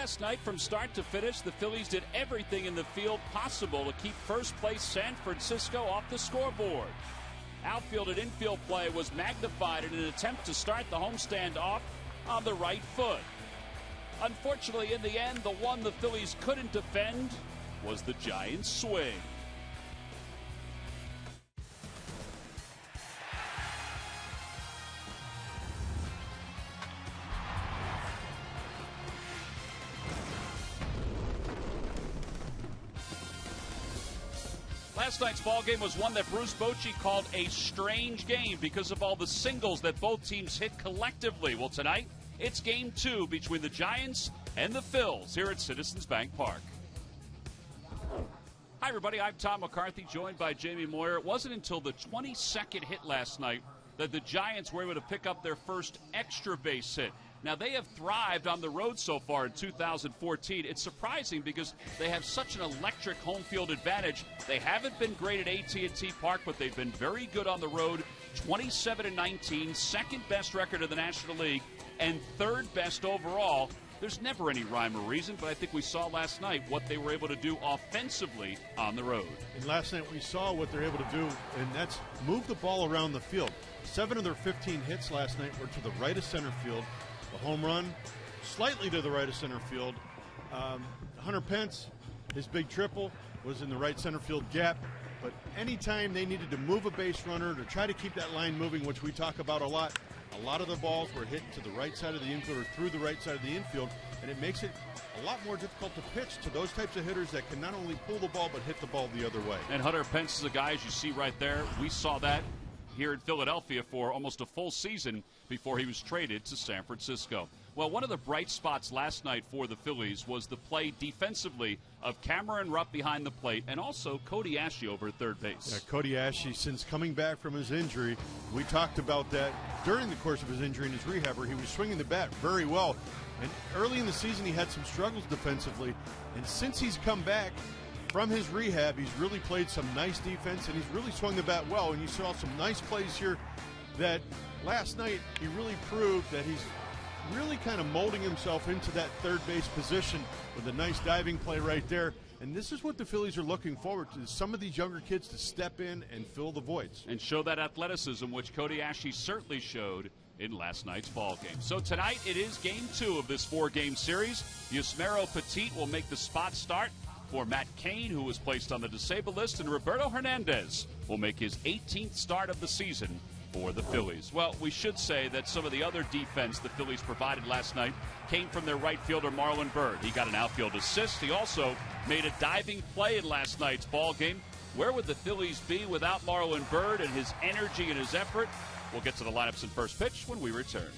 last night, from start to finish, the Phillies did everything in the field possible to keep first-place San Francisco off the scoreboard. Outfield and infield play was magnified in an attempt to start the homestand off on the right foot. Unfortunately, in the end, the one the Phillies couldn't defend was the Giants' swing. Last night's ball game was one that Bruce Bochy called a strange game because of all the singles that both teams hit collectively. Well, tonight, it's game 2 between the Giants and the Phils here at Citizens Bank Park. Hi, everybody. I'm Tom McCarthy, joined by Jamie Moyer. It wasn't until the 22nd hit last night that the Giants were able to pick up their first extra base hit. Now, they have thrived on the road so far in 2014. It's surprising because they have such an electric home field advantage. They haven't been great at AT&T Park, but they've been very good on the road. 27-19, second best record in the National League, and third best overall. There's never any rhyme or reason, but I think we saw last night what they were able to do offensively on the road. And last night we saw what they're able to do, and that's move the ball around the field. 7 of their 15 hits last night were to the right of center field. The home run, slightly to the right of center field. Hunter Pence, his big triple, was in the right center field gap. But anytime they needed to move a base runner to try to keep that line moving, which we talk about a lot of the balls were hit to the right side of the infield or through the right side of the infield, and it makes it a lot more difficult to pitch to those types of hitters that can not only pull the ball but hit the ball the other way. And Hunter Pence is a guy, as you see right there, we saw that here in Philadelphia for almost a full season before he was traded to San Francisco. Well, one of the bright spots last night for the Phillies was the play defensively of Cameron Rupp behind the plate and also Cody Ashley over at third base. Yeah, Cody Ashley, since coming back from his injury, we talked about that during the course of his injury in his rehab, where he was swinging the bat very well. And early in the season, he had some struggles defensively. And since he's come back from his rehab, he's really played some nice defense, and he's really swung the bat well. And you saw some nice plays here that last night he really proved that he's really kind of molding himself into that third base position with a nice diving play right there. And this is what the Phillies are looking forward to, some of these younger kids to step in and fill the voids. And show that athleticism, which Cody Ashley certainly showed in last night's ball game. So tonight it is game 2 of this 4-game series. Yusmeiro Petit will make the spot start for Matt Cain, who was placed on the disabled list, and Roberto Hernandez will make his 18th start of the season for the Phillies. Well, we should say that some of the other defense the Phillies provided last night came from their right fielder, Marlon Byrd. He got an outfield assist. He also made a diving play in last night's ball game. Where would the Phillies be without Marlon Byrd and his energy and his effort? We'll get to the lineups and first pitch when we return.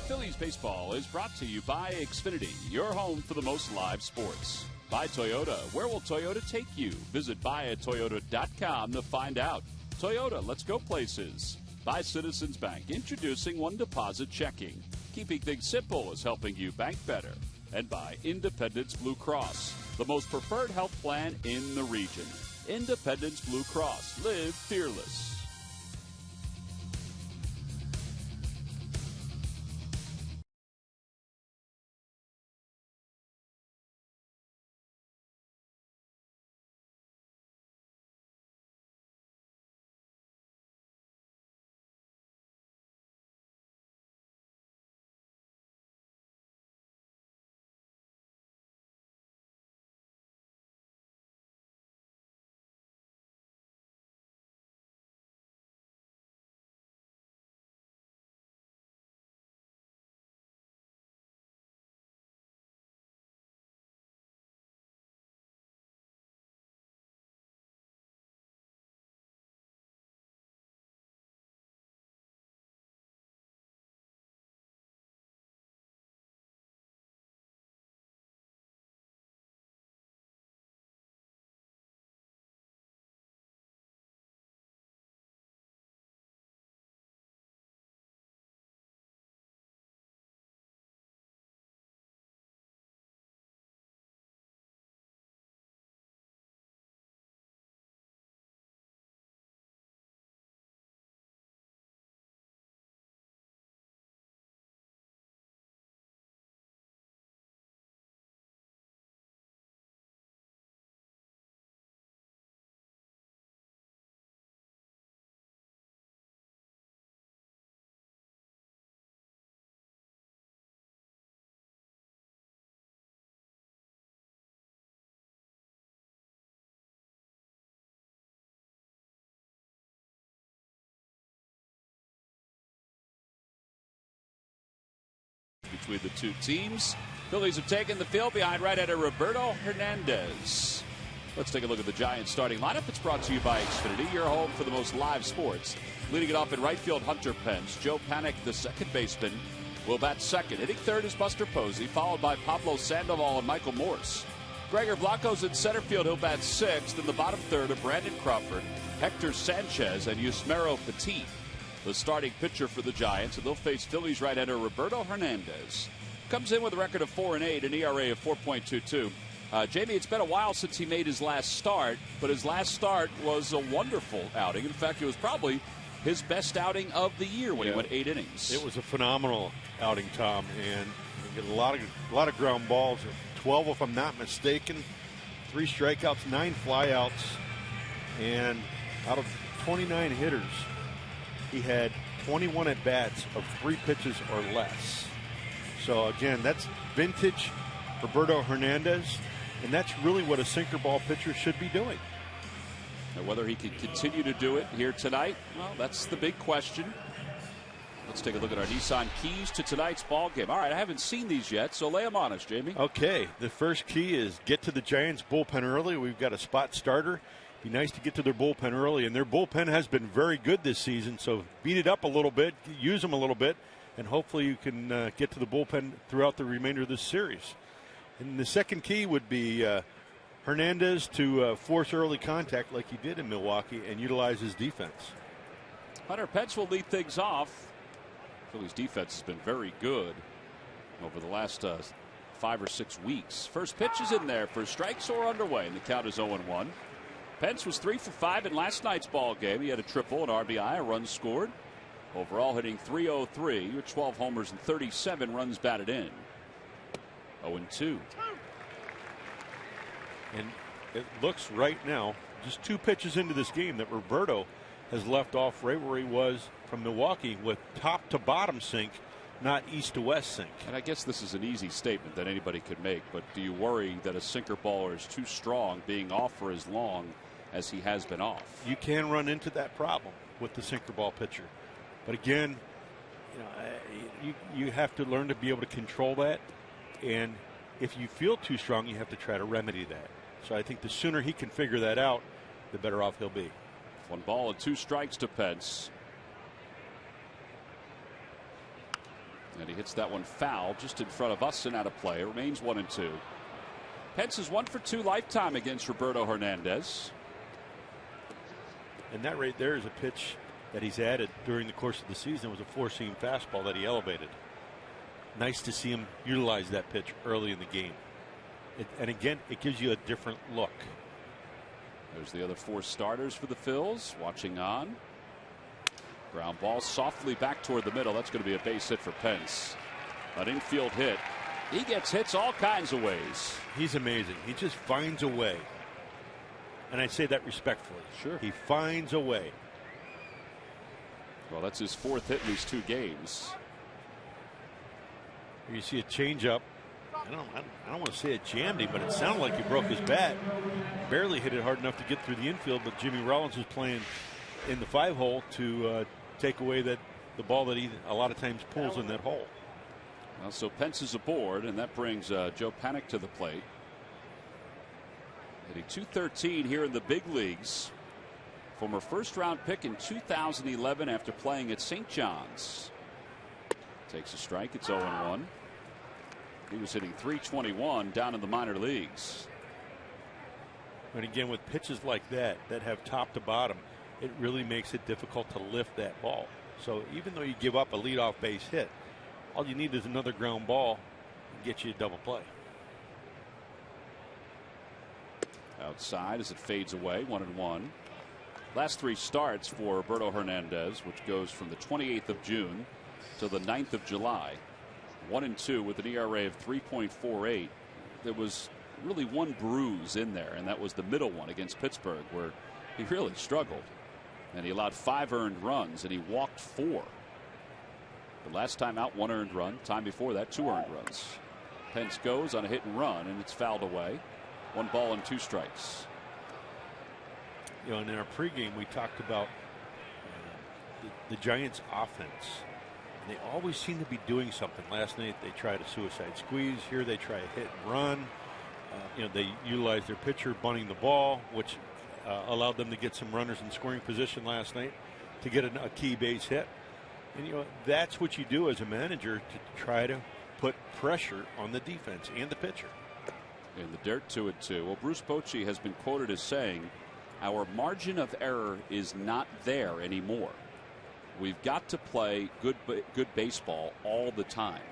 Phillies baseball is brought to you by Xfinity, your home for the most live sports. By Toyota, where will Toyota take you? Visit buyatoyota.com to find out. Toyota, let's go places. By Citizens Bank, introducing One Deposit Checking. Keeping things simple is helping you bank better. And by Independence Blue Cross, the most preferred health plan in the region. Independence Blue Cross. Live fearless. between the two teams. Phillies have taken the field behind right-hander Roberto Hernandez. Let's take a look at the Giants starting lineup. It's brought to you by Xfinity, your home for the most live sports. Leading it off in right field, Hunter Pence. Joe Panik, the second baseman, will bat second. Hitting third is Buster Posey, followed by Pablo Sandoval and Michael Morse. Gregor Blanco's in center field. He'll bat sixth. In the bottom third are Brandon Crawford, Hector Sanchez, and Yusmeiro Petit, the starting pitcher for the Giants. And they'll face Phillies right-hander Roberto Hernandez. Comes in with a record of 4-8, an ERA of 4.22. Jamie, it's been a while since he made his last start, but his last start was a wonderful outing. In fact, it was probably his best outing of the year when he went 8 innings. It was a phenomenal outing, Tom, and he got a lot of ground balls. 12, if I'm not mistaken, 3 strikeouts, 9 flyouts, and out of 29 hitters, he had 21 at bats of 3 pitches or less. So again, that's vintage Roberto Hernandez, and that's really what a sinker ball pitcher should be doing. Now, whether he can continue to do it here tonight, well, that's the big question. Let's take a look at our Nissan keys to tonight's ball game. All right, I haven't seen these yet, so lay them on us, Jamie. Okay, the first key is get to the Giants' bullpen early. We've got a spot starter. Be nice to get to their bullpen early, and their bullpen has been very good this season, so beat it up a little bit, use them a little bit, and hopefully you can get to the bullpen throughout the remainder of this series. And the second key would be Hernandez to force early contact like he did in Milwaukee and utilize his defense. Hunter Pence will lead things off. Phillies defense has been very good over the last 5 or 6 weeks. First pitch is in there for strikes or underway, and the count is 0-1. Pence was 3 for 5 in last night's ball game. He had a triple, an RBI, a run scored. Overall hitting .303 with 12 homers and 37 runs batted in. 0-2. And it looks right now, just 2 pitches into this game, that Roberto has left off right where he was from Milwaukee with top to bottom sink, not east to west sink. And I guess this is an easy statement that anybody could make, but do you worry that a sinker baller is too strong being off for as long as he has been off? You can run into that problem with the sinker ball pitcher. But again, you have to learn to be able to control that. And if you feel too strong, you have to try to remedy that. So I think the sooner he can figure that out, the better off he'll be. 1 ball and 2 strikes to Pence. And he hits that one foul just in front of us and out of play. It remains 1-2. Pence is 1 for 2 lifetime against Roberto Hernandez. And that right there is a pitch that he's added during the course of the season. It was a 4-seam fastball that he elevated. Nice to see him utilize that pitch early in the game. And again, it gives you a different look. There's the other 4 starters for the Phils watching on. Ground ball softly back toward the middle. That's going to be a base hit for Pence. An infield hit. He gets hits all kinds of ways. He's amazing. He just finds a way. And I say that respectfully. Sure. He finds a way. Well, that's his 4th hit in these 2 games. You see a changeup. I don't want to say it jammed him, but it sounded like he broke his bat. Barely hit it hard enough to get through the infield, but Jimmy Rollins was playing in the 5-hole to take away the ball that he a lot of times pulls in that hole. Well, so Pence is aboard, and that brings Joe Panik to the plate. Hitting .213 here in the big leagues. Former first-round pick in 2011 after playing at St. John's. Takes a strike. It's 0-1. He was hitting .321 down in the minor leagues. And again, with pitches like that have top to bottom, it really makes it difficult to lift that ball. So even though you give up a leadoff base hit, all you need is another ground ball to get you a double play. Outside as it fades away, 1-1. Last 3 starts for Roberto Hernandez, which goes from the 28th of June to the 9th of July. 1-2 with an ERA of 3.48. There was really 1 bruise in there, and that was the middle one against Pittsburgh, where he really struggled. And he allowed 5 earned runs, and he walked 4. The last time out, 1 earned run. Time before that, 2 earned runs. Pence goes on a hit and run, and it's fouled away. 1 ball and 2 strikes. You know, in our pregame, we talked about the Giants' offense. They always seem to be doing something. Last night they tried a suicide squeeze. Here they try a hit and run. They utilize their pitcher bunting the ball, which allowed them to get some runners in scoring position last night to get a key base hit. And that's what you do as a manager to try to put pressure on the defense and the pitcher. In the dirt, 2-2. Well, Bruce Bochy has been quoted as saying, "Our margin of error is not there anymore. We've got to play good baseball all the time."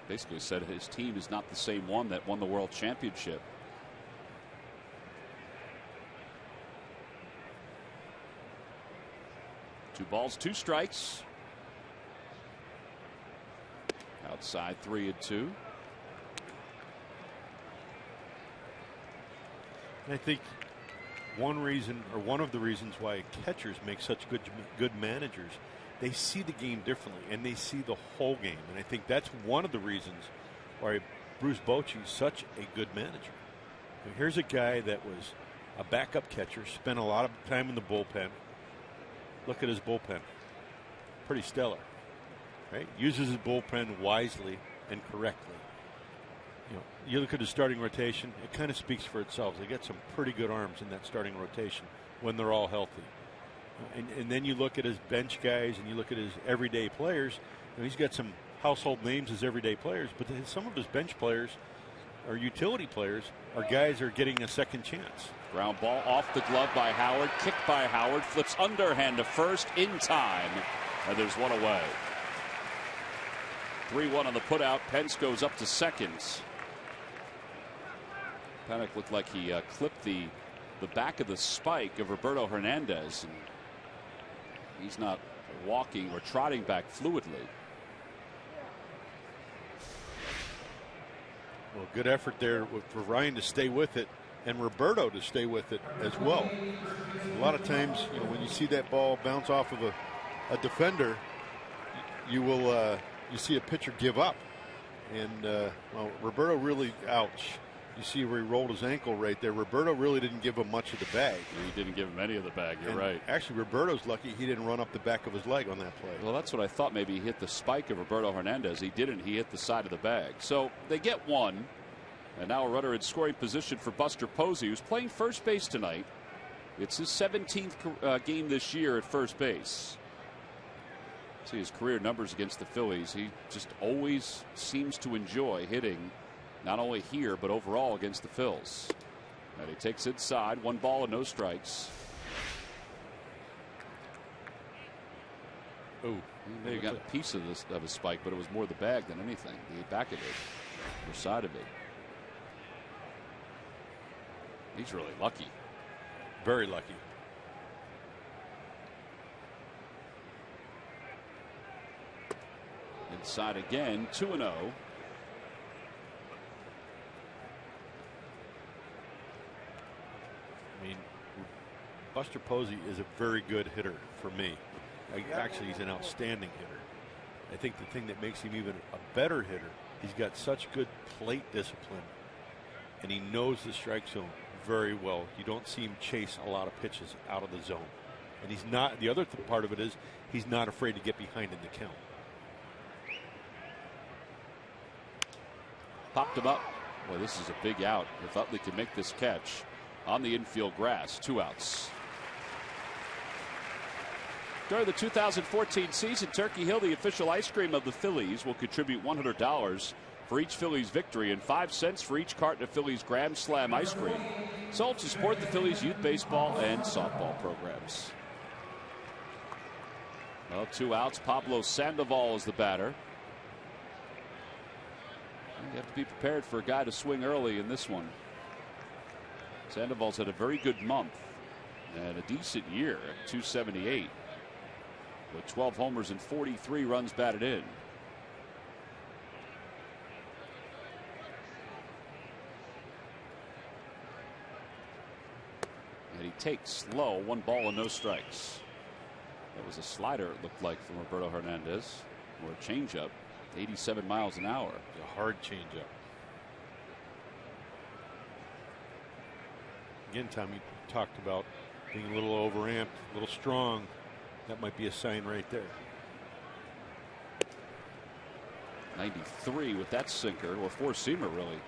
Basically said his team is not the same one that won the World Championship. Two balls, two strikes. Outside, 3-2. I think one reason, or one of the reasons why catchers make such good managers, they see the game differently and they see the whole game. And I think that's one of the reasons why Bruce Bochy is such a good manager. And here's a guy that was a backup catcher, spent a lot of time in the bullpen. Look at his bullpen. Pretty stellar. Right? Uses his bullpen wisely and correctly. You look at his starting rotation, it kind of speaks for itself. They get some pretty good arms in that starting rotation when they're all healthy. And then you look at his bench guys and you look at his everyday players. He's got some household names as everyday players, but some of his bench players or utility players are guys that are getting a second chance. Ground ball off the glove by Howard. Kicked by Howard. Flips underhand to first in time. And there's one away. 3-1 on the putout. Pence goes up to second. Panik looked like he clipped the back of the spike of Roberto Hernandez. And he's not walking or trotting back fluidly. Well, good effort there for Ryan to stay with it and Roberto to stay with it as well. A lot of times, when you see that ball bounce off of a defender, you see a pitcher give up. And, well, Roberto really, ouch. You see where he rolled his ankle right there. Roberto really didn't give him much of the bag. He didn't give him any of the bag. You're right. Actually, Roberto's lucky he didn't run up the back of his leg on that play. Well, that's what I thought. Maybe he hit the spike of Roberto Hernandez. He didn't. He hit the side of the bag. So they get one. And now a runner in scoring position for Buster Posey, who's playing first base tonight. It's his 17th game this year at first base. See his career numbers against the Phillies. He just always seems to enjoy hitting, not only here, but overall against the Phils. And he takes inside, 1 ball and no strikes. Oh, maybe he got a piece of a spike, but it was more the bag than anything. The back of it, or side of it. He's really lucky. Very lucky. Inside again, 2-0. I mean, Buster Posey is a very good hitter for me. Actually, he's an outstanding hitter. I think the thing that makes him even a better hitter, he's got such good plate discipline, and he knows the strike zone very well. You don't see him chase a lot of pitches out of the zone. And he's not, the other part of it is he's not afraid to get behind in the count. Popped him up. Boy, this is a big out. If Utley can make this catch on the infield grass, 2 outs. During the 2014 season, Turkey Hill, the official ice cream of the Phillies, will contribute $100 for each Phillies victory and 5 cents for each carton of Phillies Grand Slam ice cream, sold to support the Phillies youth baseball and softball programs. Well, 2 outs. Pablo Sandoval is the batter. You have to be prepared for a guy to swing early in this one. Sandoval's had a very good month and a decent year at 278 with 12 homers and 43 runs batted in. And he takes low, 1 ball and no strikes. That was a slider, it looked like, from Roberto Hernandez, or a changeup. 87 miles an hour. A hard changeup. Again, Tom, you talked about being a little overamped, a little strong. That might be a sign right there. 93 with that sinker, or four-seamer, really.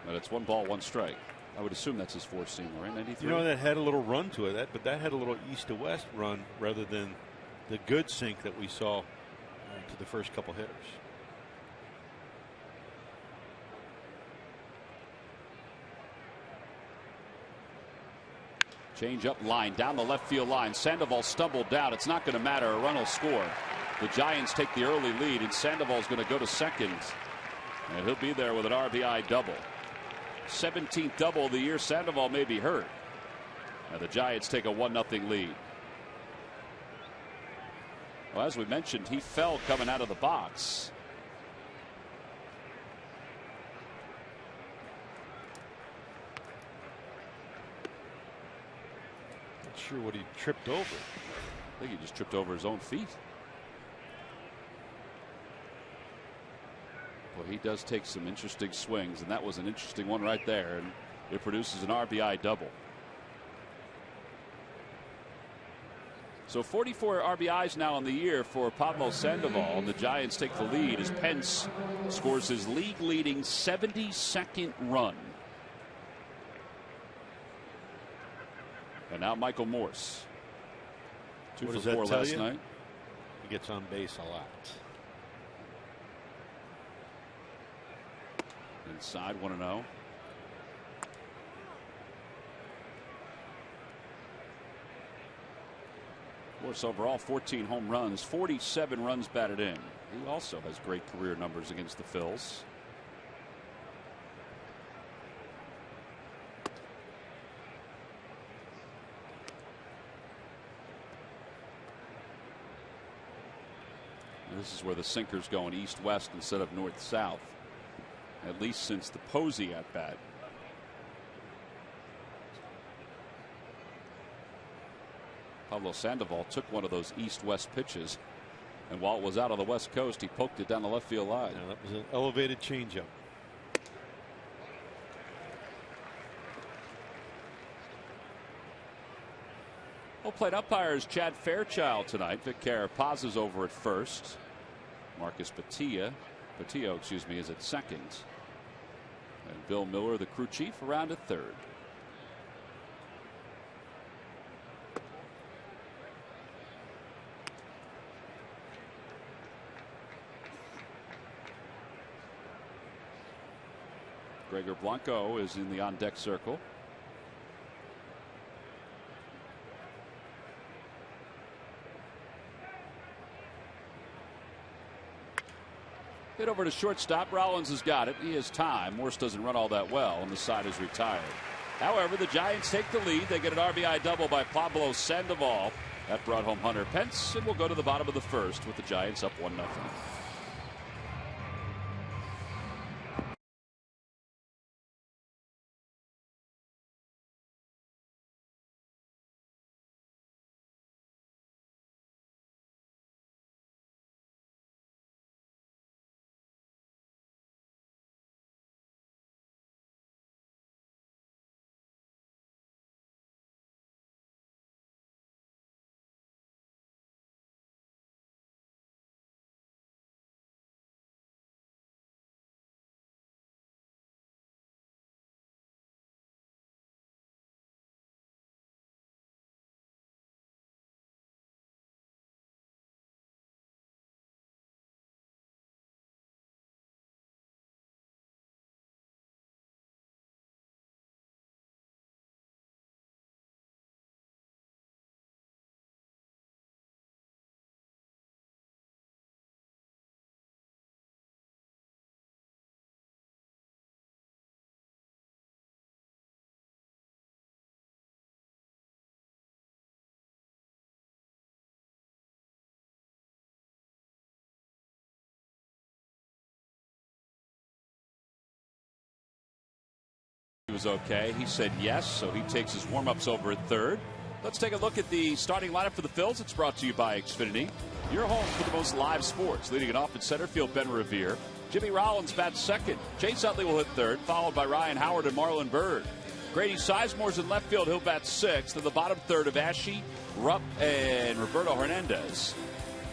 But it's 1 ball, 1 strike. I would assume that's his four-seamer, right? 93. You know, that had a little run to it, but that had a little east to west run rather than the good sink that we saw to the first couple hitters. Change up line down the left field line. Sandoval stumbled down. It's not going to matter. A run will score. The Giants take the early lead, and Sandoval's going to go to second. And he'll be there with an RBI double. 17th double of the year. Sandoval may be hurt. Now the Giants take a 1-0 lead. Well, as we mentioned, he fell coming out of the box. Not sure what he tripped over. I think he just tripped over his own feet. Well, he does take some interesting swings, and that was an interesting one right there, and it produces an RBI double. So 44 RBIs now in the year for Pablo Sandoval, and the Giants take the lead as Pence scores his league-leading 72nd run. And now Michael Morse. 2 for 4 last night. He gets on base a lot. Inside 1-0. Morse overall 14 home runs, 47 runs batted in. He also has great career numbers against the Phils. This is where the sinker's going east-west instead of north-south, at least since the Posey at bat. Pablo Sandoval took one of those east-west pitches, and while it was out on the west coast, he poked it down the left field line. Yeah, that was an elevated changeup. Well, plate umpire is Chad Fairchild tonight. Vic Carapaz's over at first. Marcus Patillo, is at second. And Bill Miller, the crew chief, around at third. Gregor Blanco is in the on-deck circle. Hit over to shortstop. Rollins has got it. He has time. Morse doesn't run all that well, and the side is retired. However, the Giants take the lead. They get an RBI double by Pablo Sandoval. That brought home Hunter Pence, and we'll go to the bottom of the first with the Giants up 1-0. Was okay. He said yes, so he takes his warm-ups over at third. Let's take a look at the starting lineup for the Phils. It's brought to you by Xfinity. Your home for the most live sports. Leading it off in center field, Ben Revere. Jimmy Rollins bats second. Chase Utley will hit third, followed by Ryan Howard and Marlon Byrd. Grady Sizemore's in left field. He'll bat sixth. In the bottom third of Ashe, Rupp, and Roberto Hernandez.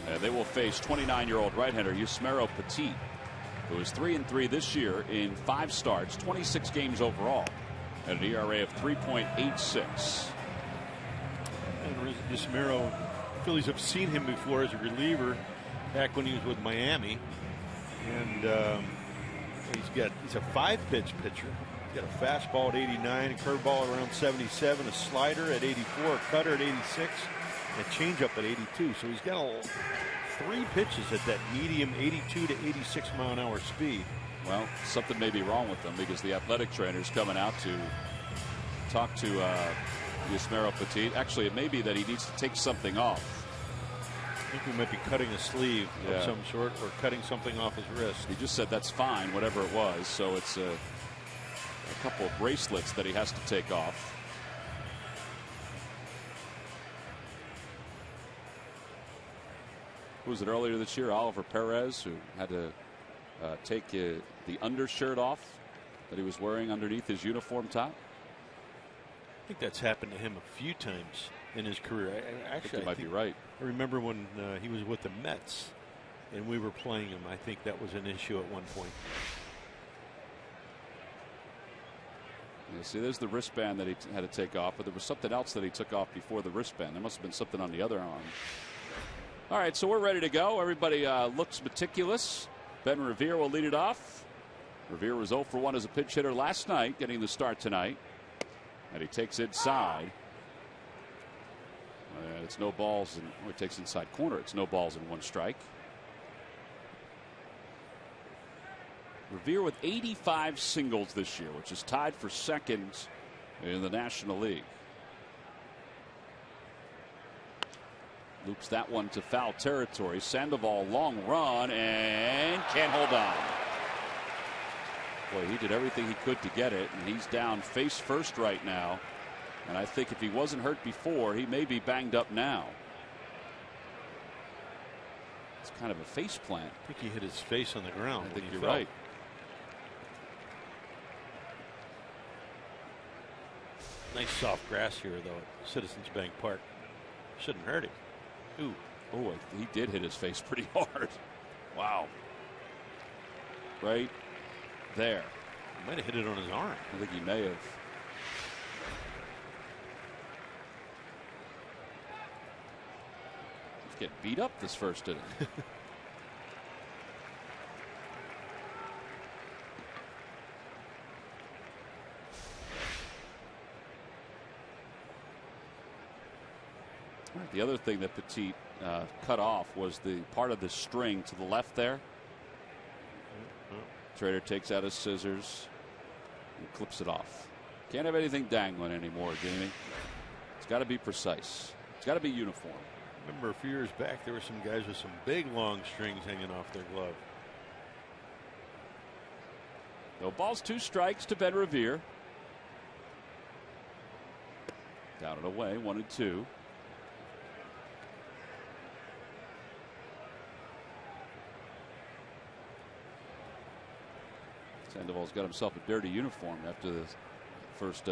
And they will face 29-year-old right-hander Yusmeiro Petit. who is 3-3 this year in 5 starts, 26 games overall, at an ERA of 3.86. And Yusmeiro, Phillies have seen him before as a reliever back when he was with Miami, and he's a 5-pitch pitcher. He's got a fastball at 89, a curveball around 77, a slider at 84, a cutter at 86, and a changeup at 82. So he's got 3 pitches at that medium 82 to 86 mile an hour speed. Well, something may be wrong with them because the athletic trainer's coming out to talk to Yusmeiro Petit. Actually, it may be that he needs to take something off. I think we might be cutting a sleeve of some sort or cutting something off his wrist. He just said that's fine, whatever it was. So it's a couple of bracelets that he has to take off. Who was it earlier this year? Oliver Perez, who had to take the undershirt off that he was wearing underneath his uniform top. I think that's happened to him a few times in his career. Actually, you might be right. I remember when he was with the Mets and we were playing him. I think that was an issue at one point. You see, there's the wristband that he had to take off, but there was something else that he took off before the wristband. There must have been something on the other arm. All right, so we're ready to go. Everybody looks meticulous. Ben Revere will lead it off. Revere was 0 for 1 as a pinch hitter last night, getting the start tonight. And he takes inside. And it's no balls. He takes inside corner. It's no balls and 1 strike. Revere with 85 singles this year, which is tied for second in the National League. Loops that one to foul territory. Sandoval, long run, and can't hold on. Boy, he did everything he could to get it, and he's down face first right now. And I think if he wasn't hurt before, he may be banged up now. It's kind of a face plant. I think he hit his face on the ground. I think you're right. Nice soft grass here, though, at Citizens Bank Park. Shouldn't hurt him. Ooh. Oh, he did hit his face pretty hard. Wow. Right there. He might have hit it on his arm. I think he may have. He's getting beat up this first inning. The other thing that Petit cut off was the part of the string to the left there. Trader takes out his scissors and clips it off. Can't have anything dangling anymore, Jamie. It's got to be precise. It's got to be uniform. Remember a few years back there were some guys with some big long strings hanging off their glove. No balls, 2 strikes to Ben Revere. Down and away, 1-2. Sandoval's got himself a dirty uniform after the first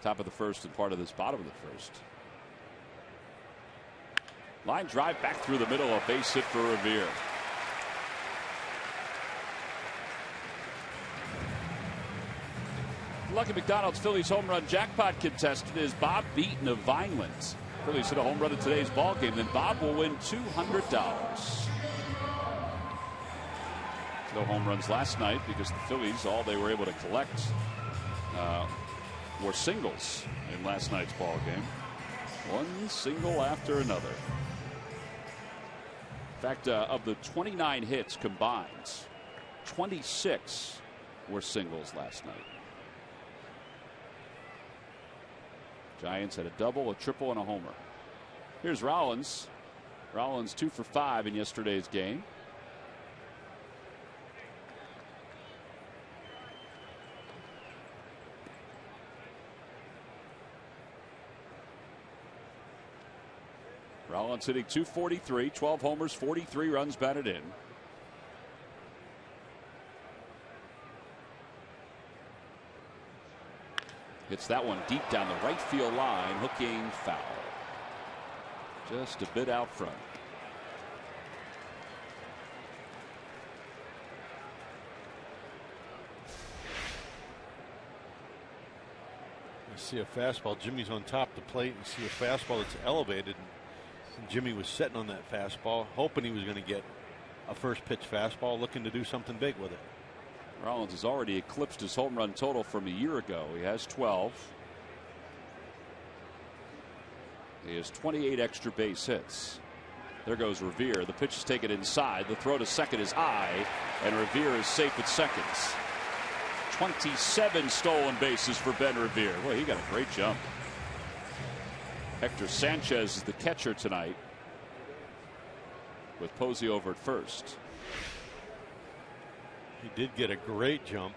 top of the first and part of this bottom of the first. Line drive back through the middle, a base hit for Revere. Lucky McDonald's Phillies home run jackpot contestant is Bob Beaton of Vineland. Phillies hit a home run in today's ball game, then Bob will win $200. No home runs last night because the Phillies, all they were able to collect were singles in last night's ball game. One single after another. In fact, of the 29 hits combined, 26 were singles last night. Giants had a double, a triple, and a homer. Here's Rollins. Rollins 2 for 5 in yesterday's game. Rollins hitting .243, 12 homers, 43 runs batted in. Hits that one deep down the right field line, hooking foul. Just a bit out front. see a fastball. Jimmy's on top of the plate. You see a fastball that's elevated. And Jimmy was sitting on that fastball, hoping he was going to get a first pitch fastball, looking to do something big with it. Rollins has already eclipsed his home run total from a year ago. He has 12. He has 28 extra base hits. There goes Revere. The pitch is taken inside. The throw to second is high, and Revere is safe at second. 27 stolen bases for Ben Revere. Boy, he got a great jump. Hector Sanchez is the catcher tonight, with Posey over at first. He did get a great jump,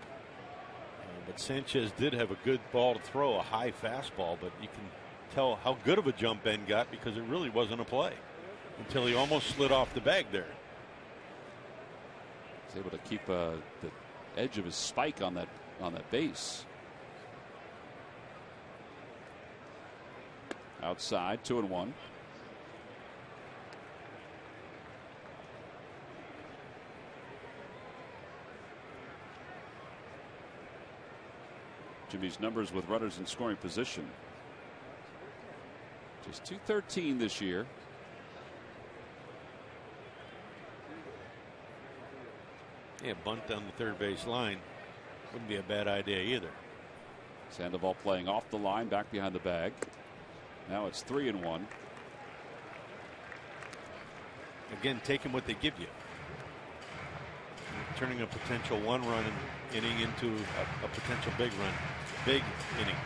but Sanchez did have a good ball to throw, a high fastball, but you can tell how good of a jump Ben got because it really wasn't a play until he almost slid off the bag there. He's able to keep the edge of his spike on that base. Outside, 2-1. Jimmy's numbers with runners in scoring position. Just .213 this year. Yeah, bunt down the third base line wouldn't be a bad idea either. Sandoval playing off the line, back behind the bag. Now it's 3-1. Again, taking what they give you. Turning a potential one-run inning into a potential big inning.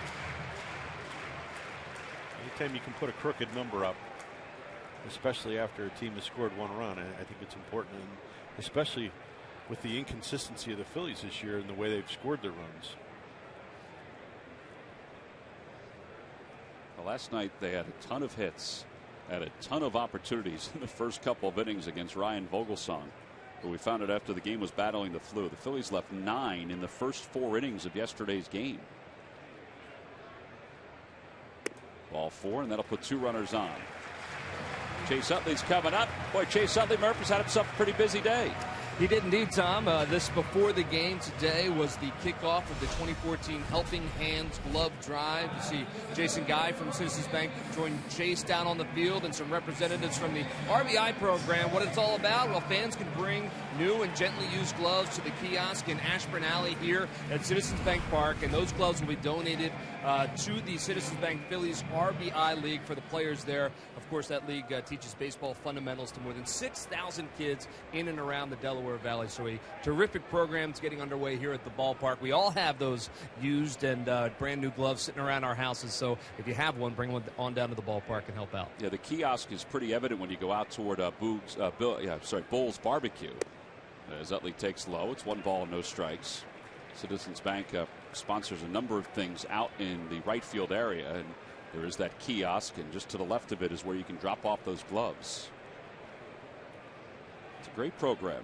Anytime you can put a crooked number up, especially after a team has scored one run, I think it's important, and especially with the inconsistency of the Phillies this year and the way they've scored their runs. Well, last night they had a ton of hits, had a ton of opportunities in the first couple of innings against Ryan Vogelsong, but we found out after the game was battling the flu. The Phillies left 9 in the first 4 innings of yesterday's game. Ball 4, and that'll put 2 runners on. Chase Utley's coming up. Boy, Chase Utley, Murphy's had himself a pretty busy day. He did indeed, Tom. This before the game today was the kickoff of the 2014 Helping Hands Glove Drive. You see Jason Guy from Citizens Bank join Chase down on the field and some representatives from the RBI program. What it's all about? Well, fans can bring new and gently used gloves to the kiosk in Ashburn Alley here at Citizens Bank Park, and those gloves will be donated to the Citizens Bank Phillies RBI League for the players there. Of course, that league teaches baseball fundamentals to more than 6,000 kids in and around the Delaware Valley. So a terrific program is getting underway here at the ballpark. We all have those used and brand new gloves sitting around our houses. So if you have one, bring one on down to the ballpark and help out. Yeah, the kiosk is pretty evident when you go out toward Bull's Barbecue. As Utley takes low, it's 1 ball and no strikes. Citizens Bank sponsors a number of things out in the right field area, and there is that kiosk, and just to the left of it is where you can drop off those gloves. It's a great program.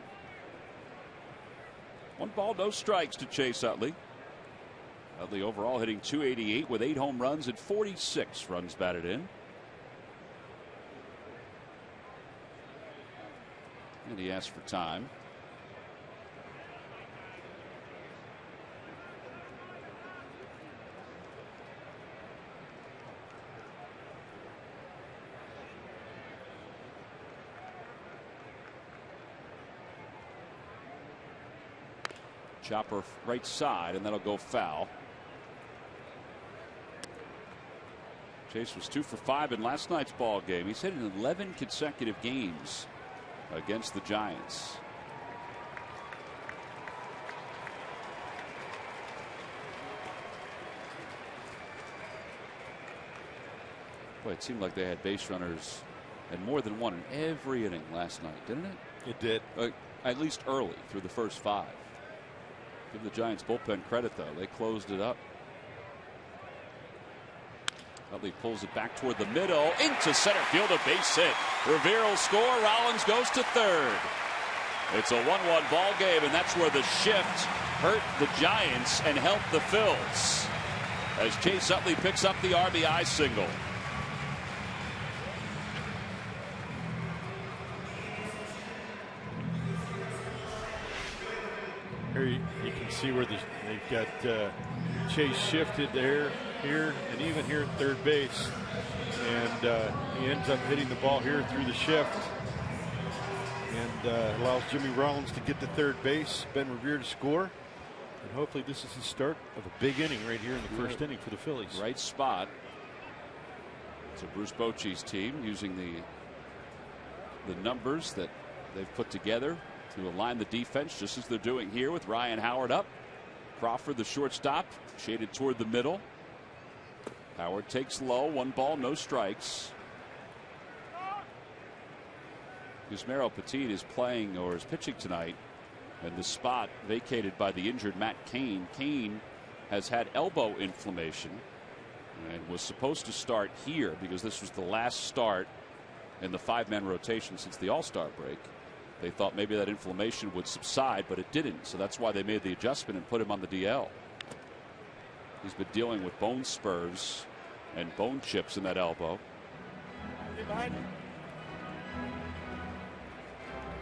1 ball, no strikes to Chase Utley. Utley overall hitting .288 with 8 home runs and 46 runs batted in. And he asked for time. Chopper right side, and that'll go foul. Chase was 2 for 5 in last night's ball game. He's hit in 11 consecutive games against the Giants. Boy, it seemed like they had base runners and more than one in every inning last night, didn't it? It did. At least early through the first 5. Give the Giants bullpen credit, though. They closed it up. Utley pulls it back toward the middle. Into center field, a base hit. Revere will score. Rollins goes to third. It's a 1-1 ball game, and that's where the shift hurt the Giants and helped the Phils. As Chase Utley picks up the RBI single. Here you can see where they've got Chase shifted there, here, and even here at third base. And he ends up hitting the ball here through the shift. And allows Jimmy Rollins to get to third base, Ben Revere to score. And hopefully this is the start of a big inning right here in the first inning for the Phillies. Right spot. So Bruce Bochy's team using the numbers that they've put together to align the defense, just as they're doing here with Ryan Howard up. Crawford, the shortstop, shaded toward the middle. Howard takes low, 1 ball, no strikes. Yusmeiro Petit is playing, or is pitching tonight, and the spot vacated by the injured Matt Cain. Cain has had elbow inflammation and was supposed to start here because this was the last start in the 5-man rotation since the All-Star break. They thought maybe that inflammation would subside, but it didn't. So that's why they made the adjustment and put him on the DL. He's been dealing with bone spurs and bone chips in that elbow.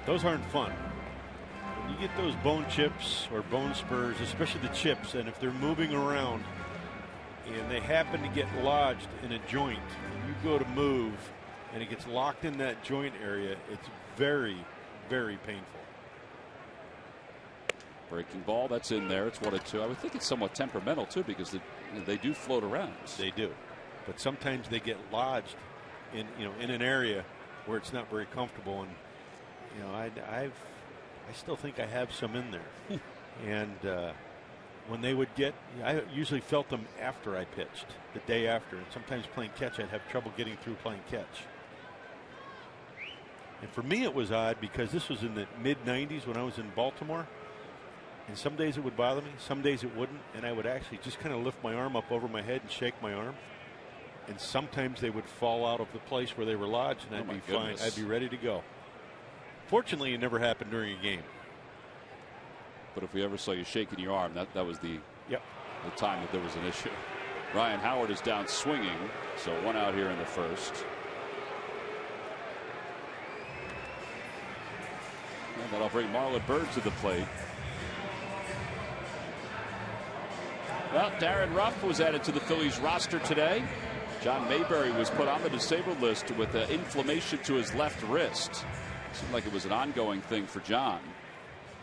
Those aren't fun. When you get those bone chips or bone spurs, especially the chips, and if they're moving around and they happen to get lodged in a joint, and you go to move and it gets locked in that joint area, it's very, very painful. Breaking ball, that's in there. It's 1-2. I would think it's somewhat temperamental too, because they do float around. They do, but sometimes they get lodged in in an area where it's not very comfortable. And I still think I have some in there. And when they would get, I usually felt them after I pitched, the day after. And sometimes playing catch, I'd have trouble getting through playing catch. And for me, it was odd because this was in the mid-90s when I was in Baltimore. And some days it would bother me, some days it wouldn't. And I would actually just kind of lift my arm up over my head and shake my arm. And sometimes they would fall out of the place where they were lodged, and I'd be fine. I'd be ready to go. Fortunately, it never happened during a game. But if we ever saw you shaking your arm, that was the time that there was an issue. Ryan Howard is down swinging, so 1 out here in the first. And that'll bring Marlon Byrd to the plate. Well, Darren Ruff was added to the Phillies roster today. John Mayberry was put on the disabled list with inflammation to his left wrist. Seemed like it was an ongoing thing for John.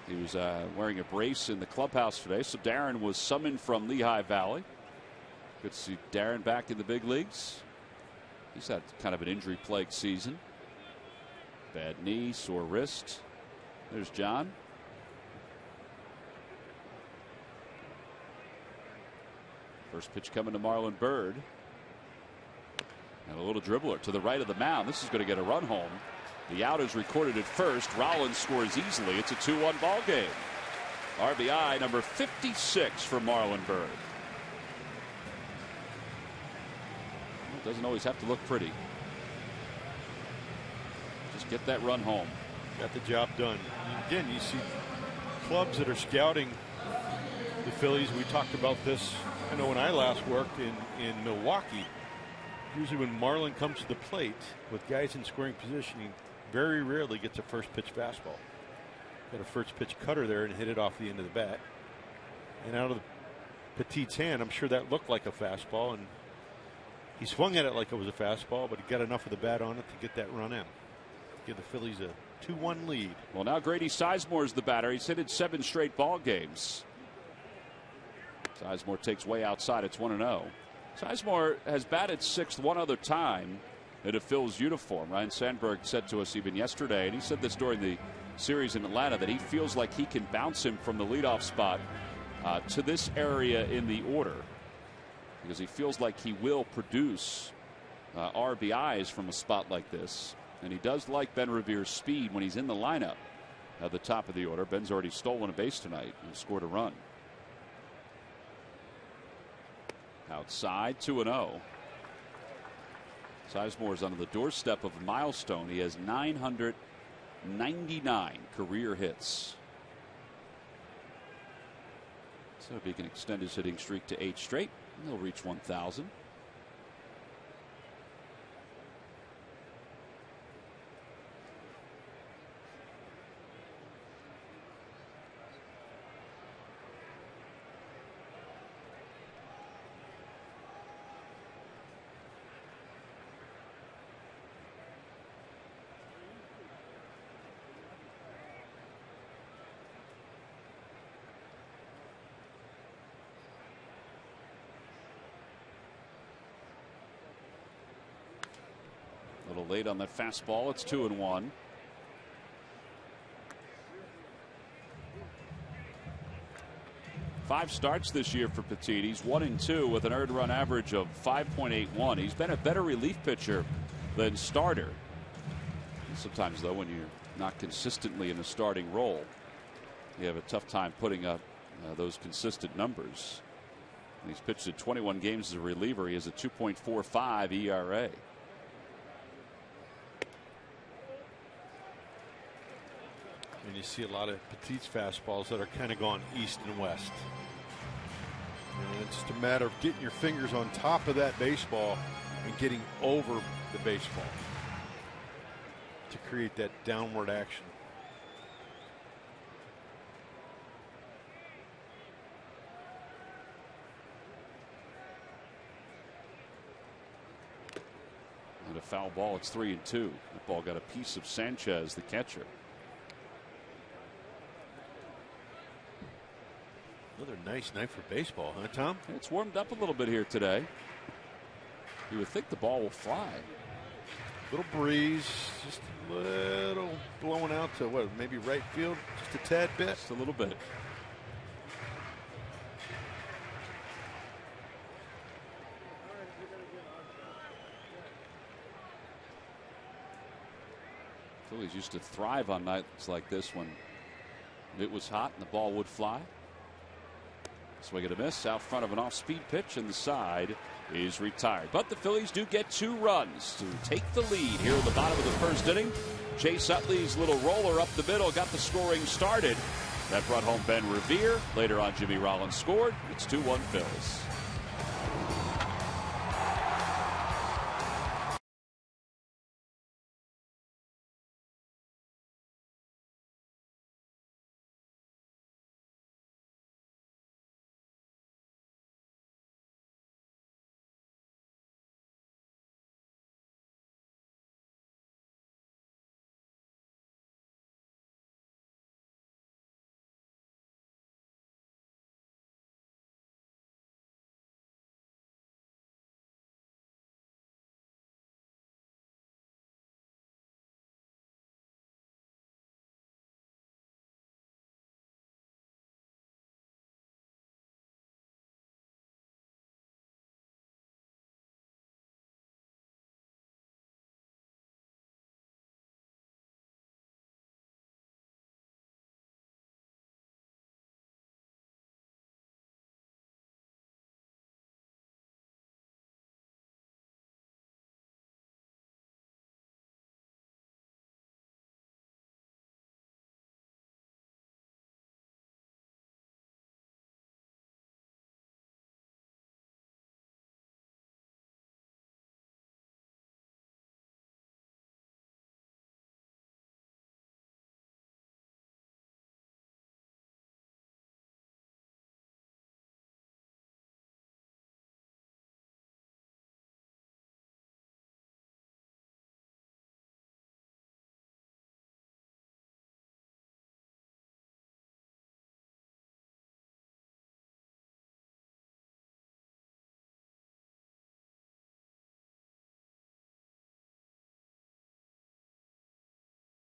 He was wearing a brace in the clubhouse today, so Darren was summoned from Lehigh Valley. Good to see Darren back in the big leagues. He's had kind of an injury-plagued season. Bad knee, sore wrist. There's John. First pitch coming to Marlon Byrd. And a little dribbler to the right of the mound. This is going to get a run home. The out is recorded at first. Rollins scores easily. It's a 2-1 ball game. RBI number 56 for Marlon Byrd. It doesn't always have to look pretty. Just get that run home. Got the job done. Again, you see clubs that are scouting the Phillies. We talked about this, I know, when I last worked in Milwaukee. Usually when Marlon comes to the plate with guys in scoring position, he very rarely gets a first pitch fastball. Got a first pitch cutter there and hit it off the end of the bat. And out of the Petit's hand, I'm sure that looked like a fastball, and he swung at it like it was a fastball, but he got enough of the bat on it to get that run in. Give the Phillies a 2-1 lead. Well, now Grady Sizemore is the batter. He's hit in 7 straight ball games. Sizemore takes way outside. It's 1-0. Sizemore has batted 6th one other time in a Phil's uniform. Ryan Sandberg said to us even yesterday, and he said this during the series in Atlanta, that he feels like he can bounce him from the leadoff spot to this area in the order, because he feels like he will produce RBIs from a spot like this. And he does like Ben Revere's speed when he's in the lineup at the top of the order. Ben's already stolen a base tonight and scored a run. Outside, 2-0. Sizemore's on the doorstep of a milestone. He has 999 career hits. So if he can extend his hitting streak to 8 straight, he'll reach 1,000. little late on that fastball. It's 2-1. Five starts this year for Petit. He's 1-2 with an earned run average of 5.81. He's been a better relief pitcher than starter. Sometimes, though, when you're not consistently in a starting role, you have a tough time putting up those consistent numbers. And he's pitched in 21 games as a reliever. He has a 2.45 ERA. And you see a lot of Petit's fastballs that are kind of gone east and west. It's just a matter of getting your fingers on top of that baseball and getting over the baseball to create that downward action. And a foul ball. It's 3-2. That ball got a piece of Sanchez, the catcher. Another nice night for baseball, huh, Tom? It's warmed up a little bit here today. You would think the ball will fly. Little breeze, just a little blowing out to what, maybe right field, just a tad bit. Just a little bit. Phillies used to thrive on nights like this when it was hot and the ball would fly. Swing and a miss out front of an off-speed pitch, and the side is retired. But the Phillies do get 2 runs to take the lead here at the bottom of the first inning. Chase Utley's little roller up the middle got the scoring started. That brought home Ben Revere. Later on, Jimmy Rollins scored. It's 2-1 Phillies.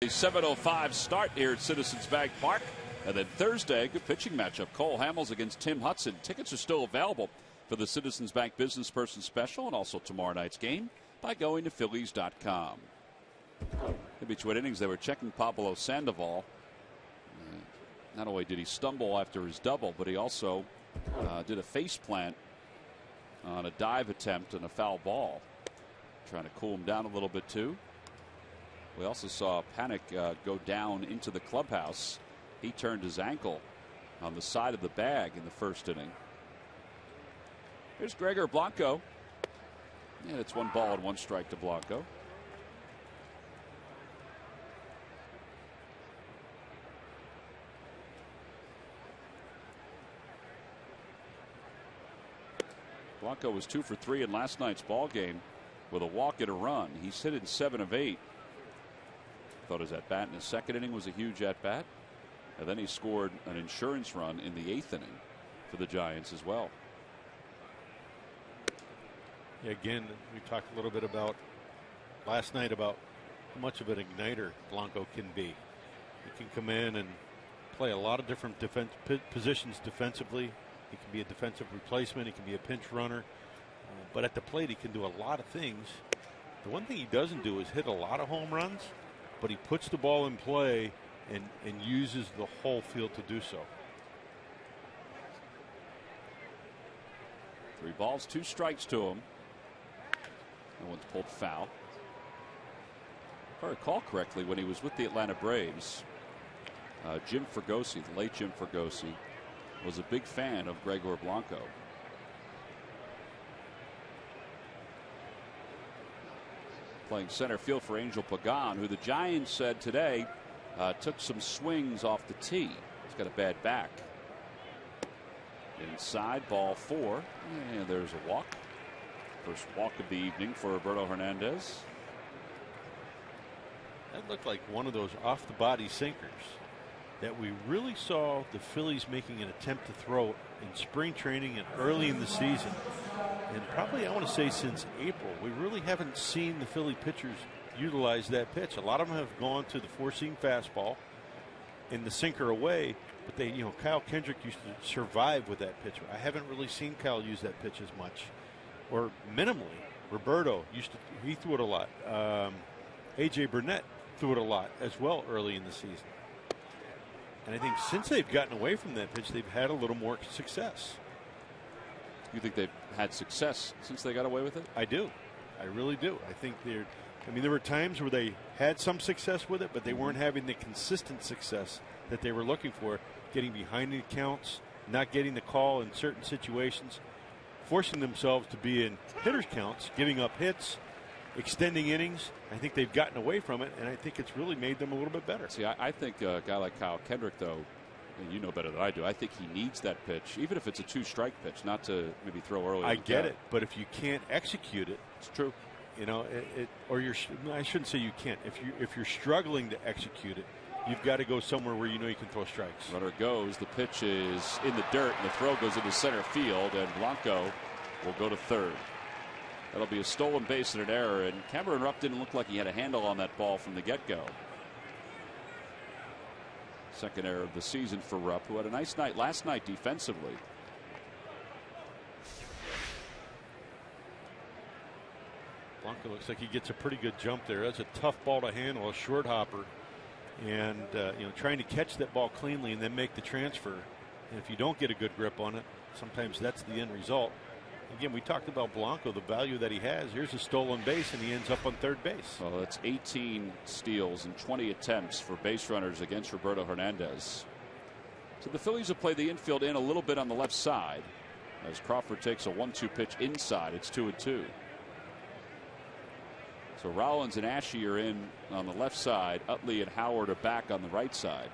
A 7:05 start here at Citizens Bank Park. And then Thursday, good pitching matchup. Cole Hamels against Tim Hudson. Tickets are still available for the Citizens Bank Business Person Special and also tomorrow night's game by going to Phillies.com. In between innings, they were checking Pablo Sandoval. Not only did he stumble after his double, but he also did a face plant on a dive attempt and a foul ball. Trying to cool him down a little bit, too. We also saw Panic go down into the clubhouse. He turned his ankle on the side of the bag in the first inning. Here's Gregor Blanco. And it's 1 ball and 1 strike to Blanco. Blanco was 2 for 3 in last night's ball game with a walk and a run. He's hit in 7 of 8. Thought his at-bat in his second inning was a huge at-bat. And then he scored an insurance run in the 8th inning for the Giants as well. Yeah, again, we talked a little bit about last night about how much of an igniter Blanco can be. He can come in and play a lot of different positions defensively. He can be a defensive replacement. He can be a pinch runner. But at the plate, he can do a lot of things. The one thing he doesn't do is hit a lot of home runs, but he puts the ball in play and uses the whole field to do so. 3 balls, 2 strikes to him. That one's pulled foul. If I recall correctly, when he was with the Atlanta Braves, Jim Fregosi, the late Jim Fregosi, was a big fan of Gregor Blanco. Playing center field for Angel Pagan, who the Giants said today took some swings off the tee. He's got a bad back. Inside, ball 4, and there's a walk. First walk of the evening for Roberto Hernandez. That looked like one of those off the body sinkers that we really saw the Phillies making an attempt to throw in spring training and early in the season. And probably, I want to say, since April, we really haven't seen the Philly pitchers utilize that pitch. A lot of them have gone to the 4-seam fastball and the sinker away, but they, Kyle Kendrick used to survive with that pitch. I haven't really seen Kyle use that pitch as much, or minimally. Roberto he threw it a lot. AJ Burnett threw it a lot as well early in the season. And I think since they've gotten away from that pitch, they've had a little more success. You think they've had success since they got away with it? I do. I really do. I think there were times where they had some success with it, but they weren't having the consistent success that they were looking for, getting behind the counts, not getting the call in certain situations, forcing themselves to be in hitters' counts, giving up hits, extending innings. I think they've gotten away from it, and I think it's really made them a little bit better. See, I think a guy like Kyle Kendrick, though, and you know better than I do, I think he needs that pitch, even if it's a 2-strike pitch, not to maybe throw early. I get it, but if you can't execute it, it's true. I shouldn't say you can't. If you're struggling to execute it, you've got to go somewhere where you know you can throw strikes. Runner goes. The pitch is in the dirt, and the throw goes into center field, and Blanco will go to third. That'll be a stolen base and an error, and Cameron Rupp didn't look like he had a handle on that ball from the get-go. Second error of the season for Rupp, who had a nice night last night defensively. Blanco looks like he gets a pretty good jump there. That's a tough ball to handle, a short hopper, and trying to catch that ball cleanly and then make the transfer. And if you don't get a good grip on it, sometimes that's the end result. Again, we talked about Blanco, the value that he has. Here's a stolen base, and he ends up on third base. Well, that's 18 steals and 20 attempts for base runners against Roberto Hernandez. So the Phillies have played the infield in a little bit on the left side as Crawford takes a 1-2 pitch inside. It's 2-2. So Rollins and Ashe are in on the left side. Utley and Howard are back on the right side.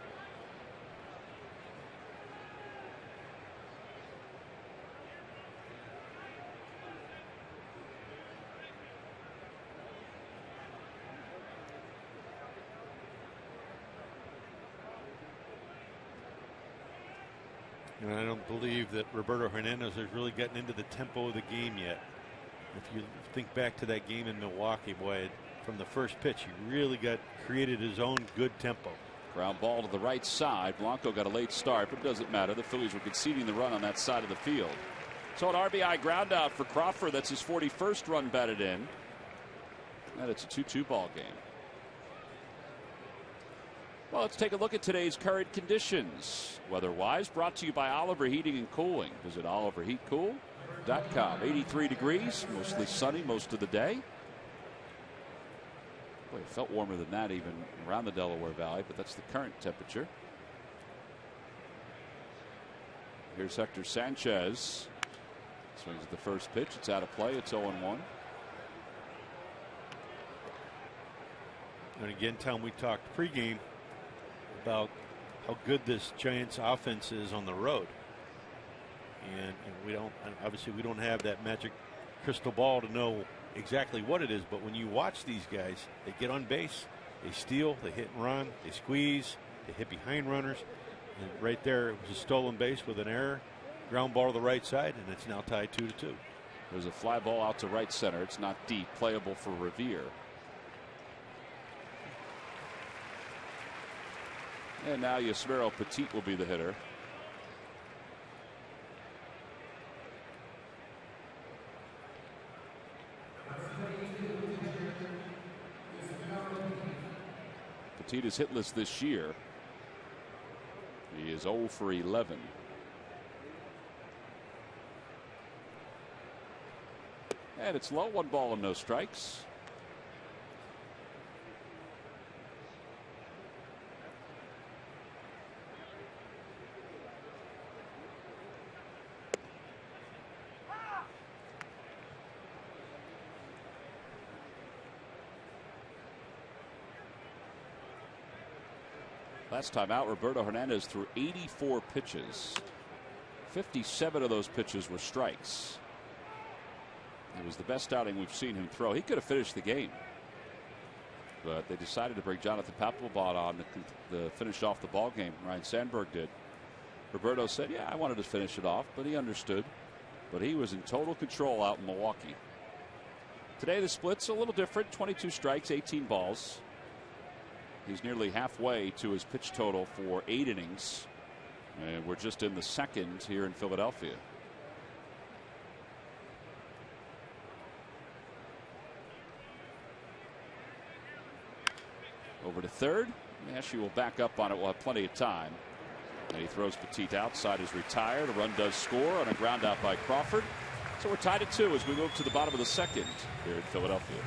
And I don't believe that Roberto Hernandez has really gotten into the tempo of the game yet. If you think back to that game in Milwaukee, boy, from the first pitch, he really created his own good tempo. Ground ball to the right side. Blanco got a late start, but it doesn't matter. The Phillies were conceding the run on that side of the field. So an RBI ground out for Crawford. That's his 41st run batted in. And it's a 2-2 ball game. Well, let's take a look at today's current conditions. Weather-wise, brought to you by Oliver Heating and Cooling. Visit oliverheatcool.com. 83 degrees, mostly sunny most of the day. Boy, it felt warmer than that even around the Delaware Valley, but that's the current temperature. Here's Hector Sanchez. Swings at the first pitch. It's out of play. It's 0-1. And again, Tom, we talked pregame about how good this Giants offense is on the road. And we don't have that magic crystal ball to know exactly what it is, but when you watch these guys, they get on base, they steal, they hit and run, they squeeze, they hit behind runners, and right there it was a stolen base with an error, ground ball to the right side, and it's now tied 2-2. There's a fly ball out to right center. It's not deep, playable for Revere. And now Yusmeiro Petit will be the hitter. Petit is hitless this year. He is 0 for 11. And it's low, 1 ball and no strikes. Last time out, Roberto Hernandez threw 84 pitches. 57 of those pitches were strikes. It was the best outing we've seen him throw. He could have finished the game, but they decided to bring Jonathan Papelbon on to finish off the ball game. Ryan Sandberg did. Roberto said, yeah, I wanted to finish it off, but he understood. But he was in total control out in Milwaukee. Today the split's a little different. 22 strikes, 18 balls. He's nearly halfway to his pitch total for 8 innings. And we're just in the second here in Philadelphia. Over to third. Nashi will back up on it. We'll have plenty of time. And he throws Petit outside. Is retired. A run does score on a ground out by Crawford. So we're tied at 2 as we move to the bottom of the second here in Philadelphia.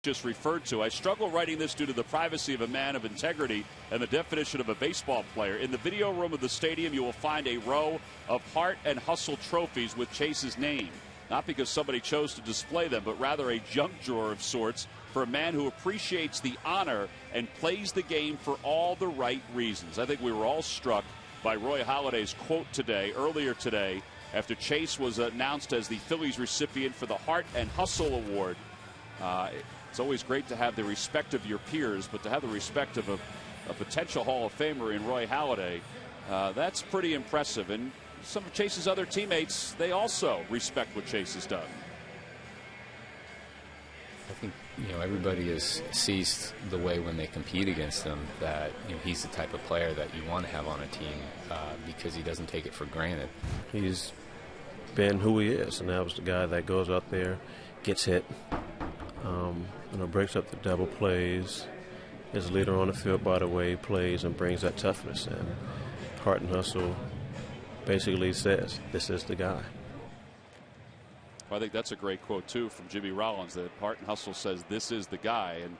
Just referred to. I struggle writing this due to the privacy of a man of integrity and the definition of a baseball player. In the video room of the stadium, you will find a row of Heart and Hustle trophies with Chase's name. Not because somebody chose to display them, but rather a junk drawer of sorts for a man who appreciates the honor and plays the game for all the right reasons. I think we were all struck by Roy Halladay's quote earlier today, after Chase was announced as the Phillies recipient for the Heart and Hustle Award. It's always great to have the respect of your peers, but to have the respect of a potential Hall of Famer in Roy Halladay, that's pretty impressive. And some of Chase's other teammates, they also respect what Chase has done. I think, everybody sees the way when they compete against him that, he's the type of player that you want to have on a team because he doesn't take it for granted. He's been who he is, and that was the guy that goes out there, gets hit, breaks up the double plays, is a leader on the field by the way he plays, and brings that toughness. And Heart and Hustle basically says, this is the guy. Well, I think that's a great quote, too, from Jimmy Rollins, that Heart and Hustle says this is the guy. And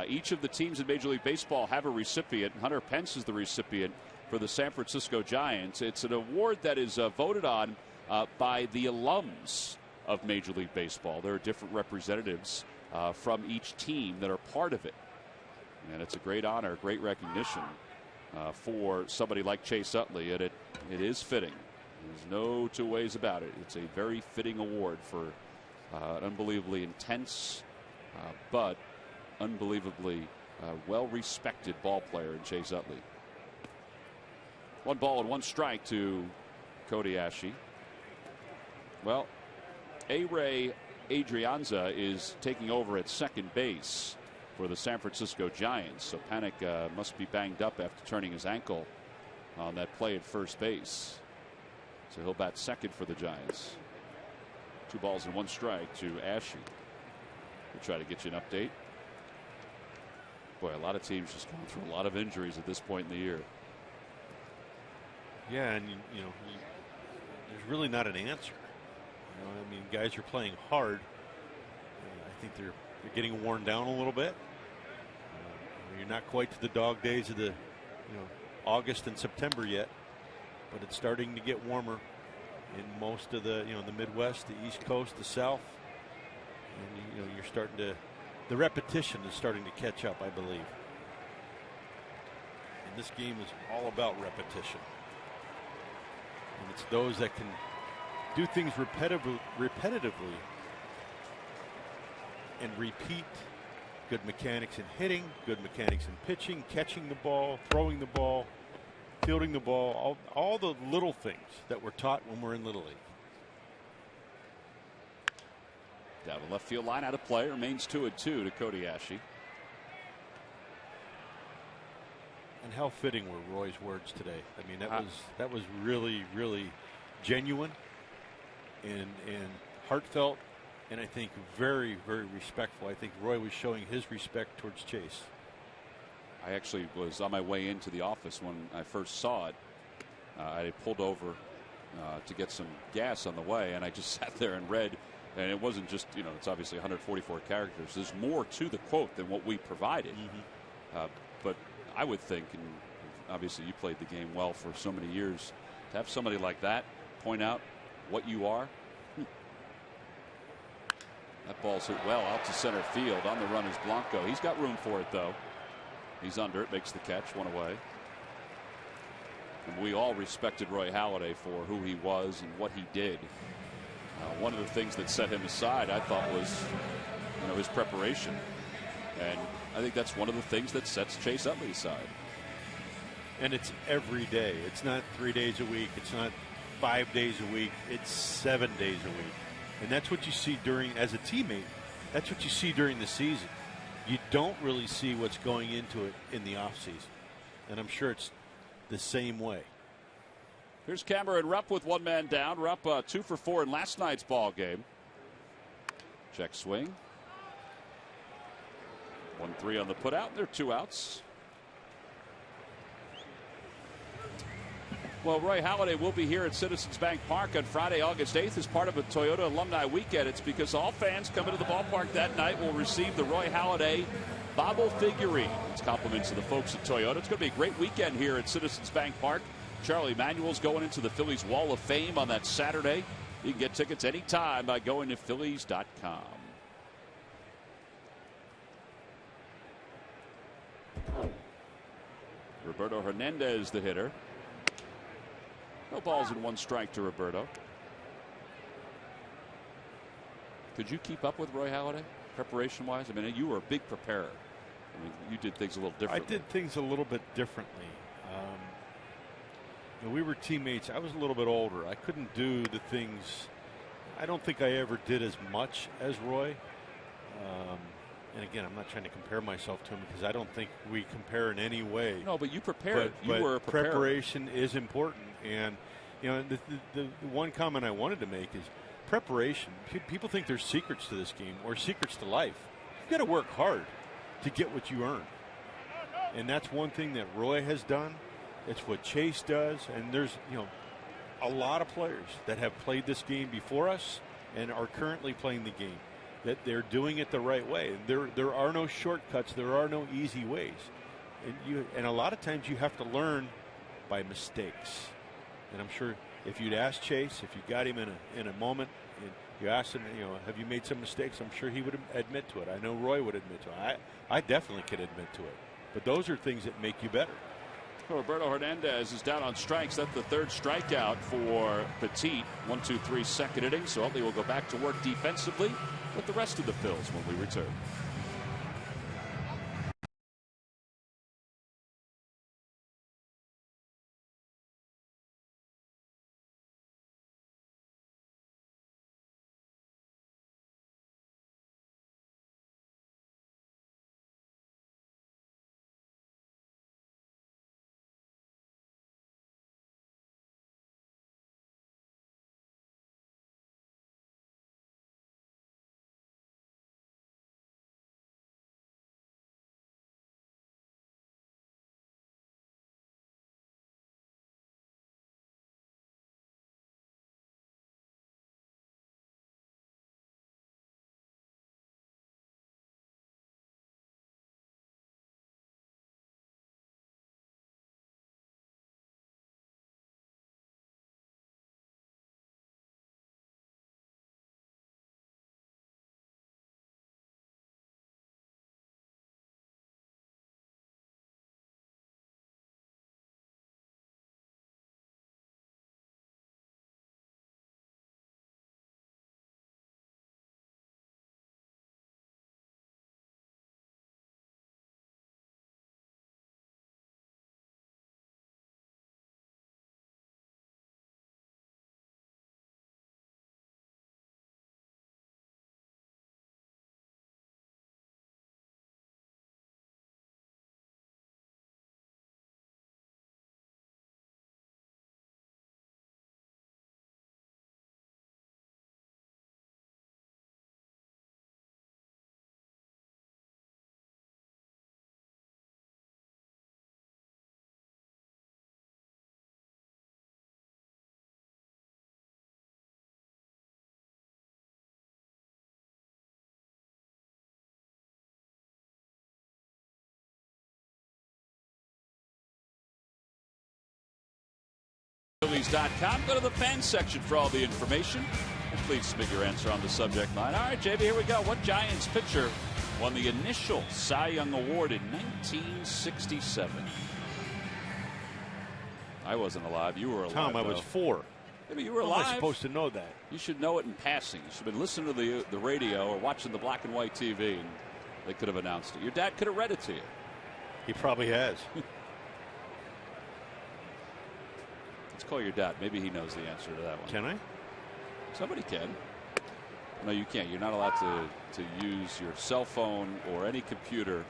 each of the teams in Major League Baseball have a recipient. Hunter Pence is the recipient for the San Francisco Giants. It's an award that is voted on by the alums of Major League Baseball. There are different representatives from each team that are part of it. And it's a great honor, great recognition for somebody like Chase Utley. And it is fitting. There's no two ways about it. It's a very fitting award for An unbelievably intense, but unbelievably well-respected ball player in Chase Utley. 1 ball and 1 strike to Cody Asche. Well, A-Ray Adrianza is taking over at second base for the San Francisco Giants. So Panic must be banged up after turning his ankle on that play at first base. So he'll bat second for the Giants. 2 balls and 1 strike to Asche. We'll try to get you an update. Boy, a lot of teams just going through a lot of injuries at this point in the year. Yeah, and there's really not an answer. I mean, guys are playing hard. I think they're getting worn down a little bit. You're not quite to the dog days of the August and September yet, but it's starting to get warmer in most of the the Midwest, the East Coast, the South, and you're starting to, the repetition is starting to catch up, I believe. And this game is all about repetition, and it's those that can do things repetitively and repeat. Good mechanics in hitting, good mechanics in pitching, catching the ball, throwing the ball, fielding the ball, all the little things that we're taught when we're in Little League. Down the left field line, out of play, remains 2-2 to Cody Asche. And how fitting were Roy's words today. I mean, that was really, really genuine and heartfelt, and I think very, very respectful. I think Roy was showing his respect towards Chase. I actually was on my way into the office when I first saw it. I had pulled over to get some gas on the way, and I just sat there and read. And it wasn't just, it's obviously 144 characters. There's more to the quote than what we provided. Mm-hmm. But I would think, and obviously you played the game well for so many years, to have somebody like that point out what you are. That ball's hit well out to center field. On the run is Blanco. He's got room for it, though. He's under it, makes the catch, 1 away. And we all respected Roy Halladay for who he was and what he did. One of the things that set him aside, I thought, was his preparation. And I think that's one of the things that sets Chase Utley aside. And it's every day. It's not 3 days a week. It's not 5 days a week. It's 7 days a week. And that's what you see as a teammate, that's what you see during the season. You don't really see what's going into it in the offseason. And I'm sure it's the same way. Here's Cameron Rupp with 1 man down. Rupp 2 for 4 in last night's ball game. Check swing. 1-3 on the putout. There are 2 outs. Well, Roy Halladay will be here at Citizens Bank Park on Friday, August 8th as part of a Toyota Alumni Weekend. It's because all fans coming to the ballpark that night will receive the Roy Halladay Bobble figurine. It's compliments to the folks at Toyota. It's going to be a great weekend here at Citizens Bank Park. Charlie Emanuel's going into the Phillies Wall of Fame on that Saturday. You can get tickets anytime by going to Phillies.com. Roberto Hernandez, the hitter. No balls and 1 strike to Roberto. Could you keep up with Roy Halladay, preparation-wise? I mean, you were a big preparer. I mean, you did things a little differently. I did things a little bit differently. We were teammates. I was a little bit older. I couldn't do the things. I don't think I ever did as much as Roy. And again, I'm not trying to compare myself to him because I don't think we compare in any way. No, but you prepared. But you were a preparer. Preparation is important. And, the one comment I wanted to make is preparation. People think there's secrets to this game or secrets to life. You've got to work hard to get what you earn. And that's one thing that Roy has done. It's what Chase does. And there's, a lot of players that have played this game before us and are currently playing the game, that they're doing it the right way. There are no shortcuts. There are no easy ways. And a lot of times you have to learn by mistakes. And I'm sure if you'd asked Chase, if you got him in a moment, and you asked him, have you made some mistakes? I'm sure he would admit to it. I know Roy would admit to it. I definitely could admit to it. But those are things that make you better. Roberto Hernandez is down on strikes. That's the third strikeout for Petit. 1-2-3 second inning. So Utley will go back to work defensively with the rest of the Phils when we return. Phillies.com. Go to the fans section for all the information. And please submit your answer on the subject line. All right, JB, here we go. What Giants pitcher won the initial Cy Young Award in 1967? I wasn't alive. You were alive. Tom, I was 4. Yeah, but you were How alive. am I supposed to know that? You should know it in passing. You should have been listening to the radio or watching the black and white TV, and they could have announced it. Your dad could have read it to you. He probably has. Let's call your dad. Maybe he knows the answer to that one. Can I? Somebody can. No, you can't. You're not allowed to use your cell phone or any computer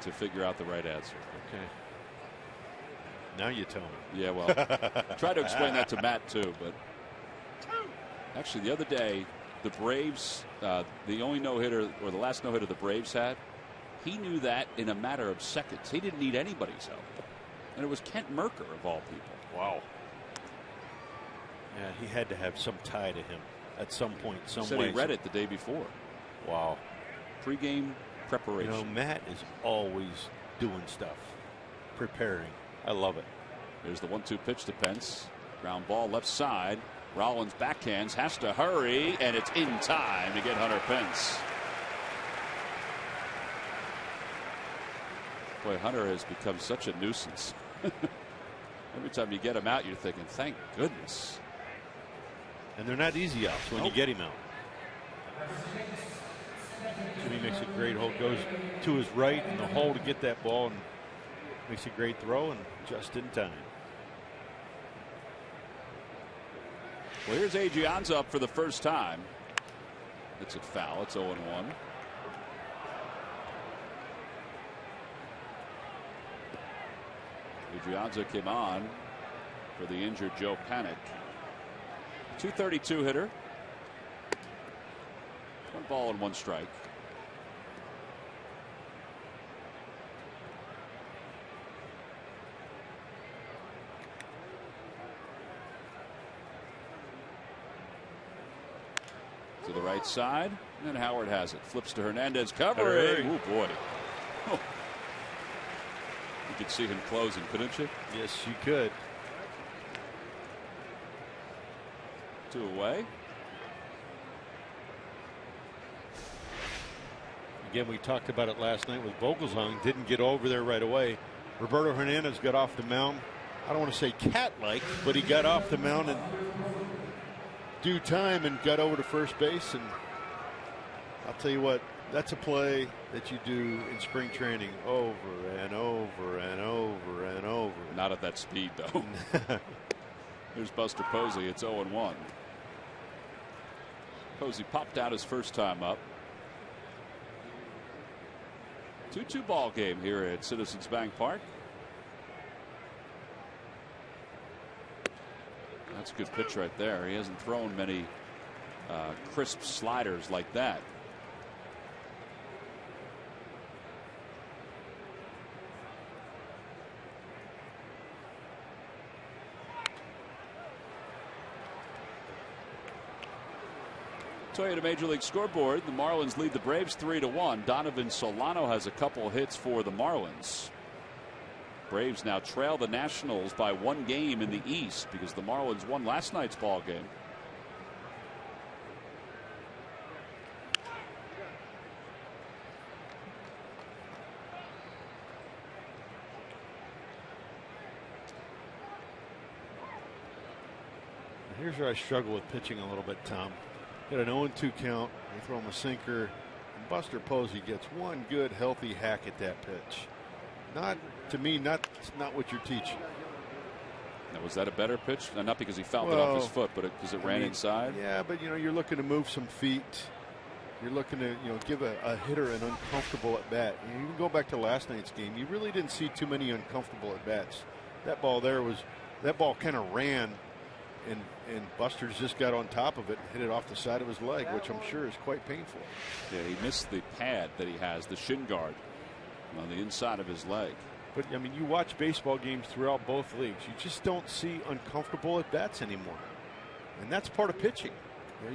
to figure out the right answer. Okay. Now you tell me. Yeah, well, try to explain that to Matt too. But actually, the other day, the Braves, the only no-hitter or the last no-hitter the Braves had, he knew that in a matter of seconds. He didn't need anybody's help, and it was Kent Merker of all people. Wow. Yeah, he had to have some tie to him at some point, some Said way. he read it the day before. Wow. Pre-game preparation. You know, Matt is always doing stuff, preparing. I love it. There's the 1-2 pitch to Pence. Ground ball left side. Rollins backhands, has to hurry, and it's in time to get Hunter Pence. Boy, Hunter has become such a nuisance. Every time you get him out, you're thinking, thank goodness. And they're not easy outs when you get him out. Jimmy makes a great hole, goes to his right in the hole to get that ball and makes a great throw, and just in time. Well, here's Adrianza up for the first time. It's a foul. It's 0-1. Adrianza came on for the injured Joe Panik. 232 hitter. 1 ball and 1 strike. To the right side, and Howard has it. Flips to Hernandez, covering. Oh boy. Oh. You could see him closing, couldn't you? Yes, you could. 2 away. Again, we talked about it last night with Vogelsong. Didn't get over there right away. Roberto Hernandez got off the mound. I don't want to say cat-like, but he got off the mound in due time and got over to first base. And I'll tell you what, that's a play that you do in spring training over and over and over and over. Not at that speed, though. Here's Buster Posey. It's 0-1. Posey popped out his first time up. 2-2 ball game here at Citizens Bank Park. That's a good pitch right there. He hasn't thrown many crisp sliders like that. Toyota Major League Scoreboard. The Marlins lead the Braves 3-1. Donovan Solano has a couple hits for the Marlins. Braves now trail the Nationals by 1 game in the East because the Marlins won last night's ball game. Here's where I struggle with pitching a little bit, Tom. Got an 0-2 count. They throw him a sinker. And Buster Posey gets one good, healthy hack at that pitch. Not, to me, not what you're teaching. Now, was that a better pitch? Not because he fouled it off his foot, but because it ran inside? Yeah, but, you're looking to move some feet. You're looking to, give a hitter an uncomfortable at bat. You can go back to last night's game. You really didn't see too many uncomfortable at bats. That ball kind of ran. And Buster's just got on top of it and hit it off the side of his leg, which I'm sure is quite painful. Yeah, he missed the pad that he has, the shin guard on the inside of his leg. But, you watch baseball games throughout both leagues. You just don't see uncomfortable at bats anymore. And that's part of pitching.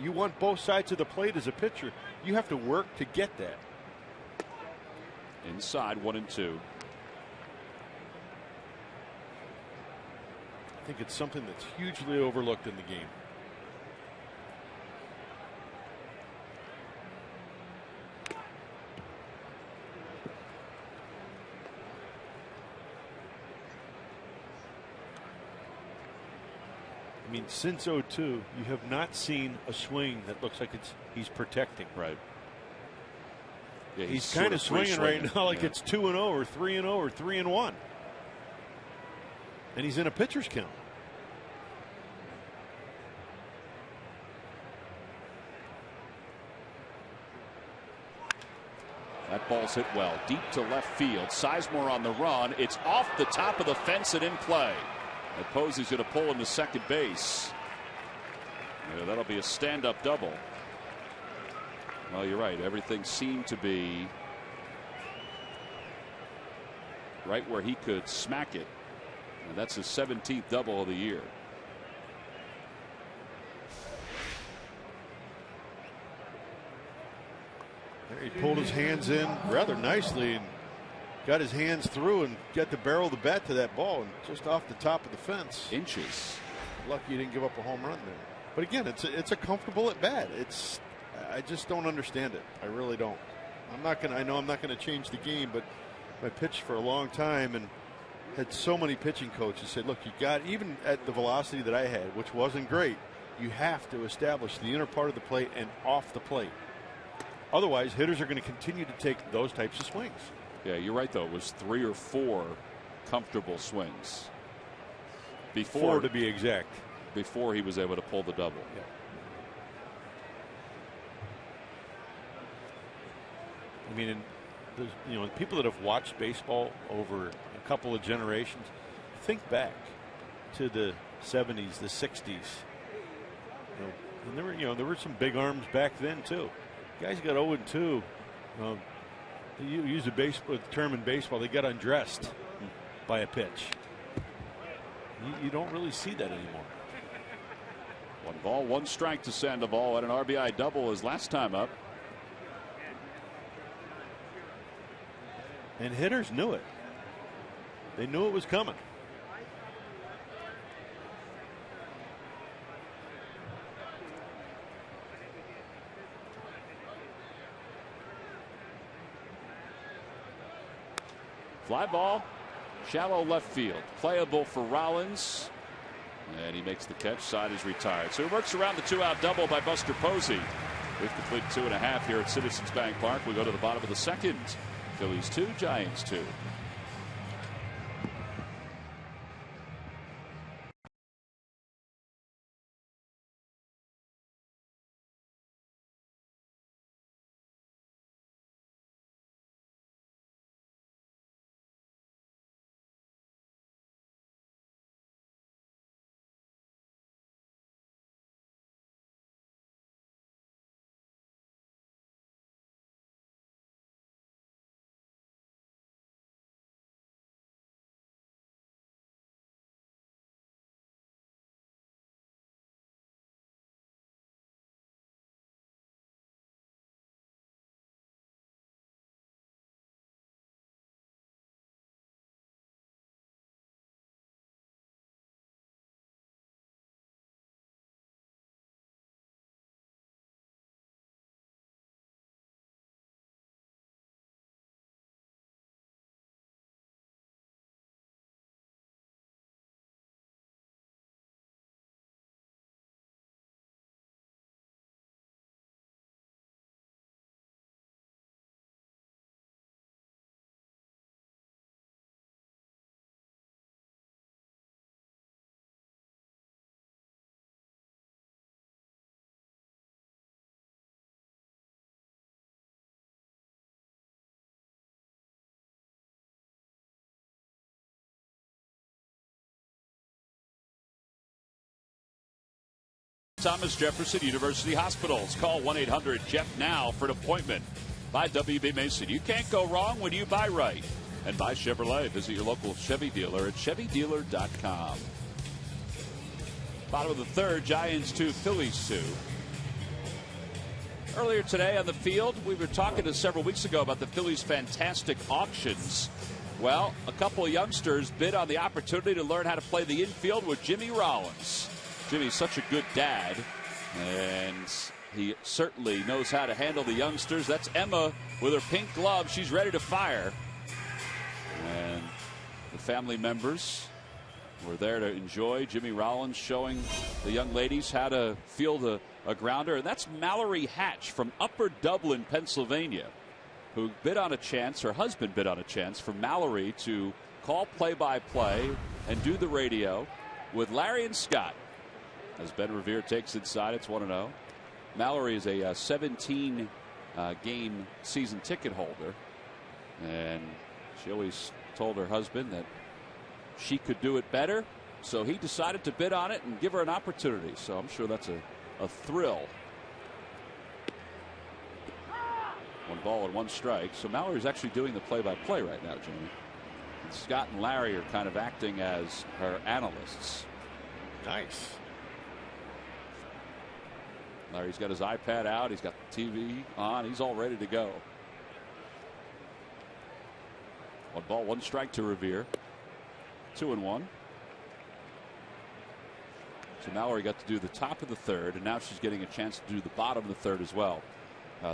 You want both sides of the plate as a pitcher. You have to work to get that. Inside 1-2. I think it's something that's hugely overlooked in the game. Since 0-2, you have not seen a swing that looks like he's protecting. Right. Yeah, he's kind of swinging right now like it's 2-0 or 3-0 or 3-1. And he's in a pitcher's count. That ball's hit well, deep to left field. Sizemore on the run. It's off the top of the fence and in play. And Posey's going to pull into second base. Yeah, that'll be a stand-up double. Well, you're right. Everything seemed to be right where he could smack it. And that's his 17th double of the year. There he pulled his hands in rather nicely and got his hands through and got the barrel of the bat to that ball and just off the top of the fence. Inches. Lucky he didn't give up a home run there. But again, it's a comfortable at bat. I just don't understand it. I really don't. I know I'm not gonna change the game, but I pitched for a long time and had so many pitching coaches say, look, you got, even at the velocity that I had, which wasn't great, you have to establish the inner part of the plate and off the plate. Otherwise, hitters are going to continue to take those types of swings. Yeah, you're right, though. It was 3 or 4 comfortable swings. Four to be exact. Before he was able to pull the double. Yeah. People that have watched baseball over a couple of generations, think back to the 70s, the 60s. And there were some big arms back then too. Guys got 0-2. You use a term in baseball, they got undressed by a pitch. You don't really see that anymore. 1 ball, 1 strike to Sandoval. Had an RBI double his last time up. And hitters knew it. They knew it was coming. Fly ball. Shallow left field. Playable for Rollins. And he makes the catch. Side is retired. So he works around the 2-out double by Buster Posey. We've completed 2.5 here at Citizens Bank Park. We go to the bottom of the second. Phillies 2, Giants 2. Thomas Jefferson University Hospitals. Call 1-800-JEFF-NOW for an appointment. By W.B. Mason. You can't go wrong when you buy right. And by Chevrolet. Visit your local Chevy dealer at ChevyDealer.com. Bottom of the third, Giants 2, Phillies 2. Earlier today on the field, we were talking several weeks ago about the Phillies' fantastic auctions. Well, a couple of youngsters bid on the opportunity to learn how to play the infield with Jimmy Rollins. Jimmy's such a good dad, and he certainly knows how to handle the youngsters. That's Emma with her pink glove. She's ready to fire. And the family members were there to enjoy Jimmy Rollins showing the young ladies how to field a grounder. And that's Mallory Hatch from Upper Dublin, Pennsylvania, who bid on a chance, her husband bid on a chance for Mallory to call play-by-play and do the radio with Larry and Scott. As Ben Revere takes inside, it's 1-0. Mallory is a 17 game season ticket holder, and she always told her husband that she could do it better, so he decided to bid on it and give her an opportunity. So I'm sure that's a thrill. 1 ball and 1 strike. So Mallory's actually doing the play-by-play right now, Jamie. And Scott and Larry are kind of acting as her analysts. Nice. Larry's got his iPad out. He's got the TV on. He's all ready to go. 1 ball, 1 strike to Revere. 2-1. So Mallory got to do the top of the third, and now she's getting a chance to do the bottom of the third as well.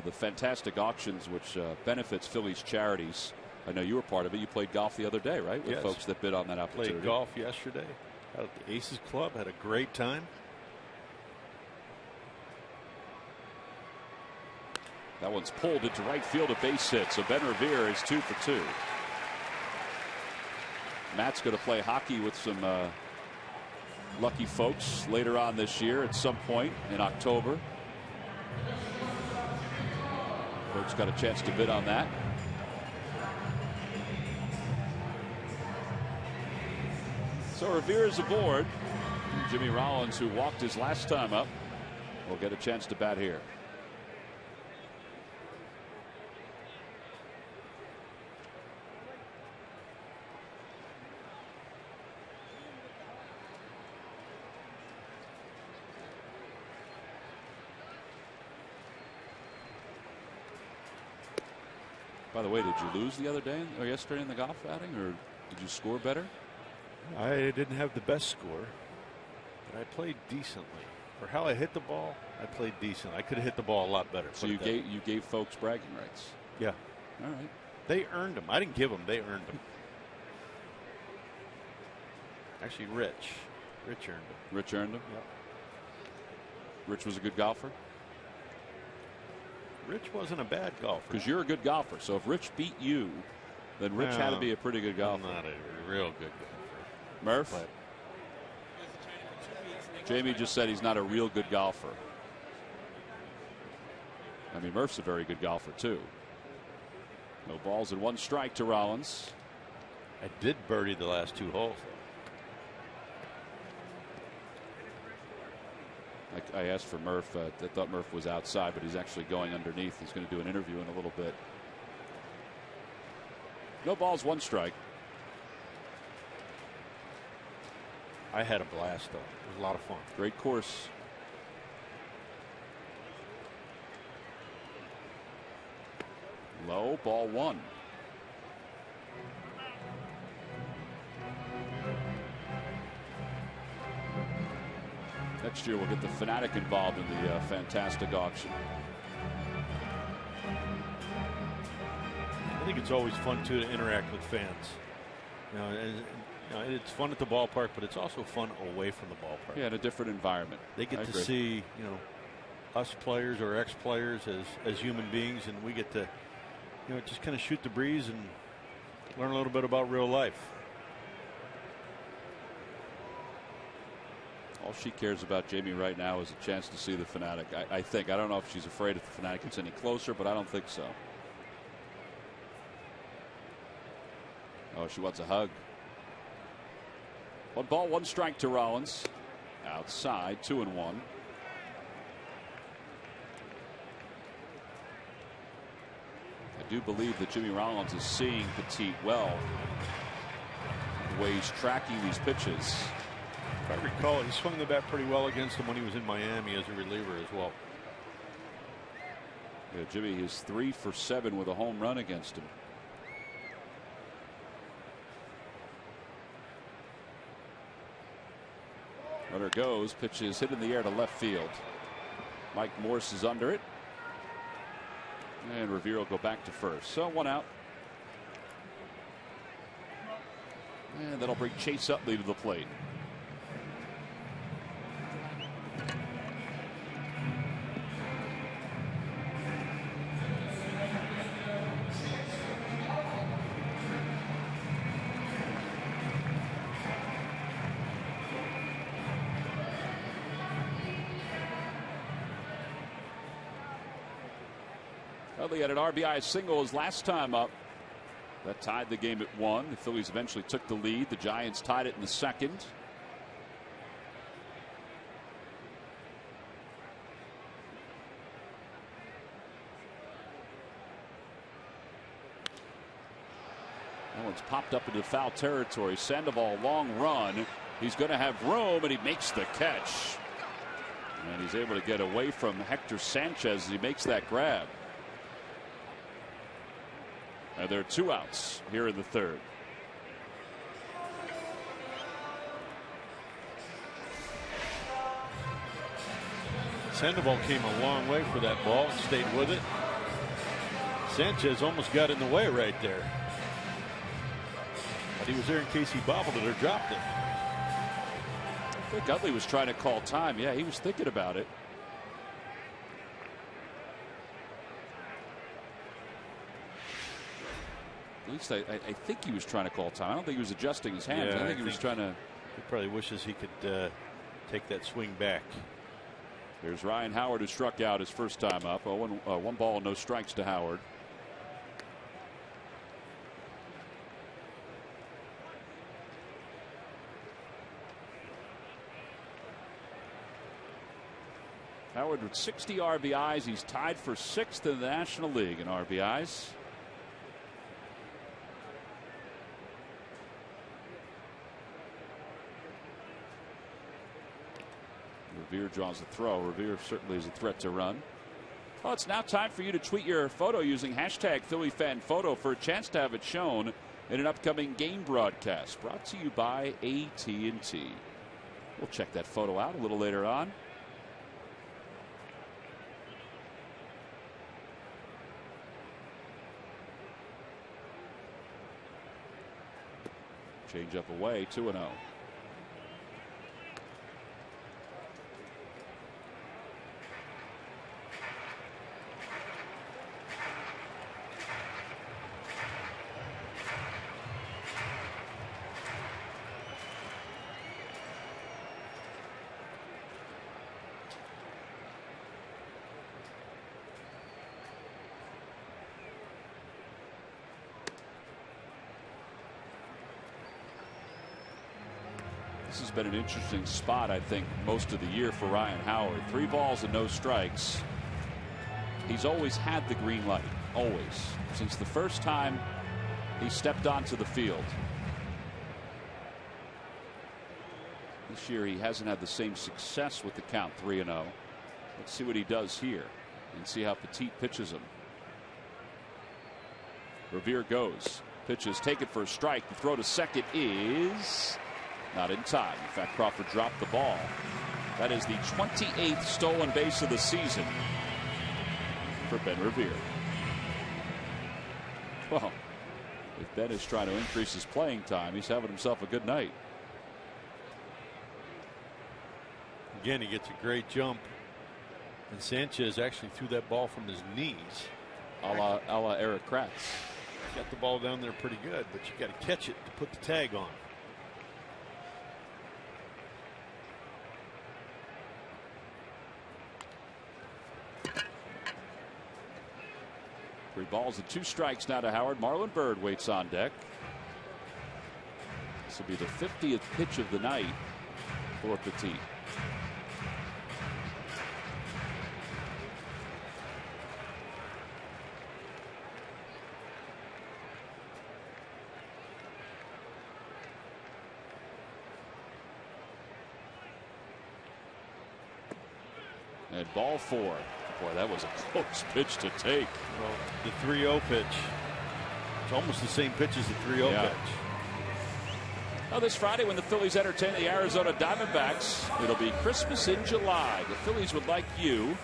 The fantastic auctions, which benefits Phillies charities. I know you were part of it. You played golf the other day, right? With folks that bid on that opportunity. Played golf yesterday out at the Aces Club. Had a great time. That one's pulled into right field, a base hit. So Ben Revere is 2 for 2. Matt's going to play hockey with some lucky folks later on this year at some point in October. Folks got a chance to bid on that. So Revere is aboard. Jimmy Rollins, who walked his last time up, will get a chance to bat here. By the way, did you lose the other day or yesterday in the golf outing, or did you score better? I didn't have the best score, but I played decently. For how I hit the ball, I played decent. I could have hit the ball a lot better. So you gave folks bragging rights. Yeah. All right. They earned them. I didn't give them. They earned them. Actually, Rich. Rich earned him. Rich earned him? Yep. Rich was a good golfer? Rich wasn't a bad golfer. Because you're a good golfer. So if Rich beat you, then Rich had to be a pretty good golfer. I'm not a real good golfer. Murph? But Jamie just said he's not a real good golfer. I mean, Murph's a very good golfer, too. No balls and 1 strike to Rollins. I did birdie the last 2 holes. I asked for Murph. I thought Murph was outside, but he's actually going underneath. He's going to do an interview in a little bit. No balls, 1 strike. I had a blast, though. It was a lot of fun. Great course. Low, ball 1. Next year we'll get the Fanatic involved in the fantastic auction. I think it's always fun too to interact with fans. It's fun at the ballpark, but it's also fun away from the ballpark. Yeah, in a different environment. They get to see us players or ex-players as human beings, and we get to just kind of shoot the breeze and learn a little bit about real life. All she cares about, Jamie, right now is a chance to see the Fanatic. I think. I don't know if she's afraid if the Fanatic gets any closer, but I don't think so. Oh, she wants a hug. 1 ball, 1 strike to Rollins. Outside, 2-1. I do believe that Jimmy Rollins is seeing Petit well. The way he's tracking these pitches. If I recall, he swung the bat pretty well against him when he was in Miami as a reliever as well. Yeah, Jimmy is 3 for 7 with a home run against him. Runner goes. Pitch is hit in the air to left field. Mike Morse is under it. And Revere will go back to first. So 1 out. And that'll bring Chase Utley to the plate. Utley had an RBI single his last time up. That tied the game at 1. The Phillies eventually took the lead. The Giants tied it in the second. That one's popped up into foul territory. Sandoval, long run. He's going to have room, and he makes the catch. And he's able to get away from Hector Sanchez as he makes that grab. And there are 2 outs here in the 3rd. Sandoval came a long way for that ball and stayed with it. Sanchez almost got in the way right there. But he was there in case he bobbled it or dropped it. I think Utley was trying to call time. Yeah, he was thinking about it. At least I think he was trying to call time. I don't think he was adjusting his hands. Yeah, I think he was trying to. He probably wishes he could take that swing back. There's Ryan Howard, who struck out his first time up. 1 ball, no strikes to Howard. Howard with 60 RBIs. He's tied for 6th in the National League in RBIs. Revere draws a throw. Revere certainly is a threat to run. Well, it's now time for you to tweet your photo using #PhillyFanPhoto for a chance to have it shown in an upcoming game broadcast. Brought to you by AT&T. We'll check that photo out a little later on. Change up away, 2-0. This has been an interesting spot, I think, most of the year for Ryan Howard. 3 balls and no strikes. He's always had the green light, always, since the first time he stepped onto the field. This year he hasn't had the same success with the count 3-0. Let's see what he does here and see how Petit pitches him. Revere goes. Pitches, take it for a strike. The throw to second is not in time. In fact, Crawford dropped the ball. That is the 28th stolen base of the season for Ben Revere. Well, if Ben is trying to increase his playing time, he's having himself a good night. Again, he gets a great jump. And Sanchez actually threw that ball from his knees. A la Eric Kratz. Got the ball down there pretty good, but you got to catch it to put the tag on. Three balls and 2 strikes now to Howard. Marlon Byrd waits on deck. This will be the 50th pitch of the night for Petit. And ball 4. Boy, that was a close pitch to take. Well, the 3-0 pitch. It's almost the same pitch as the 3-0 pitch. Well, this Friday when the Phillies entertain the Arizona Diamondbacks, it'll be Christmas in July. The Phillies would like you,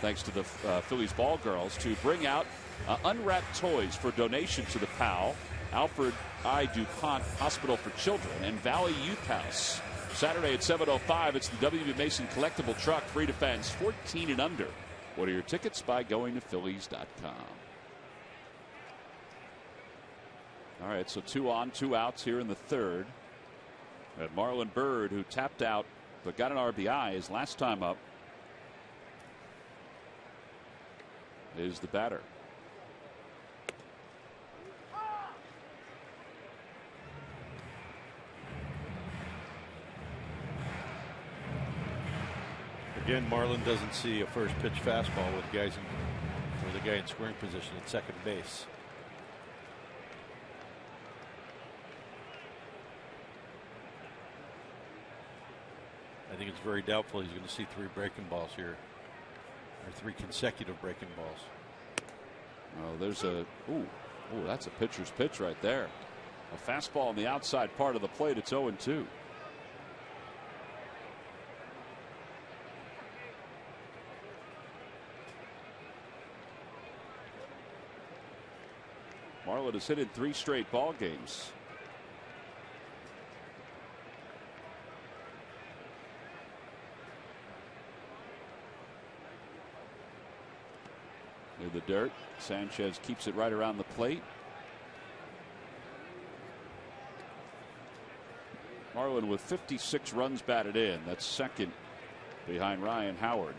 thanks to the Phillies ball girls, to bring out unwrapped toys for donation to the PAL, Alfred I. DuPont Hospital for Children, and Valley Youth House. Saturday at 7:05, it's the W.B. Mason collectible truck, free to fans 14 and under. Order your tickets by going to Phillies.com. All right, so 2 on, 2 outs here in the third. And Marlon Byrd, who tapped out but got an RBI his last time up, is the batter. Again, Marlon doesn't see a first pitch fastball with the guy in scoring position at second base. I think it's very doubtful he's going to see 3 breaking balls here, or 3 consecutive breaking balls. Oh, there's a that's a pitcher's pitch right there. A fastball on the outside part of the plate. It's 0-2. Marlon has hit in 3 straight ball games. In the dirt, Sanchez keeps it right around the plate. Marlon with 56 runs batted in. That's second behind Ryan Howard.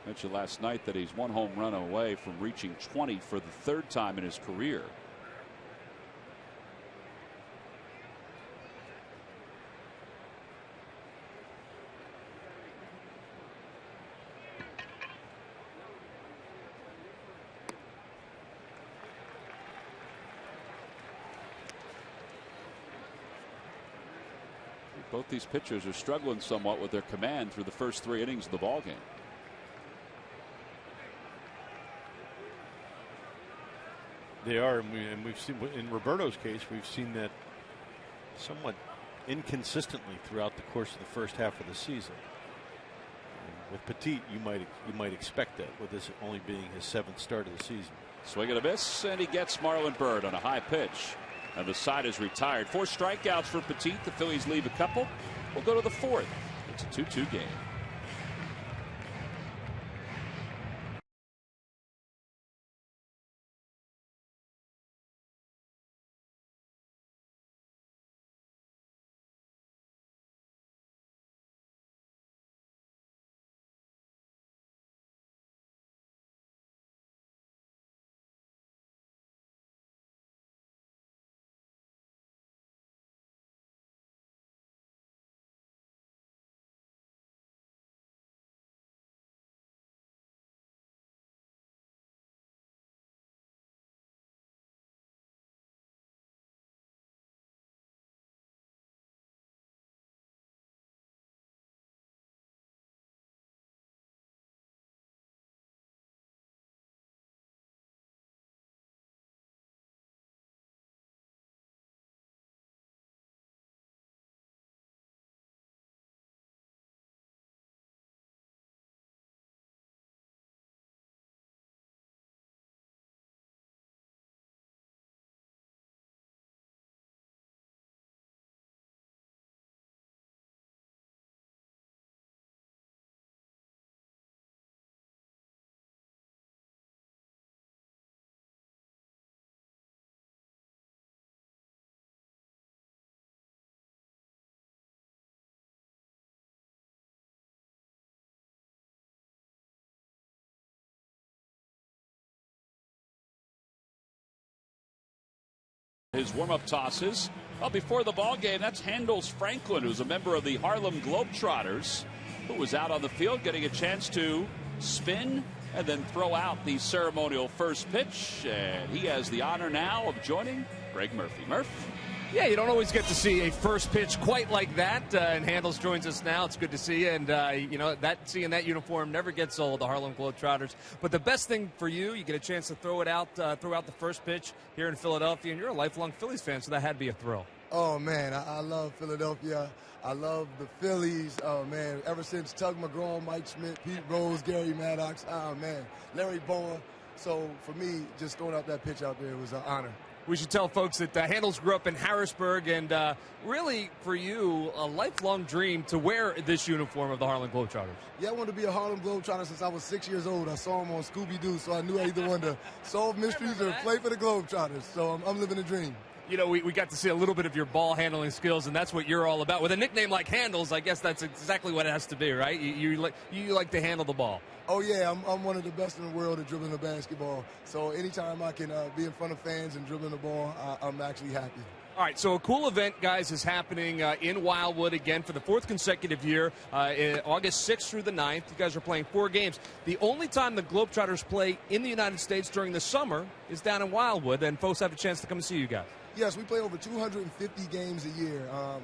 Mentioned last night that he's 1 home run away from reaching 20 for the 3rd time in his career. Both these pitchers are struggling somewhat with their command through the first 3 innings of the ballgame. They are, and we've seen in Roberto's case, we've seen that somewhat inconsistently throughout the course of the first half of the season. With Petit, you might expect that, with this only being his 7th start of the season. Swing and a miss, and he gets Marlon Byrd on a high pitch. And the side is retired. 4 strikeouts for Petit. The Phillies leave a couple. We'll go to the 4th. It's a 2-2 game. His warm-up tosses. Well, before the ball game, that's Handles Franklin, who's a member of the Harlem Globetrotters, who was out on the field getting a chance to spin and then throw out the ceremonial first pitch. And he has the honor now of joining Greg Murphy. Murph? Yeah, you don't always get to see a first pitch quite like that, and Handles joins us now. It's good to see you, and seeing that uniform never gets old, the Harlem Globetrotters. But the best thing for you, you get a chance to throw out the first pitch here in Philadelphia, and you're a lifelong Phillies fan, so that had to be a thrill. Oh, man, I love Philadelphia. I love the Phillies. Oh, man, ever since Tug McGraw, Mike Schmidt, Pete Rose, Gary Maddox, oh, man, Larry Bowa. So for me, just throwing out that pitch out there was an honor. We should tell folks that Handles grew up in Harrisburg, and really, for you, a lifelong dream to wear this uniform of the Harlem Globetrotters. Yeah, I wanted to be a Harlem Globetrotter since I was 6 years old. I saw him on Scooby-Doo, so I knew I either wanted to solve mysteries or play for the Globetrotters. So I'm living a dream. You know, we got to see a little bit of your ball handling skills, and that's what you're all about. With a nickname like Handles, I guess that's exactly what it has to be, right? You like to handle the ball. Oh, yeah, I'm one of the best in the world at dribbling the basketball. So anytime I can be in front of fans and dribbling the ball, I'm actually happy. All right, so a cool event, guys, is happening in Wildwood again for the fourth consecutive year, August 6th through the 9th. You guys are playing 4 games. The only time the Globetrotters play in the United States during the summer is down in Wildwood, and folks have a chance to come and see you guys. Yes, we play over 250 games a year.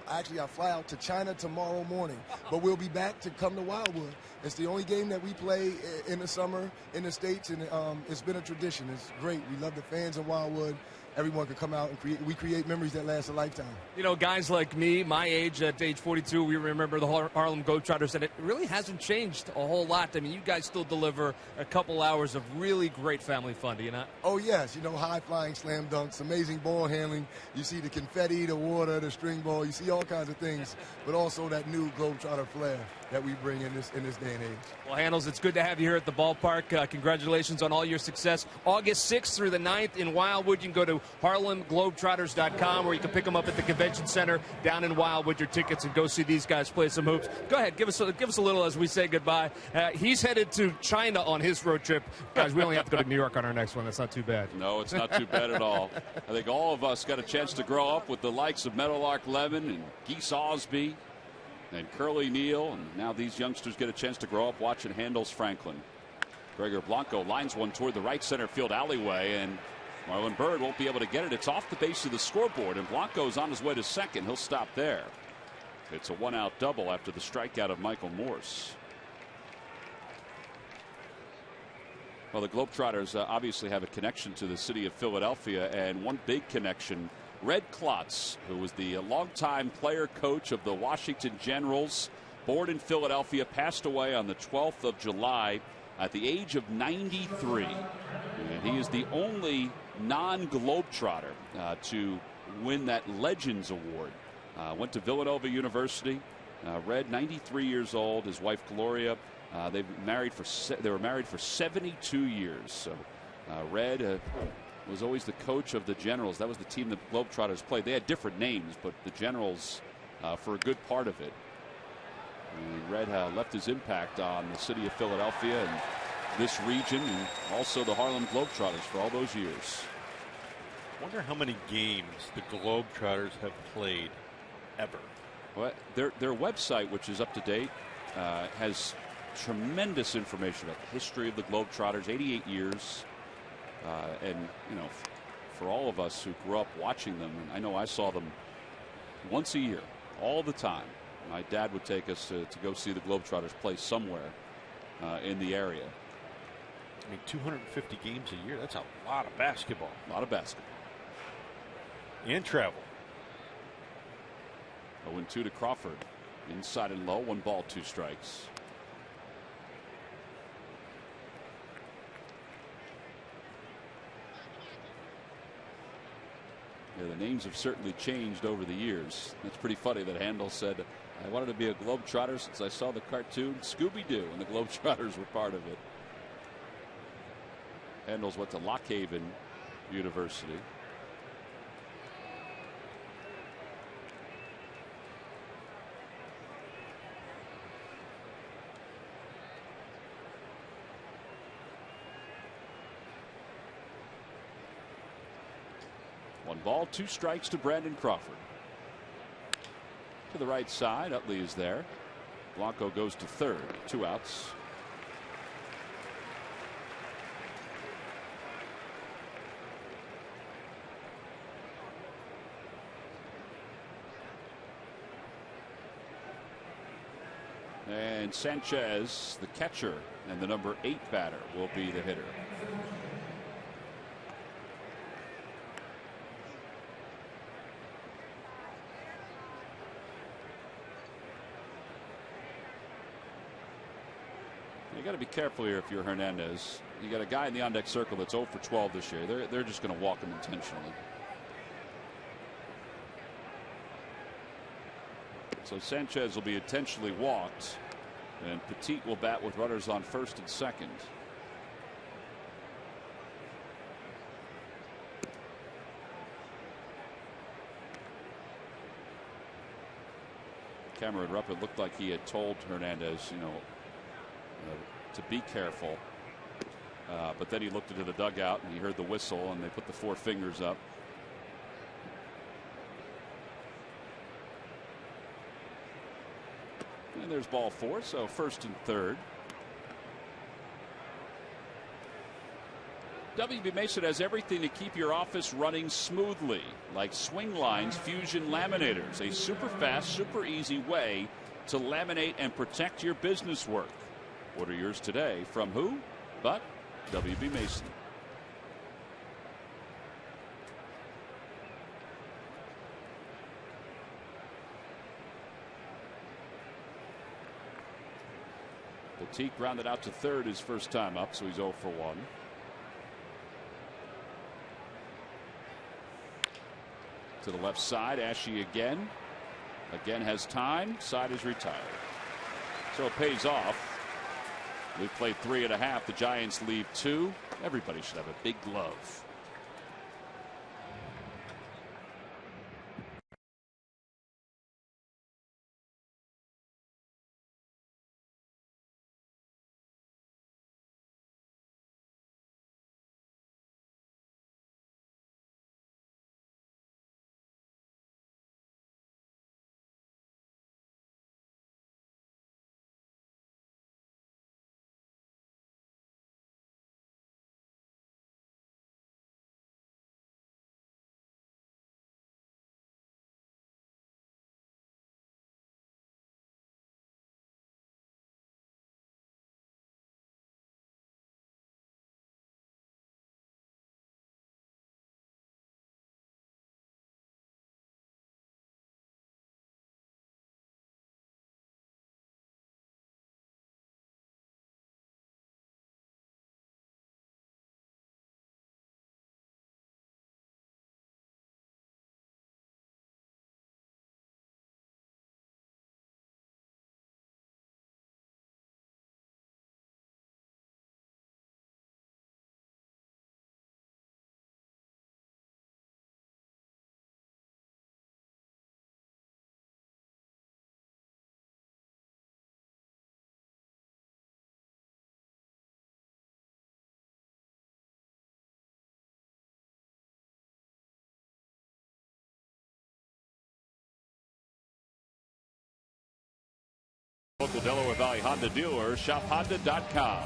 Actually, I fly out to China tomorrow morning, but we'll be back to come to Wildwood. It's the only game that we play in the summer in the States, and it's been a tradition. It's great. We love the fans in Wildwood. Everyone can come out and create memories that last a lifetime. You know, guys like me, my age, at age 42, we remember the Harlem Globetrotters, and it really hasn't changed a whole lot. I mean, you guys still deliver a couple hours of really great family fun, do you not? Oh, yes. You know, high-flying slam dunks, amazing ball handling. You see the confetti, the water, the string ball. You see all kinds of things, but also that new Globetrotter flair that we bring in this day and age. Well, Handles, it's good to have you here at the ballpark. Congratulations on all your success. August 6th through the 9th in Wildwood. You can go to HarlemGlobetrotters.com, where you can pick them up at the convention center down in Wildwood, your tickets, and go see these guys play some hoops. Go ahead, give us a little as we say goodbye. He's headed to China on his road trip. Guys, we only have to go to New York on our next one. That's not too bad. No, it's not too bad at all. I think all of us got a chance to grow up with the likes of Meadowlark Lemon and Geese Osby and Curly Neal, and now these youngsters get a chance to grow up watching Handles Franklin. Gregor Blanco lines one toward the right center field alleyway, and Marlon Byrd won't be able to get it. It's off the base of the scoreboard, and Blanco's on his way to second. He'll stop there. It's a one-out double after the strikeout of Michael Morse. Well, the Globetrotters obviously have a connection to the city of Philadelphia, and one big connection, Red Klotz, who was the longtime player coach of the Washington Generals, born in Philadelphia, passed away on the 12th of July at the age of 93. And he is the only non-Globetrotter to win that Legends Award. Went to Villanova University. Red, 93 years old. His wife Gloria. They were married for 72 years. So Red was always the coach of the Generals. That was the team the Globetrotters played. They had different names, but the Generals for a good part of it. And Red left his impact on the city of Philadelphia and this region, and also the Harlem Globetrotters for all those years. I wonder how many games the Globetrotters have played ever. Well, their website, which is up to date, has tremendous information about the history of the Globetrotters, 88 years. And, you know, for all of us who grew up watching them, and I know I saw them once a year, all the time. My dad would take us to go see the Globetrotters play somewhere in the area. I mean, 250 games a year, that's a lot of basketball. A lot of basketball. And travel. 0-2 to Crawford. Inside and low, 1 ball, 2 strikes. Yeah, the names have certainly changed over the years. It's pretty funny that Handel said, I wanted to be a Globetrotter since I saw the cartoon Scooby-Doo, and the Globetrotters were part of it. Handels went to Lock Haven University. 1 ball, 2 strikes to Brandon Crawford. To the right side, Utley is there. Blanco goes to third, 2 outs. And Sanchez, the catcher, and the number 8 batter will be the hitter. You got to be careful here if you're Hernandez. You got a guy in the on-deck circle that's 0 for 12 this year. They're just going to walk him intentionally. So Sanchez will be intentionally walked, and Petit will bat with runners on first and second. Cameron Rupp, it looked like he had told Hernandez, to be careful. But then he looked into the dugout and he heard the whistle, and they put the 4 fingers up. And there's ball 4, so first and third. WB Mason has everything to keep your office running smoothly, like Swing Lines Fusion Laminators, a super fast, super easy way to laminate and protect your business work. Order yours today from who? But WB Mason. Petit grounded out to third his first time up, so he's 0 for 1. To the left side, Ashe again. Again has time. Side is retired. So it pays off. We've played 3.5. The Giants leave 2. Everybody should have a big glove. Local Delaware Valley Honda dealer, shophonda.com.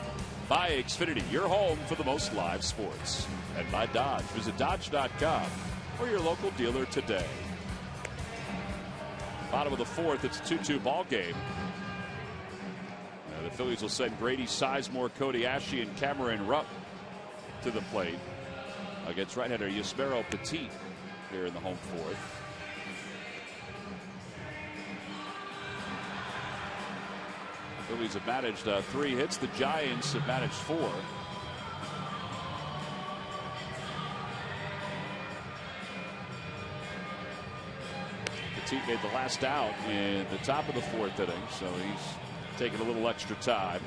By Xfinity, your home for the most live sports. And by Dodge, visit dodge.com or your local dealer today. Bottom of the 4th, it's a 2-2 ball game. The Phillies will send Grady Sizemore, Cody Ashe, and Cameron Rupp to the plate against right-hander Yusmeiro Petit here in the home 4th. Phillies have managed 3 hits. The Giants have managed 4. Petit made the last out in the top of the 4th inning, so he's taking a little extra time.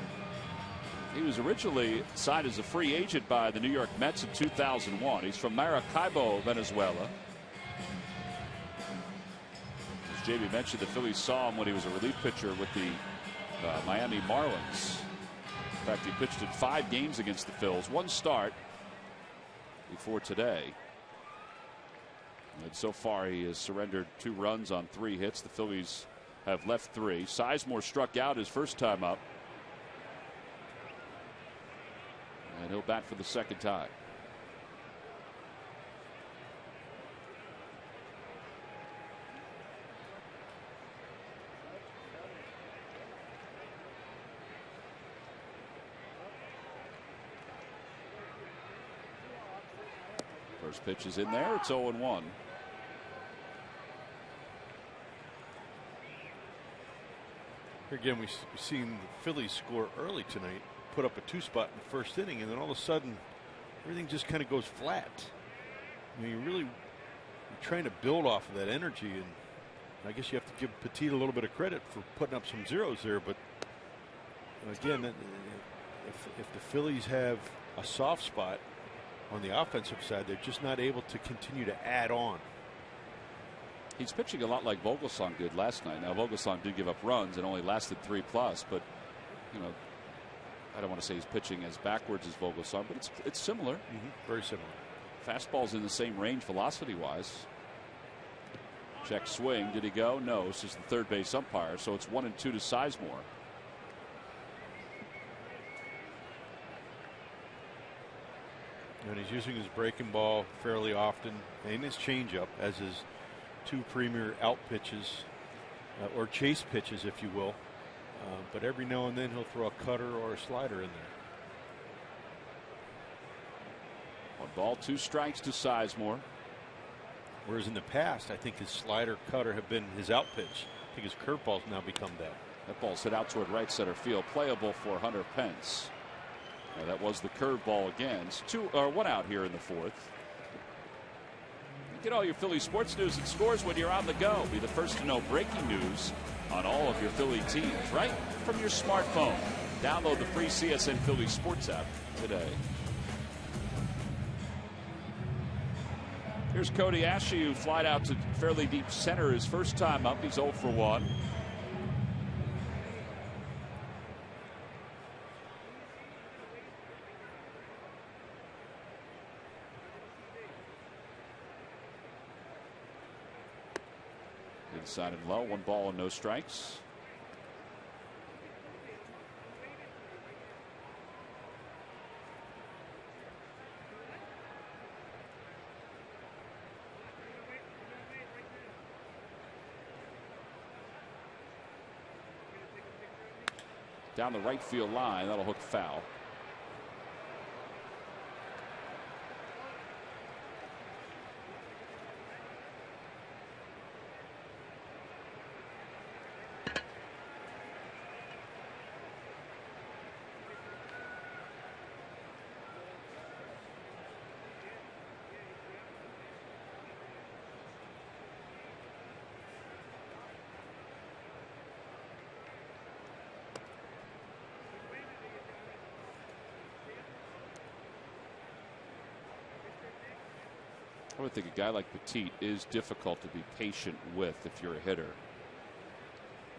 He was originally signed as a free agent by the New York Mets in 2001. He's from Maracaibo, Venezuela. As Jamie mentioned, the Phillies saw him when he was a relief pitcher with the Miami Marlins. In fact, he pitched in 5 games against the Phils, 1 start before today. And so far, he has surrendered 2 runs on 3 hits. The Phillies have left 3. Sizemore struck out his first time up. And he'll bat for the second time. First pitch is in there. It's 0-1. Here again, we've seen the Phillies score early tonight, put up a 2-spot in the first inning, and then all of a sudden, everything just kind of goes flat. I mean, you're trying to build off of that energy, and I guess you have to give Petit a little bit of credit for putting up some zeros there. But again, if the Phillies have a soft spot on the offensive side, they're just not able to continue to add on. He's pitching a lot like Vogelsong did last night. Now, Vogelsong did give up runs and only lasted 3+, but you know, I don't want to say he's pitching as backwards as Vogelsong, but it's similar. Very similar. Fastball's in the same range velocity-wise. Check swing. Did he go? No. This is the third base umpire, so it's 1-2 to Sizemore. And he's using his breaking ball fairly often, and his changeup as his 2 premier out pitches, or chase pitches, if you will. But every now and then he'll throw a cutter or a slider in there. 1 ball, 2 strikes to Sizemore. Whereas in the past, I think his slider, cutter have been his out pitch. I think his curveball's now become that. That ball's hit out toward right center field, playable for Hunter Pence. Now that was the curveball again. It's 1 out here in the 4th. Get all your Philly sports news and scores when you're on the go. Be the first to know breaking news on all of your Philly teams right from your smartphone. Download the free CSN Philly Sports app today. Here's Cody Ashley, who flied out to fairly deep center his first time up. He's 0 for 1. Inside and low, 1 ball and no strikes. Down the right field line, that'll hook foul. I would think a guy like Petit is difficult to be patient with if you're a hitter,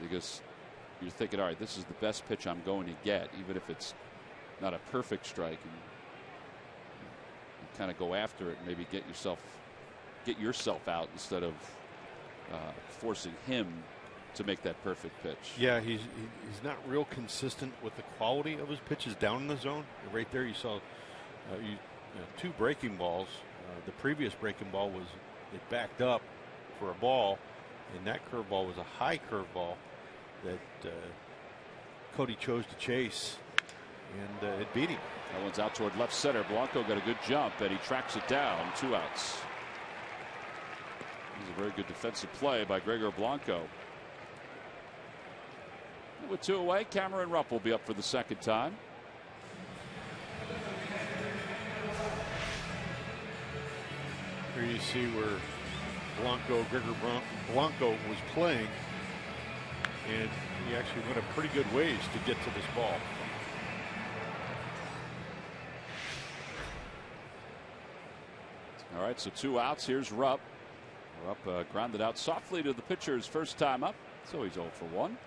because you're thinking, all right, this is the best pitch I'm going to get, even if it's not a perfect strike, and you kind of go after it and maybe get yourself out instead of forcing him to make that perfect pitch. Yeah, he's not real consistent with the quality of his pitches down in the zone. Right there, you saw 2 breaking balls. The previous breaking ball it backed up for a ball, and that curveball was a high curveball that Cody chose to chase, and it beat him. That one's out toward left center. Blanco got a good jump, and he tracks it down. 2 outs. This is a very good defensive play by Gregor Blanco. With 2 away, Cameron Rupp will be up for the second time. Here you see where Gregor Blanco was playing, and he actually went a pretty good ways to get to this ball. All right, so 2 outs. Here's Rupp. Rupp grounded out softly to the pitcher's first time up, so he's 0 for 1.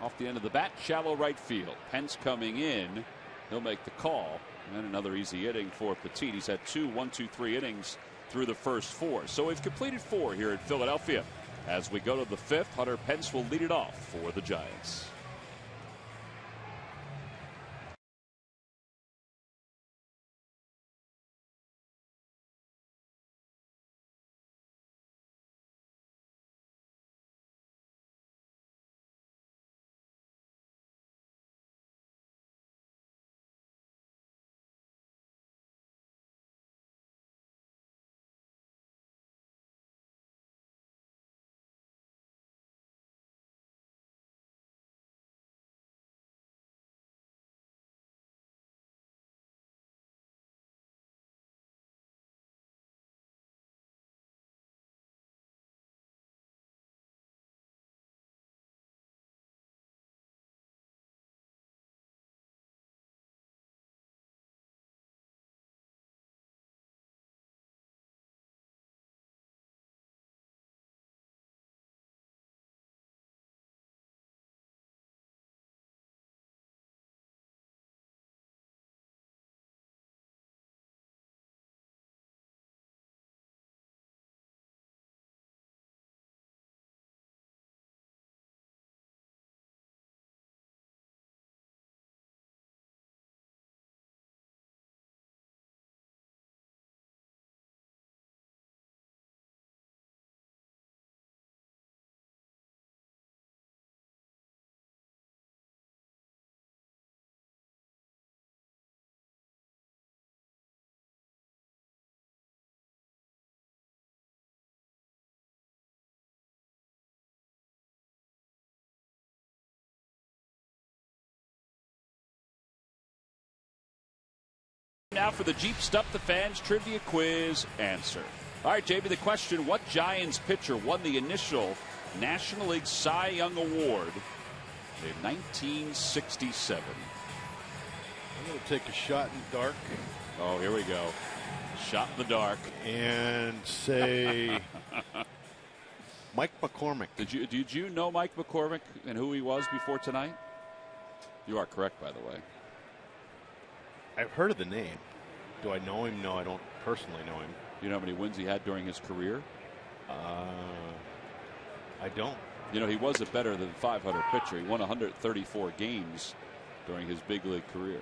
Off the end of the bat, shallow right field. Pence coming in. He'll make the call. And another easy inning for Petit. He's had 2 1-2-3 innings through the first 4. So we've completed 4 here at Philadelphia. As we go to the 5th, Hunter Pence will lead it off for the Giants. Now for the Jeep Stuff the Fans Trivia Quiz answer. All right, Jamie, the question: what Giants pitcher won the initial National League Cy Young Award in 1967? I'm going to take a shot in the dark. Oh, here we go. Shot in the dark. And say Mike McCormick. Did you know Mike McCormick and who he was before tonight? You are correct, by the way. I've heard of the name. Do I know him? No, I don't personally know him. You know how many wins he had during his career? I don't. You know, he was a better than 500 pitcher. He won 134 games during his big league career.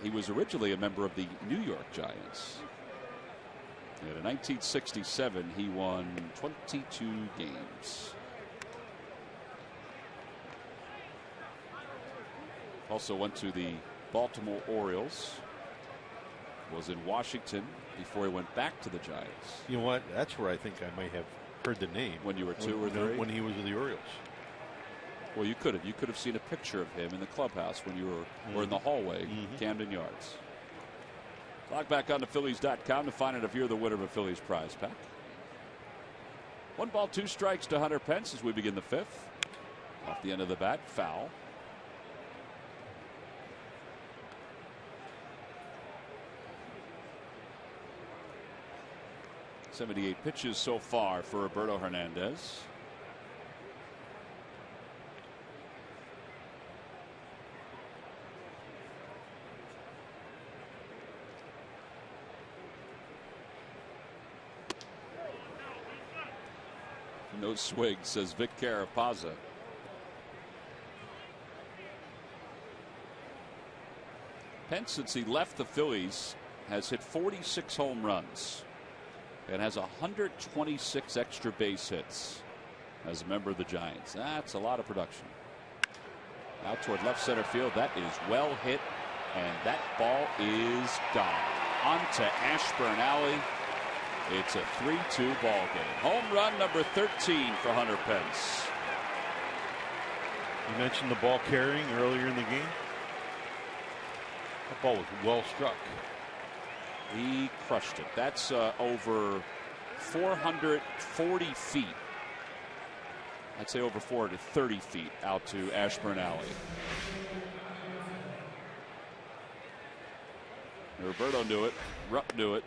He was originally a member of the New York Giants. And in 1967, he won 22 games. Also went to the Baltimore Orioles. Was in Washington before he went back to the Giants. You know what? That's where I think I might have heard the name. When you were 2 or 3? When he was with the Orioles. Well, you could have. You could have seen a picture of him in the clubhouse when you were or in the hallway, Camden Yards. Log back on to Phillies.com to find out if you're the winner of a Phillies prize pack. 1 ball, 2 strikes to Hunter Pence as we begin the 5th. Off the end of the bat, foul. .78 pitches so far for Roberto Hernandez. No swing, says Vic Carapazza. Pence, since he left the Phillies, has hit 46 home runs and has 126 extra base hits as a member of the Giants. That's a lot of production. Out toward left center field. That is well hit, and that ball is gone. On to Ashburn Alley. It's a 3-2 ball game. Home run number 13 for Hunter Pence. You mentioned the ball carrying earlier in the game. That ball was well struck. He crushed it. That's over 440 feet. I'd say over 430 feet out to Ashburn Alley. Roberto knew it. Rupp knew it.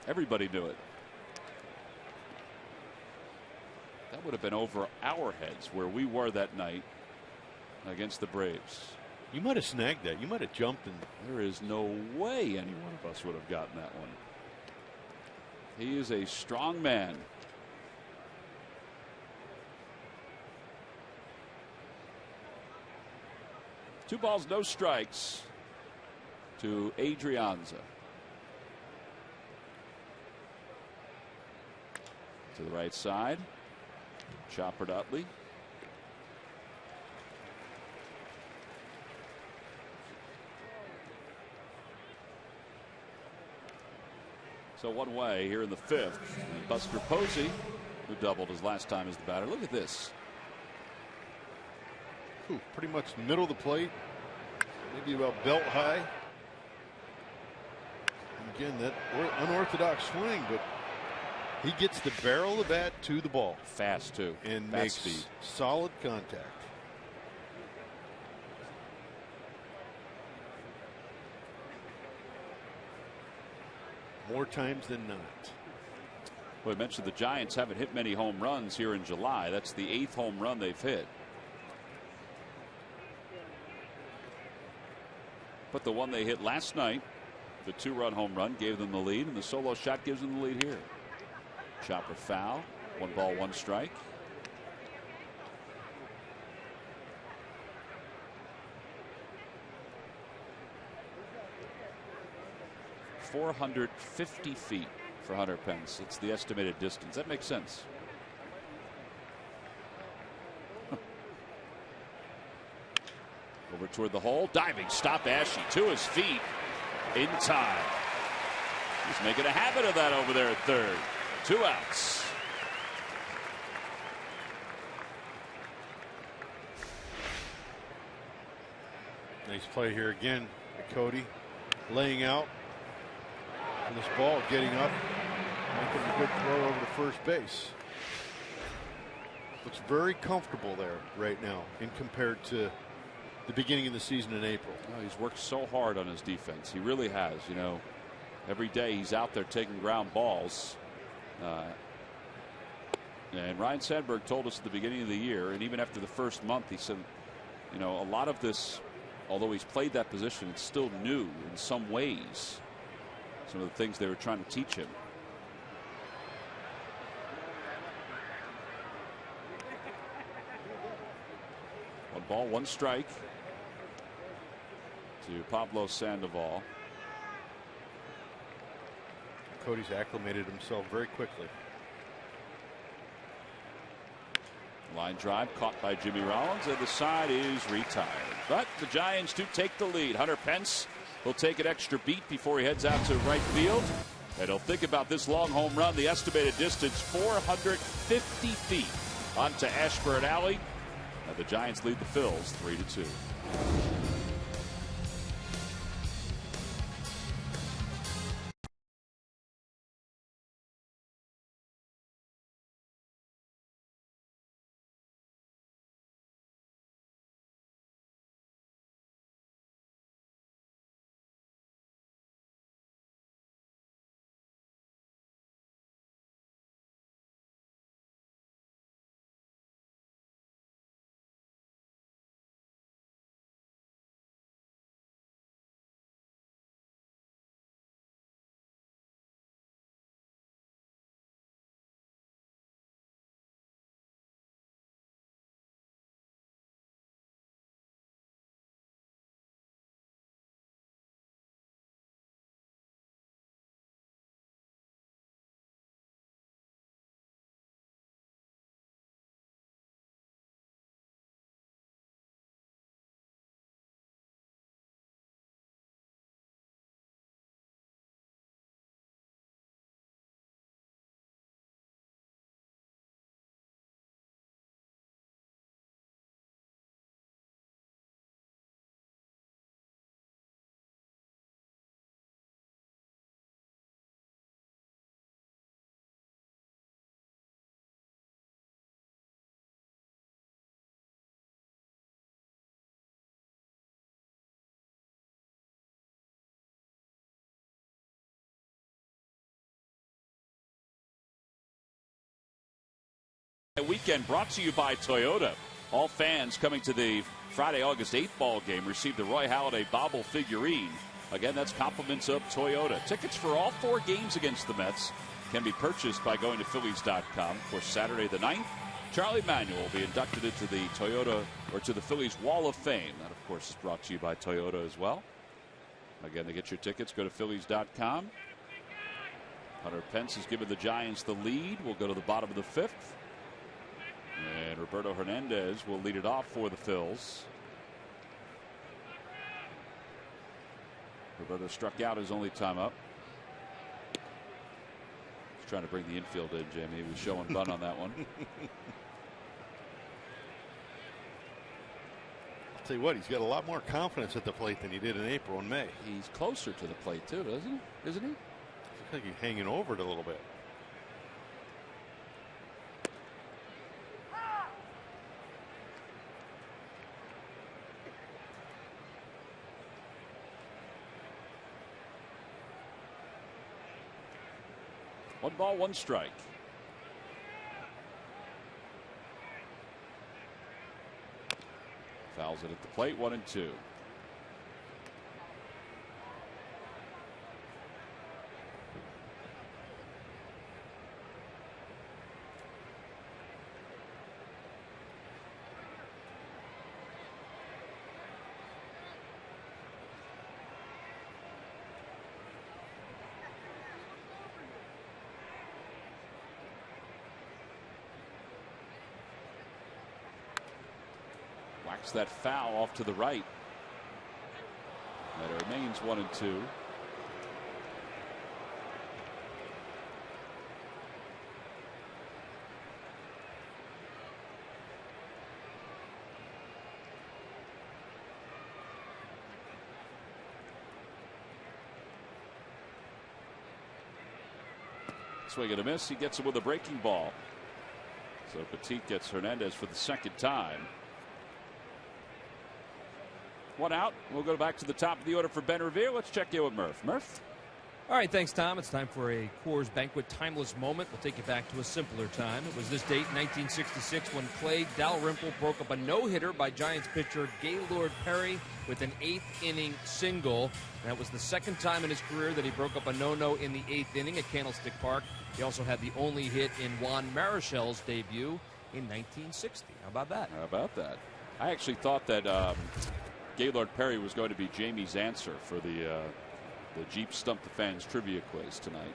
Everybody knew it. That would have been over our heads where we were that night against the Braves. You might have snagged that. You might have jumped in. There is no way any one of us would have gotten that one. He is a strong man. Two balls, no strikes to Adrianza. To the right side. Chopper to Utley. So one way here in the fifth. And Buster Posey, who doubled his last time as the batter. Look at this. Ooh, pretty much middle of the plate. Maybe about belt high. And again, that unorthodox swing, but he gets the barrel of the bat to the ball. Fast, too. And Bat makes speed. Solid contact. More times than not. Well, I mentioned the Giants haven't hit many home runs here in July. That's the 8th home run they've hit. But the one they hit last night, the 2-run home run, gave them the lead, and the solo shot gives them the lead here. Chopper foul. 1 ball, 1 strike. .450 feet for Hunter Pence. It's the estimated distance. That makes sense. Over toward the hole. Diving stop. Ashe to his feet in time. He's making a habit of that over there at third. 2 outs. Nice play here again by Cody. Laying out. And this ball getting up. Making a good throw over to first base. Looks very comfortable there right now in compared to the beginning of the season in April. Oh, he's worked so hard on his defense. He really has. You know, every day he's out there taking ground balls. And Ryan Sandberg told us at the beginning of the year, and even after the first month, he said, you know, a lot of this, although he's played that position, it's still new in some ways. Some of the things they were trying to teach him. One ball, 1 strike to Pablo Sandoval. Cody's acclimated himself very quickly. Line drive caught by Jimmy Rollins, and the side is retired. But the Giants do take the lead. Hunter Pence will take an extra beat before he heads out to right field. And he'll think about this long home run. The estimated distance 450 feet onto Ashburn Alley. And the Giants lead the Phils 3-2. Weekend brought to you by Toyota. All fans coming to the Friday, August 8th ball game receive the Roy Halladay Bobble figurine. Again, that's compliments of Toyota. Tickets for all 4 games against the Mets can be purchased by going to Phillies.com. Of course, Saturday the 9th, Charlie Manuel will be inducted into the to the Phillies Wall of Fame. That, of course, is brought to you by Toyota as well. Again, to get your tickets, go to Phillies.com. Hunter Pence has given the Giants the lead. We'll go to the bottom of the 5th. And Roberto Hernandez will lead it off for the Phils. Roberto struck out his only time up. He's trying to bring the infield in, Jamie. He was showing bun on that one. I'll tell you what, he's got a lot more confidence at the plate than he did in April and May. He's closer to the plate, too, doesn't he? Isn't he? Looks like he's hanging over it a little bit. One ball, one strike. Fouls it at the plate, 1-2. Whacks that foul off to the right. And it remains 1-2. Swing and a miss. He gets him with a breaking ball. So Petit gets Hernandez for the second time. One out. We'll go back to the top of the order for Ben Revere. Let's check in with Murph. Murph? All right, thanks, Tom. It's time for a Coors Banquet timeless moment. We'll take you back to a simpler time. It was this date, 1966, when Clay Dalrymple broke up a no-hitter by Giants pitcher Gaylord Perry with an 8th-inning single. That was the second time in his career that he broke up a no-no in the 8th inning at Candlestick Park. He also had the only hit in Juan Marichal's debut in 1960. How about that? How about that? I actually thought that Gaylord Perry was going to be Jamie's answer for the Jeep Stump the Fans trivia quiz tonight.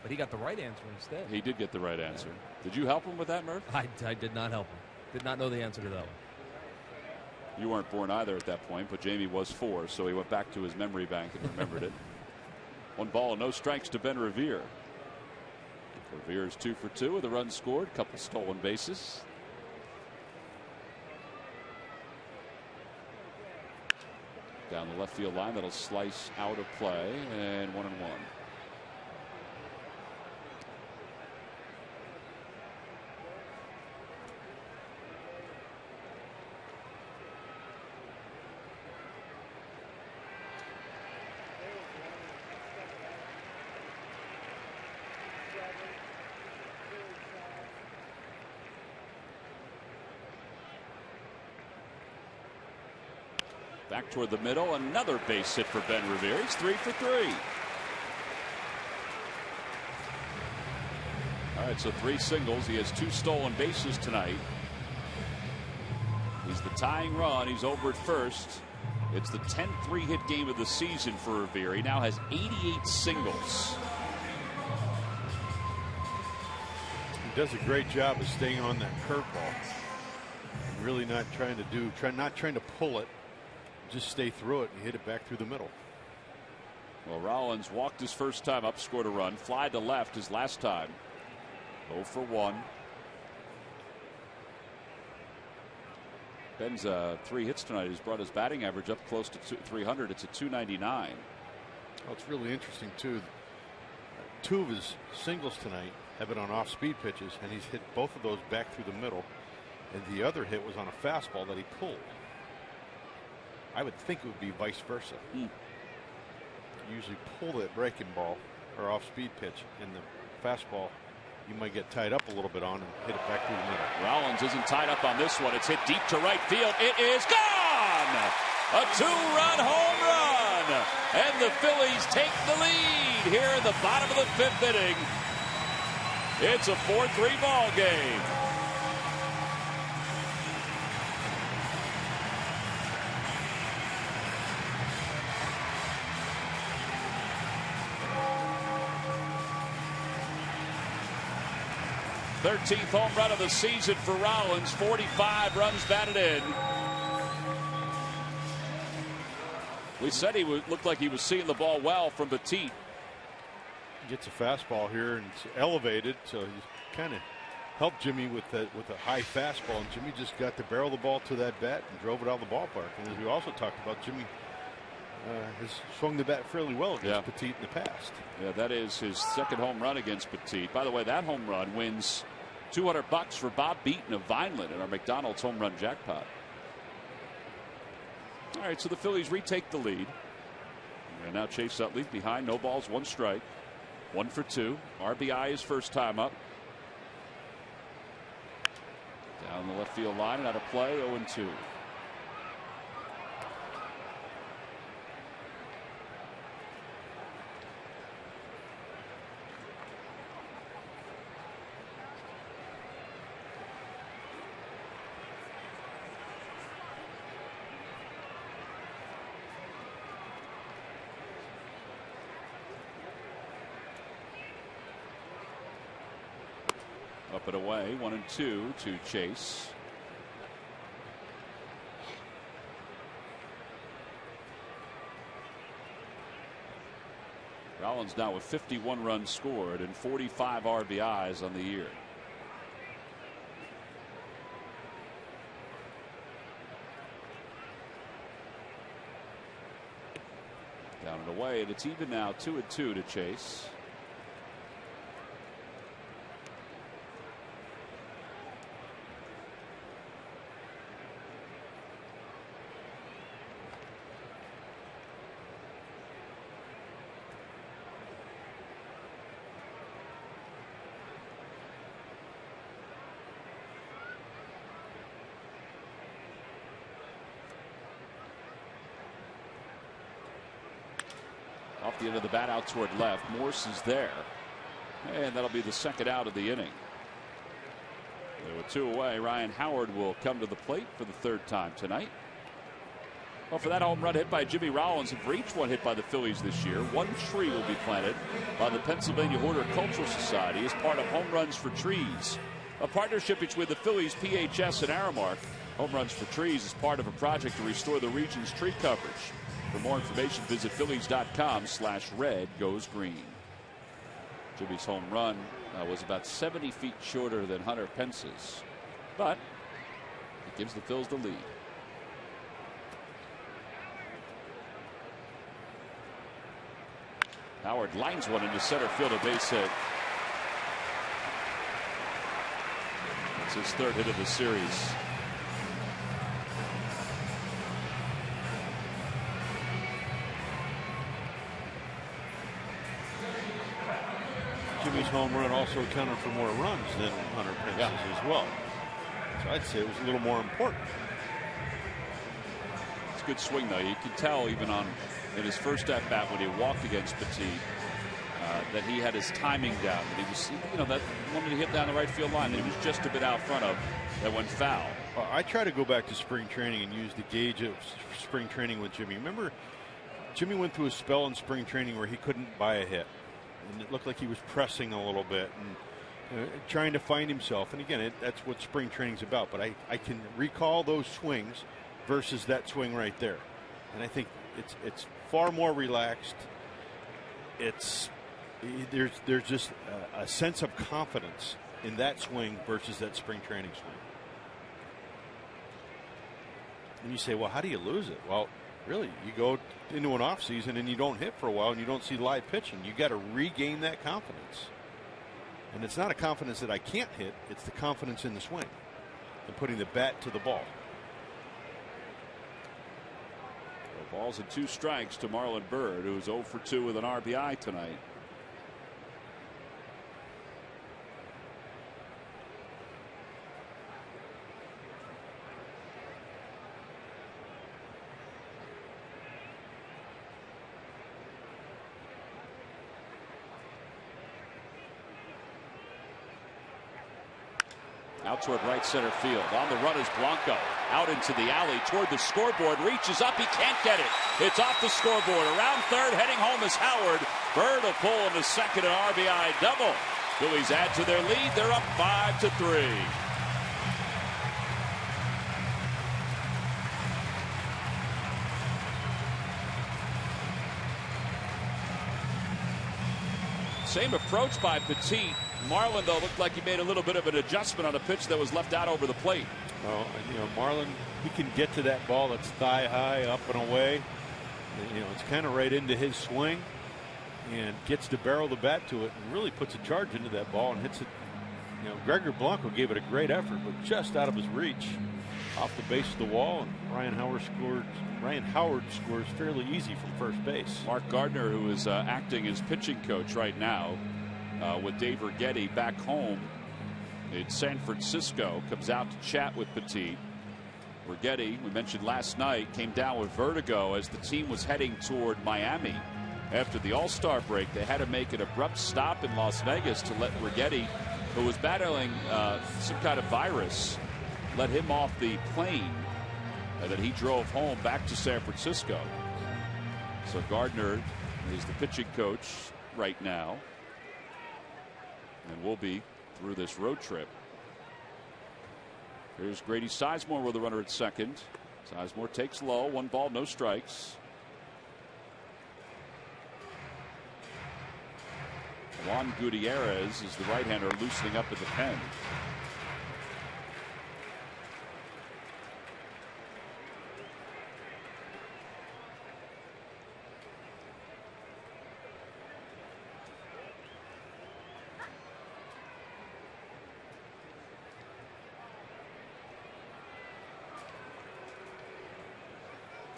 But he got the right answer instead. He did get the right answer. Did you help him with that, Murph? I did not help him. Did not know the answer to that one. You weren't born either at that point, but Jamie was 4, so he went back to his memory bank and remembered it. 1 ball, no strikes to Ben Revere. Revere is 2 for 2 with a run scored, couple stolen bases. Down the left field line, that'll slice out of play, and 1-1. Back toward the middle, another base hit for Ben Revere. He's 3 for 3. All right, so 3 singles. He has 2 stolen bases tonight. He's the tying run. He's over at first. It's the 10th 3-hit game of the season for Revere. He now has 88 singles. He does a great job of staying on that curveball. Really not trying to pull it. Just stay through it and hit it back through the middle. Well, Rollins walked his first time up, scored a run, fly to left his last time. 0 for 1. Ben's 3 hits tonight. He's brought his batting average up close to 300. It's at 299. Well, it's really interesting too. 2 of his singles tonight have been on off-speed pitches, and he's hit both of those back through the middle. And the other hit was on a fastball that he pulled. I would think it would be vice versa. You usually pull that breaking ball or off-speed pitch, and the fastball you might get tied up a little bit on and hit it back through the middle. Rollins isn't tied up on this one. It's hit deep to right field. It is gone! A 2-run home run! And the Phillies take the lead here in the bottom of the 5th inning. It's a 4-3 ball game. th home run of the season for Rollins. 45 runs batted in. We said he looked like he was seeing the ball well from Petit. Gets a fastball here and it's elevated, so he's kind of helped Jimmy with a high fastball, and Jimmy just got to barrel the ball to that bat and drove it out of the ballpark. And as we also talked about, Jimmy has swung the bat fairly well against Petit in the past. Yeah, that is his 2nd home run against Petit. By the way, that home run wins $200 for Bob Beaton of Vineland in our McDonald's home run jackpot. All right, so the Phillies retake the lead. And now Chase Utley behind, no balls, 1 strike. 1 for 2. RBI his first time up. Down the left field line and out of play, 0-2. Up and away, 1-2 to Chase. Rollins now with 51 runs scored and 45 RBIs on the year. Down and away, and it's even now, 2-2 to Chase. Off the end of the bat out toward left. Morse is there. And that'll be the 2nd out of the inning. With 2 away, Ryan Howard will come to the plate for the 3rd time tonight. Well, for that home run hit by Jimmy Rollins, and for each one hit by the Phillies this year, 1 tree will be planted by the Pennsylvania Horticultural Society as part of Home Runs for Trees, a partnership between the Phillies, PHS, and Aramark. Home Runs for Trees is part of a project to restore the region's tree coverage. For more information, visit Phillies.com/red goes green. Jimmy's home run was about 70 feet shorter than Hunter Pence's, but it gives the Phils the lead. Howard lines one into center field, a base hit. That's his 3rd hit of the series. Jimmy's home run also accounted for more runs than Hunter Pence's as well. So I'd say it was a little more important. It's a good swing, though. You could tell even in his first at bat when he walked against Petit that he had his timing down. That he was, that one that he hit down the right field line that he was just a bit out front of that went foul. I try to go back to spring training and use the gauge of spring training with Jimmy. Remember, Jimmy went through a spell in spring training where he couldn't buy a hit. And it looked like he was pressing a little bit and trying to find himself. And again, that's what spring training's about. But I can recall those swings versus that swing right there. And I think it's far more relaxed. There's just a sense of confidence in that swing versus that spring training swing. And you say, well, how do you lose it? Well, really, you go into an off season and you don't hit for a while and you don't see live pitching. You got to regain that confidence. And it's not a confidence that I can't hit. It's the confidence in the swing and putting the bat to the ball. Balls and 2 strikes to Marlon Byrd, who's 0 for 2 with an RBI tonight. Out toward right center field. On the run is Blanco. Out into the alley toward the scoreboard. Reaches up. He can't get it. It's off the scoreboard. Around third. Heading home is Howard. Bird will pull into second. An RBI double. Phillies add to their lead. They're up 5-3. Same approach by Petit. Marlin, though, looked like he made a little bit of an adjustment on a pitch that was left out over the plate. Well, Marlin, he can get to that ball that's thigh high, up and away. It's kind of right into his swing, and gets to barrel the bat to it, and really puts a charge into that ball and hits it. Gregor Blanco gave it a great effort, but just out of his reach, off the base of the wall, and Ryan Howard scores fairly easy from first base. Mark Gardner, who is acting as pitching coach right now with Dave Righetti back home in San Francisco, comes out to chat with Petit. Righetti, we mentioned last night, came down with vertigo as the team was heading toward Miami. After the All-Star break, they had to make an abrupt stop in Las Vegas to let Righetti, who was battling some kind of virus, let him off the plane, and then he drove home back to San Francisco. So Gardner is the pitching coach right now, and will be through this road trip. Here's Grady Sizemore with the runner at second. Sizemore takes low, 1 ball, no strikes. Juan Gutierrez is the right-hander loosening up in the pen.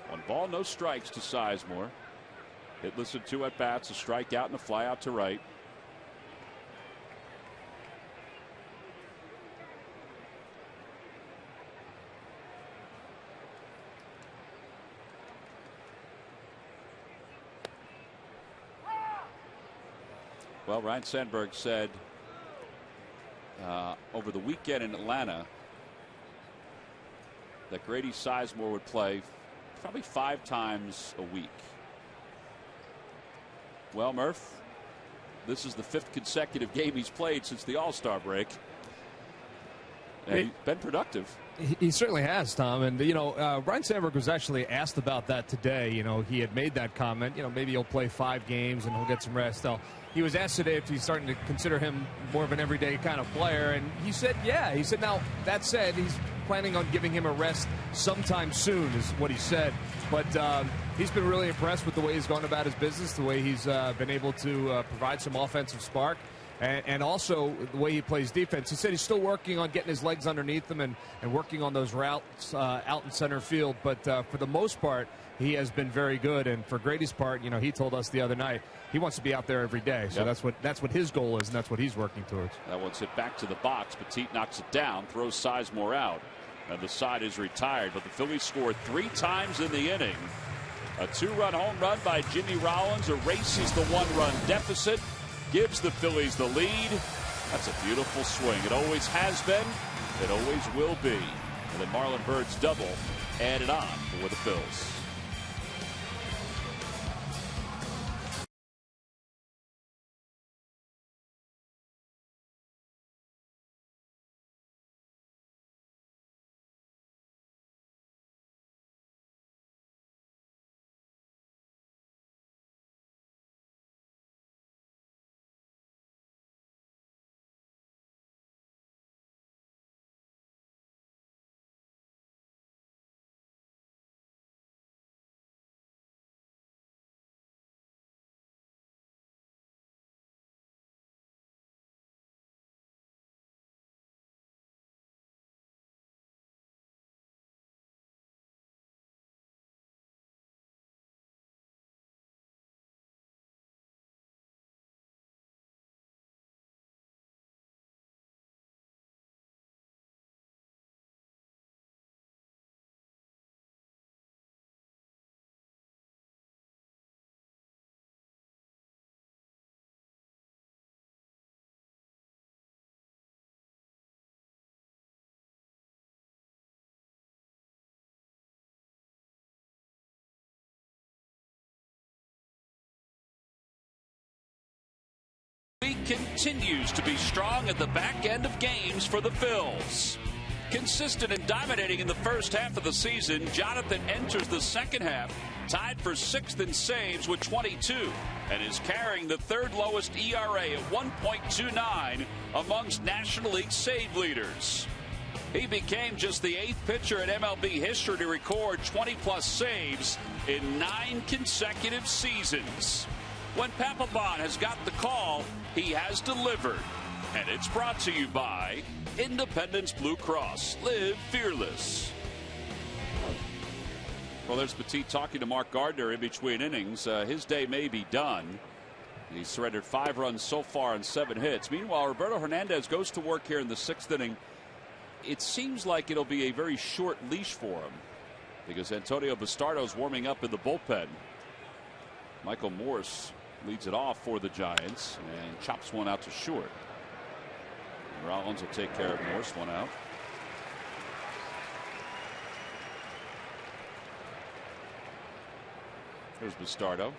One ball, no strikes to Sizemore. Hitless in 2 at-bats, a strikeout and a fly out to right. Well, Ryan Sandberg said over the weekend in Atlanta that Grady Sizemore would play probably 5 times a week. Well, Murph, this is the 5th consecutive game he's played since the All-Star break. And he's been productive. He certainly has, Tom. And, Ryan Sandberg was actually asked about that today. He had made that comment. Maybe he'll play 5 games and he'll get some rest. He was asked today if he's starting to consider him more of an everyday kind of player. And he said, yeah. He said, now, that said, he's planning on giving him a rest sometime soon is what he said. But he's been really impressed with the way he's gone about his business, the way he's been able to provide some offensive spark. And also the way he plays defense. He said he's still working on getting his legs underneath him and working on those routes out in center field. But for the most part, he has been very good. And for Grady's part, he told us the other night he wants to be out there every day. So that's what his goal is, and that's what he's working towards. That one's hit back to the box. Petit knocks it down, throws Sizemore out, and the side is retired. But the Phillies scored 3 times in the inning. A 2-run home run by Jimmy Rollins erases the 1-run deficit. Gives the Phillies the lead. That's a beautiful swing. It always has been. It always will be. And then Marlon Byrd's double added on for the Phils. continues to be strong at the back end of games for the Phils. Consistent and dominating in the first half of the season, Jonathan enters the second half tied for 6th in saves with 22 and is carrying the 3rd lowest ERA at 1.29 amongst National League save leaders. He became just the 8th pitcher in MLB history to record 20-plus saves in 9 consecutive seasons. When Papelbon has got the call, he has delivered. And it's brought to you by Independence Blue Cross. Live fearless. Well, there's Petit talking to Mark Gardner in between innings. His day may be done. He's surrendered 5 runs so far on 7 hits. Meanwhile, Roberto Hernandez goes to work here in the 6th inning. It seems like it'll be a very short leash for him because Antonio Bastardo's warming up in the bullpen. Michael Morse leads it off for the Giants and chops one out to short. And Rollins will take care of Morse, 1 out. Here's Bastardo.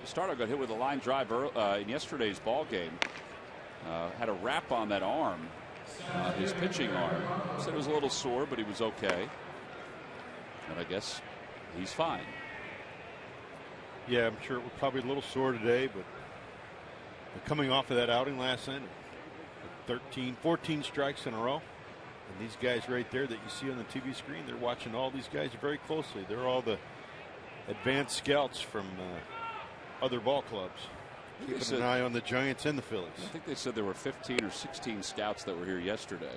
Bastardo got hit with a line drive in yesterday's ball game. Had a wrap on that arm. His pitching arm. Said it was a little sore, but he was okay. And I guess he's fine. Yeah, I'm sure it was probably a little sore today, but coming off of that outing last night, 14 strikes in a row. And these guys right there that you see on the TV screen, they're watching all these guys very closely. They're all the advanced scouts from other ball clubs. Keeping an eye on the Giants and the Phillies. I think they said there were 15 or 16 scouts that were here yesterday.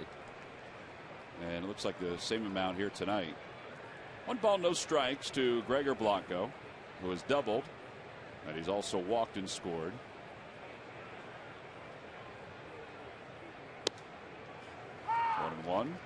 And it looks like the same amount here tonight. 1 ball, no strikes to Gregor Blanco, who has doubled. And he's also walked and scored. One and one.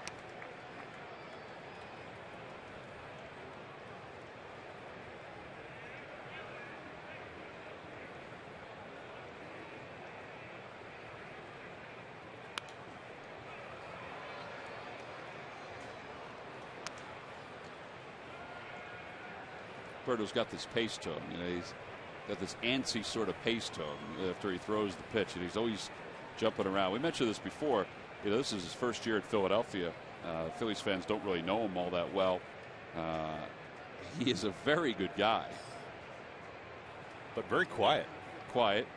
Berto's got this pace to him. You know, he's got this antsy sort of pace to him after he throws the pitch, and he's always jumping around. We mentioned this before. You know, this is his first year at Philadelphia. Phillies fans don't really know him all that well. He is a very good guy, but very quiet. Quiet.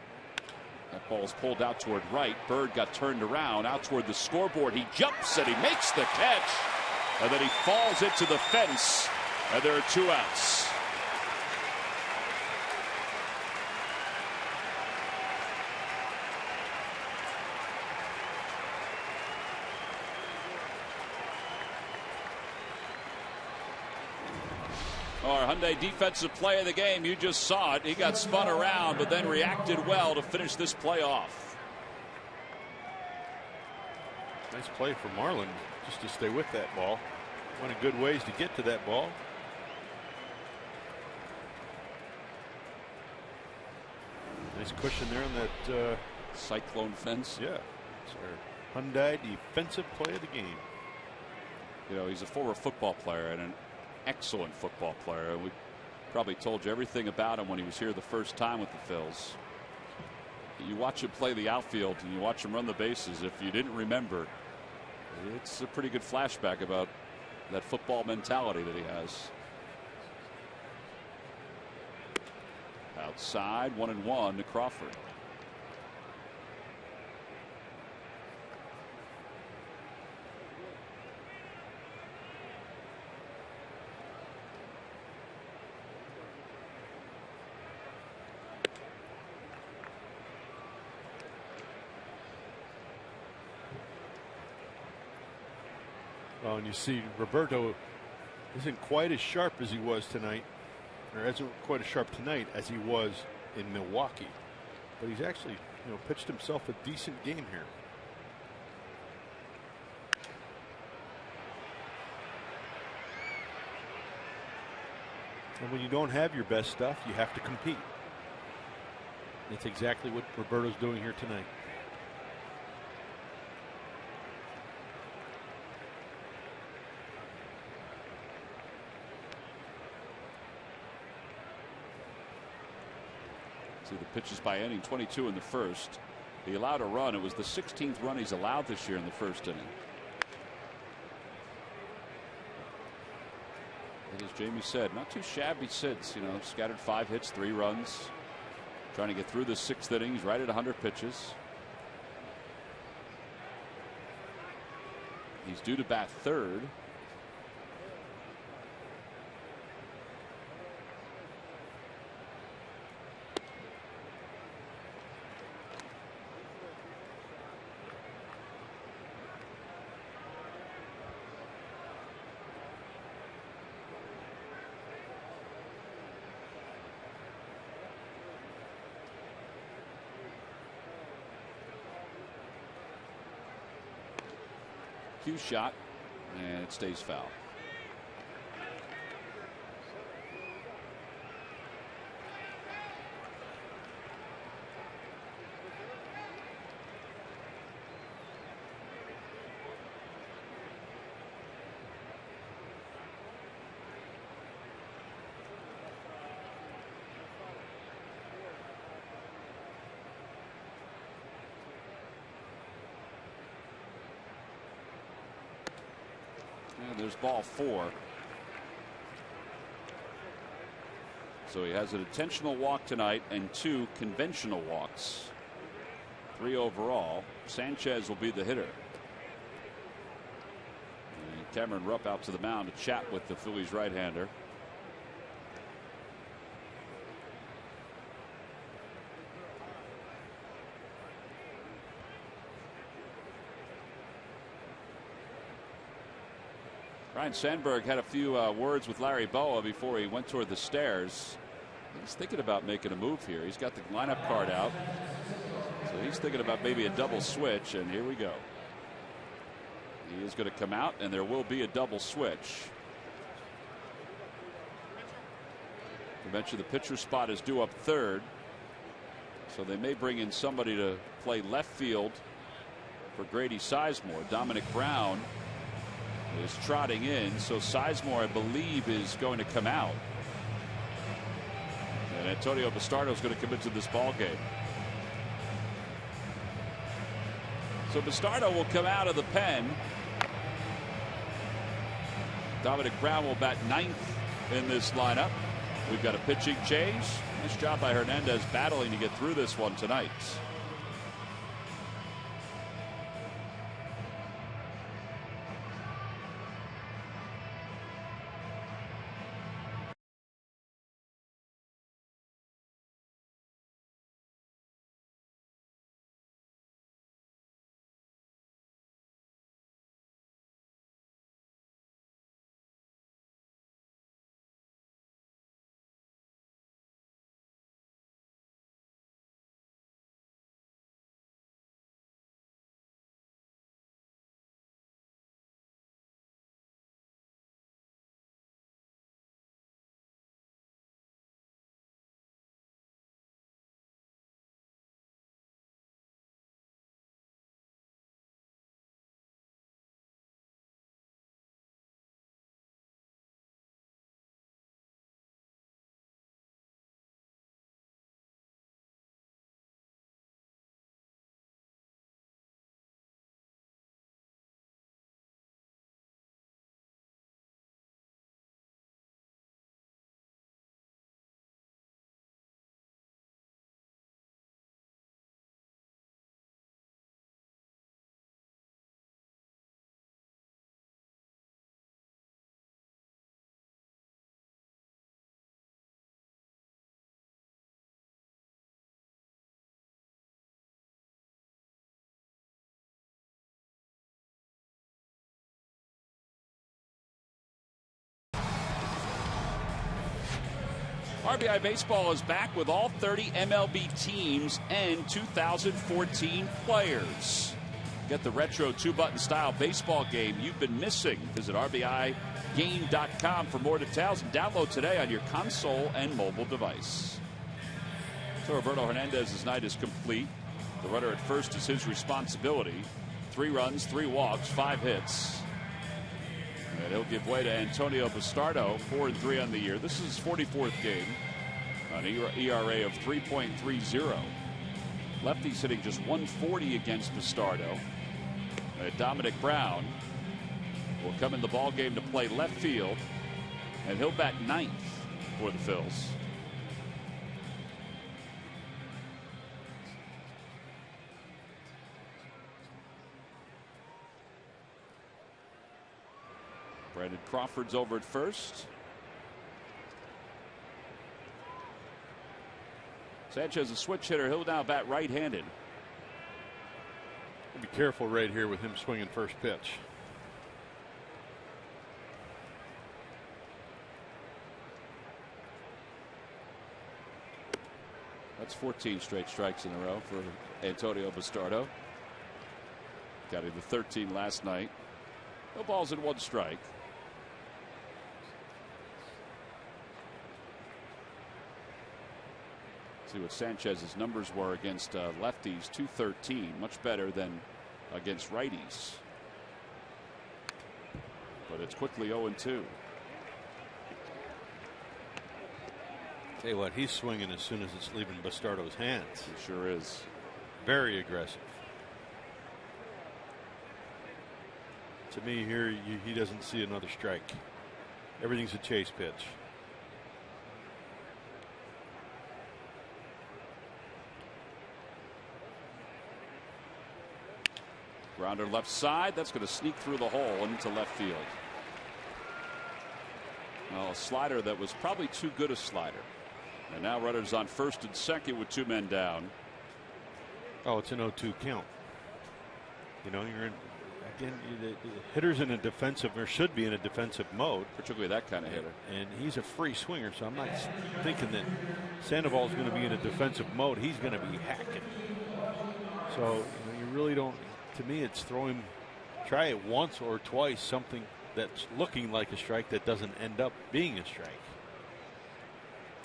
That ball's pulled out toward right. Bird got turned around out toward the scoreboard. He jumps and he makes the catch, and then he falls into the fence, and there are 2 outs. Our Hyundai defensive play of the game, you just saw it. He got spun around, but then reacted well to finish this play off. Nice play for Marlin just to stay with that ball. Went a good ways to get to that ball. Nice cushion there on that cyclone fence. Yeah, it's our Hyundai defensive play of the game. You know, he's a former football player and an excellent football player. We probably told you everything about him when he was here the first time with the Phils. You watch him play the outfield and you watch him run the bases. If you didn't remember, it's a pretty good flashback about that football mentality that he has. Outside, 1-1 to Crawford. Well, and you see Roberto isn't quite as sharp as he was tonight, or isn't quite as sharp tonight as he was in Milwaukee. But he's actually, you know, pitched himself a decent game here. And when you don't have your best stuff, you have to compete. That's exactly what Roberto's doing here tonight. See the pitches by inning, 22 in the first. He allowed a run. It was the 16th run he's allowed this year in the first inning. And as Jamie said, not too shabby since, scattered 5 hits, 3 runs. Trying to get through the 6th inning. He's right at 100 pitches. He's due to bat third. Cue shot, and it stays foul. And there's ball 4. So he has an intentional walk tonight and 2 conventional walks. 3 overall. Sanchez will be the hitter. And Cameron Rupp out to the mound to chat with the Phillies right-hander. Ryan Sandberg had a few words with Larry Boa before he went toward the stairs. He's thinking about making a move here. He's got the lineup card out. So he's thinking about maybe a double switch, and here we go. He is going to come out, and there will be a double switch. I mentioned the pitcher spot is due up third. So they may bring in somebody to play left field for Grady Sizemore. Dominic Brown is trotting in, so Sizemore, I believe, is going to come out. And Antonio Bastardo is going to come into this ball game. So Bastardo will come out of the pen. Dominic Brown will bat 9th in this lineup. We've got a pitching change. Nice job by Hernandez battling to get through this one tonight. RBI Baseball is back with all 30 MLB teams and 2014 players. Get the retro 2-button style baseball game you've been missing. Visit RBIGame.com for more details and download today on your console and mobile device. So Roberto Hernandez's night is complete. The runner at first is his responsibility. 3 runs, 3 walks, 5 hits. And he'll give way to Antonio Bastardo, 4-3 on the year. This is his 44th game, an ERA of 3.30. Lefty's hitting just 140 against Bastardo. Dominic Brown will come in the ball game to play left field, and he'll bat ninth for the Phils. Brandon Crawford's over at first. Sanchez, a switch hitter. He'll now bat right-handed. Be careful right here with him swinging first pitch. That's 14 straight strikes in a row for Antonio Bastardo. Got him to 13 last night. No balls in one strike. See what Sanchez's numbers were against lefties. 213, much better than against righties. But it's quickly 0-2. Tell you what, he's swinging as soon as it's leaving Bastardo's hands. He sure is. Very aggressive. To me here, he doesn't see another strike. Everything's a chase pitch. Grounder left side. That's going to sneak through the hole and into left field. Well, a slider that was probably too good a slider. And now runners on first and second with two men down. Oh, it's an 0-2 count. You know, you're in, again, the hitter's in a defensive, or should be in a defensive mode. Particularly that kind of hitter. And he's a free swinger, so I'm not thinking that Sandoval's going to be in a defensive mode. He's going to be hacking. So, you know, you really don't. To me, it's try it once or twice, something that's looking like a strike that doesn't end up being a strike.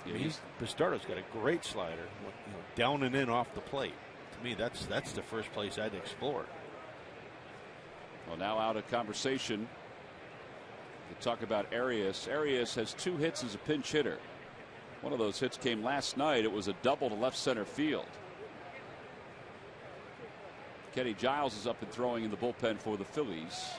Yeah, Bastardo's got a great slider, you know, down and in off the plate. To me, that's the first place I'd explore. Well, now out of conversation to talk about Arias. Arias has 2 hits as a pinch hitter. One of those hits came last night. It was a double to left center field. Kenny Giles is up and throwing in the bullpen for the Phillies.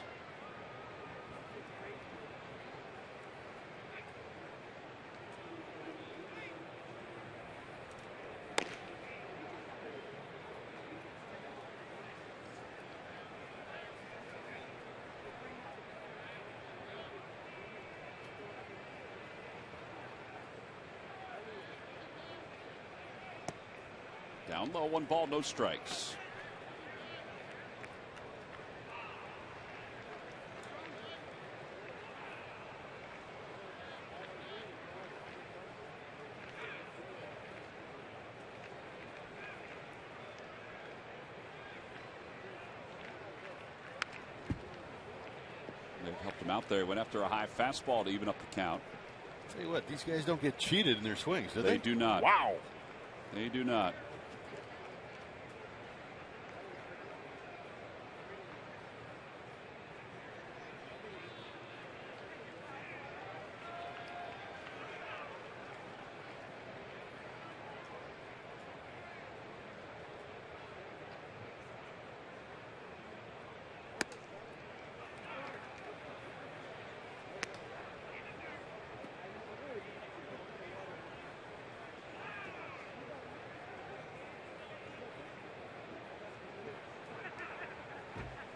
Down low, 1 ball, no strikes. Helped him out there. He went after a high fastball to even up the count. Tell you what, these guys don't get cheated in their swings, do they? They do not. Wow. They do not.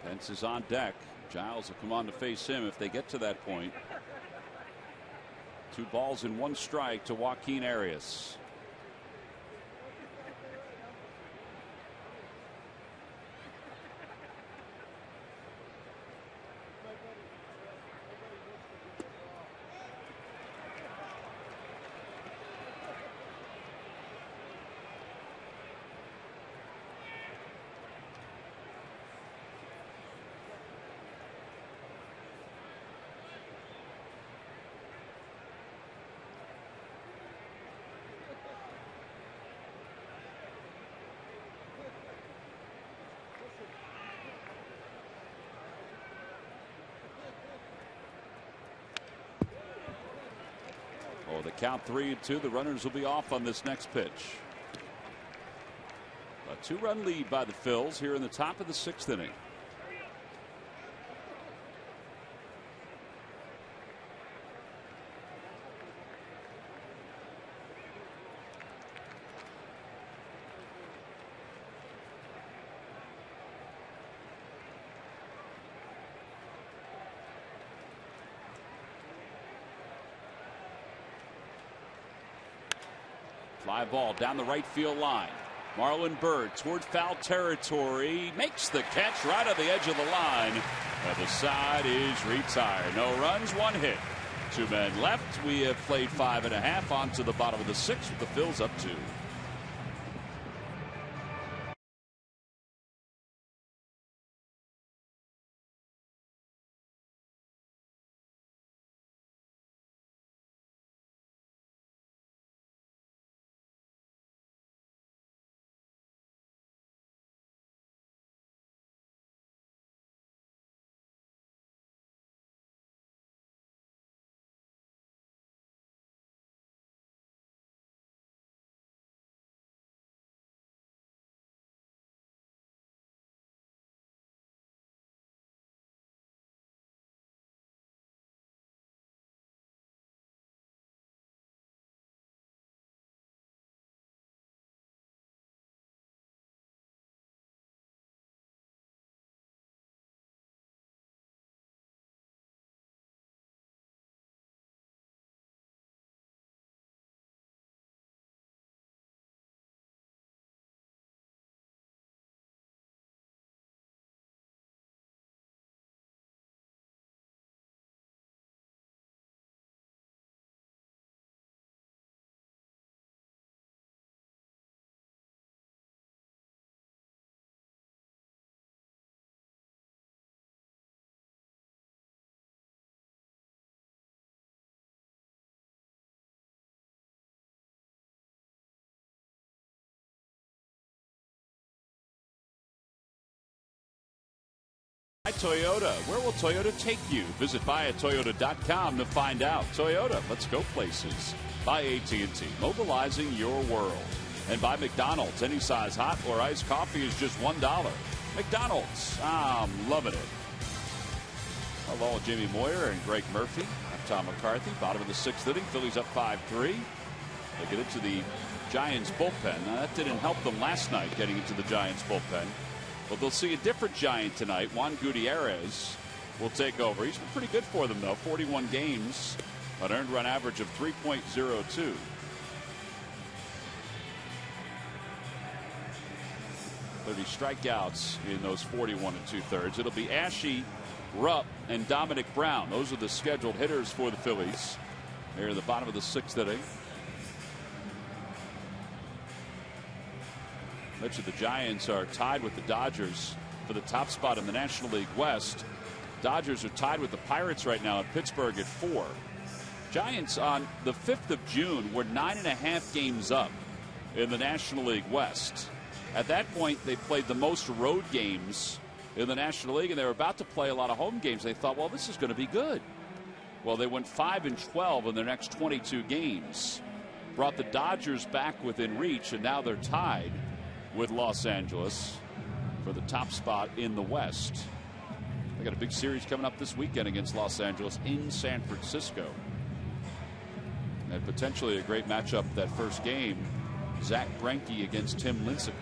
Pence is on deck. Giles will come on to face him if they get to that point. 2 balls and 1 strike to Joaquin Arias. The count 3-2. The runners will be off on this next pitch. 2-run lead by the Phils here in the top of the 6th inning. Fly ball down the right field line. Marlon Byrd toward foul territory. Makes the catch right on the edge of the line. And the side is retired. No runs, 1 hit. 2 men left. We have played 5.5 on to the bottom of the 6th with the Phils up 2. Toyota. Where will Toyota take you? Visit buyatoyota.com to find out. Toyota, let's go places. By AT&T, mobilizing your world. And by McDonald's, any size hot or iced coffee is just $1. McDonald's, I'm loving it. Hello, Jamie Moyer and Greg Murphy. I'm Tom McCarthy. Bottom of the 6th inning. Phillies up 5-3. They get into the Giants bullpen. Now, that didn't help them last night getting into the Giants bullpen. Well, they'll see a different Giant tonight. Juan Gutierrez will take over. He's been pretty good for them, though. 41 games, an earned run average of 3.02. There'll be strikeouts in those 41 2/3. It'll be Ashe, Rupp, and Dominic Brown. Those are the scheduled hitters for the Phillies. They're at the bottom of the 6th inning. Mentioned the Giants are tied with the Dodgers for the top spot in the National League West. Dodgers are tied with the Pirates right now at Pittsburgh at 4. Giants on the 5th of June were 9.5 games up in the National League West. At that point, they played the most road games in the National League, and they were about to play a lot of home games. They thought, well, this is going to be good. Well, they went 5-12 in their next 22 games. Brought the Dodgers back within reach, and now they're tied with Los Angeles for the top spot in the West. They got a big series coming up this weekend against Los Angeles in San Francisco. And potentially a great matchup that first game. Zach Greinke against Tim Lincecum.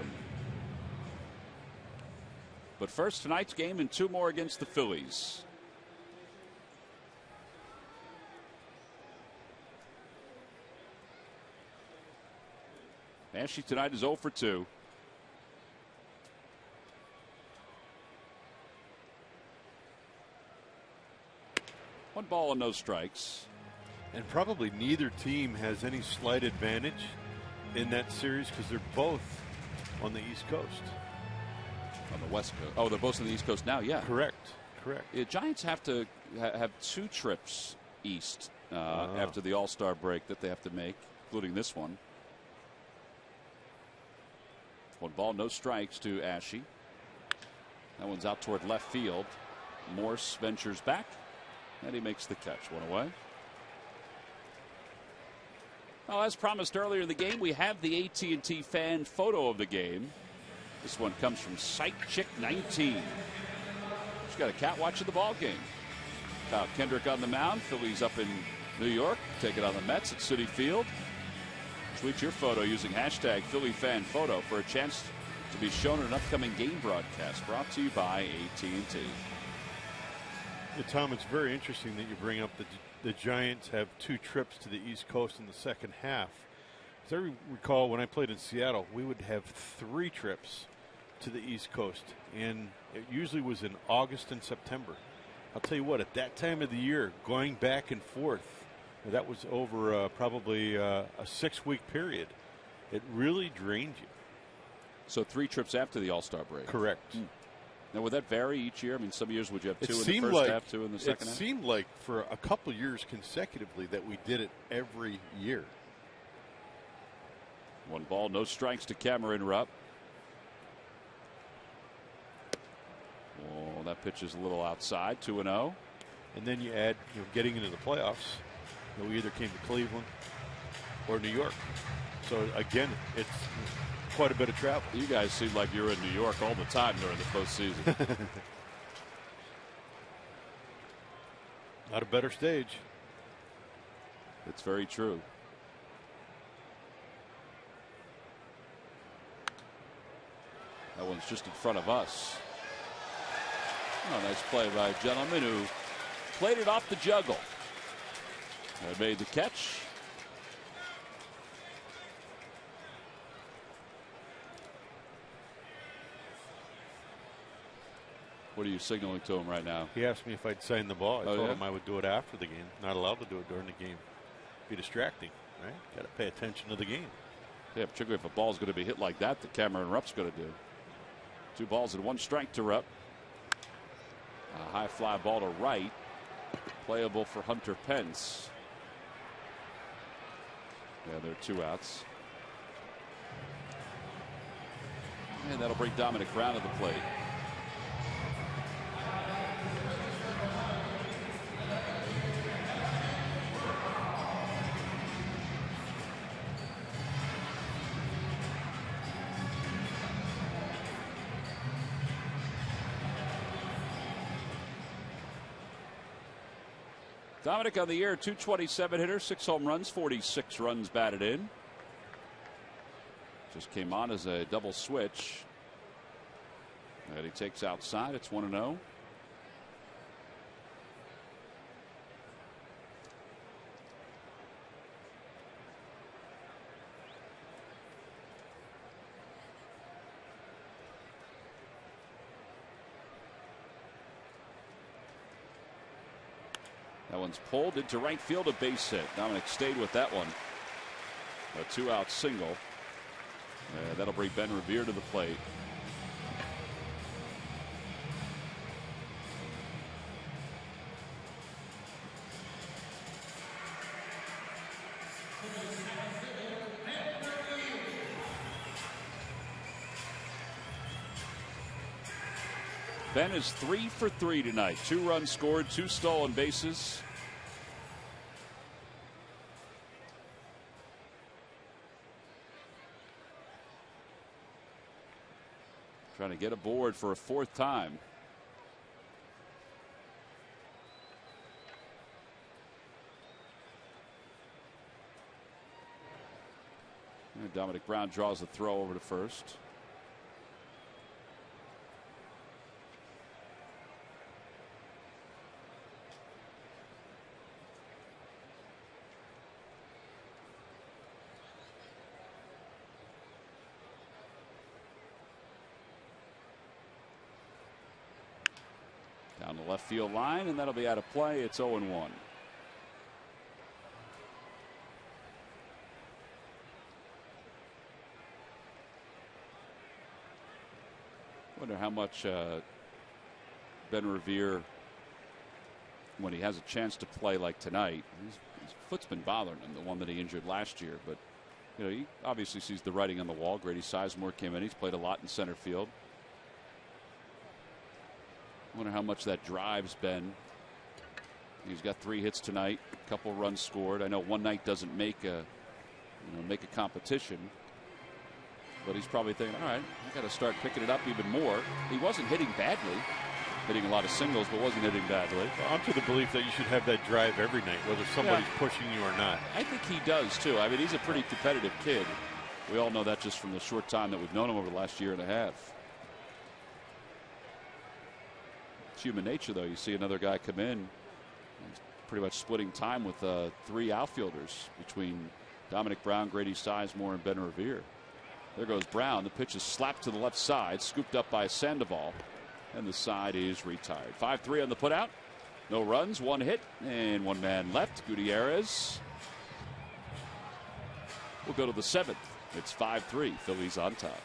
But first, tonight's game and 2 more against the Phillies. Ashe tonight is 0 for 2. One ball and no strikes. And probably neither team has any slight advantage in that series because they're both on the East Coast. On the West Coast. Oh, they're both on the East Coast now, yeah. Correct. Yeah, Giants have to have 2 trips east after the All-Star break that they have to make, including this one. 1 ball, no strikes to Ashe. That one's out toward left field. Morse ventures back. And he makes the catch. 1 away. Well, as promised earlier in the game, we have the AT&T fan photo of the game. This one comes from Sight Chick 19. She's got a cat watching the ball game. Kyle Kendrick on the mound. Phillies up in New York, taking on the Mets at Citi Field. Tweet your photo using hashtag PhillyFanPhoto for a chance to be shown in an upcoming game broadcast. Brought to you by AT&T. Yeah, Tom, it's very interesting that you bring up the Giants have 2 trips to the East Coast in the second half. As I recall, when I played in Seattle, we would have 3 trips to the East Coast, and it usually was in August and September. I'll tell you what, at that time of the year, going back and forth, that was over probably a 6-week period. It really drained you. So 3 trips after the All-Star break. Correct. Now, would that vary each year? I mean, some years would you have 2 in the first half, 2 in the second half? It seemed like for a couple years consecutively that we did it every year. 1 ball, no strikes to Cameron Rupp. Oh, that pitch is a little outside, 2-0. And then you add, getting into the playoffs. We either came to Cleveland or New York. So again, it's quite a bit of travel. You guys seem like you're in New York all the time during the postseason. Not a better stage. It's very true. That one's just in front of us. Oh, nice play by a gentleman who played it off the juggle. I made the catch. What are you signaling to him right now? He asked me if I'd sign the ball. I told him I would do it after the game. Not allowed to do it during the game. Be distracting, right? Got to pay attention to the game. Yeah, particularly if a ball's going to be hit like that Cameron Rupp's going to do. 2 balls and 1 strike to Rupp. A high fly ball to right. Playable for Hunter Pence. Yeah, there are 2 outs. And that'll bring Dominic Brown to the plate. Dominic on the year, 227 hitter, 6 home runs, 46 runs batted in. Just came on as a double switch. And he takes outside. It's 1-0. That one's pulled into right field, a base hit. Dominic stayed with that one. A 2-out single. That'll bring Ben Revere to the plate. Ben is 3 for 3 tonight. 2 runs scored, 2 stolen bases. Trying to get aboard for a 4th time. And Dominic Brown draws the throw over to first. Down the left field line, and that'll be out of play. It's 0-1. Wonder how much Ben Revere, when he has a chance to play like tonight, his foot's been bothering him, the one that he injured last year. But he obviously sees the writing on the wall. Grady Sizemore came in. He's played a lot in center field. Wonder how much that drives Ben. He's got 3 hits tonight, a couple runs scored. I know one night doesn't make a competition, But he's probably thinking, all right, I got to start picking it up even more. He wasn't hitting badly, hitting a lot of singles, but wasn't hitting badly. Well, I'm to the belief that you should have that drive every night, whether somebody's pushing you or not. I think he does, too. I mean, he's a pretty competitive kid. We all know that just from the short time that we've known him over the last year and a half. It's human nature, though. You see another guy come in, he's pretty much splitting time with 3 outfielders between Dominic Brown, Grady Sizemore, and Ben Revere. There goes Brown. The pitch is slapped to the left side, scooped up by Sandoval, and the side is retired. 5-3 on the putout. No runs, 1 hit, and 1 man left. Gutierrez will go to the 7th. It's 5-3. Phillies on top.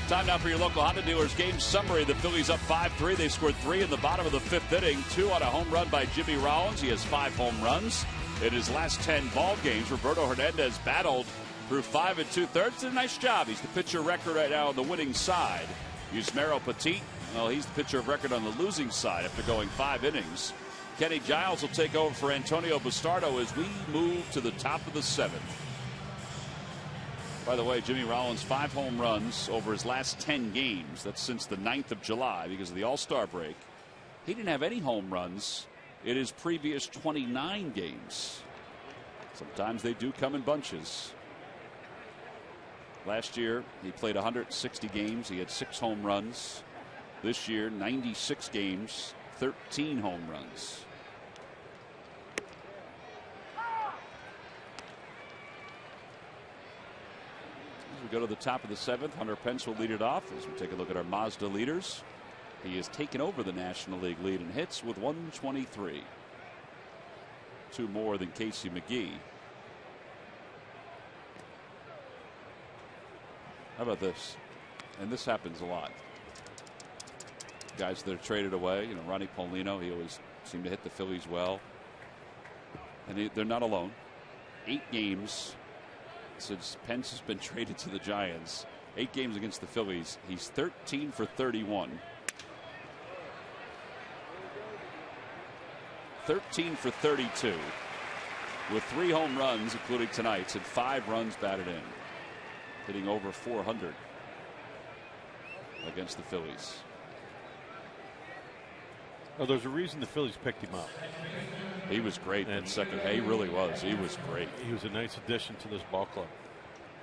Time now for your local Honda dealers game summary. The Phillies up 5-3. They scored 3 in the bottom of the 5th inning. 2 on a home run by Jimmy Rollins. He has 5 home runs in his last 10 ball games. Roberto Hernandez battled through 5 2/3. Did a nice job. He's the pitcher of record right now on the winning side. Yusmeiro Petit, well, he's the pitcher of record on the losing side after going 5 innings. Kenny Giles will take over for Antonio Bastardo as we move to the top of the 7th. By the way, Jimmy Rollins 5 home runs over his last 10 games. That's since the 9th of July because of the All-Star break. He didn't have any home runs in his previous 29 games. Sometimes they do come in bunches. Last year, he played 160 games. He had 6 home runs. This year, 96 games, 13 home runs. As we go to the top of the 7th, Hunter Pence will lead it off as we take a look at our Mazda leaders. He has taken over the National League lead in hits with 123. 2 more than Casey McGee. How about this? And this happens a lot. Guys that are traded away, you know, Ronnie Paulino, he always seemed to hit the Phillies well. And they're not alone. 8 games since Pence has been traded to the Giants. 8 games against the Phillies. He's 13 for 31. 13 for 32. With 3 home runs, including tonight's, and 5 runs batted in. Hitting over 400 against the Phillies. Oh, there's a reason the Phillies picked him up. He was great in second. He really was. He was great. He was a nice addition to this ball club.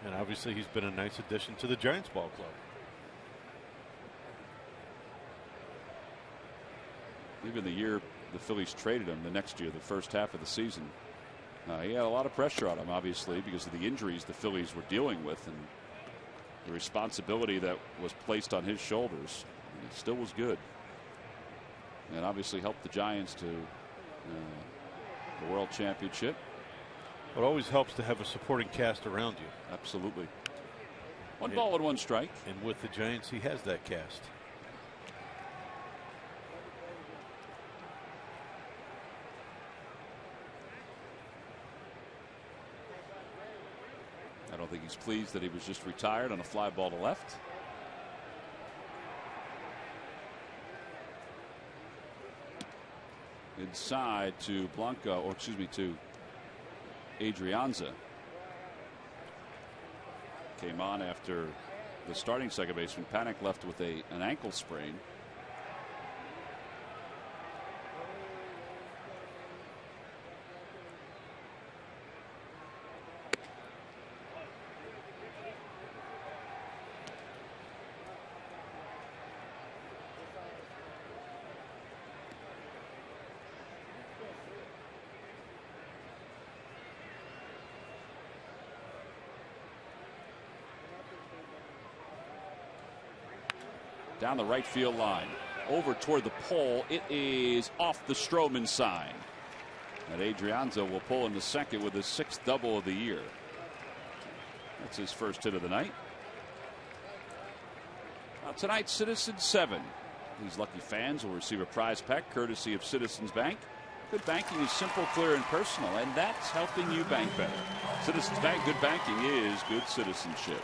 And obviously he's been a nice addition to the Giants ball club. Even the year the Phillies traded him, the next year, the first half of the season, He had a lot of pressure on him, obviously, because of the injuries the Phillies were dealing with and the responsibility that was placed on his shoulders. And he still was good. And obviously helped the Giants to the World Championship. It always helps to have a supporting cast around you. Absolutely. One ball and one strike. And with the Giants, he has that cast. I don't think he's pleased that he was just retired on a fly ball to left. Inside to Blanca, or excuse me, to Adrianza. Came on after the starting second baseman Panic left with an ankle sprain. Down the right field line. Over toward the pole. It is off the Stroman sign. And Adrianza will pull into second with his 6th double of the year. That's his first hit of the night. Now tonight, Citizens 7. These lucky fans will receive a prize pack courtesy of Citizens Bank. Good banking is simple, clear, and personal, and that's helping you bank better. Citizens Bank, good banking is good citizenship.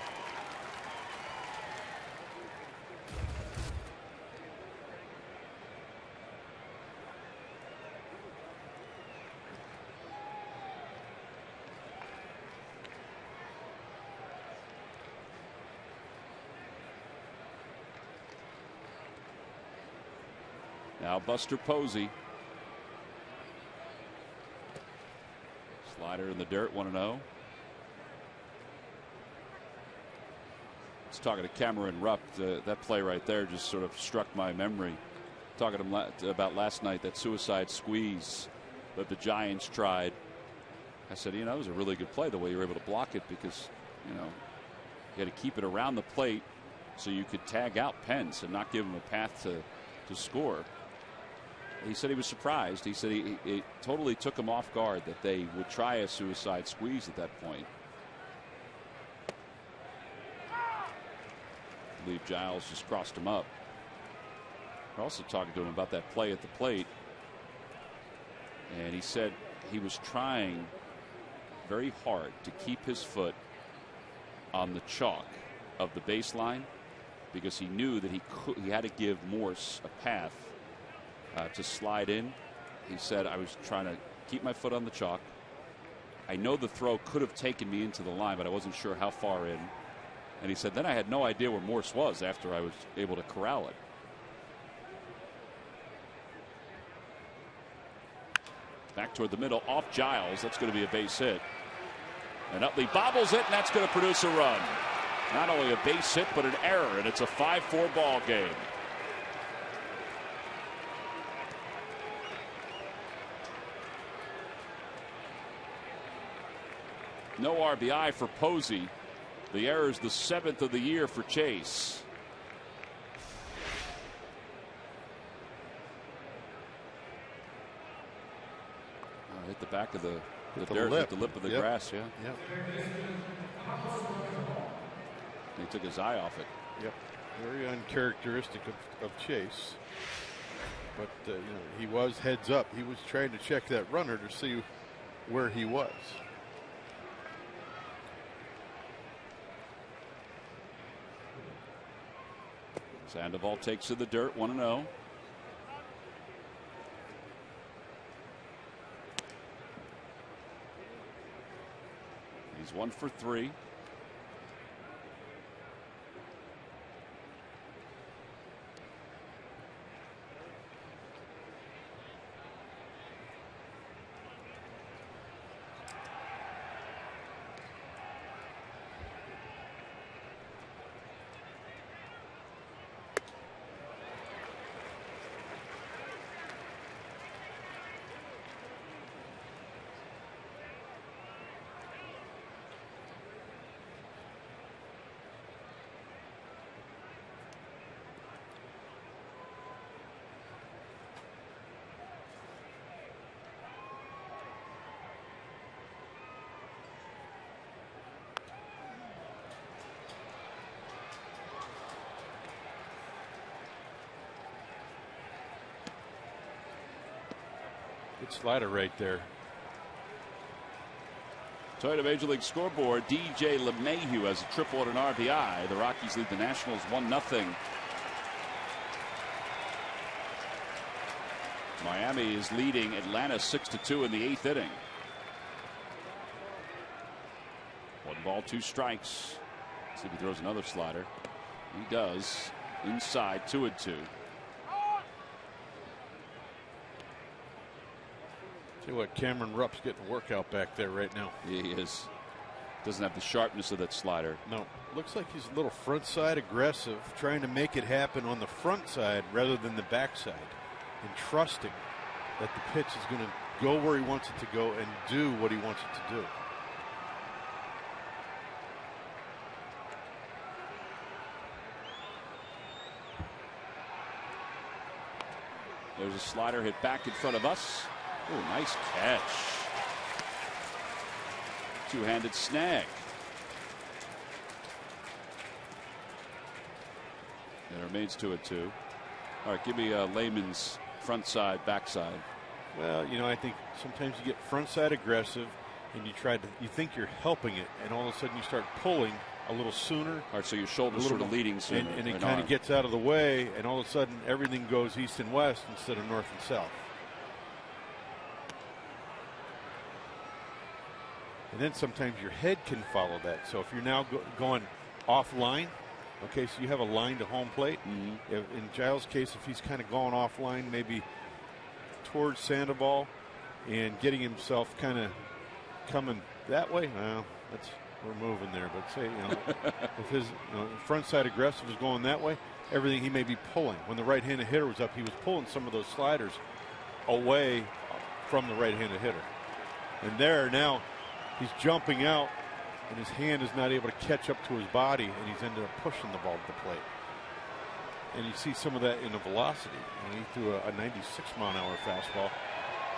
Now Buster Posey. Slider in the dirt, 1-0. Just talking to Cameron Rupp, that play right there just sort of struck my memory. Talking to him about last night, that suicide squeeze that the Giants tried. I said, it was a really good play the way you were able to block it, because, you had to keep it around the plate so you could tag out Pence and not give him a path to score. He said he was surprised. He said it totally took him off guard that they would try a suicide squeeze at that point. I believe Giles just crossed him up. We're also talking to him about that play at the plate. And he said he was trying very hard to keep his foot on the chalk of the baseline, because he knew that he had to give Morse a path to slide in. He said, I was trying to keep my foot on the chalk. I know the throw could have taken me into the line, but I wasn't sure how far in. And he said, then I had no idea where Morse was after I was able to corral it. Back toward the middle, off Giles. That's going to be a base hit. And Utley bobbles it, and that's going to produce a run. Not only a base hit, but an error, and it's a 5-4 ball game. No RBI for Posey. The error is the 7th of the year for Chase. Hit the back of the dirt, hit the lip of the grass, yeah. Yep. He took his eye off it. Yep. Very uncharacteristic of Chase. But he was heads up. He was trying to check that runner to see where he was. Sandoval takes to the dirt, 1-0. He's 1 for 3. Good slider right there. Toyota Major League Scoreboard, DJ LeMahieu has a triple and an RBI. The Rockies lead the Nationals 1-0. Miami is leading Atlanta 6-2 in the 8th inning. 1 ball, 2 strikes. Let's see if he throws another slider. He does. Inside, 2-2. See what, Cameron Rupp's getting a workout back there right now. He is. Doesn't have the sharpness of that slider. No. Looks like he's a little front side aggressive, trying to make it happen on the front side rather than the back side, and trusting that the pitch is going to go where he wants it to go and do what he wants it to do. There's a slider hit back in front of us. Oh, nice catch. Two-handed snag. It remains 2-2. All right, give me a layman's front side, back side. Well, you know, I think sometimes you get front side aggressive and you think you're helping it, and all of a sudden you start pulling a little sooner. All right, so your shoulder's sort of leading sooner. And it kind of gets out of the way, and all of a sudden everything goes east and west instead of north and south. And then sometimes your head can follow that. So if you're now going offline, okay, so you have a line to home plate. In Giles' case, if he's kind of going offline, maybe towards Sandoval and getting himself kind of coming that way, well, we're moving there. But say, if his front side aggressive is going that way, everything he may be pulling. When the right-handed hitter was up, he was pulling some of those sliders away from the right-handed hitter. And there now, he's jumping out, and his hand is not able to catch up to his body, and he's ended up pushing the ball to the plate. And you see some of that in the velocity. He threw a 96-mile-an-hour fastball.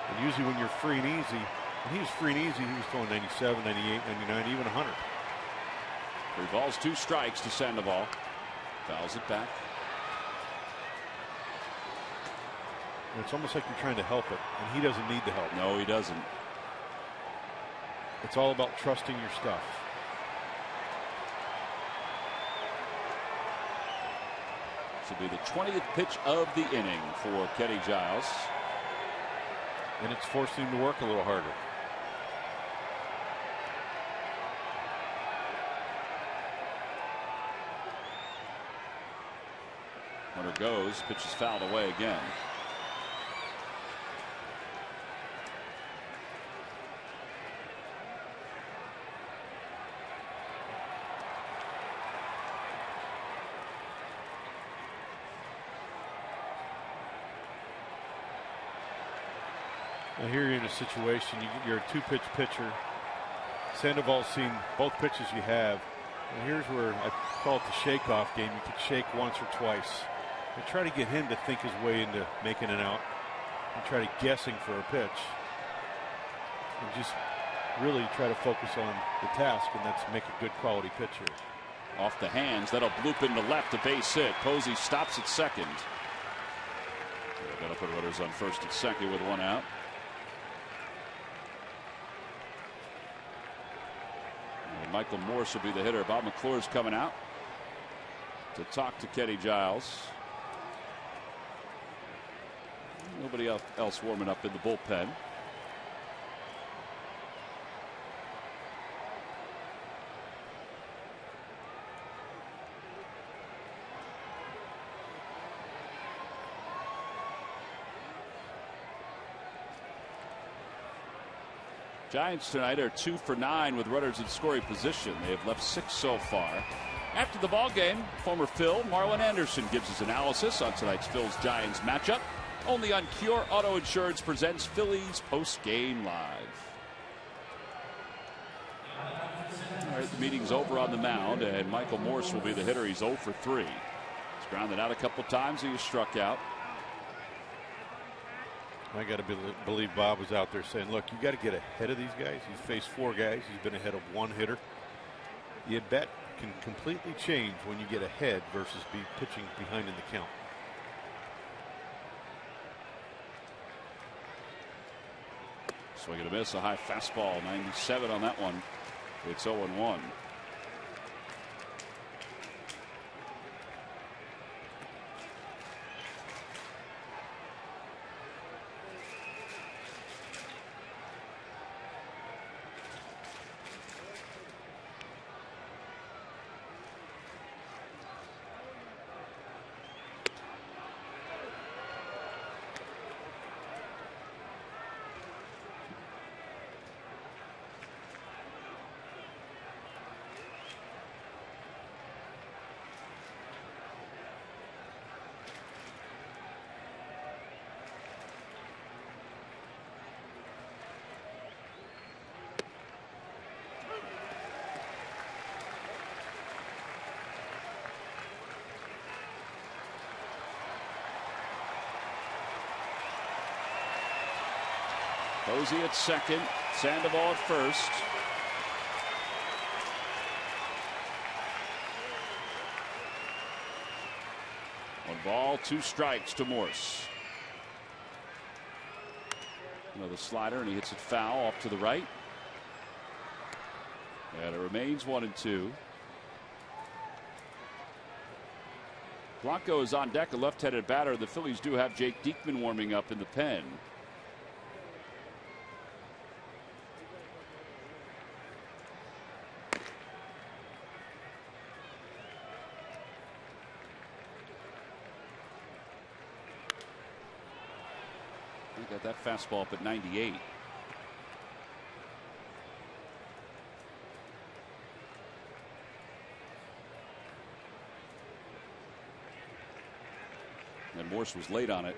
And usually when you're free and easy, when he was free and easy, he was throwing 97, 98, 99, even 100. 3 balls, 2 strikes to Sandoval. Fouls it back. And it's almost like you're trying to help it, and he doesn't need the help. No, he doesn't. It's all about trusting your stuff. This will be the 20th pitch of the inning for Kenny Giles. And it's forcing him to work a little harder. Runner goes, pitch is fouled away again. Now here you're in a situation, you're a 2-pitch pitcher. Sandoval's seen both pitches you have. And here's where I call it the shake-off game. You could shake once or twice. And try to get him to think his way into making it out. And try to guessing for a pitch. And just really try to focus on the task, and that's make a good quality pitch here. Off the hands, that'll bloop into left, a base hit. Posey stops at second. Got to put runners on first and second with 1 out. Michael Morse will be the hitter. Bob McClure's coming out to talk to Kenny Giles. Nobody else warming up in the bullpen. Giants tonight are 2 for 9 with runners in scoring position. They have left 6 so far. After the ball game, former Phil Marlon Anderson gives his analysis on tonight's Phil's Giants matchup. Only on Cure Auto Insurance presents Phillies post-game live. All right, the meeting's over on the mound, and Michael Morse will be the hitter. He's 0 for 3. He's grounded out a couple times. He was struck out. I got to believe Bob was out there saying, look, you got to get ahead of these guys. He's faced 4 guys. He's been ahead of 1 hitter. The at-bat can completely change when you get ahead versus be pitching behind in the count. Swing and a miss, a high fastball, 97 on that one. It's 0-1. Posey at second, Sandoval at first. One ball, 2 strikes to Morse. Another slider, and he hits it foul off to the right. And it remains 1-2. Blanco is on deck, a left-handed batter. The Phillies do have Jake Diekman warming up in the pen. Got that fastball up at 98. And Morse was late on it.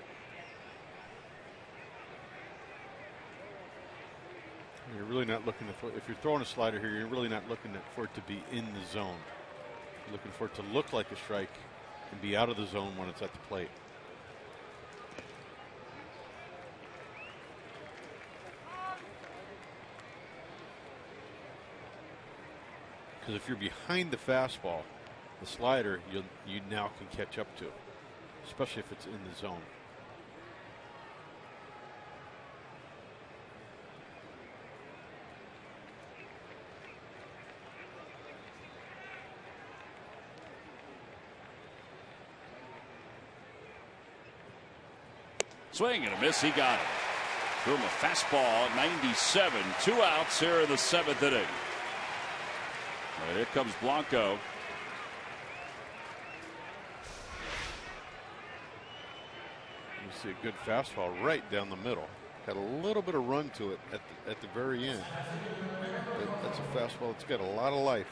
You're really not looking to throw, if you're throwing a slider here, you're really not looking for it to be in the zone. You're looking for it to look like a strike and be out of the zone when it's at the plate. Because if you're behind the fastball, the slider you now can catch up to, especially if it's in the zone. Swing and a miss, he got it. Threw him a fastball at 97. 2 outs here in the 7th inning. And here comes Blanco. You see a good fastball right down the middle. Had a little bit of run to it at the very end. That's a fastball that's got a lot of life.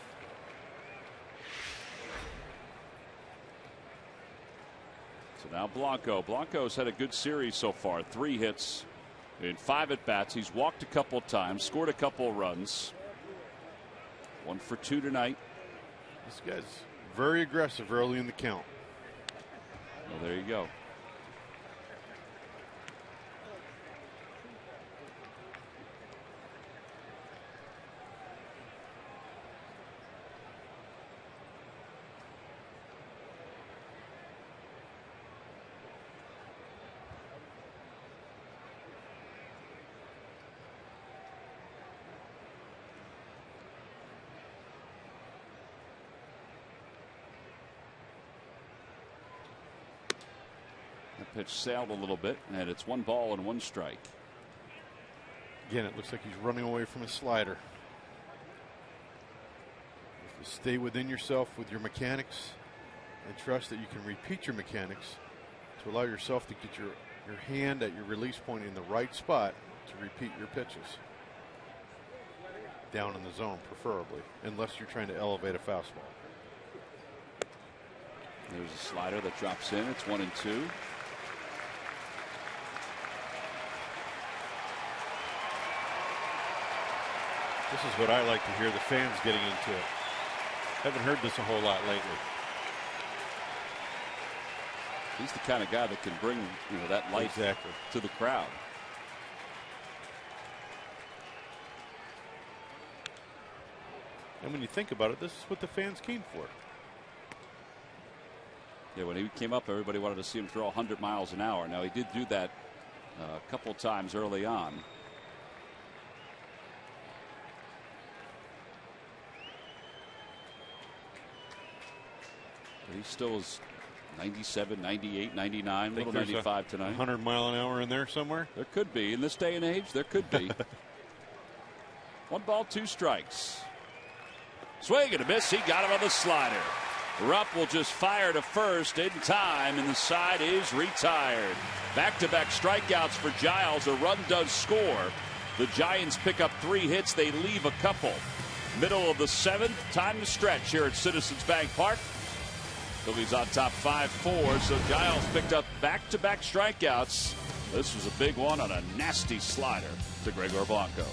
So now Blanco. Blanco's had a good series so far. 3 hits in 5 at-bats. He's walked a couple times, scored a couple runs. 1 for 2 tonight. This guy's very aggressive early in the count. Well, there you go. Pitch sailed a little bit, and it's 1 ball and 1 strike. Again, it looks like he's running away from his slider. If you stay within yourself with your mechanics and trust that you can repeat your mechanics to allow yourself to get your hand at your release point in the right spot to repeat your pitches. Down in the zone, preferably, unless you're trying to elevate a fastball. There's a slider that drops in. It's 1-2. This is what I like to hear, the fans getting into it. Haven't heard this a whole lot lately. He's the kind of guy that can bring that life to the crowd. And when you think about it, this is what the fans came for. Yeah, when he came up, everybody wanted to see him throw 100 miles an hour. Now, he did do that a couple times early on. He still is 97, 98, 99, little there's 95 tonight. 100 mile an hour in there somewhere? There could be. In this day and age, there could be. 1 ball, 2 strikes. Swing and a miss. He got him on the slider. Rupp will just fire to first in time, and the side is retired. Back-to-back strikeouts for Giles. A run does score. The Giants pick up 3 hits. They leave a couple. Middle of the 7th. Time to stretch here at Citizens Bank Park. Phillies on top 5-4. So Giles picked up back-to-back strikeouts. This was a big one on a nasty slider to Gregor Blanco.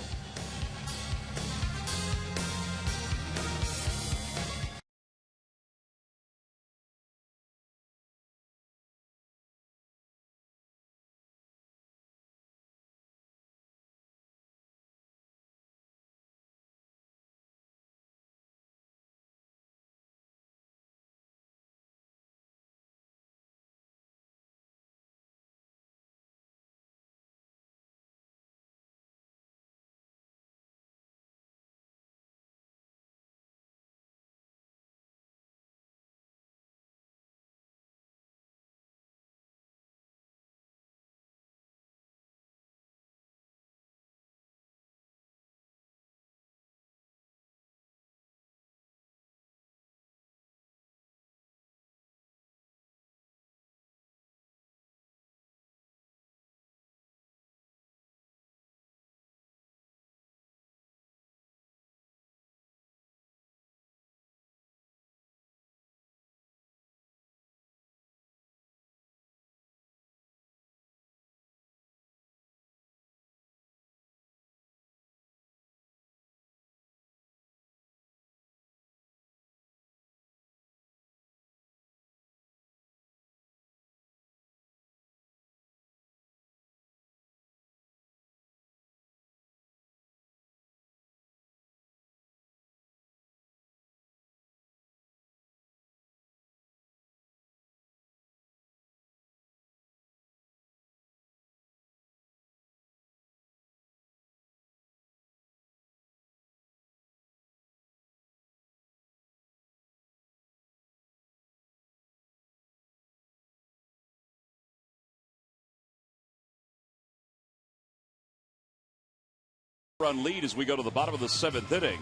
Run lead as we go to the bottom of the 7th inning.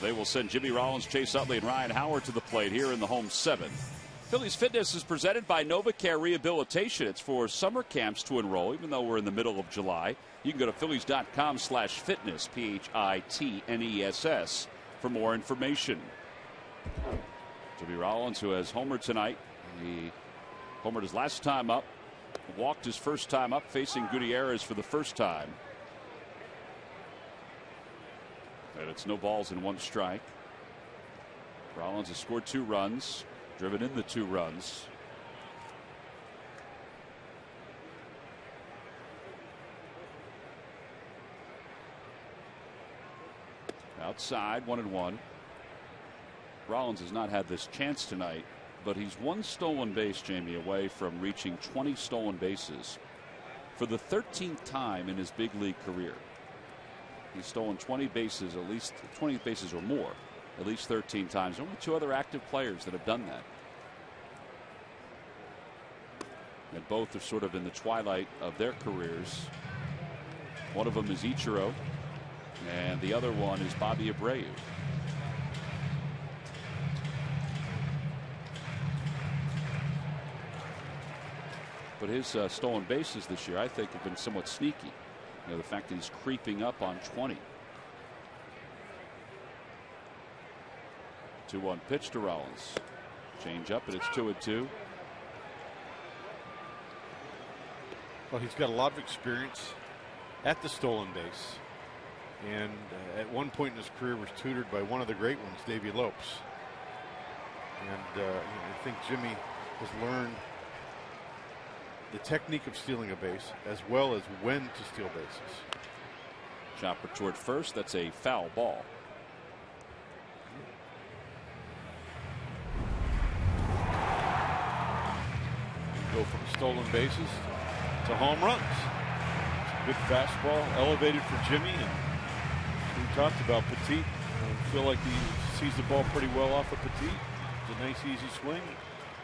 They will send Jimmy Rollins, Chase Utley, and Ryan Howard to the plate here in the home 7th. Phillies Fitness is presented by NovaCare Rehabilitation. It's for summer camps to enroll, even though we're in the middle of July. You can go to Phillies.com/fitness, PHITNESS, for more information. Jimmy Rollins, who has homered tonight. He homered his last time up, walked his first time up, facing Gutierrez for the first time. And it's no balls and 1 strike. Rollins has scored 2 runs, driven in the 2 runs. Outside, 1-1. Rollins has not had this chance tonight, but he's 1 stolen base, Jamie, away from reaching 20 stolen bases for the 13th time in his big league career. He's stolen 20 bases, at least 20 bases or more, at least 13 times. Only 2 other active players that have done that. And both are sort of in the twilight of their careers. One of them is Ichiro, and the other one is Bobby Abreu. But his stolen bases this year, I think, have been somewhat sneaky. You know, the fact that he's creeping up on 20. 2-1 pitch to Rollins. Change up, and it's 2-2. Well, he's got a lot of experience at the stolen base. And at one point in his career was tutored by one of the great ones, Davey Lopes. And I think Jimmy has learned the technique of stealing a base as well as when to steal bases. Chopper toward first. That's a foul ball. Go from stolen bases to home runs. Good fastball, elevated for Jimmy, and we talked about Petit. I feel like he sees the ball pretty well off of Petit. a nice easy swing.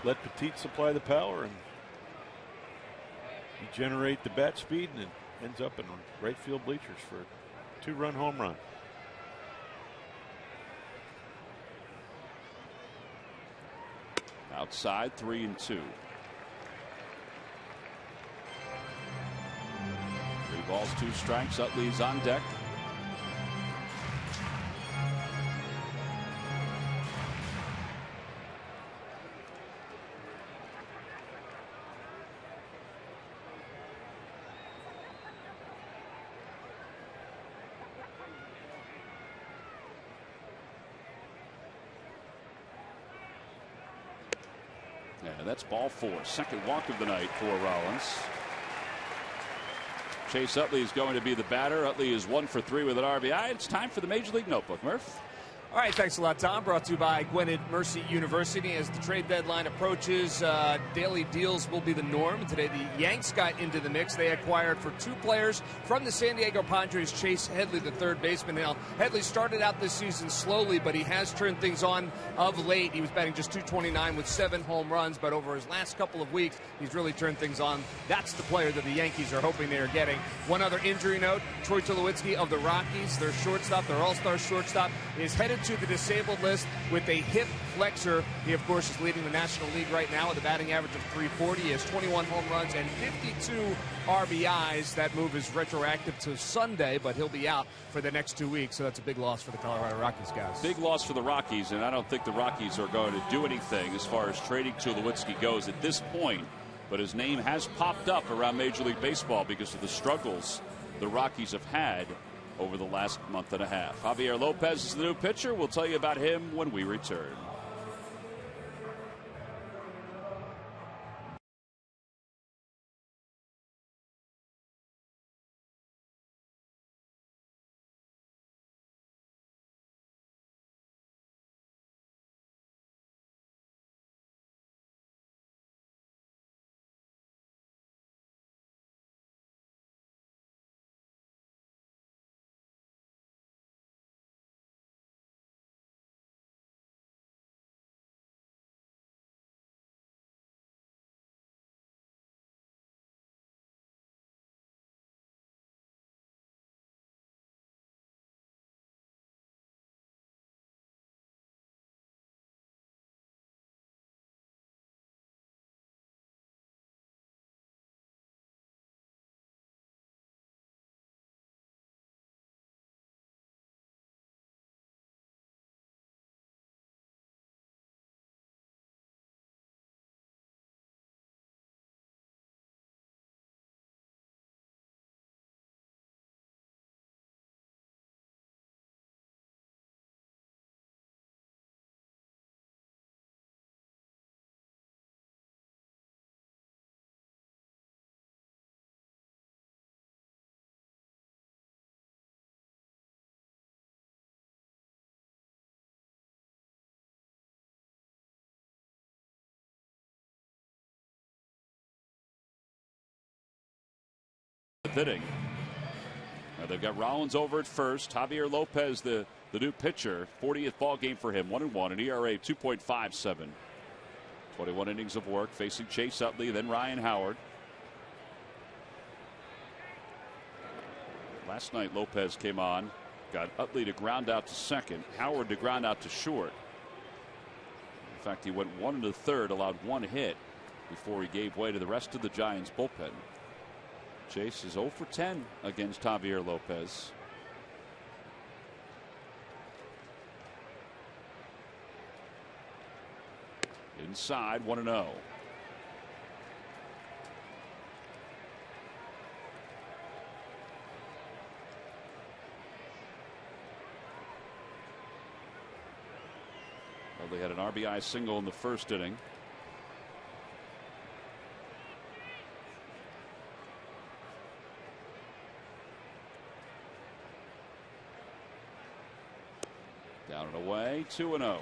Let Petit supply the power, and you generate the bat speed, and it ends up in right field bleachers for a 2-run home run. Outside, 3-2. 3 balls, 2 strikes. Utley's on deck. Yeah, that's ball 4. Second walk of the night for Rollins. Chase Utley is going to be the batter. Utley is 1 for 3 with an RBI. It's time for the Major League Notebook. Murph. All right, thanks a lot, Tom. Brought to you by Gwinnett Mercy University. As the trade deadline approaches, daily deals will be the norm. Today, the Yanks got into the mix. They acquired for 2 players from the San Diego Padres, Chase Headley, the third baseman. Now, Headley started out this season slowly, but he has turned things on of late. He was batting just .229 with 7 home runs, but over his last couple of weeks, he's really turned things on. That's the player that the Yankees are hoping they are getting. One other injury note, Troy Tulowitzki of the Rockies, their shortstop, their all-star shortstop, is headed to the disabled list with a hip flexor. He, of course, is leading the National League right now with a batting average of .340. He has 21 home runs and 52 RBIs. That move is retroactive to Sunday, but he'll be out for the next 2 weeks, so that's a big loss for the Colorado Rockies, guys. Big loss for the Rockies, and I don't think the Rockies are going to do anything as far as trading Tulowitzki goes at this point, but his name has popped up around Major League Baseball because of the struggles the Rockies have had over the last month and a half. Javier Lopez is the new pitcher. We'll tell you about him when we return. Inning. Now they've got Rollins over at first. Javier Lopez, the new pitcher, 40th ball game for him, 1-1, an ERA 2.57. 21 innings of work facing Chase Utley, then Ryan Howard. Last night Lopez came on, got Utley to ground out to second, Howard to ground out to short. In fact, he went 1 1/3, allowed 1 hit before he gave way to the rest of the Giants bullpen. Chase is 0 for 10 against Javier Lopez. Inside, 1-0. Well, they had an RBI single in the first inning. Down and away, 2-0.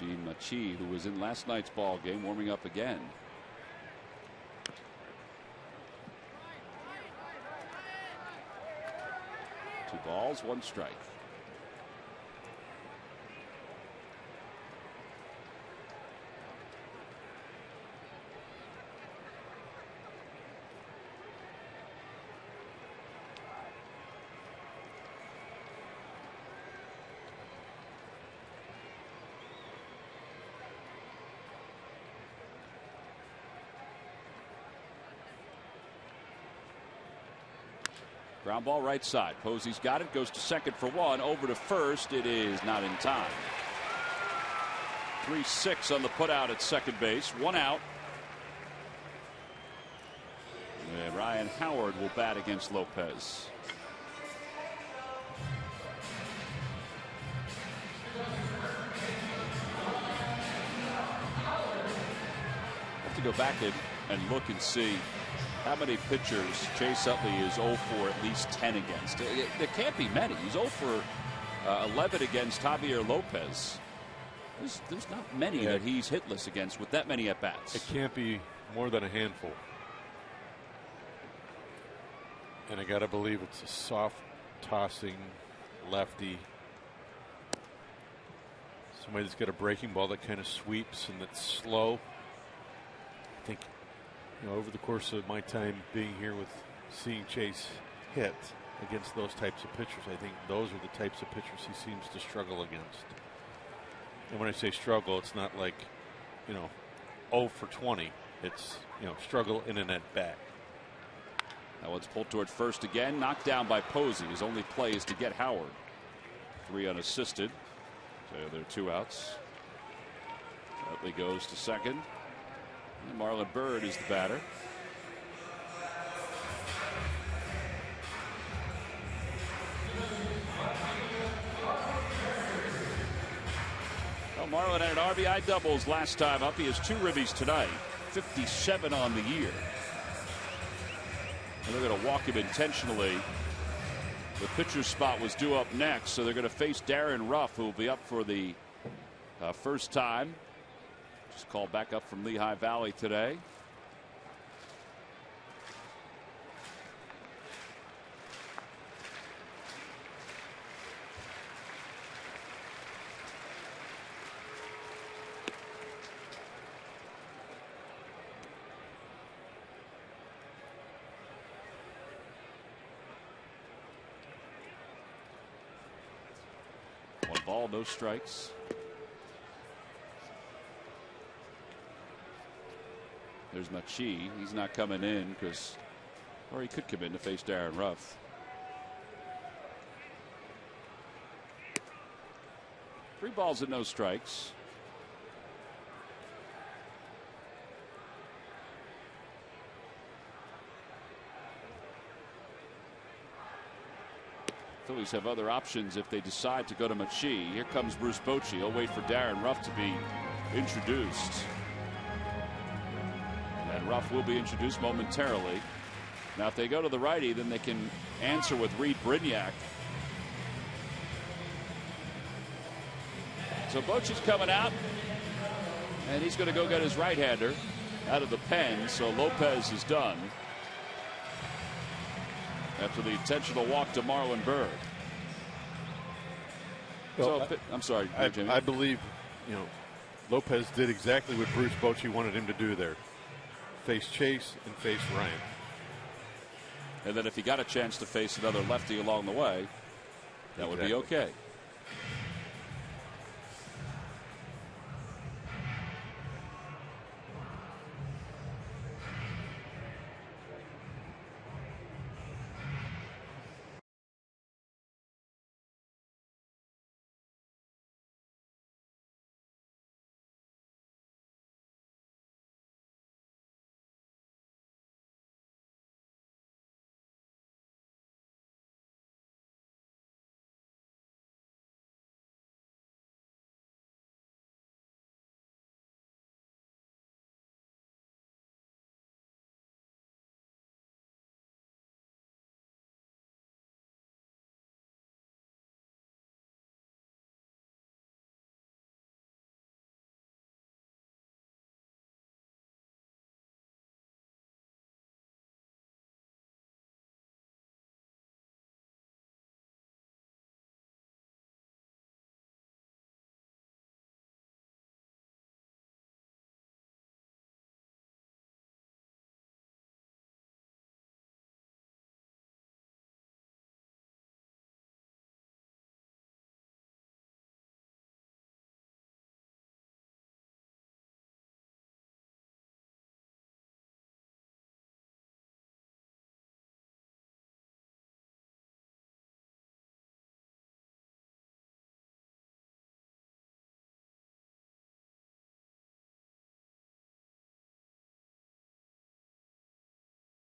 Gene Machi, who was in last night's ball game, warming up again. Two balls, one strike. Ground ball right side. Posey's got it. Goes to second for one. Over to first. It is not in time. 3-6 on the putout at second base. One out. And Ryan Howard will bat against Lopez. I have to go back and look and see how many pitchers Chase Utley is 0 for at least 10 against. There can't be many. He's 0 for 11 against Javier Lopez. There's not many that he's hitless against with that many at-bats. It can't be more than a handful. And I got to believe it's a soft tossing lefty. Somebody that's got a breaking ball that kind of sweeps and that's slow. I think, over the course of my time being here with seeing Chase hit against those types of pitchers, I think those are the types of pitchers he seems to struggle against. And when I say struggle, it's not like, 0 for 20. It's, struggle in an at-bat. That one's pulled towards first again. Knocked down by Posey. His only play is to get Howard. 3 unassisted. So there are 2 outs. Utley goes to second. And Marlon Byrd is the batter. Well, Marlon had an RBI doubles last time up. He has 2 ribbies tonight. 57 on the year. And they're going to walk him intentionally. The pitcher's spot was due up next, so they're going to face Darren Ruff, who will be up for the first time. Just called back up from Lehigh Valley today. One ball, no strikes. There's Machi. He's not coming in because, or he could come in to face Darren Ruff. Three balls and no strikes. Phillies have other options if they decide to go to Machi. Here comes Bruce Bochy. He'll wait for Darren Ruff to be introduced. And Ruff will be introduced momentarily. Now, if they go to the righty, then they can answer with Reed Brignac. So Bochy's coming out, and he's going to go get his right-hander out of the pen. So Lopez is done after the intentional walk to Marlon Byrd. Well, so, I'm sorry, Jimmy. I believe, Lopez did exactly what Bruce Bochy wanted him to do there. Face Chase and face Ryan. And then if he got a chance to face another lefty along the way, that would be okay.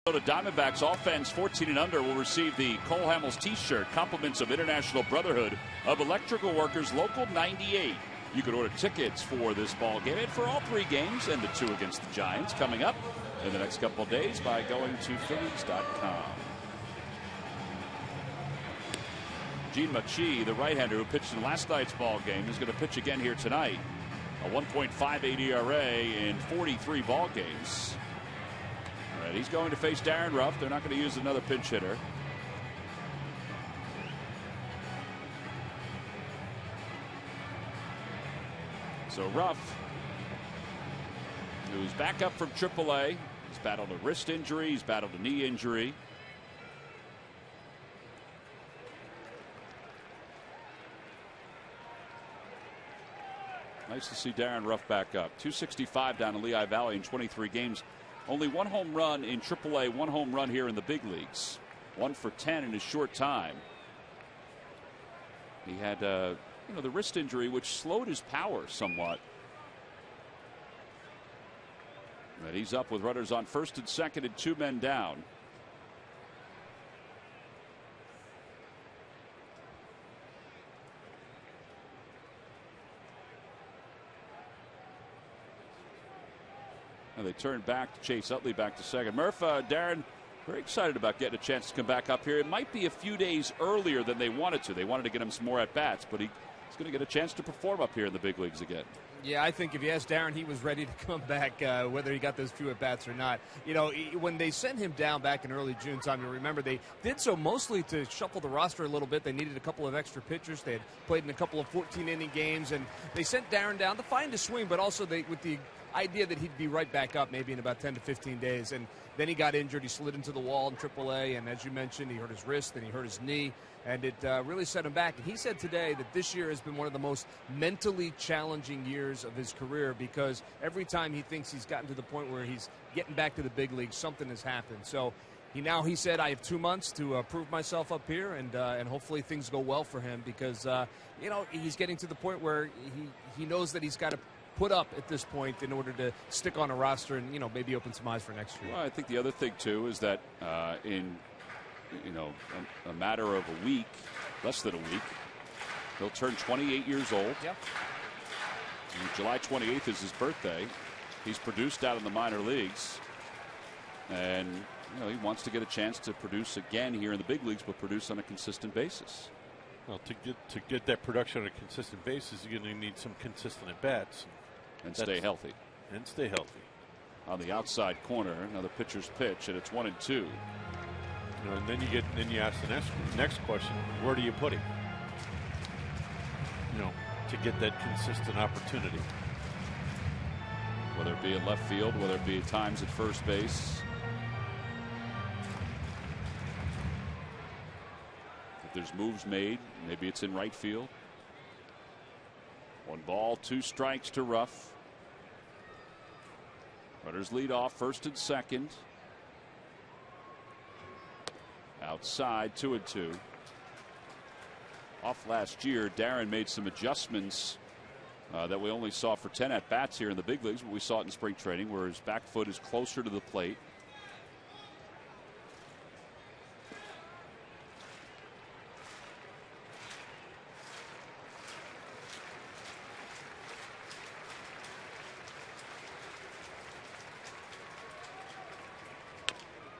The Diamondbacks offense 14 and under will receive the Cole Hamels t-shirt, compliments of International Brotherhood of Electrical Workers Local 98. You can order tickets for this ball game and for all 3 games and the 2 against the Giants coming up in the next couple of days by going to Phillies.com. Gene Machi, the right-hander who pitched in last night's ball game, is going to pitch again here tonight. A 1.58 ERA in 43 ball games. All right, he's going to face Darren Ruff. They're not going to use another pinch hitter. So Ruff, who's back up from AAA, he's battled a wrist injury, he's battled a knee injury. Nice to see Darren Ruff back up. 265 down in Lehigh Valley in 23 games. Only 1 home run in AAA, 1 home run here in the big leagues. 1 for 10 in his short time. He had the wrist injury, which slowed his power somewhat. But he's up with runners on first and second and 2 men down. And they turn back to Chase Utley back to second. Murph, Darren, very excited about getting a chance to come back up here. It might be a few days earlier than they wanted to. They wanted to get him some more at-bats, but he's going to get a chance to perform up here in the big leagues again. Yeah, I think if you ask Darren, he was ready to come back, whether he got those few at-bats or not. When they sent him down back in early June, Tom, you remember they did so mostly to shuffle the roster a little bit. They needed a couple of extra pitchers. They had played in a couple of 14-inning games, and they sent Darren down to find a swing, but also with the idea that he'd be right back up maybe in about 10 to 15 days. And then he got injured. He slid into the wall in AAA, and as you mentioned, he hurt his wrist and he hurt his knee, and it really set him back. And he said today that this year has been one of the most mentally challenging years of his career, because every time he thinks he's gotten to the point where he's getting back to the big leagues, something has happened. So he said, I have 2 months to prove myself up here, and hopefully things go well for him, because he's getting to the point where he knows that he's got to put up at this point in order to stick on a roster and maybe open some eyes for next year. Well, I think the other thing too is that in a matter of a week, less than a week, he'll turn 28 years old. Yep. July 28th is his birthday. He's produced out in the minor leagues, and he wants to get a chance to produce again here in the big leagues, but produce on a consistent basis. Well, to get that production on a consistent basis, you're going to need some consistent at bats. And stay healthy. And stay healthy. On the outside corner, another pitcher's pitch, and it's 1-2. And then you ask the next question: where do you put him? To get that consistent opportunity. Whether it be in left field, whether it be at times at first base. If there's moves made, maybe it's in right field. 1 ball, 2 strikes to Ruff. Runners lead off first and second. Outside, 2-2. Off last year, Darren made some adjustments that we only saw for 10 at-bats here in the big leagues, but we saw it in spring training, where his back foot is closer to the plate.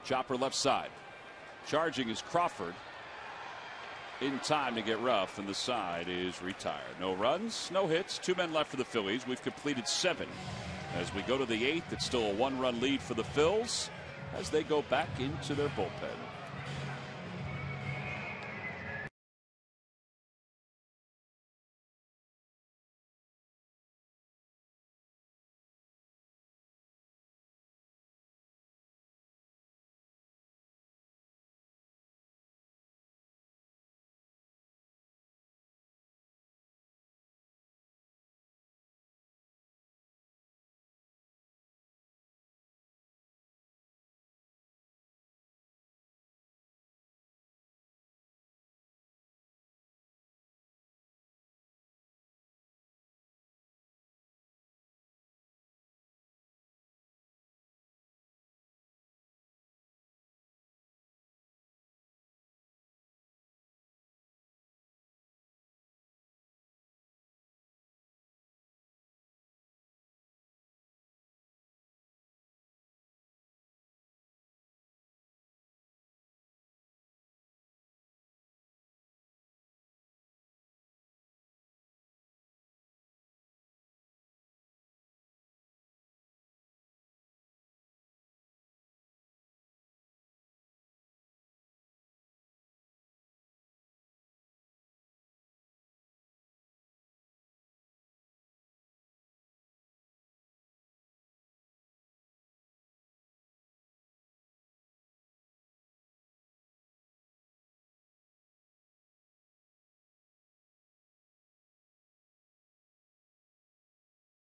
Chopper left side. Charging is Crawford. In time to get Ruff, and the side is retired. No runs, no hits, 2 men left for the Phillies. We've completed 7. As we go to the 8th, it's still a 1-run lead for the Phils as they go back into their bullpen.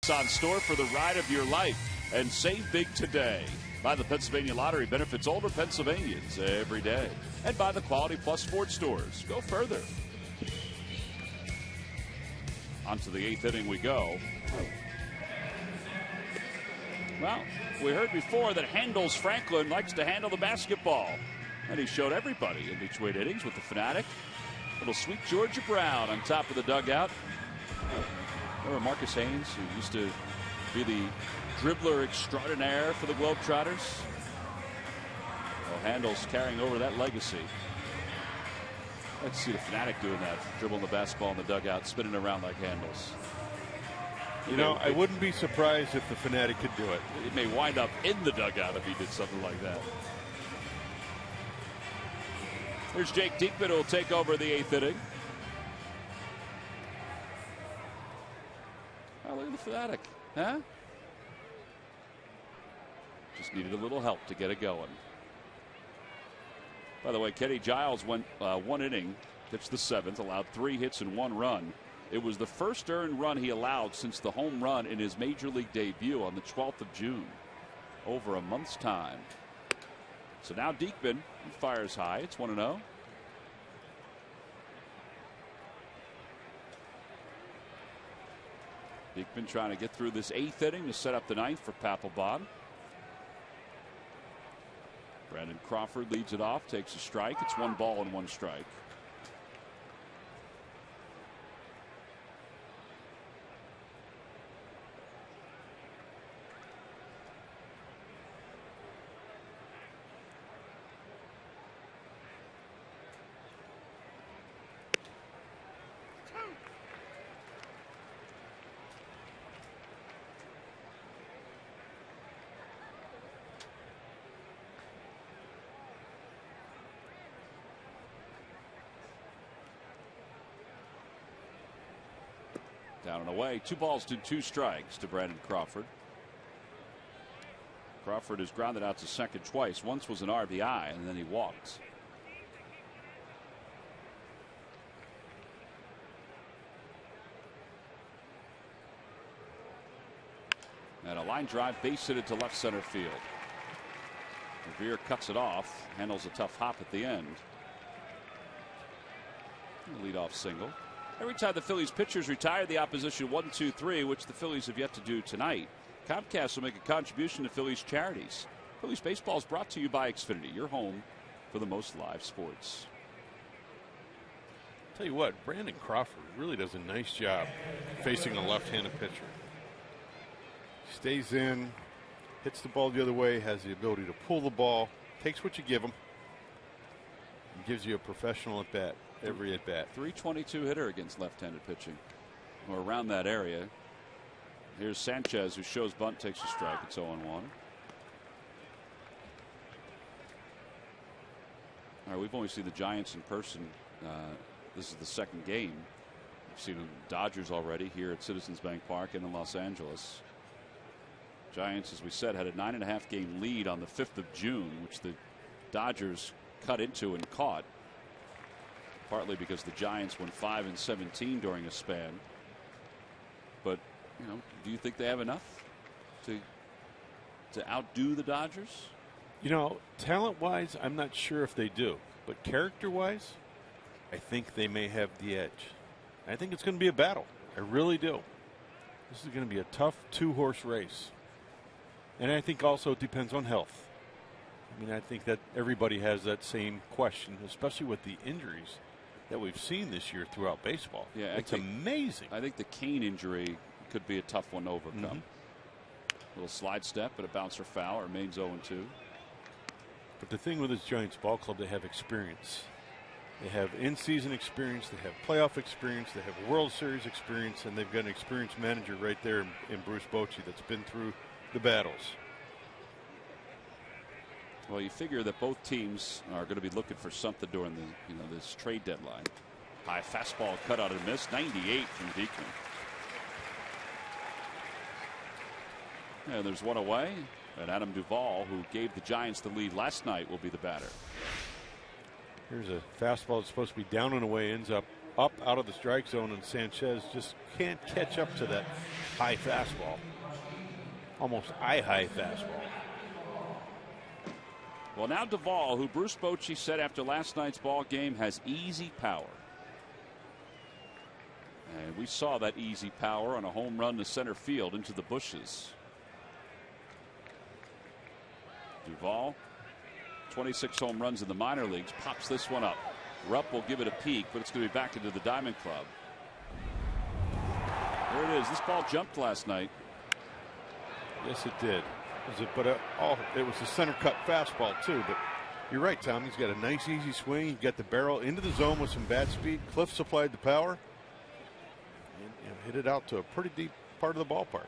Tickets on store for the ride of your life. And save big today. By the Pennsylvania Lottery benefits older Pennsylvanians every day. And by the Quality Plus Sports Stores. Go further. On to the 8th inning we go. Well, we heard before that Handles Franklin likes to handle the basketball. And he showed everybody in between innings with the Fanatic. Little sweet Georgia Brown on top of the dugout. Remember Marcus Haynes, who used to be the dribbler extraordinaire for the Globetrotters? Well, Handles carrying over that legacy. Let's see the Fanatic doing that, dribbling the basketball in the dugout, spinning around like Handles. You know, I wouldn't be surprised if the Fanatic could do it. It may wind up in the dugout if he did something like that. Here's Jake Diekman, who will take over the 8th inning. Oh, look at the Fanatic, huh? Just needed a little help to get it going. By the way, Kenny Giles went 1 inning, pitched the 7th, allowed 3 hits and 1 run. It was the first earned run he allowed since the home run in his major league debut on the 12th of June. Over a month's time. So now Diekman fires high. It's 1-0. Diekman trying to get through this 8th inning to set up the 9th for Papelbon. Brandon Crawford leads it off, takes a strike. It's 1 ball and 1 strike. Down and away. 2 balls to 2 strikes to Brandon Crawford. Crawford has grounded out to second twice. Once was an RBI, and then he walked. And a line drive, base hit it to left center field. Revere cuts it off, handles a tough hop at the end. Leadoff single. Every time the Phillies pitchers retire the opposition 1-2-3, which the Phillies have yet to do tonight, Comcast will make a contribution to Phillies charities. Phillies baseball is brought to you by Xfinity, your home for the most live sports. Tell you what, Brandon Crawford really does a nice job facing a left-handed pitcher. Stays in, hits the ball the other way, has the ability to pull the ball, takes what you give him, and gives you a professional at bat. Every at bat. 322 hitter against left-handed pitching, or around that area. Here's Sanchez, who shows bunt, takes a strike. It's 0-1. All right, we've only seen the Giants in person. This is the second game. We've seen the Dodgers already here at Citizens Bank Park and in Los Angeles. Giants, as we said, had a 9.5 game lead on the 5th of June, which the Dodgers cut into and caught. Partly because the Giants went 5-17 during a span. But, you know, do you think they have enough to outdo the Dodgers? You know, talent-wise, I'm not sure if they do. But character-wise, I think they may have the edge. I think it's going to be a battle. I really do. This is going to be a tough 2-horse race. And I think also it depends on health. I mean, I think that everybody has that same question, especially with the injuries that we've seen this year throughout baseball. Yeah, it's amazing. I think the Kane injury could be a tough one to overcome. Little slide step, but a bouncer foul, remains 0-2. But the thing with this Giants ball club, they have experience. They have in-season experience, they have playoff experience, they have World Series experience, and they've got an experienced manager right there in Bruce Bochy that's been through the battles. Well, you figure that both teams are going to be looking for something during the this trade deadline. High fastball cut out and missed. 98 from Diekman. And there's one away. And Adam Duvall, who gave the Giants the lead last night, will be the batter. Here's a fastball that's supposed to be down and away, ends up up out of the strike zone, and Sanchez just can't catch up to that high fastball. Almost eye-high fastball. Well, now Duvall, who Bruce Bochy said after last night's ball game has easy power. And we saw that easy power on a home run to center field into the bushes. Duvall, 26 home runs in the minor leagues, pops this one up. Rupp will give it a peek, but it's going to be back into the Diamond Club. There it is. This ball jumped last night. Yes, it did. It was a center cut fastball too. But you're right, Tom. He's got a nice, easy swing. He got the barrel into the zone with some bat speed. Cliff supplied the power, and hit it out to a pretty deep part of the ballpark.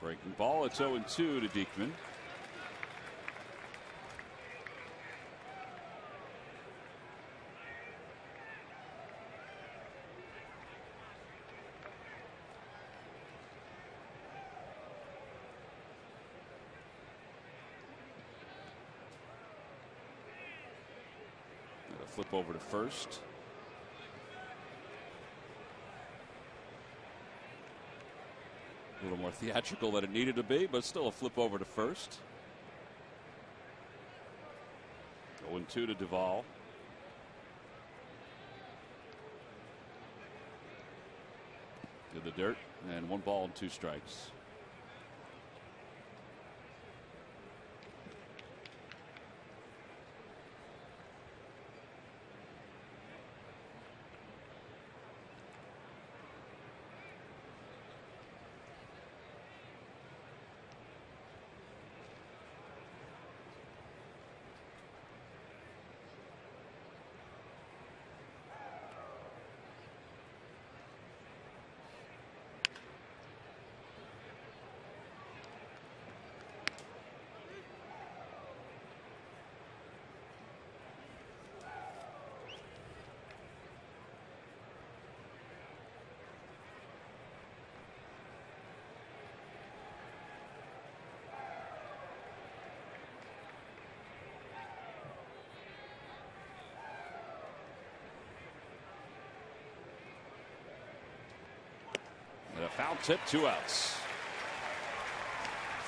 Breaking ball. It's 0-2 to Diekman. Got a flip over to first. A little more theatrical than it needed to be, but still a flip over to first. 0-2 to Duvall. To the dirt, and 1 ball and 2 strikes. And a foul tip, 2 outs.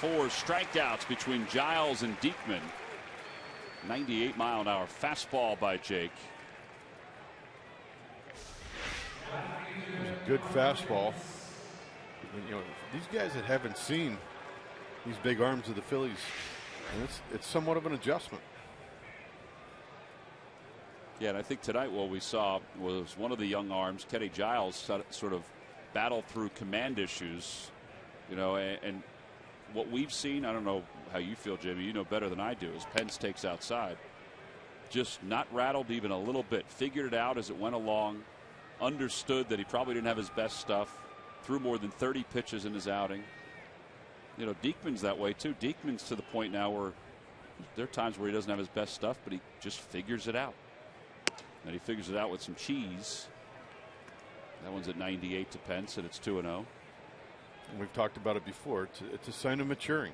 4 strikeouts between Giles and Diekman. 98-mile-an-hour fastball by Jake. Good fastball. You know, these guys that haven't seen these big arms of the Phillies, it's somewhat of an adjustment. Yeah, and I think tonight what we saw was one of the young arms, Kenny Giles, sort of battle through command issues, you know, and what we've seen, I don't know how you feel, Jamie, you know better than I do, is Pence takes outside. Just not rattled even a little bit, figured it out as it went along, understood that he probably didn't have his best stuff, threw more than 30 pitches in his outing. You know, Diekman's that way too. Diekman's to the point now where there are times where he doesn't have his best stuff, but he just figures it out. And he figures it out with some cheese. That one's at 98 to Pence, and it's 2-0. And we've talked about it before. It's a sign of maturing.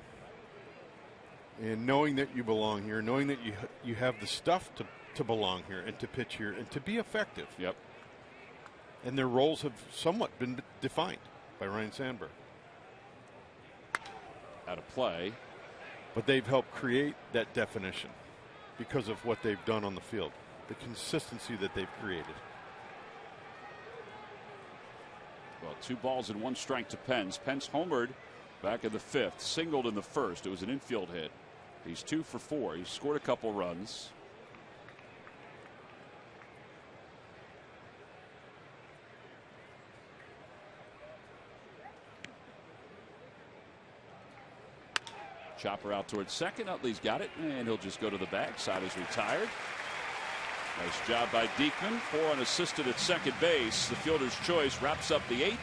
And knowing that you belong here, knowing that you have the stuff to belong here and to pitch here and to be effective. Yep. And their roles have somewhat been defined by Ryan Sandberg. Out of play. But they've helped create that definition because of what they've done on the field, the consistency that they've created. Well, 2 balls and 1 strike to Pence. Pence homered back in the 5th, singled in the 1st. It was an infield hit. He's 2 for 4. He scored a couple runs. Chopper out towards second. Utley's got it, and he'll just go to the bag. Side is retired. Nice job by Diekman. 4 unassisted at second base. The fielder's choice wraps up the 8th.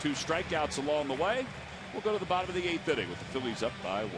2 strikeouts along the way. We'll go to the bottom of the 8th inning with the Phillies up by 1.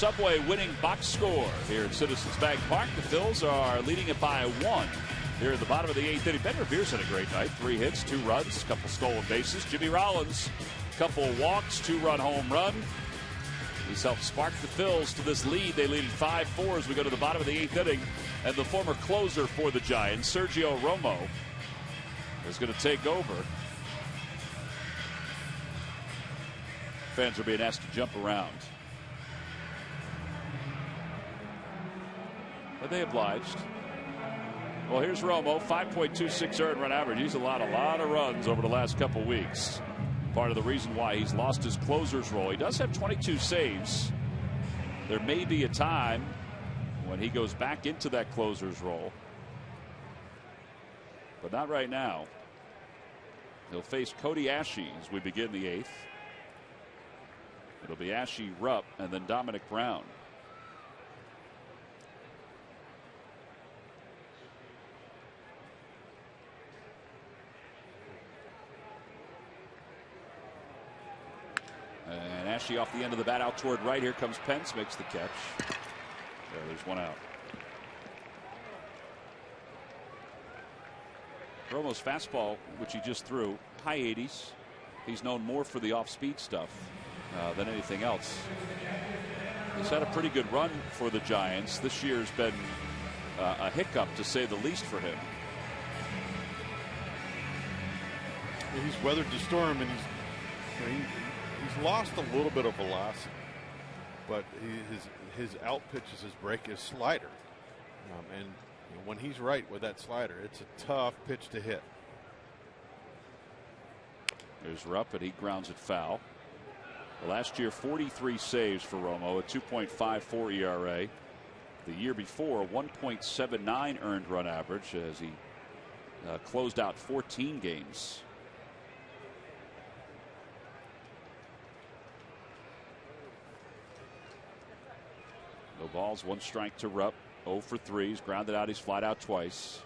Subway winning box score here at Citizens Bank Park. The Phils are leading it by 1 here at the bottom of the 8th inning. Ben Revere's had a great night. 3 hits, 2 runs, a couple stolen bases. Jimmy Rollins, couple walks, 2-run home run. He's helped spark the Phils to this lead. They lead 5-4 as we go to the bottom of the 8th inning. And the former closer for the Giants, Sergio Romo, is going to take over. Fans are being asked to jump around. Are they obliged? Well, here's Romo, 5.26 earned run average. He's allowed a lot of runs over the last couple weeks. Part of the reason why he's lost his closer's role. He does have 22 saves. There may be a time when he goes back into that closer's role, but not right now. He'll face Cody Ashe as we begin the 8th. It'll be Ashe, Rupp, and then Dominic Brown. And Ashe off the end of the bat out toward right. Here comes Pence, makes the catch. There's one out. Romo's fastball, which he just threw, high 80s. He's known more for the off-speed stuff than anything else. He's had a pretty good run for the Giants. This year's been a hiccup, to say the least, for him. He's weathered the storm, and he's lost a little bit of velocity, but his out pitch is his break, his slider, and when he's right with that slider, it's a tough pitch to hit. There's Rupp, and he grounds it foul. Last year, 43 saves for Romo, a 2.54 ERA. The year before, 1.79 earned run average as he closed out 14 games. No balls, 1 strike to Rupp. 0 for 3. He's grounded out. He's flied out twice.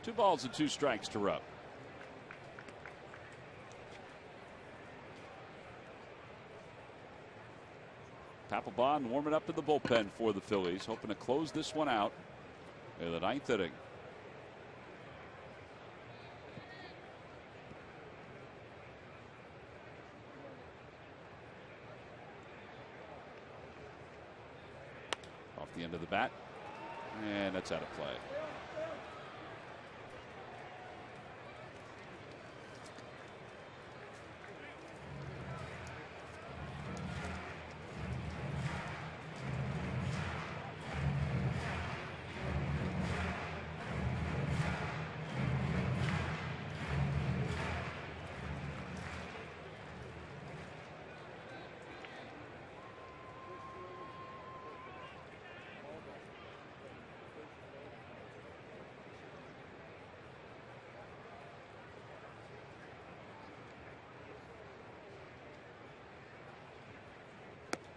Two balls and 2 strikes to Rupp. Papelbon warming up in the bullpen for the Phillies, hoping to close this one out in the 9th inning. Off the end of the bat, and that's out of play.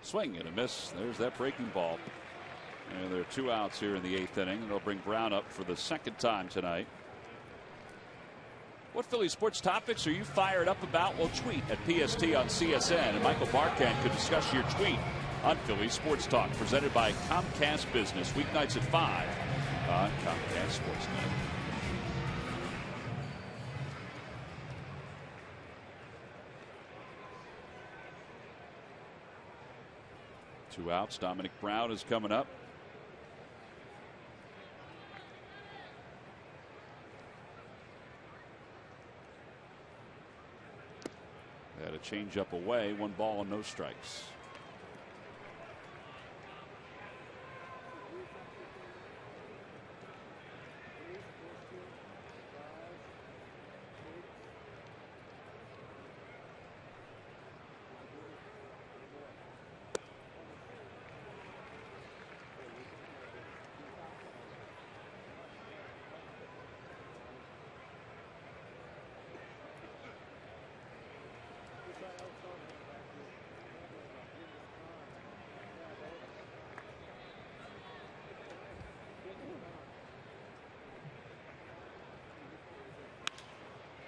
Swing and a miss. There's that breaking ball. And there are 2 outs here in the 8th inning. And they'll bring Brown up for the 2nd time tonight. What Philly sports topics are you fired up about? Well, tweet at PST on CSN. And Michael Barkan could discuss your tweet on Philly Sports Talk, presented by Comcast Business, weeknights at 5 on Comcast Sportsnet. Two outs. Dominic Brown is coming up. Had a change up away, 1 ball and no strikes.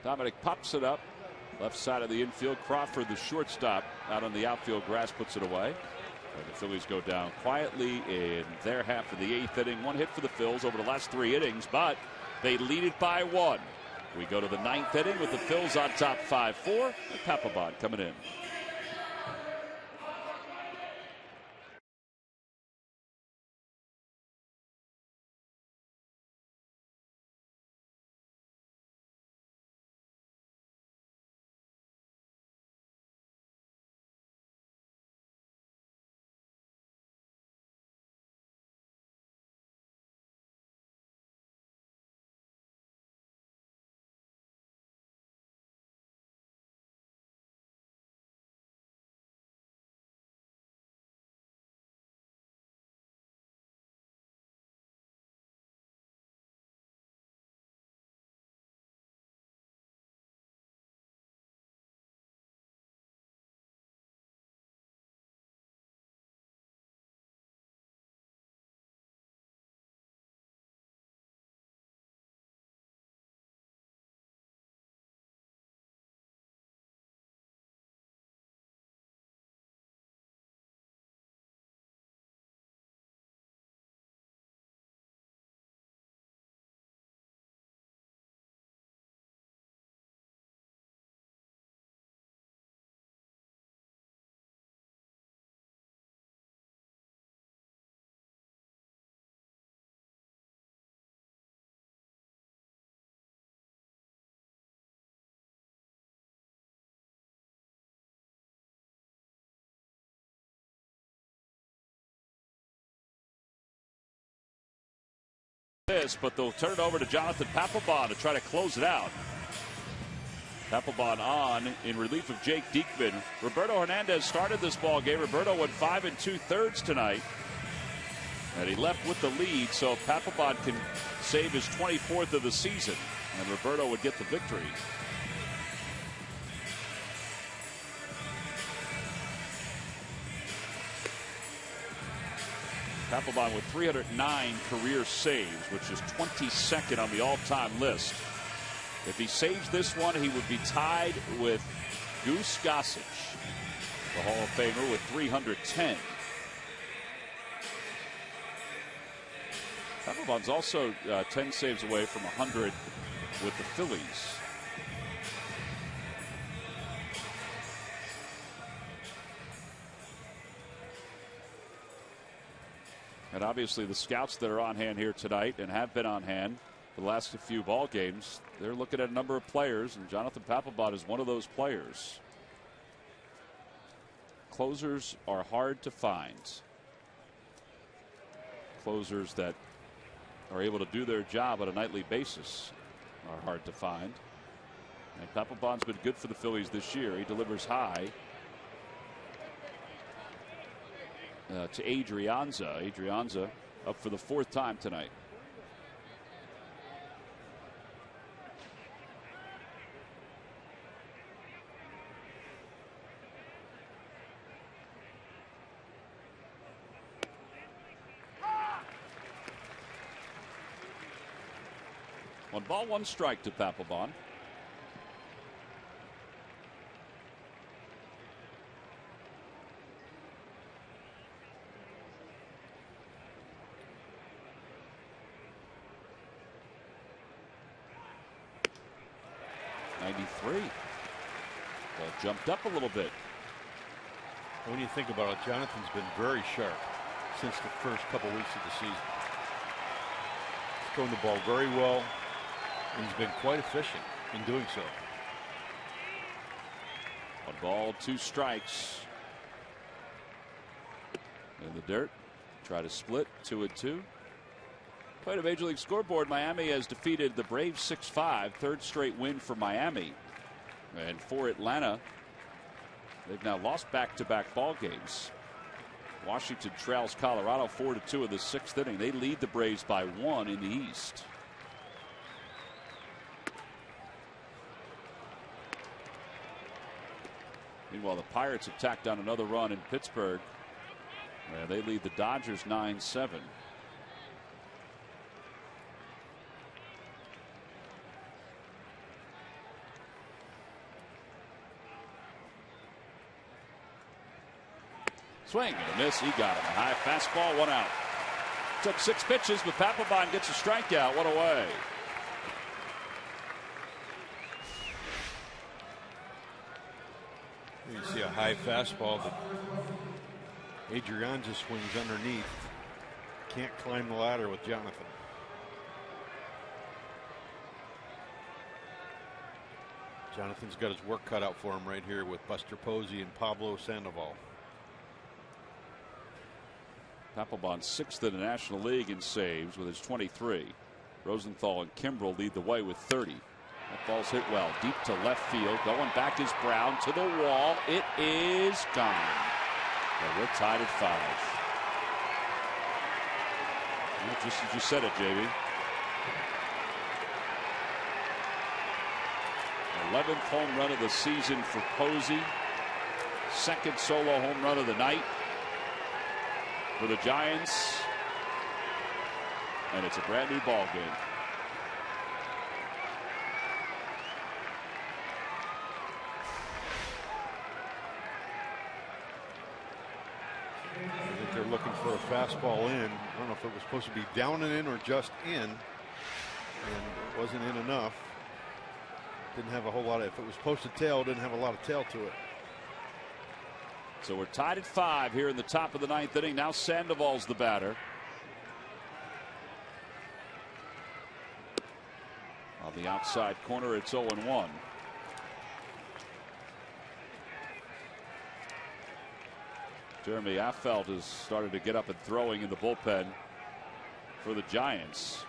Dominic pops it up. Left side of the infield. Crawford, the shortstop, out on the outfield grass, puts it away. And the Phillies go down quietly in their half of the 8th inning. 1 hit for the Phils over the last 3 innings, but they lead it by 1. We go to the 9th inning with the Phils on top 5-4. And Papelbon coming in. But they'll turn it over to Jonathan Papelbon to try to close it out. Papelbon on in relief of Jake Diekman. Roberto Hernandez started this ball game. Roberto went 5 2/3 tonight, and he left with the lead, so Papelbon can save his 24th of the season, and Roberto would get the victory. Papelbon with 309 career saves, which is 22nd on the all-time list. If he saves this one, he would be tied with Goose Gossage, the Hall of Famer, with 310. Papelbon's also 10 saves away from 100 with the Phillies. And obviously the scouts that are on hand here tonight and have been on hand for the last few ball games, they're looking at a number of players, and Jonathan Papelbon is one of those players. Closers are hard to find. Closers that are able to do their job on a nightly basis are hard to find. And Papelbon's been good for the Phillies this year. He delivers high to Adrianza. Adrianza up for the 4th time tonight. One ball, 1 strike to Papelbon. Ball jumped up a little bit. When you think about it, Jonathan's been very sharp since the first couple weeks of the season. He's thrown the ball very well, and he's been quite efficient in doing so. 1 ball, 2 strikes. In the dirt. Try to split 2-2. Quite a Major League scoreboard. Miami has defeated the Braves 6-5. 3rd straight win for Miami. And for Atlanta, they've now lost back-to-back ball games. Washington trails Colorado 4-2 in the 6th inning. They lead the Braves by 1 in the East. Meanwhile, the Pirates have tacked on another run in Pittsburgh. And they lead the Dodgers 9-7. Swing and a miss. He got him. A high fastball, 1 out. Took 6 pitches, but Papelbon gets a strikeout. 1 away. You see a high fastball that Adrian just swings underneath. Can't climb the ladder with Jonathan. Jonathan's got his work cut out for him right here with Buster Posey and Pablo Sandoval. Papelbon 6th in the National League in saves with his 23. Rosenthal and Kimbrel lead the way with 30. That ball's hit well deep to left field. Going back is Brown to the wall. It is gone. And we're tied at 5. Well, just as you said it, JB. 11th home run of the season for Posey. 2nd solo home run of the night for the Giants. And it's a brand new ball game. I think they're looking for a fastball in. I don't know if it was supposed to be down and in or just in. And it wasn't in enough. Didn't have a whole lot of, if it was posted tail, didn't have a lot of tail to it. So we're tied at 5 here in the top of the 9th inning. Now Sandoval's the batter. On the outside corner, it's 0-1. Jeremy Affeldt has started to get up and throwing in the bullpen for the Giants.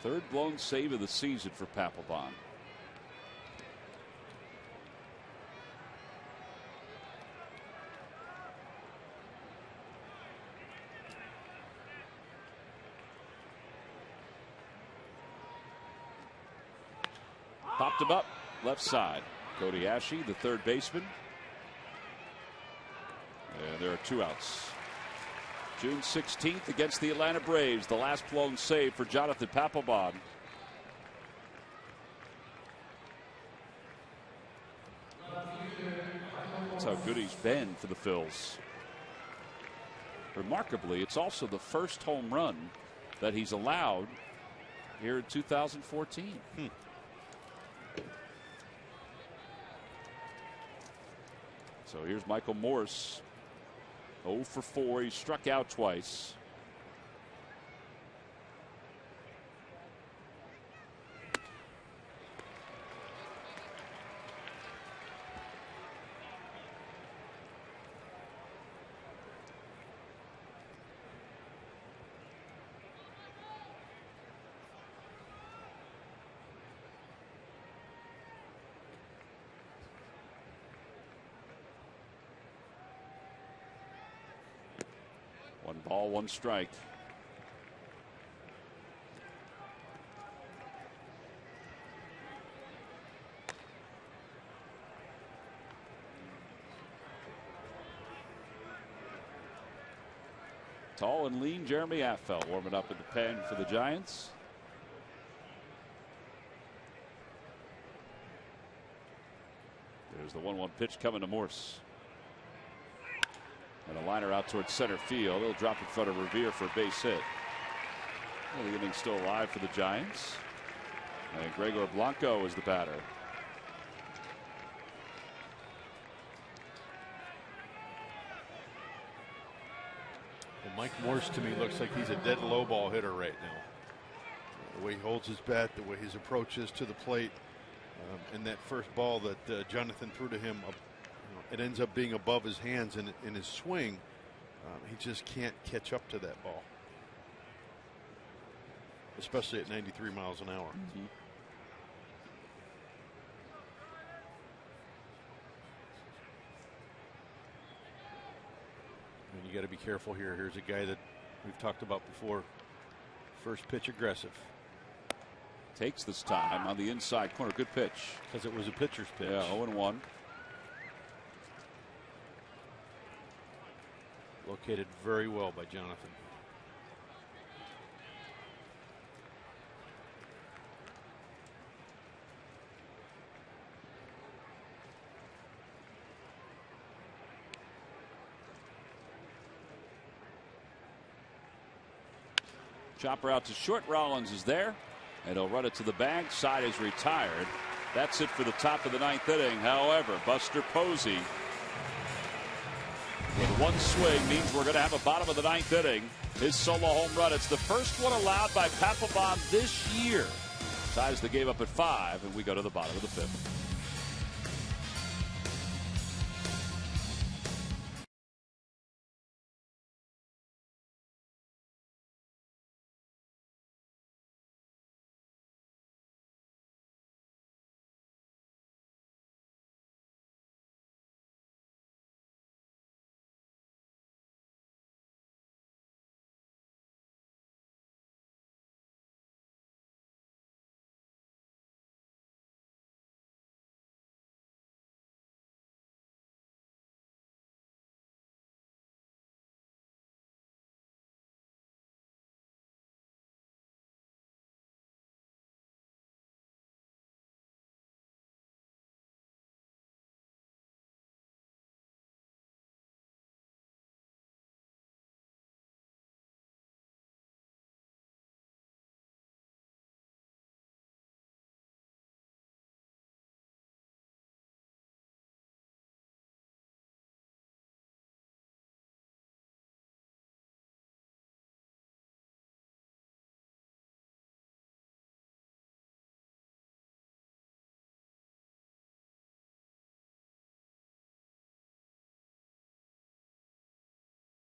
Third blown save of the season for Papelbon. Popped him up left side. Cody Ashe, the third baseman. And there are 2 outs. June 16th against the Atlanta Braves. The last blown save for Jonathan Papelbon. That's how good he's been for the Phils. Remarkably, it's also the first home run that he's allowed here in 2014. So here's Michael Morse. 0 for 4. He struck out twice. One ball, 1 strike. Tall and lean Jeremy Affeldt warming up in the pen for the Giants. There's the 1-1 pitch coming to Morse. And a liner out towards center field. He'll drop in front of Revere for a base hit. Well, the inning's still alive for the Giants. And Gregor Blanco is the batter. Mike Morse to me looks like he's a dead low ball hitter right now. The way he holds his bat, the way his approach is to the plate, and that first ball that Jonathan threw to him, it ends up being above his hands in his swing. He just can't catch up to that ball, especially at 93 miles an hour. Mm-hmm. And you got to be careful here. Here's a guy that we've talked about before. First pitch aggressive. Takes this time on the inside corner. Good pitch. Because it was a pitcher's pitch. Yeah, 0-1. Located very well by Jonathan. Chopper out to short. Rollins is there, and he'll run it to the bag. Side is retired. That's it for the top of the ninth inning. However, Buster Posey with one swing means we're going to have a bottom of the ninth inning. His solo home run. It's the first one allowed by Papelbon this year. Ties the game up at 5, and we go to the bottom of the 5th.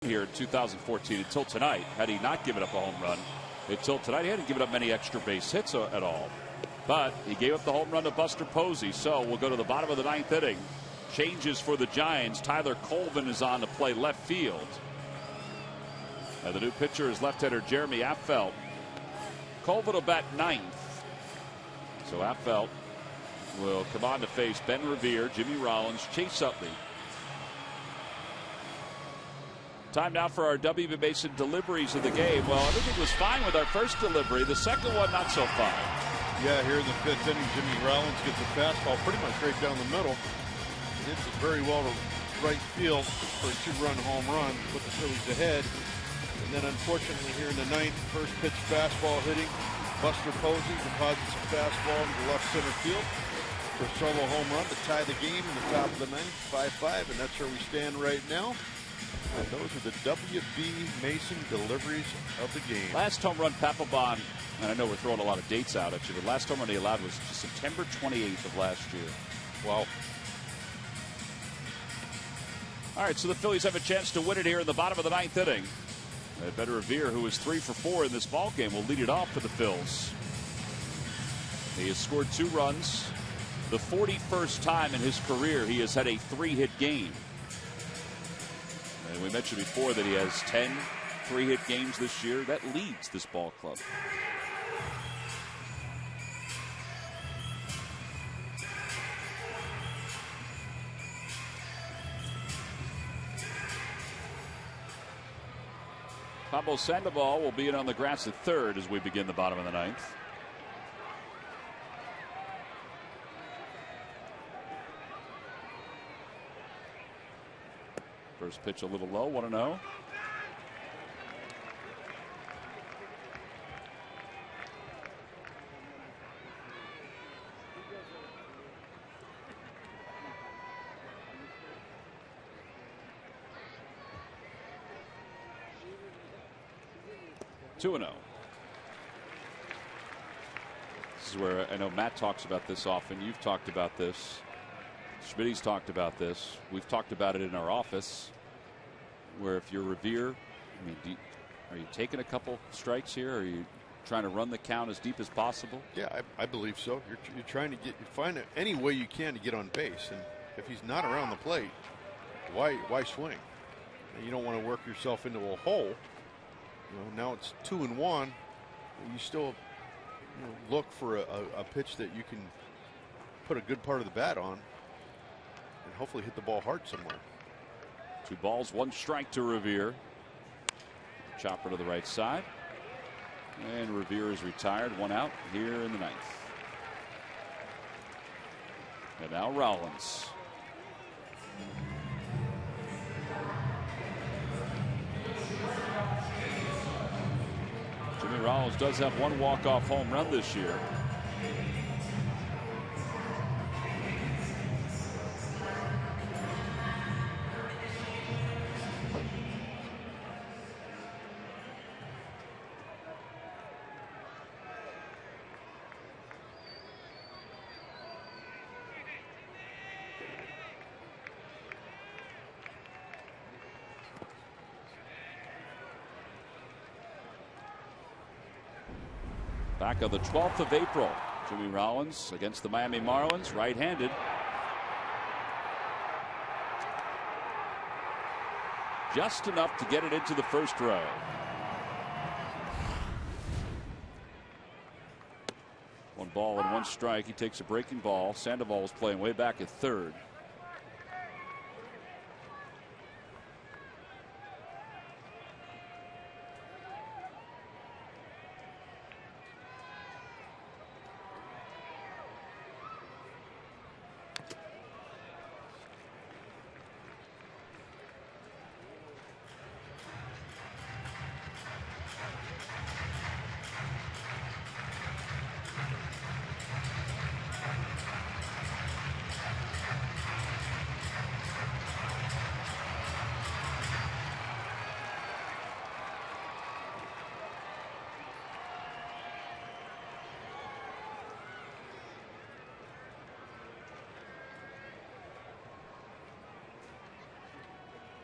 Here in 2014 until tonight, had he not given up a home run until tonight, he hadn't given up many extra base hits at all. But he gave up the home run to Buster Posey. So we'll go to the bottom of the ninth inning. Changes for the Giants. Tyler Colvin is on to play left field. And the new pitcher is left-hander Jeremy Affeldt. Colvin will bat ninth. So Affeldt will come on to face Ben Revere, Jimmy Rollins, Chase Utley. Time now for our W.B. Mason deliveries of the game. Well, everything was fine with our first delivery. The second one, not so fine. Yeah, here in the 5th inning, Jimmy Rollins gets a fastball pretty much right down the middle. He hits it very well to right field for a 2-run home run, put the Phillies ahead. And then unfortunately here in the 9th, first pitch fastball hitting. Buster Posey deposits a fastball into left center field for a solo home run to tie the game in the top of the 9th, 5-5, and that's where we stand right now. And those are the W.B. Mason deliveries of the game. Last home run, Papelbon, and I know we're throwing a lot of dates out at you, but last home run he allowed was September 28th of last year. Wow. All right, so the Phillies have a chance to win it here in the bottom of the 9th inning. Ben Revere, who is 3 for 4 in this ball game, will lead it off for the Phils. He has scored 2 runs. The 41st time in his career he has had a 3-hit game. And we mentioned before that he has 10 3-hit games this year. That leads this ball club. Pablo Sandoval will be in on the grass at third as we begin the bottom of the 9th. First pitch a little low, 1-0. 2-0. This is where I know Matt talks about this often. You've talked about this. Schmidt's talked about this. We've talked about it in our office. Where if you're Revere, I mean, are you taking a couple strikes here? Or are you trying to run the count as deep as possible? Yeah, I believe so. You're trying to find any way you can to get on base, and if he's not around the plate, why swing? And you don't want to work yourself into a hole. Now it's 2-1. You still look for a pitch that you can put a good part of the bat on, and hopefully hit the ball hard somewhere. 2 balls, 1 strike to Revere. Chopper to the right side. And Revere is retired. 1 out here in the 9th. And now Rollins. Jimmy Rollins does have 1 walk-off home run this year. Back on the 12th of April, Jimmy Rollins against the Miami Marlins, right-handed. Just enough to get it into the first row. One ball and 1 strike. He takes a breaking ball. Sandoval was playing way back at third.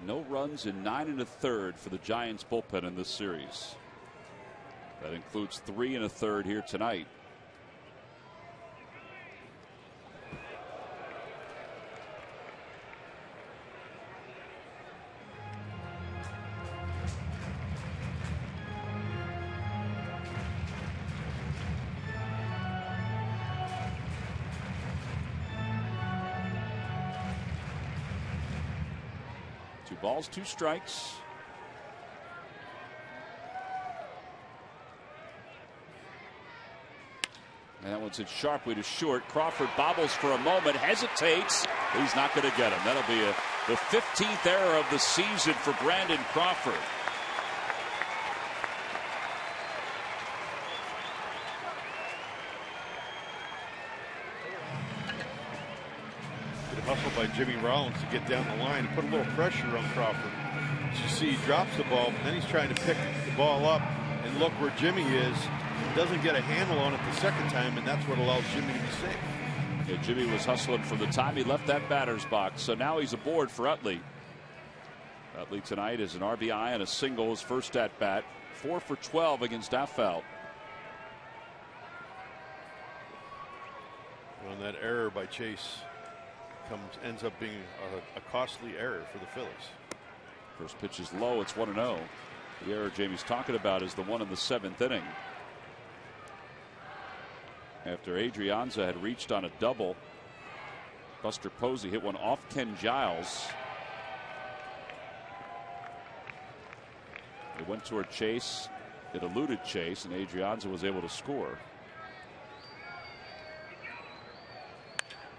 No runs in 9 1/3 for the Giants bullpen in this series. That includes 3 1/3 here tonight. Balls, 2 strikes. And that one's hit sharply to short. Crawford bobbles for a moment, hesitates. He's not going to get him. That'll be the 15th error of the season for Brandon Crawford. Hustle by Jimmy Rollins to get down the line and put a little pressure on Crawford. As you see, he drops the ball, but then he's trying to pick the ball up, and look where Jimmy is. He doesn't get a handle on it the second time, and that's what allows Jimmy to be safe. Yeah, Jimmy was hustling from the time he left that batter's box, so now he's aboard for Utley. Utley tonight is an RBI and a single, his first at bat. 4 for 12 against Affeldt. On that error by Chase ends up being a costly error for the Phillies. First pitch is low. It's 1-0. The error Jamie's talking about is the one in the 7th inning. After Adrianza had reached on a double, Buster Posey hit one off Ken Giles. It went toward Chase. It eluded Chase, and Adrianza was able to score.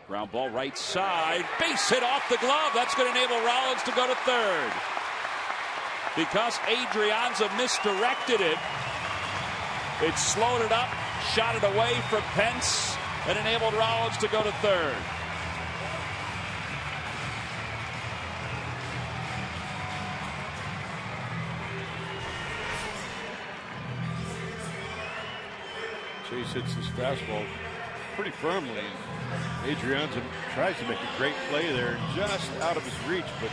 Ground ball right side. Base hit off the glove. That's going to enable Rollins to go to third. Because Adrianza misdirected it, it slowed it up, shot it away from Pence, and enabled Rollins to go to third. Chase hits his fastball pretty firmly. Adrianza tries to make a great play there, just out of his reach, but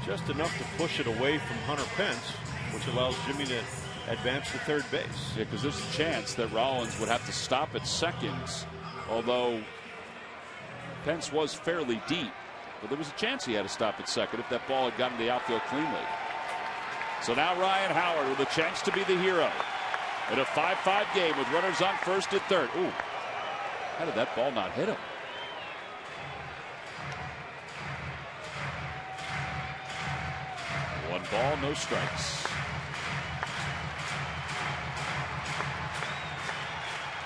just enough to push it away from Hunter Pence, which allows Jimmy to advance to third base. Yeah, because there's a chance that Rollins would have to stop at second, although Pence was fairly deep. But there was a chance he had to stop at second if that ball had gotten to the outfield cleanly. So now Ryan Howard with a chance to be the hero in a 5-5 game with runners on first and third. Ooh, how did that ball not hit him? One ball, no strikes.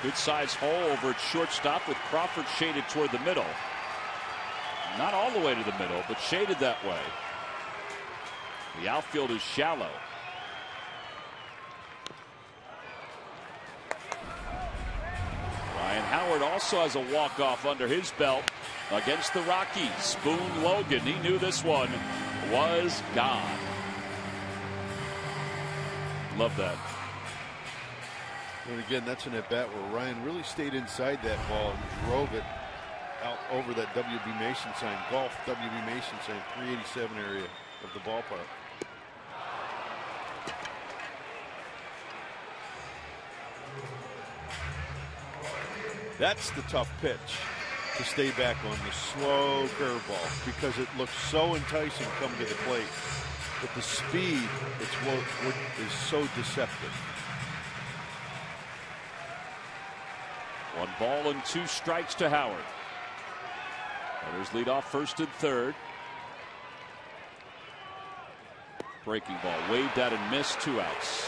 Good size hole over at shortstop with Crawford shaded toward the middle. Not all the way to the middle, but shaded that way. The outfield is shallow. Ryan Howard also has a walk-off under his belt against the Rockies. Spoon Logan, he knew this one was gone. Love that. And again, that's an at-bat where Ryan really stayed inside that ball and drove it out over that W.B. Mason sign, golf W.B. Mason sign, 387 area of the ballpark. That's the tough pitch, to stay back on the slow curveball, because it looks so enticing coming to the plate. But the speed, it's what is so deceptive. 1 ball and 2 strikes to Howard. Runners lead off first and third. Breaking ball waved at and missed, 2 outs.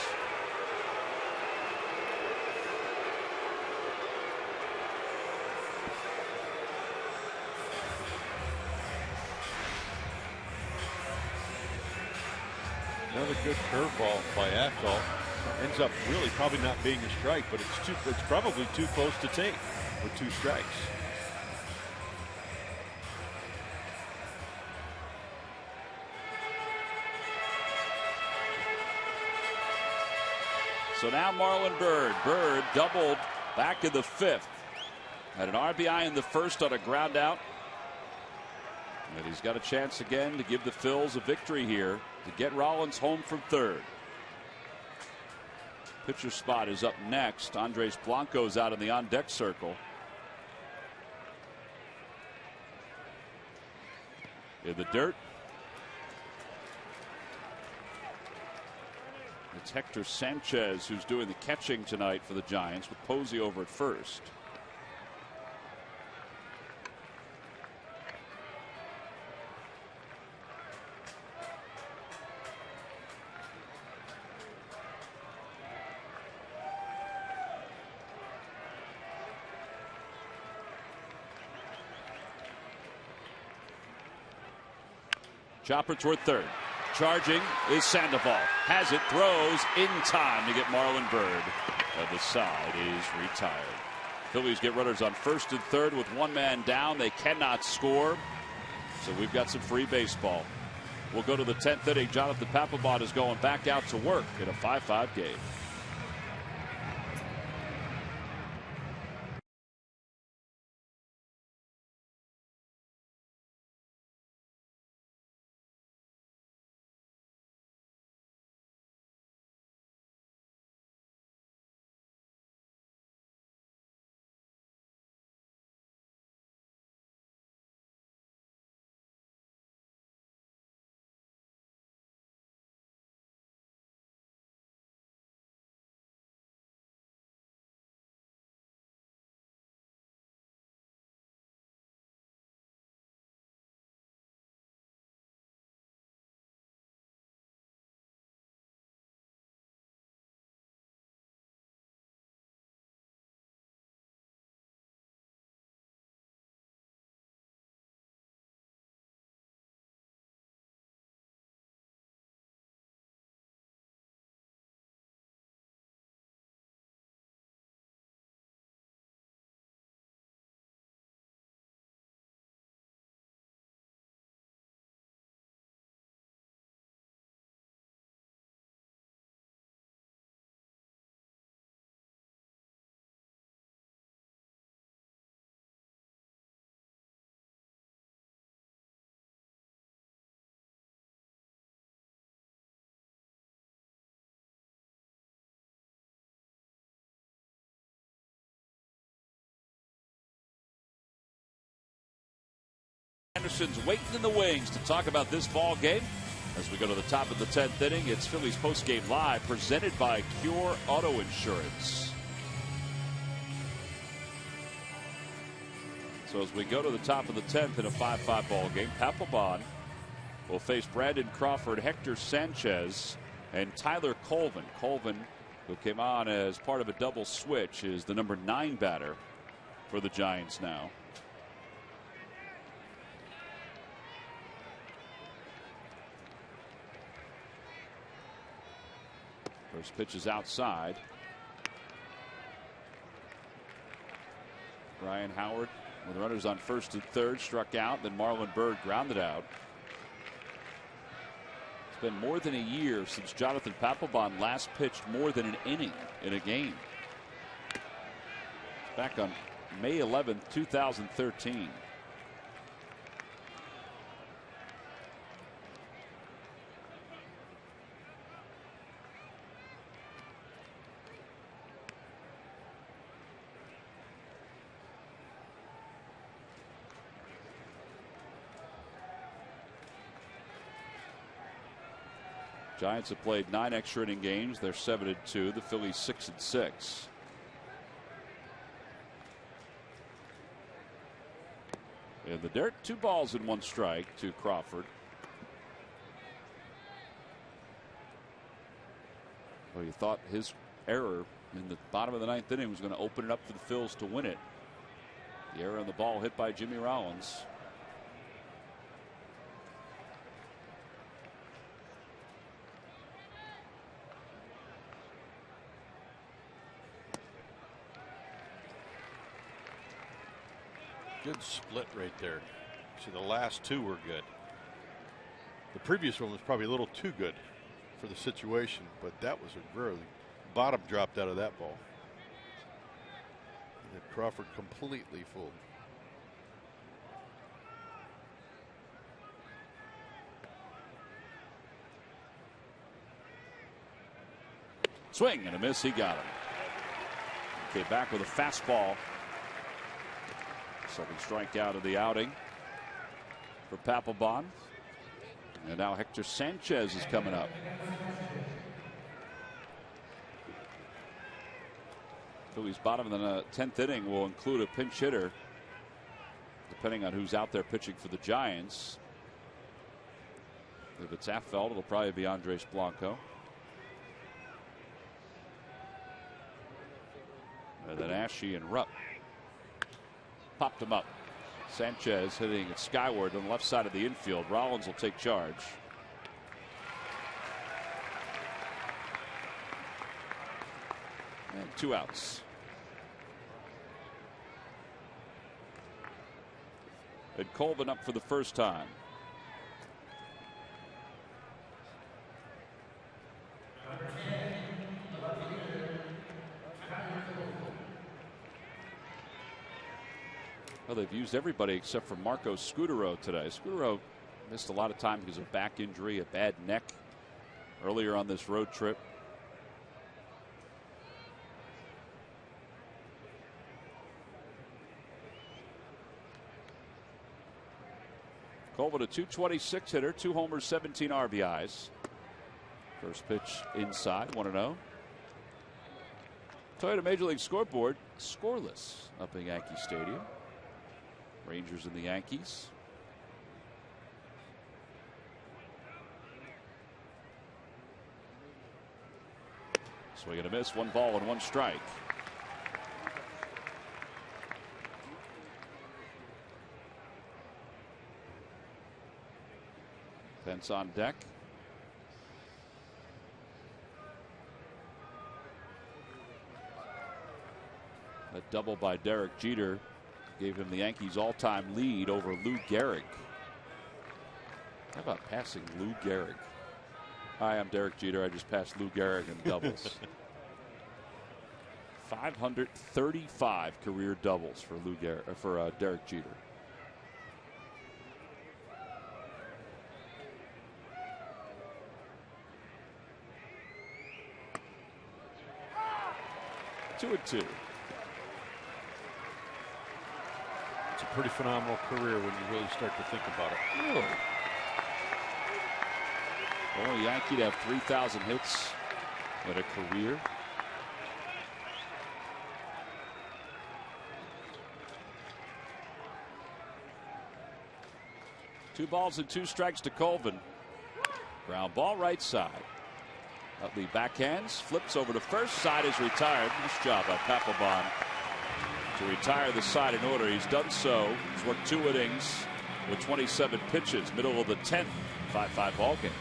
Another good curveball by Aftal. Ends up really probably not being a strike, but it's probably too close to take with 2 strikes. So now Marlon Byrd. Byrd doubled back in the 5th. Had an RBI in the 1st on a ground out. And he's got a chance again to give the Phils a victory here to get Rollins home from third. Pitcher spot is up next. Andres Blanco's out in the on-deck circle. In the dirt. It's Hector Sanchez who's doing the catching tonight for the Giants, with Posey over at first. Chopper toward third. Charging is Sandoval. Has it, throws in time to get Marlon Byrd. And the side is retired. Phillies get runners on first and third with 1 man down. They cannot score. So we've got some free baseball. We'll go to the 10th inning. Jonathan Papelbon is going back out to work in a 5-5 game. questions waiting in the wings to talk about this ball game. As we go to the top of the 10th inning, it's Phillies postgame live presented by Cure Auto Insurance. So as we go to the top of the 10th in a 5-5 ball game, Papelbon will face Brandon Crawford, Hector Sanchez, and Tyler Colvin. Colvin, who came on as part of a double switch, is the number 9 batter for the Giants now. First pitch is outside. Ryan Howard, with runners on first and third, struck out. Then Marlon Byrd grounded out. It's been more than a year since Jonathan Papelbon last pitched more than an inning in a game. Back on May 11th, 2013. Giants have played 9 extra inning games. They're 7-2. The Phillies 6-6. In the dirt, 2 balls and 1 strike to Crawford. Well, you thought his error in the bottom of the 9th inning was going to open it up for the Phils to win it. The error on the ball hit by Jimmy Rollins. Good split right there. See, the last 2 were good. The previous one was probably a little too good for the situation, but that was a really bottom dropped out of that ball. And Crawford completely fooled. Swing and a miss. He got him. Okay, back with a fastball. Second strikeout of the outing for Papelbon. And now Hector Sanchez is coming up. Phillies bottom of the 10th inning will include a pinch hitter, depending on who's out there pitching for the Giants. If it's Affeld, it'll probably be Andres Blanco. And then Ashe and Rupp popped him up. Sanchez hitting it skyward on the left side of the infield. Rollins will take charge. And 2 outs. And Colvin up for the first time. Well, they've used everybody except for Marco Scutaro today. Scutaro missed a lot of time because of back injury, a bad neck earlier on this road trip. Colvin, a .226 hitter, 2 homers, 17 RBIs. First pitch inside, 1-0. Toyota Major League Scoreboard scoreless up in Yankee Stadium. Rangers and the Yankees. Swing and a miss, 1 ball and 1 strike. Pence on deck. A double by Derek Jeter gave him the Yankees all-time lead over Lou Gehrig. How about passing Lou Gehrig? Hi, I'm Derek Jeter. I just passed Lou Gehrig in doubles. 535 career doubles for Derek Jeter. pretty phenomenal career when you really start to think about it. Really? Only Yankee to have 3,000 hits in a career. Two balls and 2 strikes to Colvin. Ground ball right side. Utley backhands, flips over to first. Side is retired. Nice job by Papelbon to retire the side in order. He's done so. He's worked 2 innings with 27 pitches. Middle of the 10th, 5-5 ball game.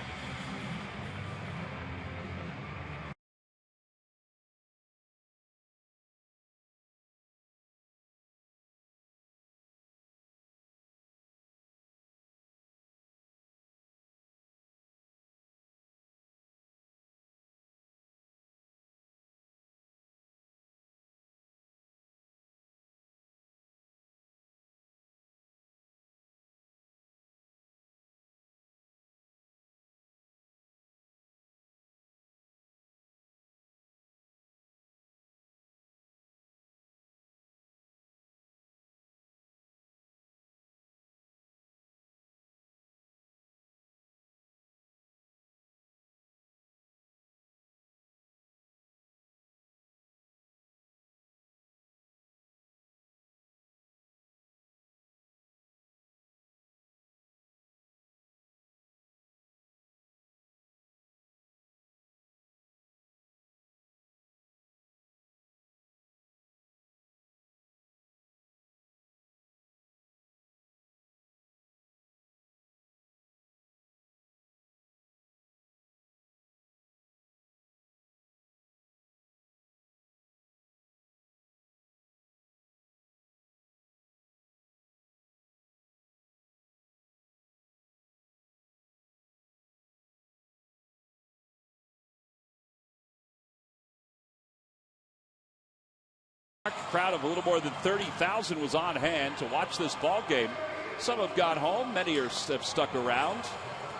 Crowd of a little more than 30,000 was on hand to watch this ball game. Some have gone home. Many have stuck around.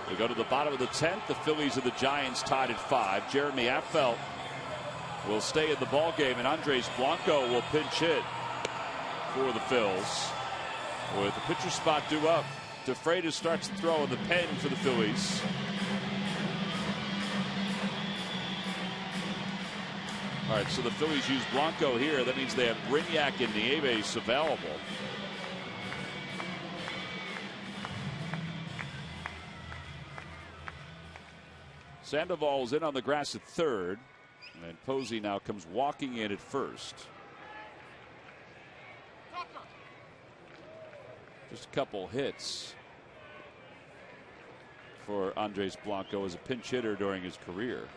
We go to the bottom of the 10th. The Phillies and the Giants tied at 5. Jeremy Affeldt will stay in the ball game, and Andres Blanco will pinch hit for the Phils. With the pitcher spot due up, DeFreitas starts to throw in the pen for the Phillies. All right, so the Phillies use Blanco here. That means they have Brignac and Nieves available. Sandoval's in on the grass at third, and Posey now comes walking in at first. Just a couple hits for Andres Blanco as a pinch hitter during his career.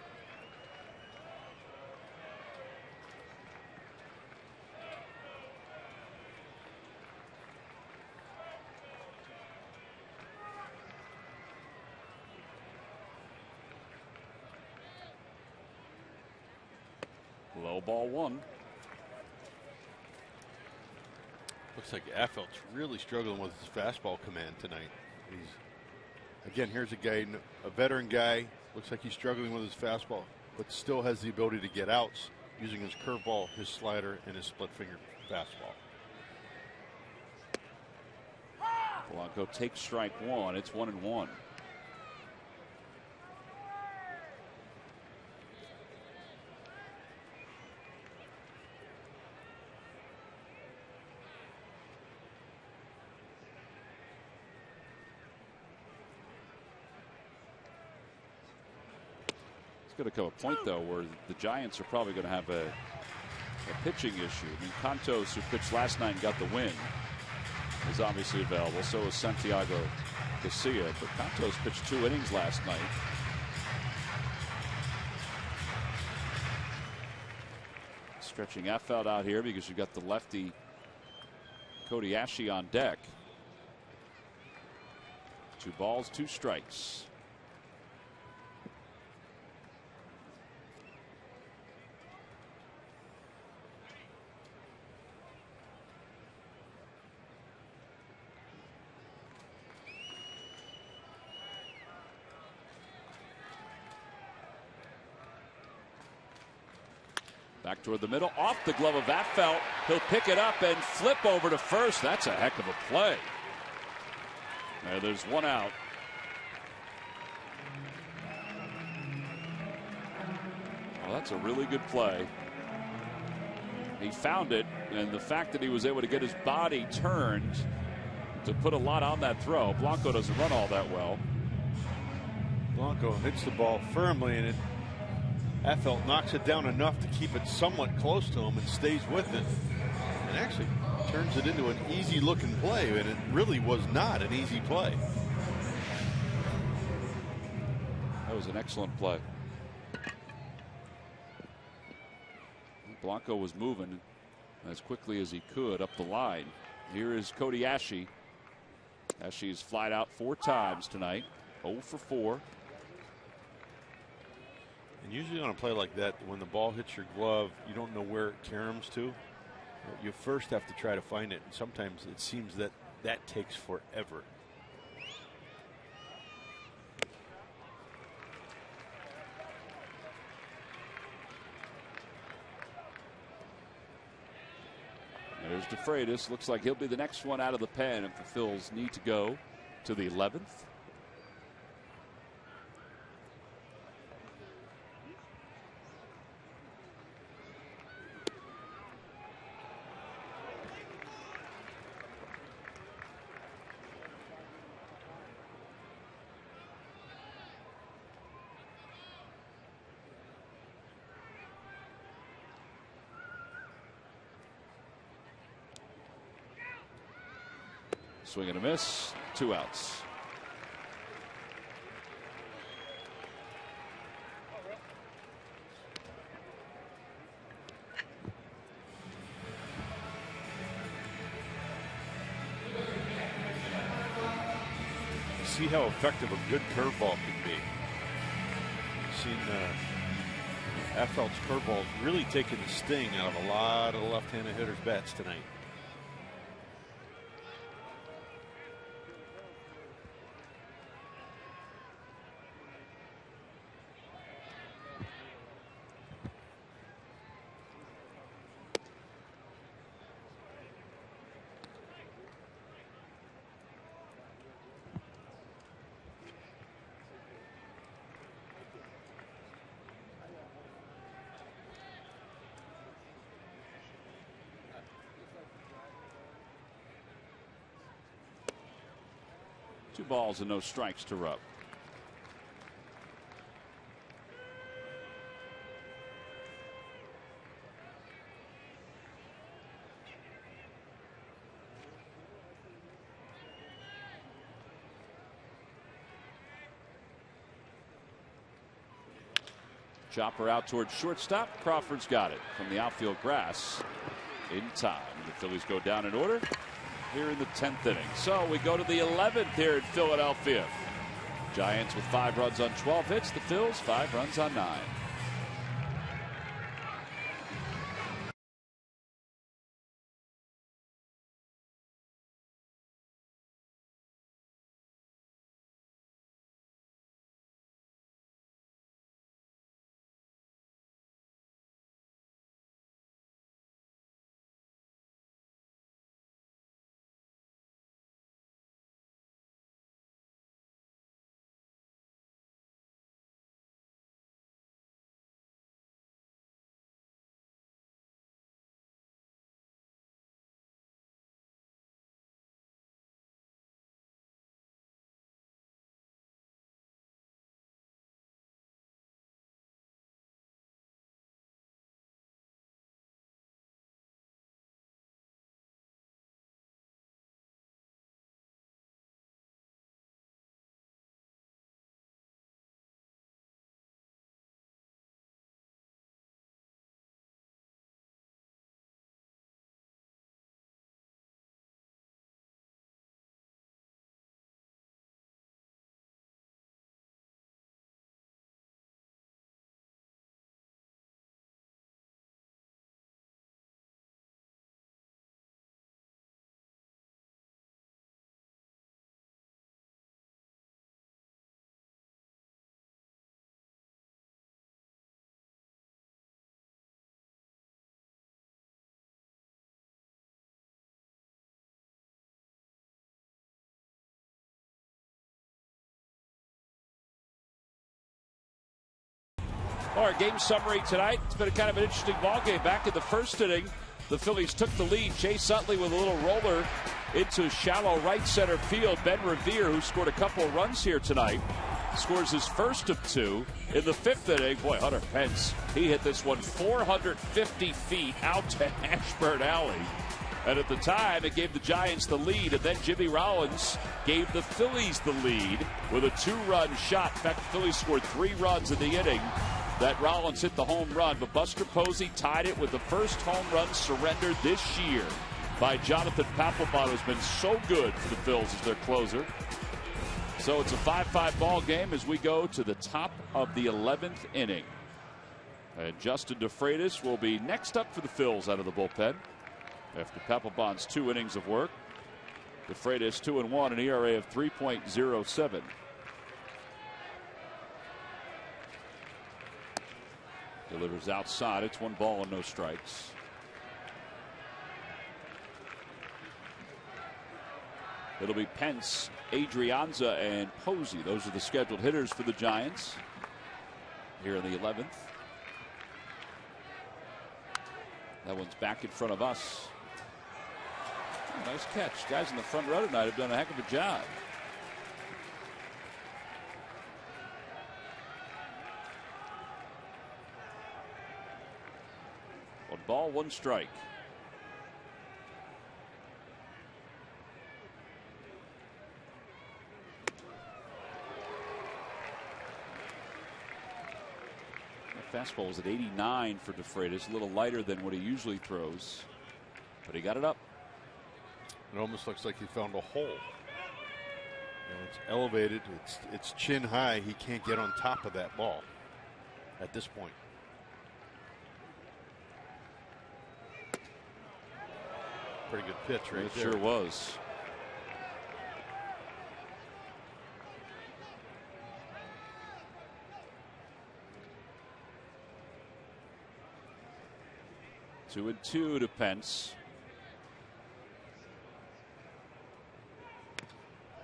Low ball 1. Looks like Affeldt's really struggling with his fastball command tonight. Again, here's a guy, a veteran guy. Looks like he's struggling with his fastball, but still has the ability to get outs using his curveball, his slider, and his split finger fastball. Blanco takes strike 1. It's 1-1. Going to come a point though where the Giants are probably going to have a pitching issue. I mean, Cantos, who pitched last night and got the win, is obviously available. So is Santiago Garcia, but Cantos pitched 2 innings last night. Stretching Affeldt out here because you've got the lefty Cody Ashe on deck. 2 balls, 2 strikes. Back toward the middle, off the glove of Affeldt. He'll pick it up and flip over to first. That's a heck of a play. There's one out. Well, that's a really good play. He found it, and the fact that he was able to get his body turned to put a lot on that throw. Blanco doesn't run all that well. Blanco hits the ball firmly, and Affeldt knocks it down enough to keep it somewhat close to him and stays with it. And actually turns it into an easy-looking play, and it really was not an easy play. That was an excellent play. Blanco was moving as quickly as he could up the line. Here is Cody Asche. Ashe's flied out 4 times tonight, 0 for 4. And usually on a play like that, when the ball hits your glove, you don't know where it caroms to. You first have to try to find it, and sometimes it seems that that takes forever. There's DeFreitas. Looks like he'll be the next one out of the pen if the Phils need to go to the 11th. Swing and a miss. 2 outs. See how effective a good curveball can be. You've seen Affeldt's curveballs really taking the sting out of a lot of the left-handed hitters' bats tonight. Two balls and no strikes to Rupp. Chopper out towards shortstop. Crawford's got it from the outfield grass in time. The Phillies go down in order here in the 10th inning. So we go to the 11th here in Philadelphia. Giants with 5 runs on 12 hits. The Phils 5 runs on 9. Well, our game summary tonight, it's been a kind of an interesting ball game. Back in the first inning, the Phillies took the lead. Chase Utley with a little roller into shallow right center field. Ben Revere, who scored a couple of runs here tonight, scores his first of 2 in the 5th inning. Boy, Hunter Pence, he hit this one 450 feet out to Ashburn Alley. And at the time, it gave the Giants the lead. And then Jimmy Rollins gave the Phillies the lead with a 2-run shot. In fact, the Phillies scored 3 runs in the inning. That Rollins hit the home run, but Buster Posey tied it with the first home run surrendered this year by Jonathan Papelbon, who's been so good for the Phils as their closer. So it's a 5-5 ball game as we go to the top of the 11th inning. And Justin DeFreitas will be next up for the Phils out of the bullpen after Papelbon's 2 innings of work. DeFreitas 2-1, an ERA of 3.07. Delivers outside. It's 1 ball and no strikes. It'll be Pence, Adrianza, and Posey. Those are the scheduled hitters for the Giants here in the 11th. That one's back in front of us. Oh, nice catch. Guys in the front row tonight have done a heck of a job. 1 ball, 1 strike. That fastball was at 89 for DeFreitas, a little lighter than what he usually throws, but he got it up. It almost looks like he found a hole. It's elevated. It's chin high. He can't get on top of that ball at this point. Pretty good pitch right there. It sure was. Two and 2 to Pence.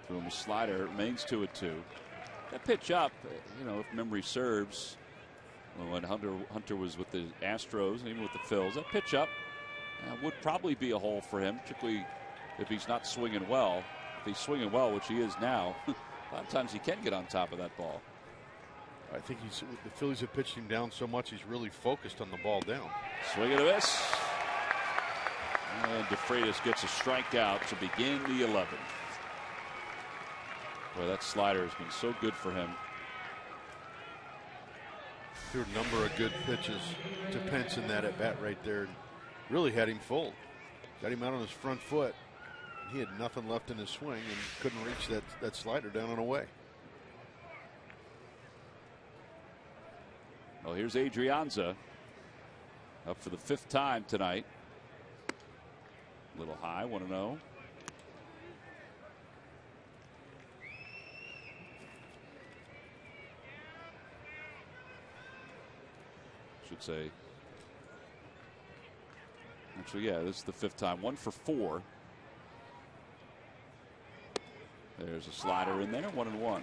Threw him a slider. Remains 2-2. That pitch up, you know, if memory serves, when Hunter was with the Astros and even with the Phils, that pitch up would probably be a hole for him, particularly if he's not swinging well. If he's swinging well, which he is now, a lot of times he can get on top of that ball. I think the Phillies have pitched him down so much he's really focused on the ball down. Swing and a miss. And DeFreitas gets a strikeout to begin the 11th. Boy, that slider has been so good for him. Threw a number of good pitches to Pence in that at bat right there. Really had him full. Got him out on his front foot. He had nothing left in his swing and couldn't reach that slider down and away. Well, here's Adrianza up for the 5th time tonight. A little high, 1-0. Should say. Actually, yeah, this is the 5th time. 1 for 4. There's a slider in there, 1-1.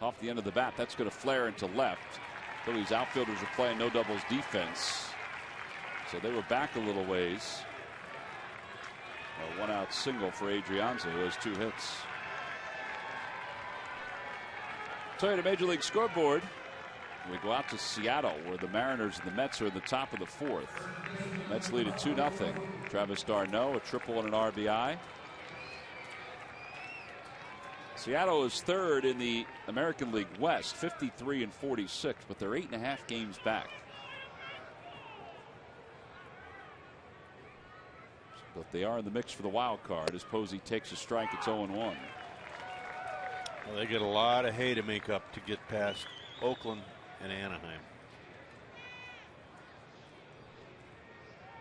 Off the end of the bat, that's going to flare into left. Phillies outfielders are playing no doubles defense, so they were back a little ways. A 1-out single for Adrianza, who has 2 hits. Toyota Major League Scoreboard. We go out to Seattle, where the Mariners and the Mets are in the top of the 4th. Mets lead at 2-0. Travis d'Arnaud, a triple and an RBI. Seattle is 3rd in the American League West, 53-46, but they're 8.5 games back. But they are in the mix for the wild card as Posey takes a strike. It's 0-1. Well, they get a lot of hay to make up to get past Oakland and Anaheim.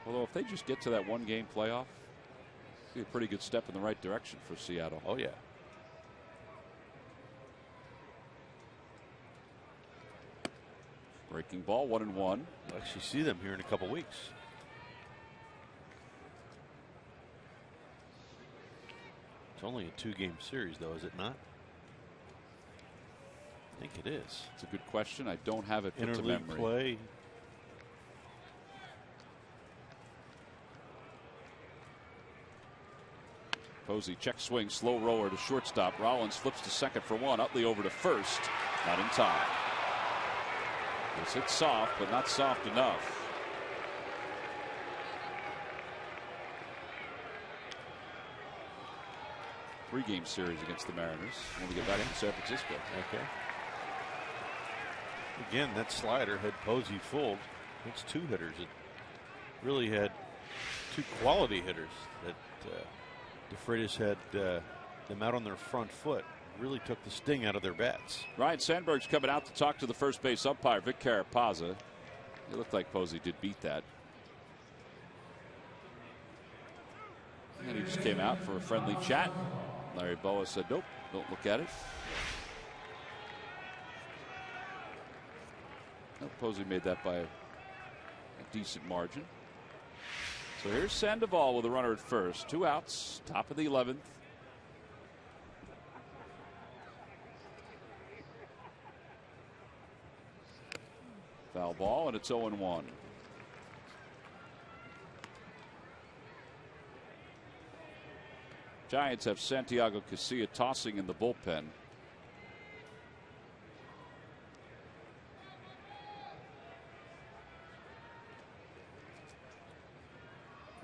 Although if they just get to that 1-game playoff, it'd be a pretty good step in the right direction for Seattle. Oh, yeah. Breaking ball, 1-1. We'll actually see them here in a couple weeks. It's only a 2-game series, though, is it not? I think it is. It's a good question. I don't have it put to Interleague memory. play. Posey check swing, slow roller to shortstop. Rollins flips to second for one. Utley over to first. Not in time. It's hit soft, but not soft enough. Three-game series against the Mariners when we get back to San Francisco. Okay. Again, that slider had Posey fooled. It's 2 hitters. It really had 2 quality hitters that DeFreitas had them out on their front foot. Really took the sting out of their bats. Ryan Sandberg's coming out to talk to the first base umpire, Vic Carapazza. It looked like Posey did beat that. And he just came out for a friendly chat. Larry Boa said, nope, don't look at it. Well, Posey made that by a decent margin. So here's Sandoval with a runner at first. 2 outs, top of the 11th. Foul ball, and it's 0-1. Giants have Santiago Casilla tossing in the bullpen.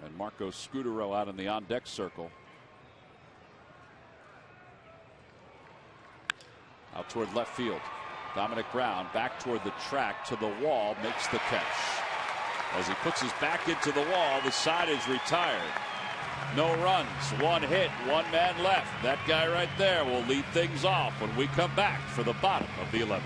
And Marco Scudero out in the on-deck circle. Out toward left field. Dominic Brown back toward the track to the wall, makes the catch. As he puts his back into the wall, the side is retired. No runs, 1 hit, 1 man left. That guy right there will lead things off when we come back for the bottom of the 11th.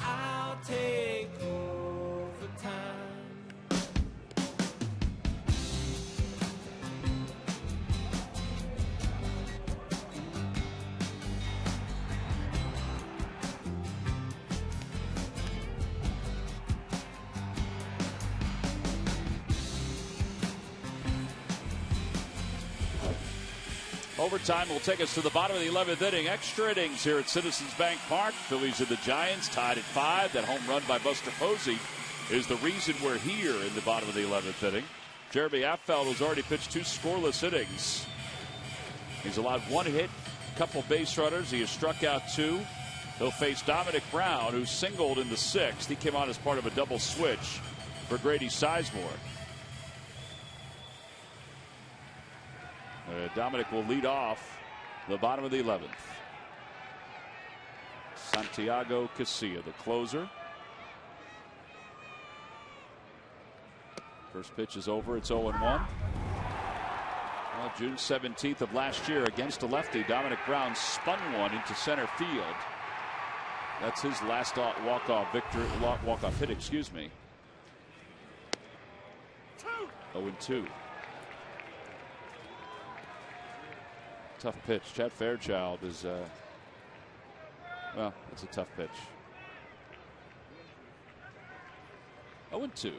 I'll take overtime. Overtime will take us to the bottom of the 11th inning. Extra innings here at Citizens Bank Park. Phillies and the Giants tied at 5. That home run by Buster Posey is the reason we're here in the bottom of the 11th inning. Jeremy Affeldt has already pitched 2 scoreless innings. He's allowed 1 hit, a couple base runners. He has struck out 2. He'll face Dominic Brown, who singled in the 6th. He came on as part of a double switch for Grady Sizemore. Dominic will lead off the bottom of the 11th. Santiago Casilla, the closer. First pitch is over. It's 0-1. Well, June 17th of last year against a lefty, Dominic Brown spun one into center field. That's his last walk-off hit, excuse me. 0-2. tough pitch. Chad Fairchild is, well, it's a tough pitch. 0-2.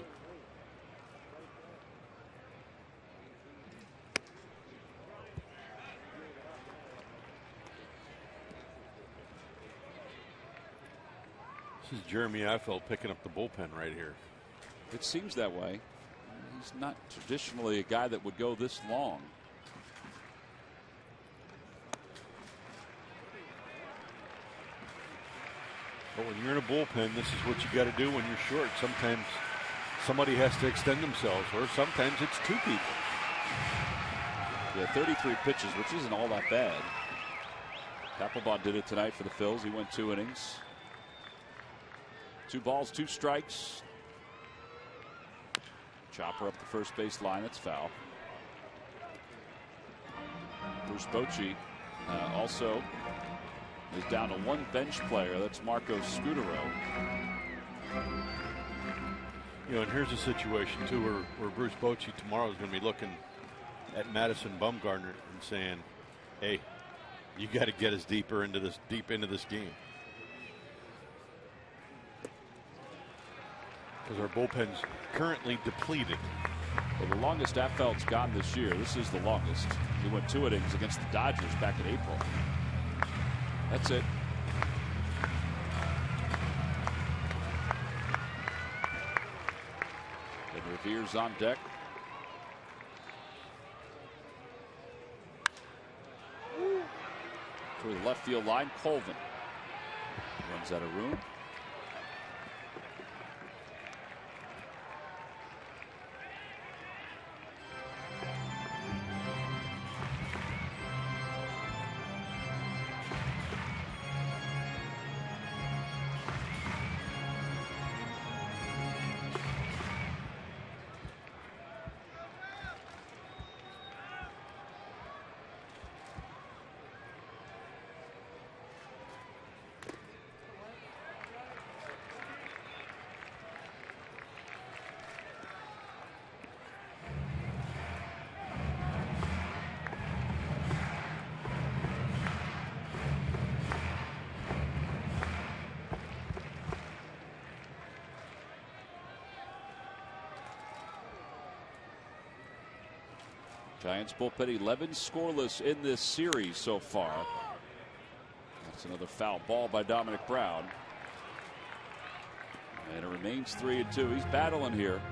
This is Jeremy Affeldt picking up the bullpen right here. It seems that way. He's not traditionally a guy that would go this long. But when you're in a bullpen, this is what you got to do when you're short. Sometimes somebody has to extend themselves, or sometimes it's two people. Yeah, 33 pitches, which isn't all that bad. Papelbon did it tonight for the Phils. He went 2 innings. 2 balls, 2 strikes. Chopper up the first base line. That's foul. Bruce Bochy also is down to 1 bench player. That's Marco Scudero. You know, and here's a situation too where Bruce Bochy tomorrow is going to be looking at Madison Bumgarner and saying, "Hey, you got to get us deep into this game." Because our bullpen's currently depleted. Well, the longest Affeldt's gone this year. This is the longest. He went 2 innings against the Dodgers back in April. That's it. And Revere's on deck. Toward the left field line, Colvin runs out of room. Giants bullpen 11 scoreless in this series so far. That's another foul ball by Dominic Brown. And it remains 3-2. He's battling here.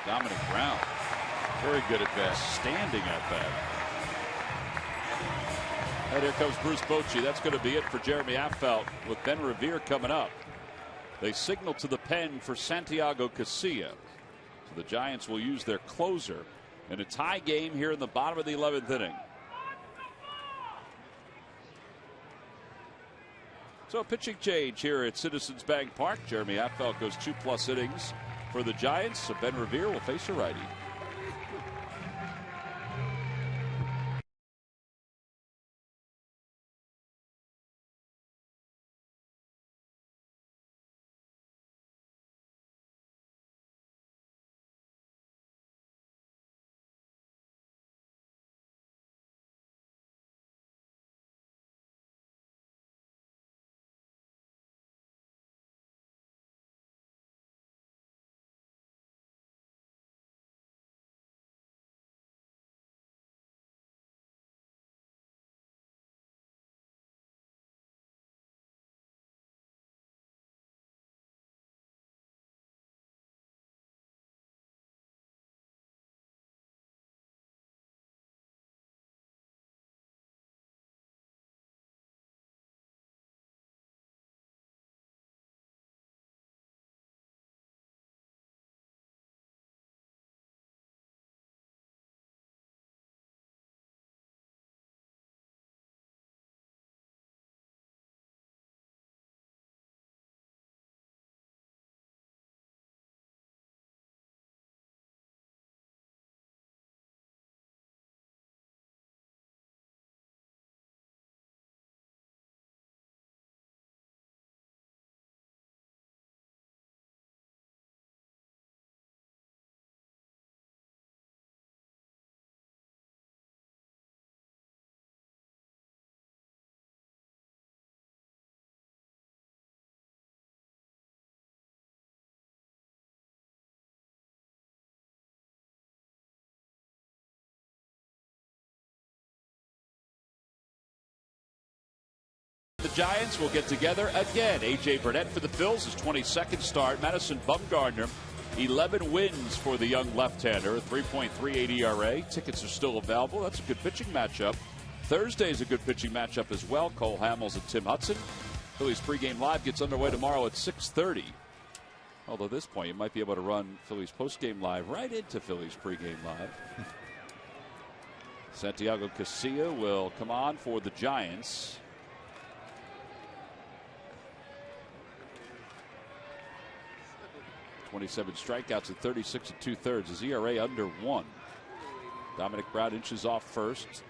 Dominic Brown. Very good at bat. Standing at bat. And here comes Bruce Bochy. That's going to be it for Jeremy Affeldt with Ben Revere coming up. They signal to the pen for Santiago Casilla. So the Giants will use their closer in a tie game here in the bottom of the 11th inning. So a pitching change here at Citizens Bank Park. Jeremy Affeldt goes 2+ innings for the Giants, so Ben Revere will face a righty. The Giants will get together again. A.J. Burnett for the Phils, his 22nd start. Madison Bumgarner, 11 wins for the young left-hander, 3.38 ERA. Tickets are still available. That's a good pitching matchup. Thursday is a good pitching matchup as well. Cole Hamels and Tim Hudson. Phillies pregame live gets underway tomorrow at 6:30. Although at this point, you might be able to run Phillies postgame live right into Phillies pregame live. Santiago Casilla will come on for the Giants. .27 strikeouts at 36 2/3. His ERA under 1. Dominic Brown inches off first.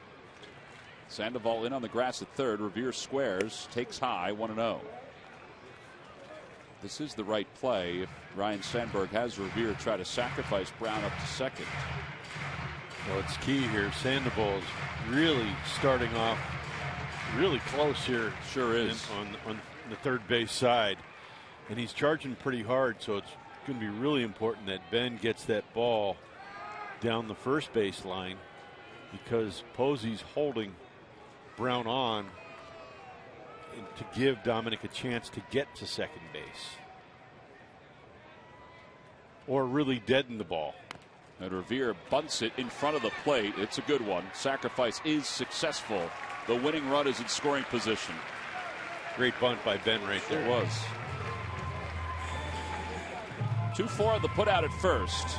Sandoval in on the grass at third. Revere squares, takes high, 1-0. This is the right play if Ryan Sandberg has Revere try to sacrifice Brown up to second. Well, it's key here. Sandoval's really starting off really close here. Sure is. On the third base side. And he's charging pretty hard, so it's going to be really important that Ben gets that ball down the first base line, because Posey's holding Brown on to give Dominic a chance to get to second base or really deaden the ball. And Revere bunts it in front of the plate. It's a good one. Sacrifice is successful. The winning run is in scoring position. Great bunt by Ben right there. It was. 2-4 on the put out at first.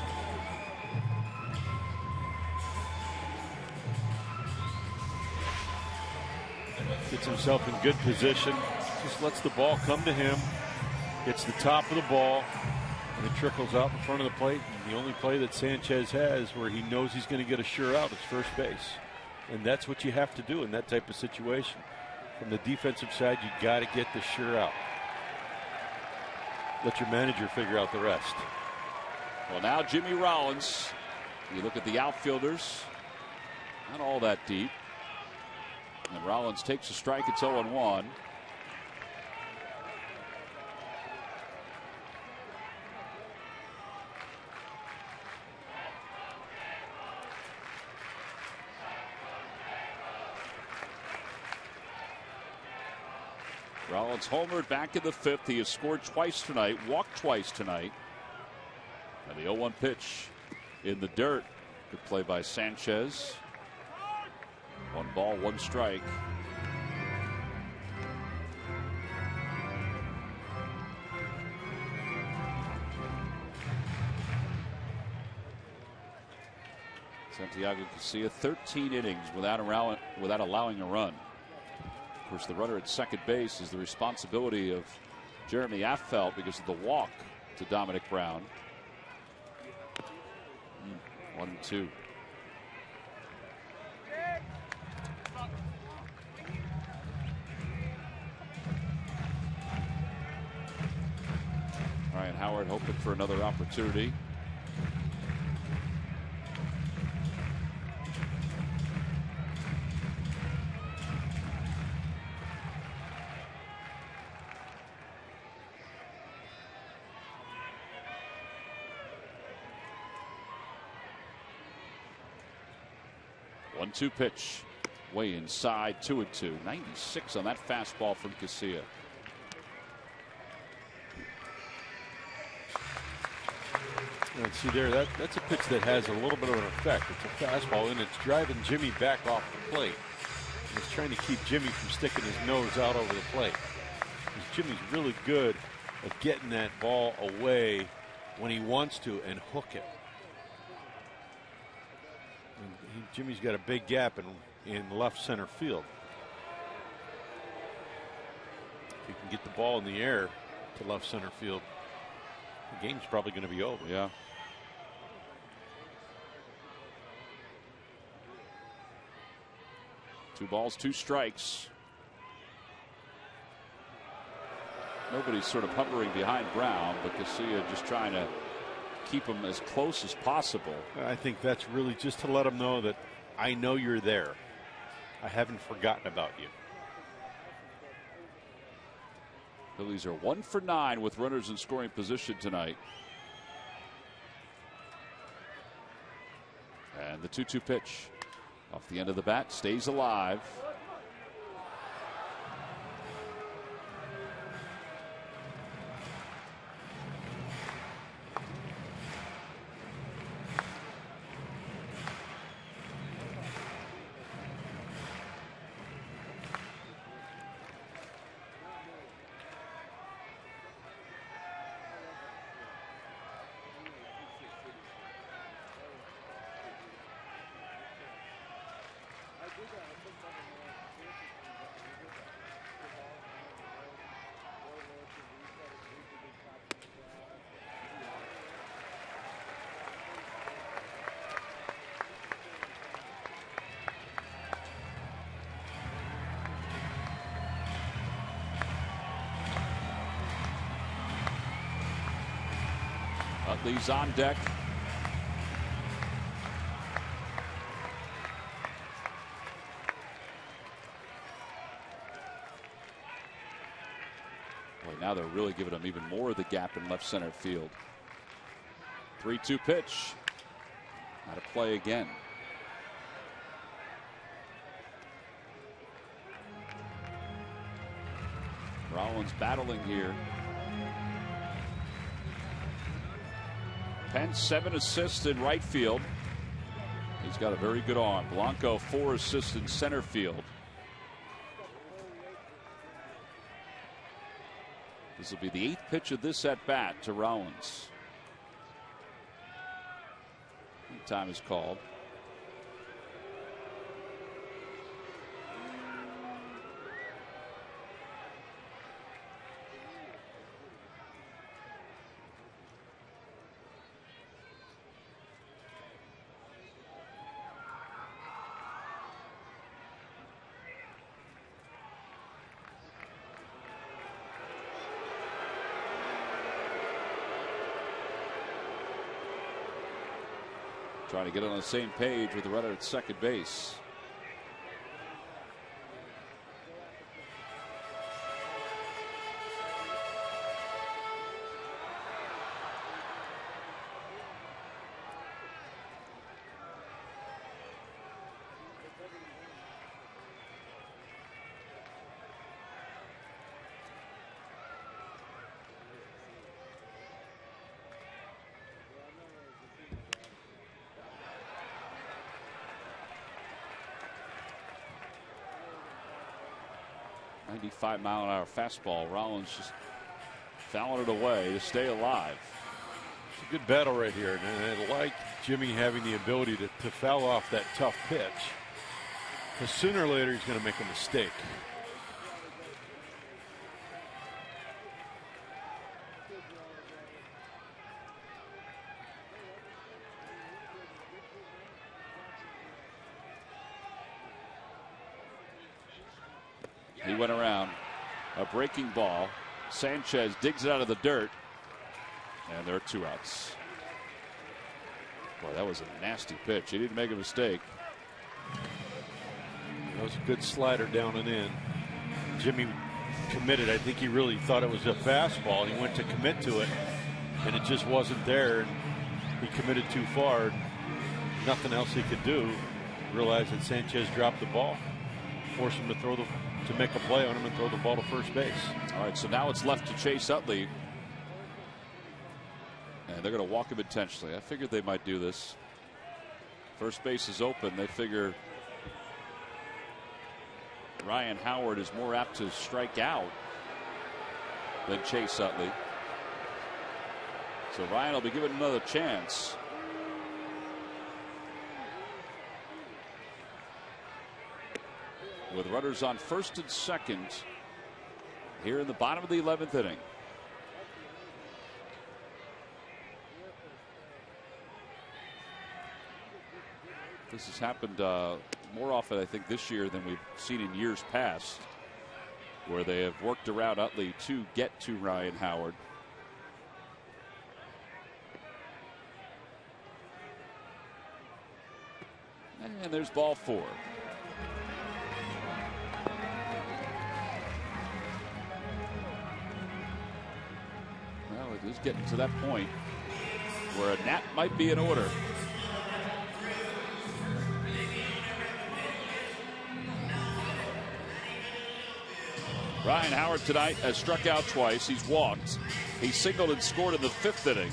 Gets himself in good position. Just lets the ball come to him. Gets the top of the ball. And it trickles out in front of the plate. And the only play that Sanchez has where he knows he's going to get a sure out is first base. And that's what you have to do in that type of situation. From the defensive side, you got to get the sure out. Let your manager figure out the rest. Well, now Jimmy Rollins. You look at the outfielders. Not all that deep. And Rollins takes a strike. It's 0-1. Rollins homered back in the fifth. He has scored twice tonight, walked twice tonight. And the 0-1 pitch in the dirt. Good play by Sanchez. 1 ball, 1 strike. Santiago Casilla, 13 innings without allowing a run. Of course, the runner at second base is the responsibility of Jeremy Affeldt because of the walk to Dominic Brown. 1-2. Ryan Howard hoping for another opportunity. One-two pitch, way inside, 2-2. 96 on that fastball from Casilla. And see there, that's a pitch that has a little bit of an effect. It's a fastball, and it's driving Jimmy back off the plate. And it's trying to keep Jimmy from sticking his nose out over the plate. Jimmy's really good at getting that ball away when he wants to and hook it. And Jimmy's got a big gap in left center field. If he can get the ball in the air to left center field, the game's probably going to be over. Yeah. Two balls, 2 strikes. Nobody's sort of hovering behind Brown, but Casilla just trying to keep him as close as possible. I think that's really just to let him know that I know you're there. I haven't forgotten about you. Phillies are 1 for 9 with runners in scoring position tonight. And the 2-2 pitch off the end of the bat stays alive. Utley's on deck. Boy, now they're really giving him even more of the gap in left center field. 3-2 pitch. Out of play again. Rollins battling here. Pence 7 assists in right field. He's got a very good arm. Blanco 4 assists in center field. This will be the 8th pitch of this at bat to Rollins. Time is called. Trying to get on the same page with the runner at second base. .95-mile-an-hour fastball. Rollins just fouling it away to stay alive. It's a good battle right here, and I like Jimmy having the ability to foul off that tough pitch, because sooner or later he's going to make a mistake. He went around. A breaking ball. Sanchez digs it out of the dirt. And there are 2 outs. Boy, that was a nasty pitch. He didn't make a mistake. That was a good slider down and in. Jimmy committed. I think he really thought it was a fastball. He went to commit to it, and it just wasn't there. And he committed too far. Nothing else he could do. Realized that Sanchez dropped the ball. Forced him to make a play on him and throw the ball to first base. All right, so now it's left to Chase Utley. And they're going to walk him intentionally. I figured they might do this. First base is open. They figure Ryan Howard is more apt to strike out than Chase Utley. So Ryan will be given another chance. With runners on first and second here in the bottom of the 11th inning. This has happened more often, I think, this year than we've seen in years past, where they have worked around Utley to get to Ryan Howard. And there's ball 4. It is getting to that point where a nap might be in order. Ryan Howard tonight has struck out twice. He's walked. He singled and scored in the 5th inning.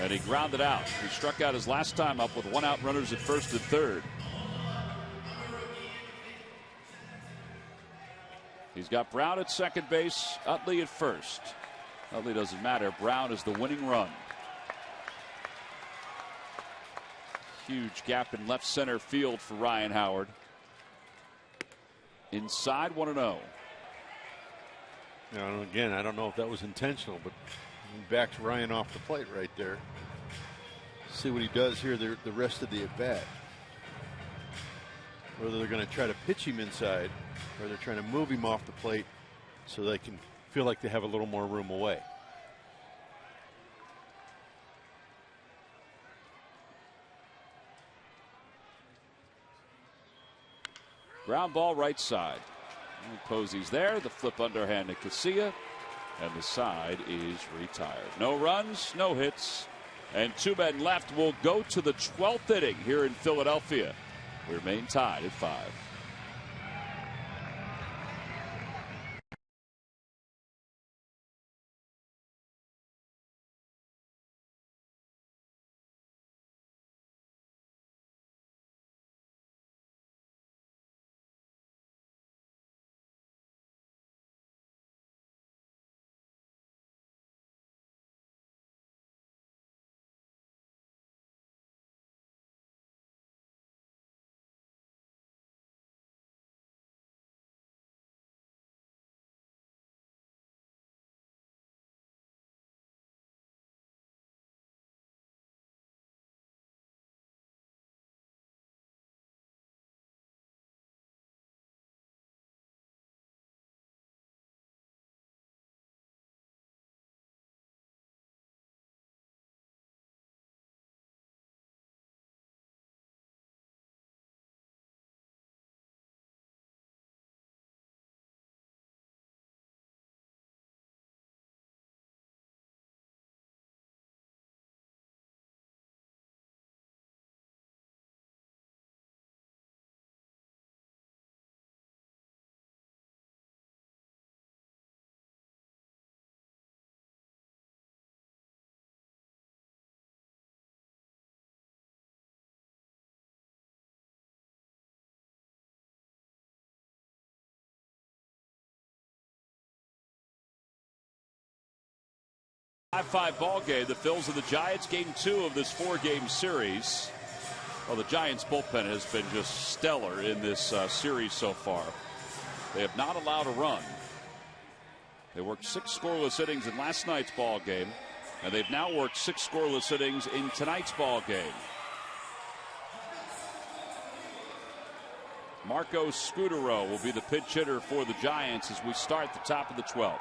And he grounded out. He struck out his last time up with 1 out, runners at first and third. He's got Brown at second base, Utley at first. Utley doesn't matter. Brown is the winning run. Huge gap in left center field for Ryan Howard. Inside 1-0. Now, again, I don't know if that was intentional, but he backs Ryan off the plate right there. See what he does here the rest of the at bat. Whether they're going to try to pitch him inside or they're trying to move him off the plate so they can feel like they have a little more room away. Ground ball right side. And Posey's there. The flip underhand to Casilla. And the side is retired. No runs, no hits. And 2 men left. Will go to the 12th inning here in Philadelphia. We remain tied at 5. A 5-5 ball game. The Phils and the Giants, game 2 of this 4-game series. Well, the Giants bullpen has been just stellar in this series so far. They have not allowed a run. They worked 6 scoreless innings in last night's ball game, and they've now worked 6 scoreless innings in tonight's ball game. Marco Scutaro will be the pinch hitter for the Giants as we start the top of the 12th.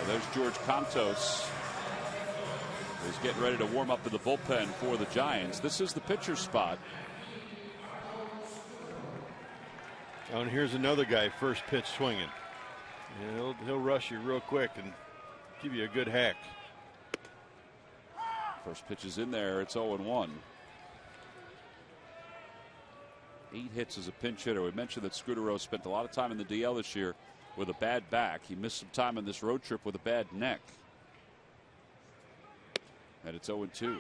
There's George Contos. He's getting ready to warm up in the bullpen for the Giants. This is the pitcher's spot. Oh, and here's another guy, first pitch swinging. Yeah, he'll rush you real quick and give you a good hack. First pitch is in there. It's 0-1. 8 hits as a pinch hitter. We mentioned that Scutaro spent a lot of time in the DL this year with a bad back. He missed some time on this road trip with a bad neck. And it's 0-2.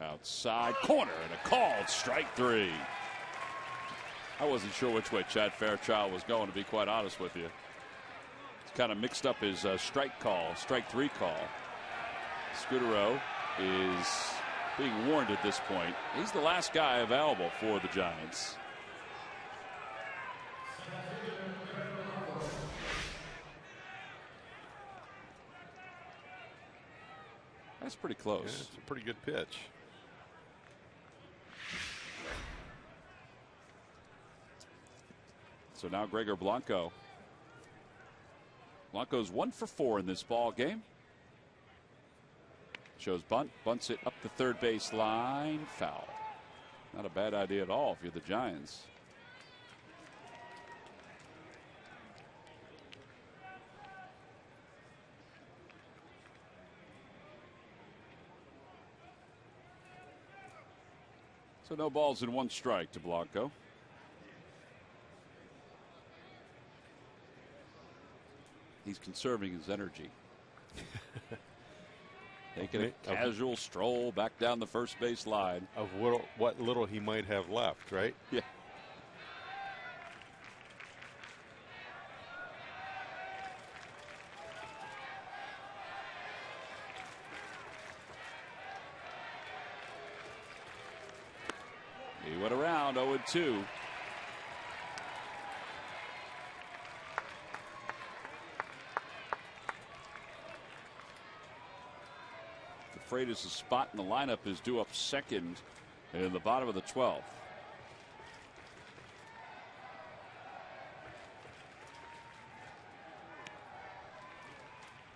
Outside corner and a called strike 3. I wasn't sure which way Chad Fairchild was going, to be quite honest with you. He's kind of mixed up his strike 3 call. Scutaro is being warned at this point. He's the last guy available for the Giants. That's pretty close. Yeah, it's a pretty good pitch. So now Gregor Blanco. Blanco's 1 for 4 in this ball game. Shows bunt, bunts it up the third base line, foul. Not a bad idea at all if you're the Giants. So no balls and 1 strike to Blanco. He's conserving his energy. Taking a casual stroll back down the first base line. Of what little he might have left, right? Yeah. down 0-2. Freitas' spot in the lineup is due up second in the bottom of the 12th.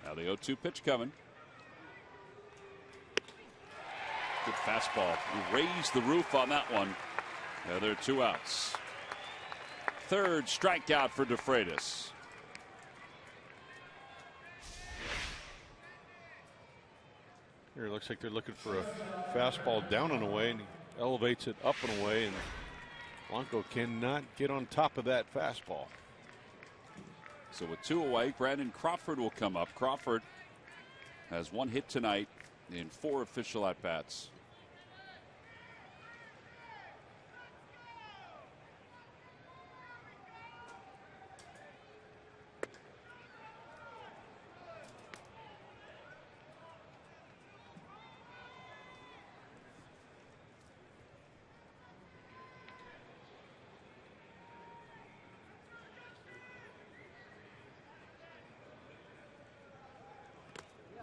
Now the 0-2 pitch coming. Good fastball. He raised the roof on that one. Now there are 2 outs. Third strikeout for DeFreitas. Here it looks like they're looking for a fastball down and away, and he elevates it up and away, and Blanco cannot get on top of that fastball. So with 2 away, Brandon Crawford will come up. Crawford has 1 hit tonight in 4 official at-bats.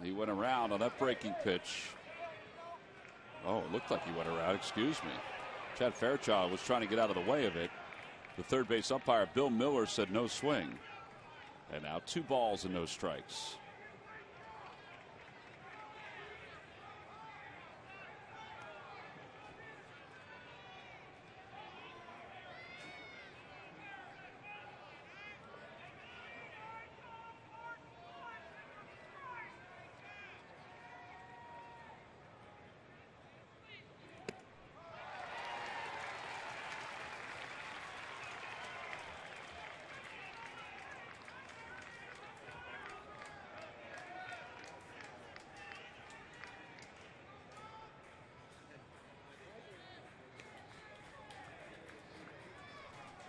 He went around on that breaking pitch. Oh, it looked like he went around. Excuse me. Chad Fairchild was trying to get out of the way of it. The third base umpire, Bill Miller, said no swing. And now 2 balls and no strikes.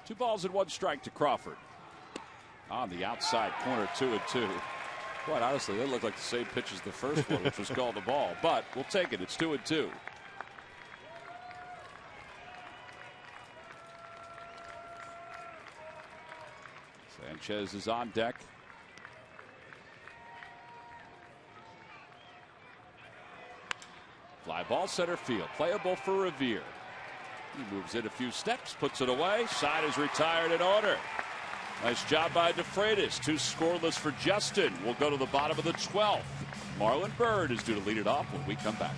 Two balls and 1 strike to Crawford. On the outside corner, 2-2. Quite honestly, they look like the same pitch as the first one, which was called a ball. But we'll take it. It's 2-2. Sanchez is on deck. Fly ball center field. Playable for Revere. He moves in a few steps, puts it away. Side is retired in order. Nice job by DeFreitas. 2 scoreless for Justin. We'll go to the bottom of the 12th. Marlon Byrd is due to lead it off when we come back.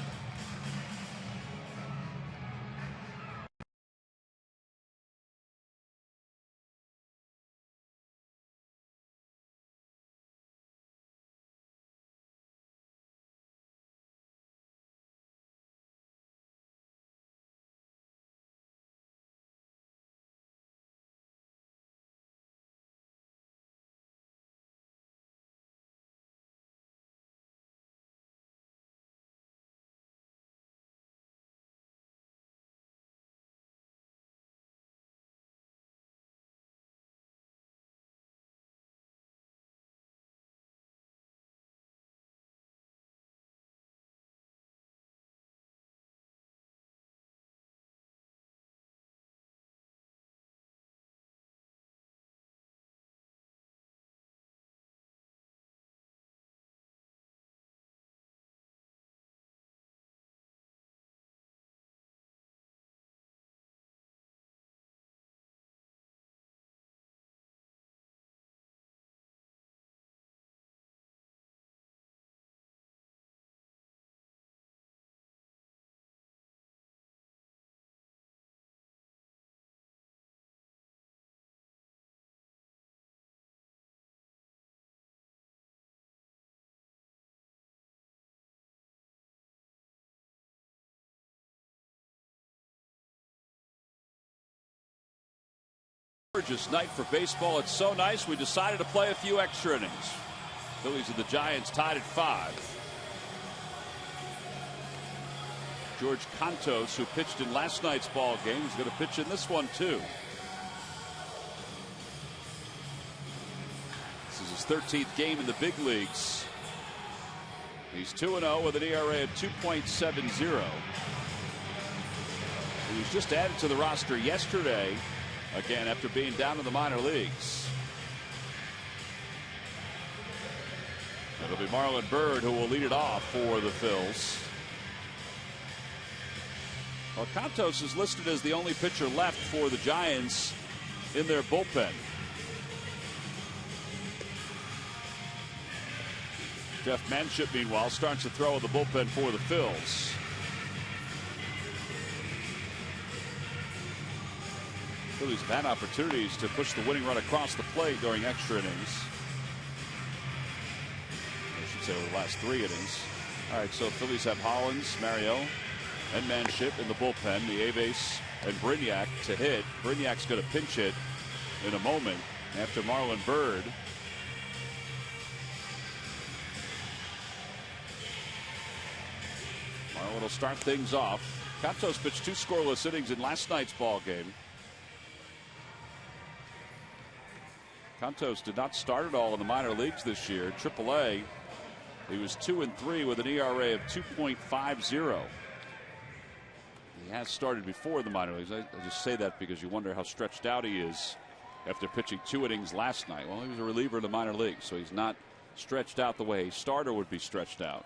Gorgeous night for baseball. It's so nice we decided to play a few extra innings. Phillies and the Giants tied at 5. George Cantos, who pitched in last night's ball game, is going to pitch in this one too. This is his 13th game in the big leagues. He's 2-0 with an ERA of 2.70. He was just added to the roster yesterday, again after being down in the minor leagues. It'll be Marlon Byrd who will lead it off for the Phils. Well, Cantos is listed as the only pitcher left for the Giants in their bullpen. Jeff Manship, meanwhile, starts to throw in the bullpen for the Phils. Phillies have had opportunities to push the winning run across the plate during extra innings. I should say over the last 3 innings. All right, so Phillies have Hollins, Mario, and Manship in the bullpen. The Aves and Brignac to hit. Brignac's going to pinch hit in a moment after Marlon Byrd. Marlon will start things off. Cantos pitched 2 scoreless innings in last night's ball game. Cantos did not start at all in the minor leagues this year. AAA, he was 2-3 with an ERA of 2.50. He has started before the minor leagues. I just say that because you wonder how stretched out he is after pitching 2 innings last night. Well, he was a reliever in the minor leagues, so he's not stretched out the way a starter would be stretched out.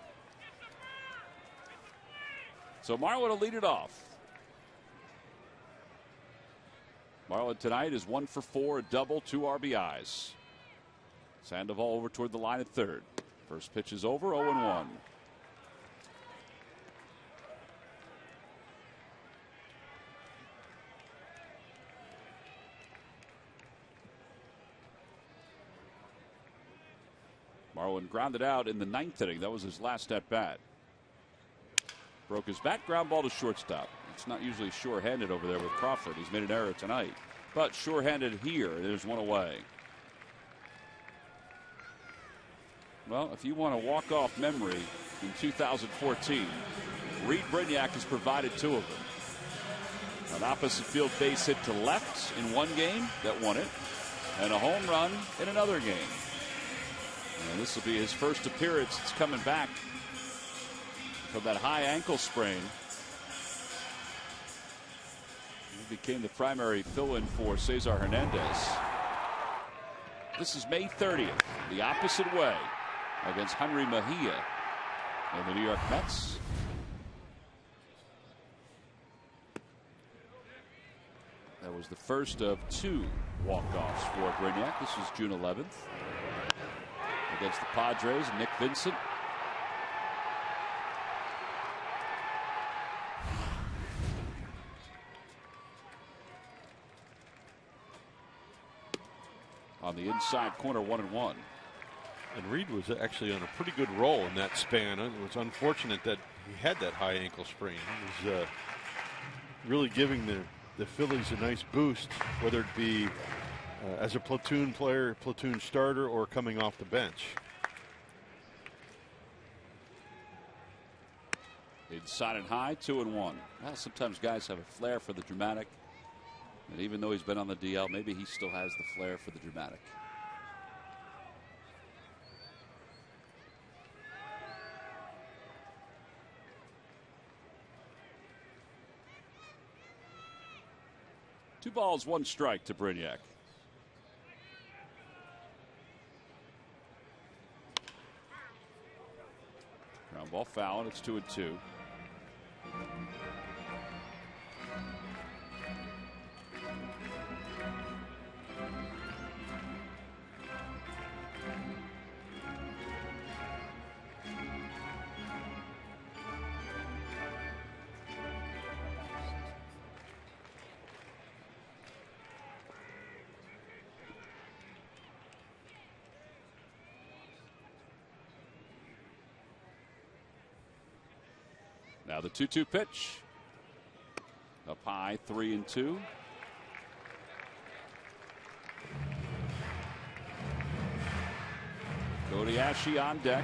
So Marlon will lead it off. Marlon tonight is 1 for 4, a double, 2 RBIs. Sandoval over toward the line at third. First pitch is over, 0-1. Marlon grounded out in the 9th inning. That was his last at bat. Broke his bat, ground ball to shortstop. It's not usually sure-handed over there with Crawford. He's made an error tonight. But sure-handed here. There's one away. Well, if you want to walk off memory in 2014, Reed Brignac has provided 2 of them. An opposite field base hit to left in one game that won it, and a home run in another game. And this will be his first appearance. It's coming back from that high ankle sprain. He became the primary fill-in for Cesar Hernandez. This is May 30th, the opposite way, against Henry Mejia and the New York Mets. That was the first of 2 walk-offs for Brignac. This was June 11th against the Padres, Nick Vincent. On the inside corner, 1-1. And Reed was actually on a pretty good roll in that span. It was unfortunate that he had that high ankle sprain. He was really giving the Phillies a nice boost, whether it be as a platoon player, platoon starter, or coming off the bench. Inside and high, 2-1. Well, sometimes guys have a flair for the dramatic. And even though he's been on the DL, maybe he still has the flair for the dramatic. Two balls, 1 strike to Brignac. Ground ball foul, and it's 2-2. Now the 2-2 pitch. Up high, 3-2. Cody Ashe on deck.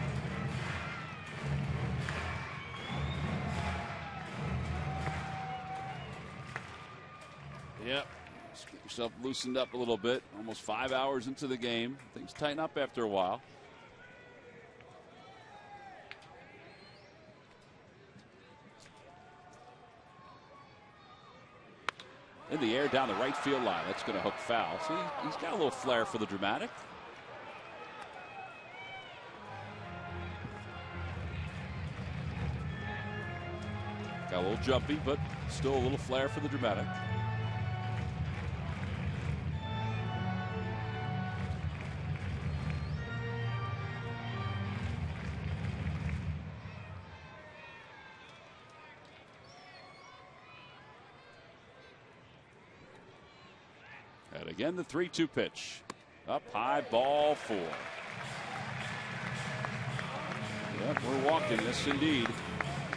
Yep. Just get yourself loosened up a little bit. Almost 5 hours into the game. Things tighten up after a while. in the air down the right field line. That's going to hook foul. So he's got a little flair for the dramatic. Got a little jumpy, but still a little flair for the dramatic. And again, the 3-2 pitch. Up high, ball 4. Yep, we're walking, yes indeed.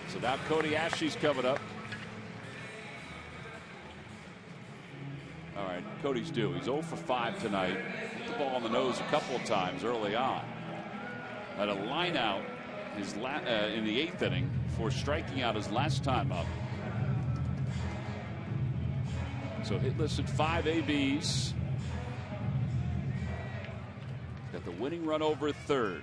So now Cody Ashley's coming up. All right, Cody's due. He's 0 for 5 tonight. Hit the ball on the nose a couple of times early on. Had a line out in the 8th inning for striking out his last time up. So hitless at 5 ABs. Got the winning run over at third.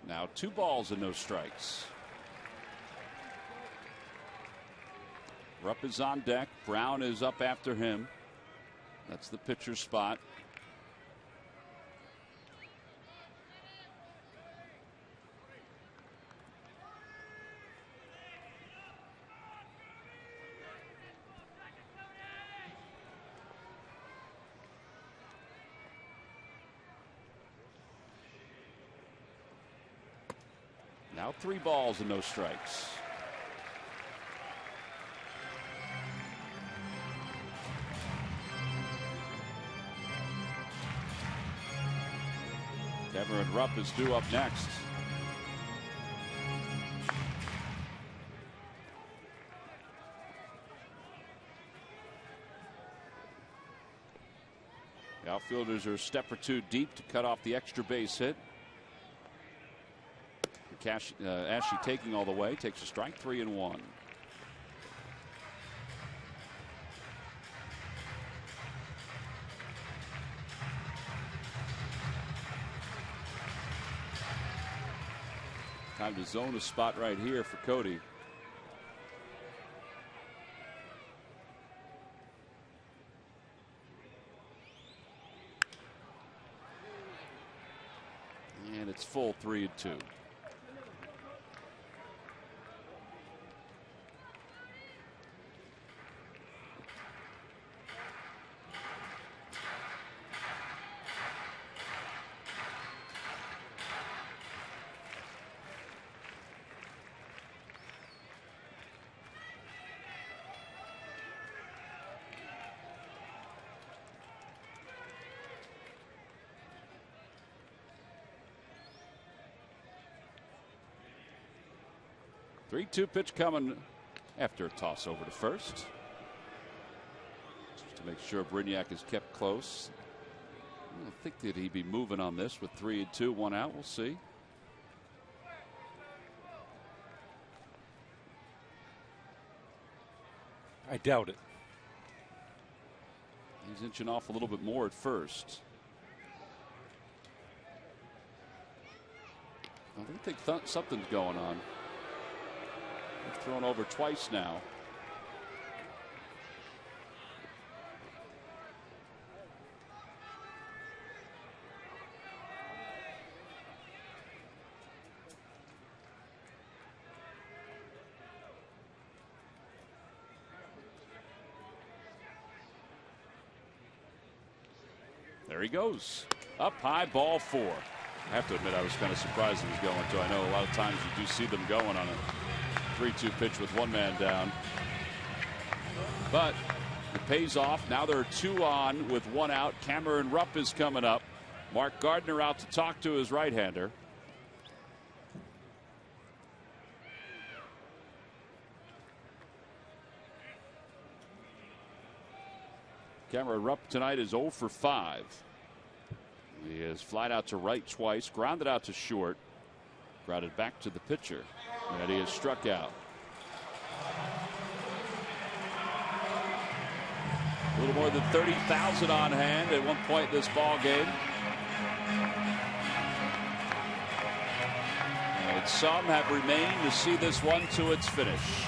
Now 2 balls and no strikes. Rupp is on deck. Brown is up after him. That's the pitcher's spot. Now 3 balls and no strikes. Cameron Rupp is due up next. The outfielders are a step or 2 deep to cut off the extra base hit. Ashley taking all the way, takes a strike, 3-1. Time to zone a spot right here for Cody. And it's full 3-2. Three-two pitch coming after a toss over to first. Just to make sure Brignac is kept close. I don't think that he'd be moving on this with 3-2, 1 out. We'll see. I doubt it. He's inching off a little bit more at first. I think something's going on. He's thrown over twice now. There he goes. Up high, ball 4. I have to admit, I was kind of surprised he was going to. I know a lot of times you do see them going on a 3-2 pitch with one man down. But it pays off. Now there are 2 on with 1 out. Cameron Rupp is coming up. Mark Gardner out to talk to his right-hander. Cameron Rupp tonight is 0 for 5. He has flied out to right twice, grounded out to short, grounded back to the pitcher, and he has struck out. A little more than 30,000 on hand at one point in this ball game. And some have remained to see this one to its finish.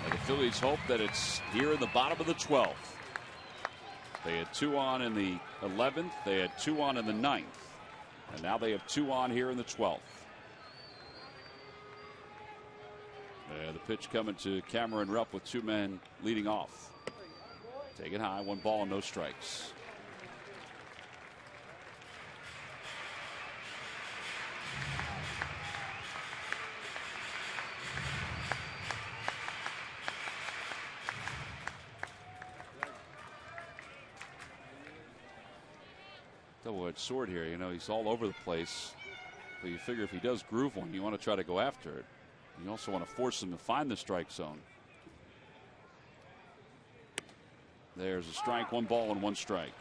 And the Phillies hope that it's here in the bottom of the 12th. They had 2 on in the 11th. They had 2 on in the 9th. And now they have 2 on here in the 12th. And the pitch coming to Cameron Rupp with 2 men leading off. Take it high, 1 ball and no strikes. Double-edged sword here. You know, he's all over the place. But you figure if he does groove one, you want to try to go after it. You also want to force him to find the strike zone. There's a strike, 1 ball and 1 strike.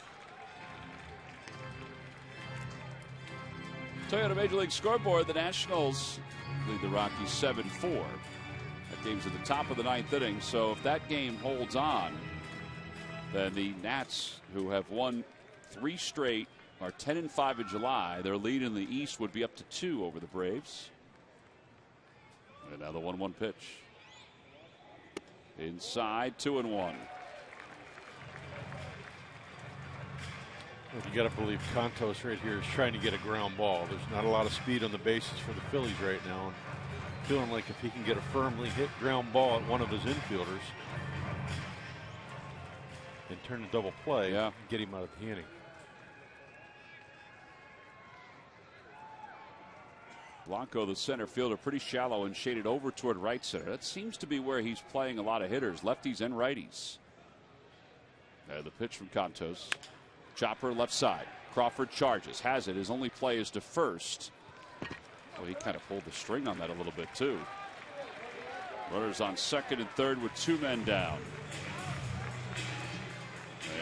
Toyota Major League Scoreboard, the Nationals lead the Rockies 7-4. That game's at the top of the 9th inning, so if that game holds on, then the Nats, who have won 3 straight, are 10-5 in July. Their lead in the East would be up to 2 over the Braves. And now the 1-1 pitch. Inside, 2-1. You got to believe Contos right here is trying to get a ground ball. There's not a lot of speed on the bases for the Phillies right now. And feeling like if he can get a firmly hit ground ball at one of his infielders and turn a double play, get him out of the inning. Blanco, the center fielder, pretty shallow and shaded over toward right center. That seems to be where he's playing a lot of hitters, lefties and righties. The pitch from Contos. Chopper left side. Crawford charges, has it. His only play is to first. Well, he kind of pulled the string on that a little bit too. Runners on second and third with 2 men down.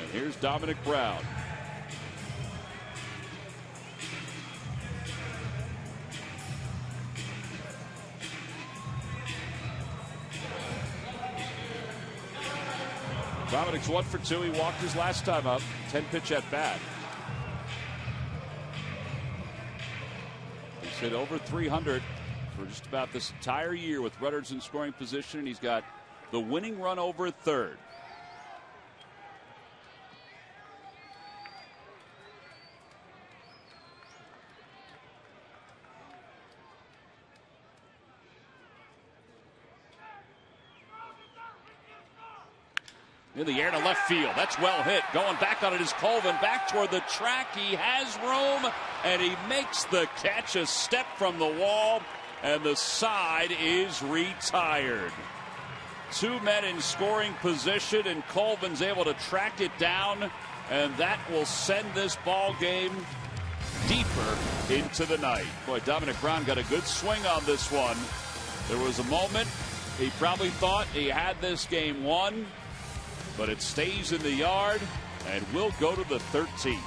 And here's Dominic Brown. Dominic's 1 for 2. He walked his last time up. 10-pitch at bat. He's hit over 300 for just about this entire year with runners in scoring position, and he's got the winning run over at third. In the air to left field. That's well hit. Going back on it is Colvin. Back toward the track. He has room, and he makes the catch a step from the wall, and the side is retired. 2 men in scoring position, and Colvin's able to track it down, and that will send this ball game deeper into the night. Boy, Dominic Brown got a good swing on this one. There was a moment he probably thought he had this game won, but it stays in the yard and will go to the 13th.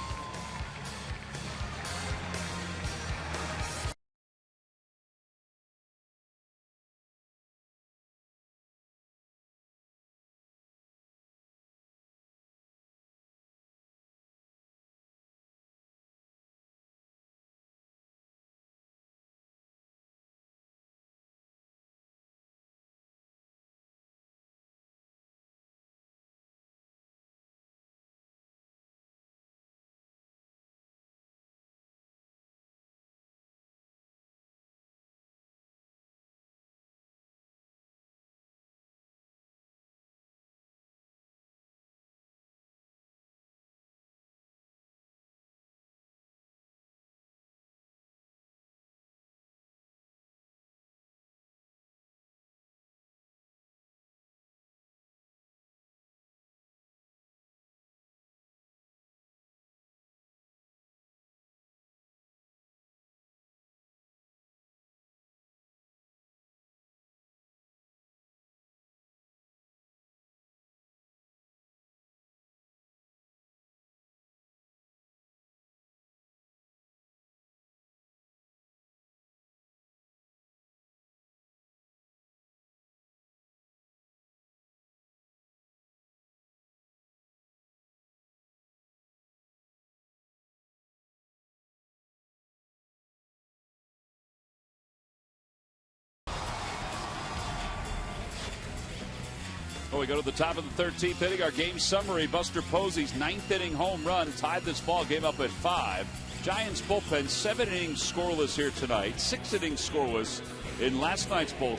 So we go to the top of the 13th inning. Our game summary: Buster Posey's 9th inning home run tied this ball game up at 5. Giants bullpen 7 innings scoreless here tonight. 6 innings scoreless in last night's ball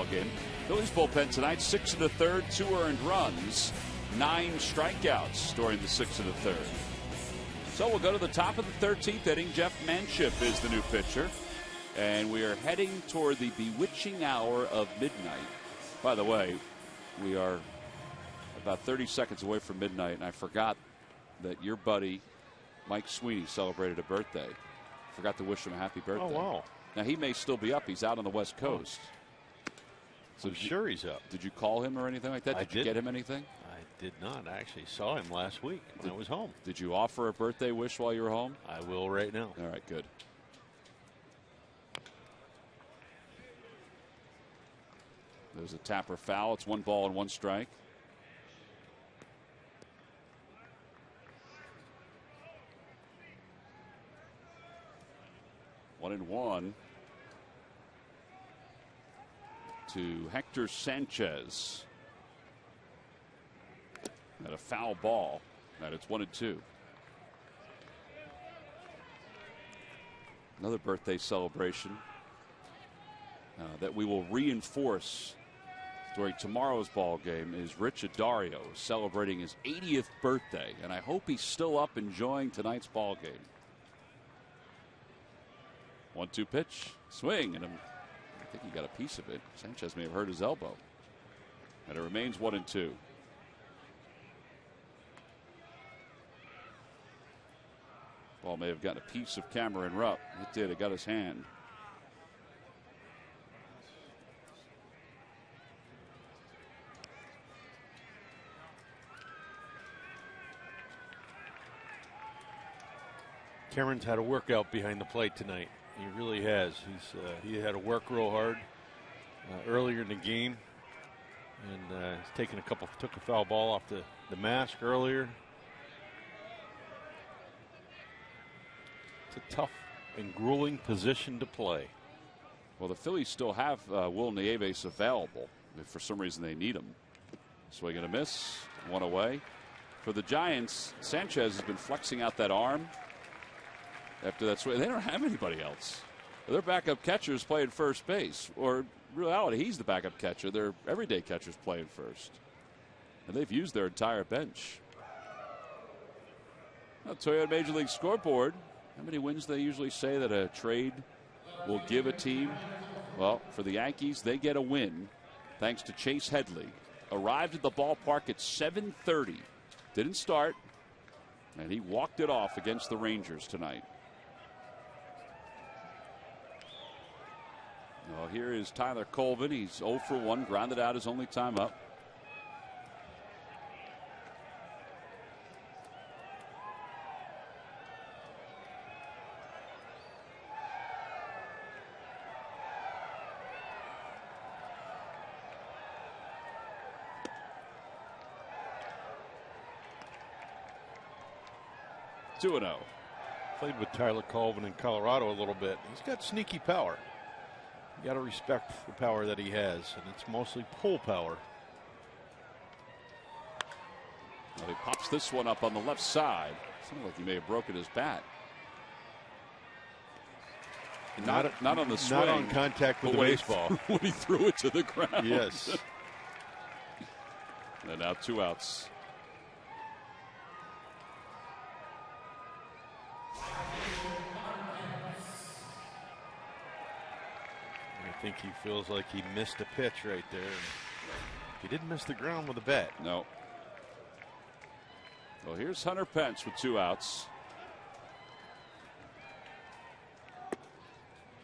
game. Phillies bullpen tonight 6 1/3, 2 earned runs, 9 strikeouts during the 6 1/3. So we'll go to the top of the 13th inning. Jeff Manship is the new pitcher. And we are heading toward the bewitching hour of midnight. By the way, we are about 30 seconds away from midnight, and I forgot that your buddy, Mike Sweeney, celebrated a birthday. Forgot to wish him a happy birthday. Oh, wow. Now, he may still be up. He's out on the West Coast. So I'm sure he's up. Did you call him or anything like that? Did you get him anything? I did not. I actually saw him last week when I was home. Did you offer a birthday wish while you were home? I will right now. All right, good. There's a Tapper foul. It's 1 ball and 1 strike. One and 1 to Hector Sanchez. And a foul ball. And it's 1 and 2. Another birthday celebration that we will reinforce during tomorrow's ball game is Rich Adario celebrating his 80th birthday, and I hope he's still up enjoying tonight's ball game. 1-2 pitch, swing, and I think he got a piece of it. Sanchez may have hurt his elbow, and it remains 1 and 2. Ball may have gotten a piece of Cameron Rupp. It did. It got his hand. Cameron's had a workout behind the plate tonight. He really has. He had to work real hard earlier in the game, and he's took a foul ball off the mask earlier. It's a tough and grueling position to play. Well, the Phillies still have Will Nieves available if for some reason they need him. Swing and a miss, 1 away. For the Giants, Sanchez has been flexing out that arm. After that swing, they don't have anybody else. Their backup catcher is playing first base. Or in reality, he's the backup catcher. Their everyday catcher's playing first. And they've used their entire bench. I'll tell you on Major League Scoreboard, how many wins they usually say that a trade will give a team? Well, for the Yankees, they get a win thanks to Chase Headley. Arrived at the ballpark at 7:30. Didn't start, and he walked it off against the Rangers tonight. Well, here is Tyler Colvin. He's 0 for 1, grounded out his only time up. Two and 0. Played with Tyler Colvin in Colorado a little bit. He's got sneaky power. You got to respect the power that he has, and it's mostly pull power. Well, he pops this one up on the left side. Sounded like he may have broken his bat. Not on the swing. Not on contact with the baseball. When he threw it to the ground. Yes. And now 2 outs. I think he feels like he missed a pitch right there. He didn't miss the ground with a bat. No. Well, here's Hunter Pence with 2 outs. A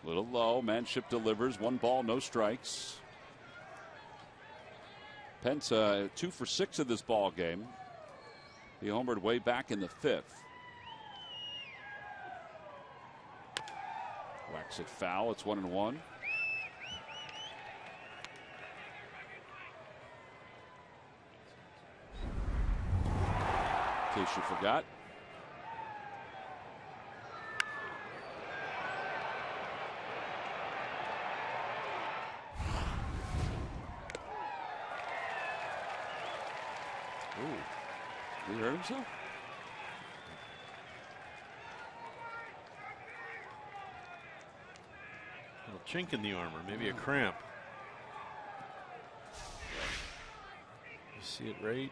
little low. Manship delivers. 1 ball, no strikes. Pence 2 for 6 in this ball game. He homered way back in the 5th. Whacks it foul. It's 1 and 1. In case you forgot. He hurt himself? A little chink in the armor, maybe a cramp. You see it right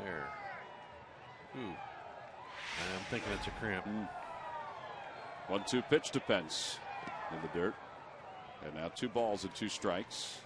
there. Ooh. I'm thinking it's a cramp. 1-2 pitch to Pence in the dirt. And now 2 balls and 2 strikes.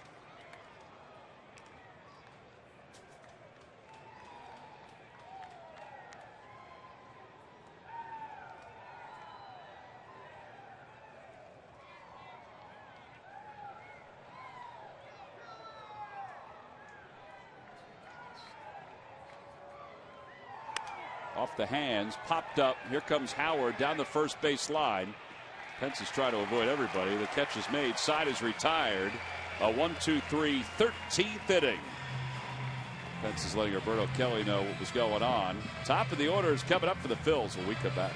Off the hands, popped up. Here comes Howard down the first base line. Pence is trying to avoid everybody. The catch is made. Side is retired. A 1-2-3 13th inning. Pence is letting Roberto Kelly know what was going on. Top of the order is coming up for the Phils when we come back.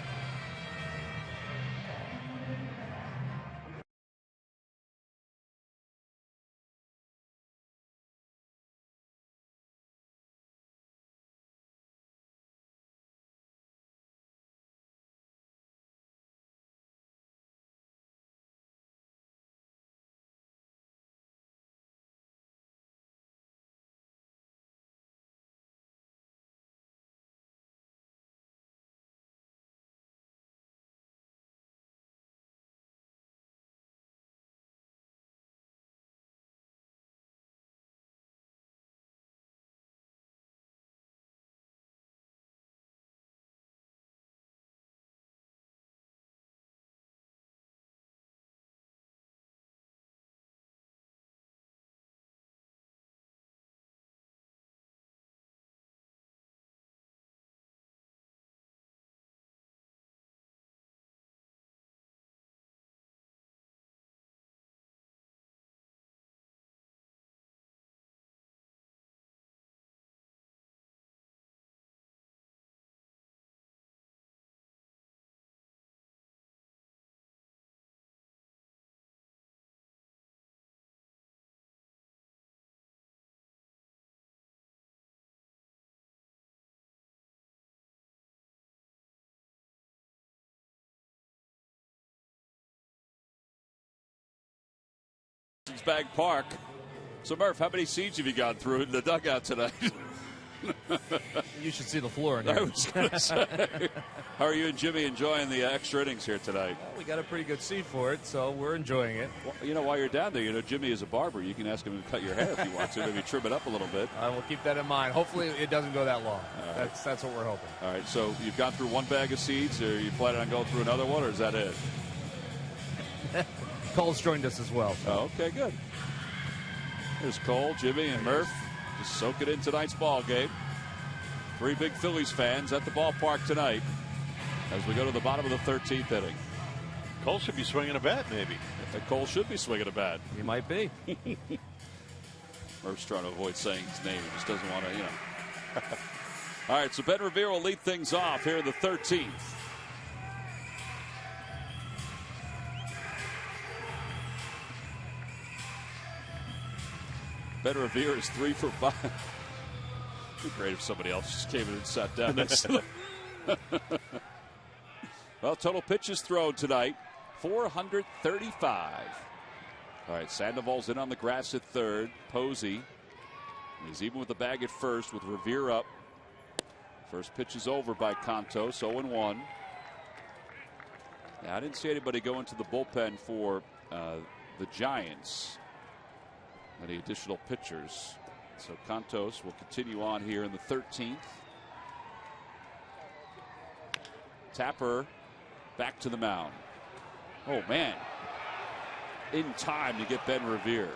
Bag Park. So Murph, how many seats have you gone through in the dugout tonight? You should see the floor in I here. was going to say, how are you and Jimmy enjoying the extra innings here tonight? Well, we got a pretty good seat for it, so we're enjoying it. Well, you know, while you're down there, Jimmy is a barber. You can ask him to cut your hair if you want to, maybe trim it up a little bit. I will keep that in mind. Hopefully it doesn't go that long. Right. That's what we're hoping. All right, so you've gone through one bag of seeds, or you planning on going through another one, or is that it? Cole's joined us as well. So. Oh, okay, good. There's Cole, Jimmy, and Murph just soaking in tonight's ball game. 3 big Phillies fans at the ballpark tonight as we go to the bottom of the 13th inning. Cole should be swinging a bat, maybe. Cole should be swinging a bat. He might be. Murph's trying to avoid saying his name. He just doesn't want to, All right, so Ben Revere will lead things off here in the 13th. Ben Revere is 3 for 5. It'd be great if somebody else just came in and sat down next to them. Well, total pitches thrown tonight, 435. All right, Sandoval's in on the grass at third. Posey is even with the bag at first with Revere up. First pitch is over by Contos, 0-1. Now, I didn't see anybody go into the bullpen for the Giants. Any additional pitchers. So Contos will continue on here in the 13th. Tapper back to the mound. Oh, man. In time to get Ben Revere.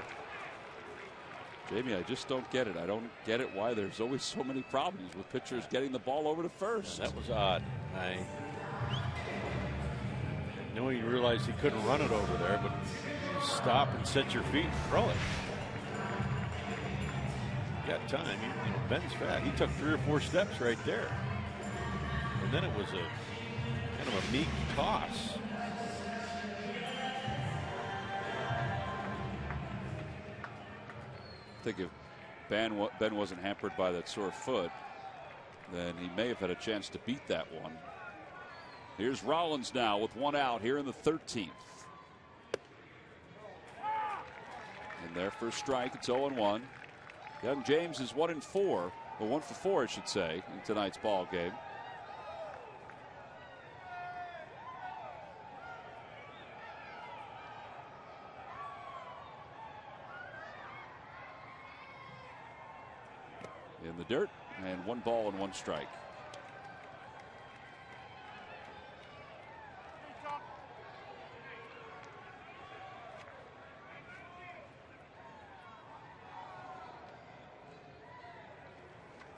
Jamie, I just don't get it. I don't get it why there's always so many problems with pitchers getting the ball over to first. Yeah, that was odd. I know he realized he couldn't run it over there, but stop and set your feet and throw it. Got time. Ben's fast. He took 3 or 4 steps right there. And then it was a kind of a meek toss. I think if Ben wasn't hampered by that sore foot, then he may have had a chance to beat that one. Here's Rollins now with one out here in the 13th. And there for a strike. It's 0-1. Young James is 1-4, or 1 for 4, I should say, in tonight's ball game. In the dirt, and 1 ball and 1 strike.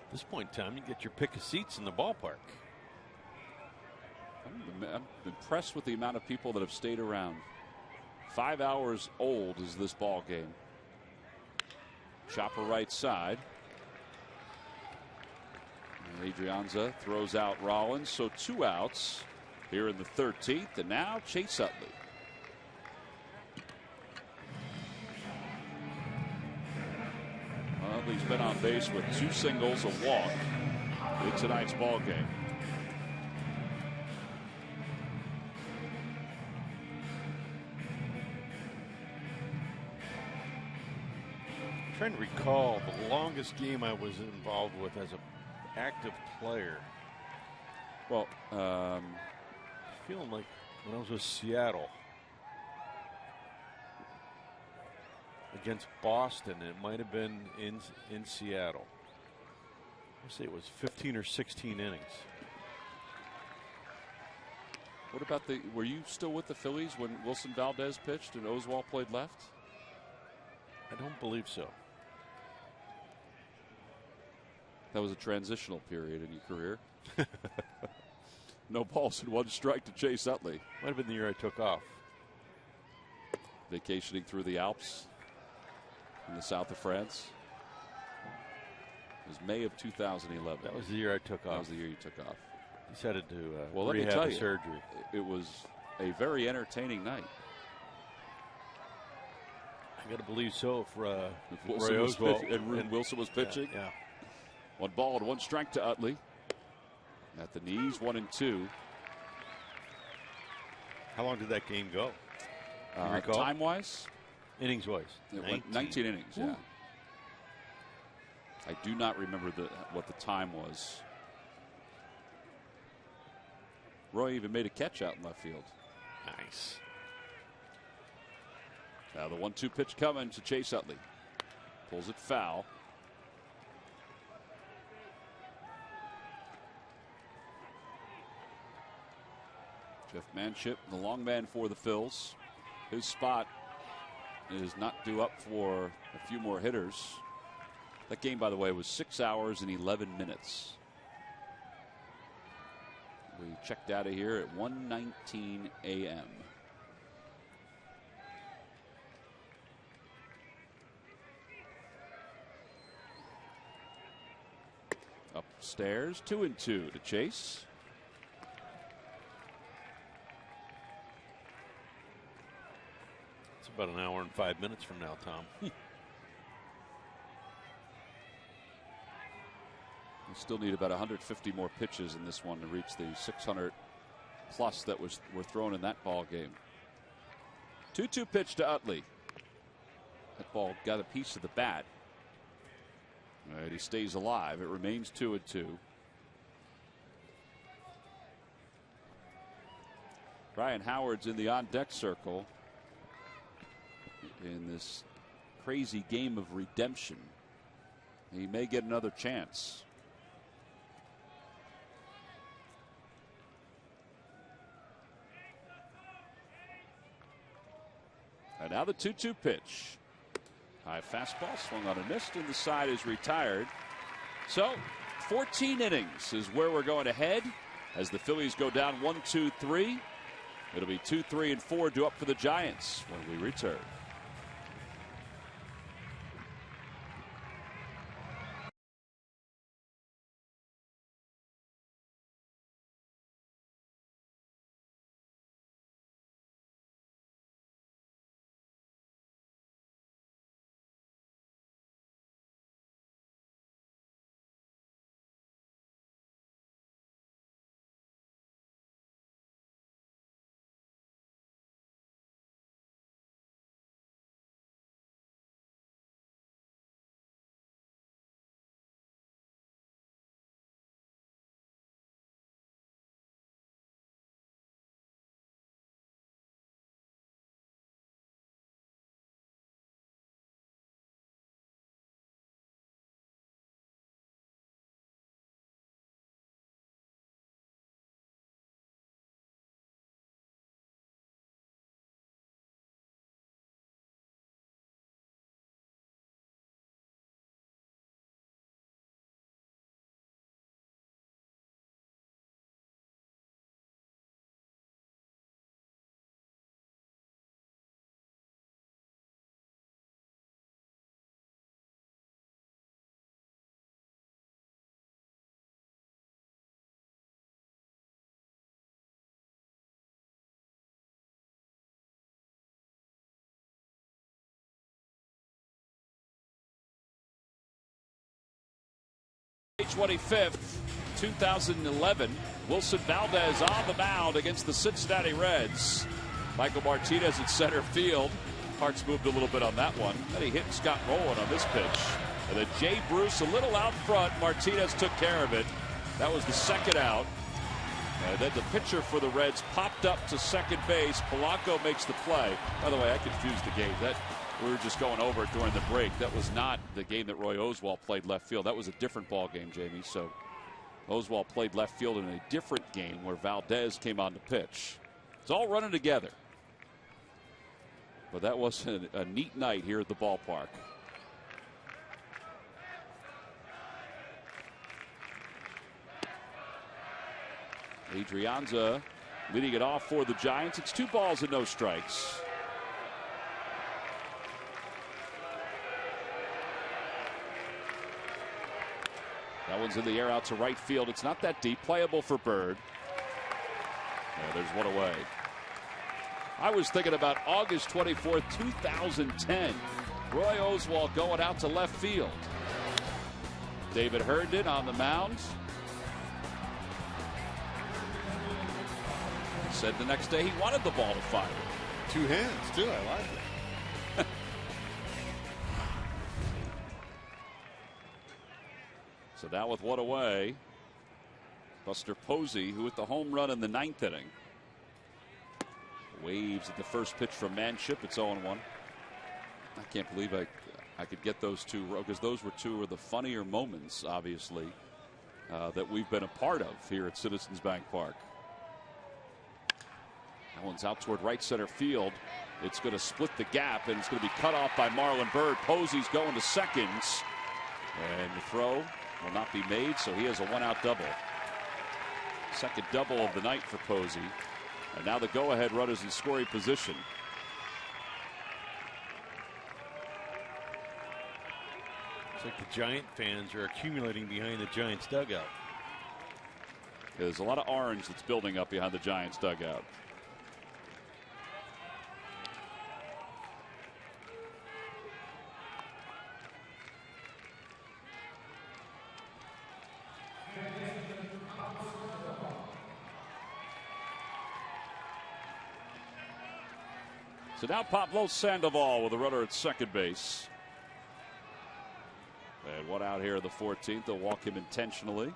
At this point in time, you get your pick of seats in the ballpark. I'm impressed with the amount of people that have stayed around. 5 hours old is this ball game. Chopper right side. Adrianza throws out Rollins, so 2 outs here in the 13th, and now Chase Utley. Utley's been on base with 2 singles, a walk in tonight's ball game. I'm trying to recall the longest game I was involved with as an active player. Well, feeling like when I was with Seattle against Boston, it might have been in Seattle. I'd say it was 15 or 16 innings. What about were you still with the Phillies when Wilson Valdez pitched and Oswalt played left? I don't believe so. That was a transitional period in your career. No balls and 1 strike to Chase Utley. Might have been the year I took off. Vacationing through the Alps in the south of France. It was May of 2011. That was the year I took off. That was the year you took off. Decided to let me rehab tell the you, surgery. It was a very entertaining night. I got to believe so. For Wilson was pitching. Yeah. 1 ball and 1 strike to Utley. At the knees, 1-2. How long did that game go? Time-wise? Innings-wise? It went 19 innings, yeah. I do not remember what the time was. Roy even made a catch out in left field. Nice. Now the 1-2 pitch coming to Chase Utley. Pulls it foul. Jeff Manship, the long man for the Phils. His spot is not due up for a few more hitters. That game, by the way, was 6 hours and 11 minutes. We checked out of here at 1:19 a.m. Upstairs, 2-2 to Chase. It's about an hour and 5 minutes from now, Tom. We still need about 150 more pitches in this one to reach the 600 plus that were thrown in that ball game. 2-2 pitch to Utley. That ball got a piece of the bat. All right, he stays alive. It remains 2-2. Ryan Howard's in the on-deck circle in this crazy game of redemption. He may get another chance. And now the 2-2 pitch. High fastball swung on and missed, and the side is retired. So 14 innings is where we're going to head as the Phillies go down 1-2-3. It'll be 2, 3, and 4 due up for the Giants when we return. 25th, 2011. Wilson Valdez on the mound against the Cincinnati Reds. Michael Martinez at center field. Hearts moved a little bit on that one. Then he hit Scott Rowland on this pitch. And then Jay Bruce a little out front. Martinez took care of it. That was the second out. And then the pitcher for the Reds popped up to second base. Polanco makes the play. By the way, I confused the game. That we were just going over it during the break. That was not the game that Roy Oswalt played left field. That was a different ball game, Jamie. So Oswalt played left field in a different game where Valdez came on to pitch. It's all running together. But that was a neat night here at the ballpark. Adrianza leading it off for the Giants. It's 2 balls and no strikes. That one's in the air out to right field. It's not that deep. Playable for Bird. There's one away. I was thinking about August 24th, 2010. Roy Oswalt going out to left field. David Herndon on the mound. Said the next day he wanted the ball to fire. 2 hands, too. I like it. So now with one away, Buster Posey, who hit the home run in the 9th inning, waves at the first pitch from Manship. It's 0-1. I can't believe I could get those two, because those were 2 of the funnier moments, obviously, that we've been a part of here at Citizens Bank Park. That one's out toward right center field. It's going to split the gap, and it's going to be cut off by Marlon Byrd. Posey's going to second, and the throw will not be made, so he has a 1-out double. Second double of the night for Posey. And now the go-ahead runners in scoring position. It's like the Giant fans are accumulating behind the Giants dugout. There's a lot of orange that's building up behind the Giants dugout. So now Pablo Sandoval with a runner at second base. And 1 out here in the 14th. They'll walk him intentionally.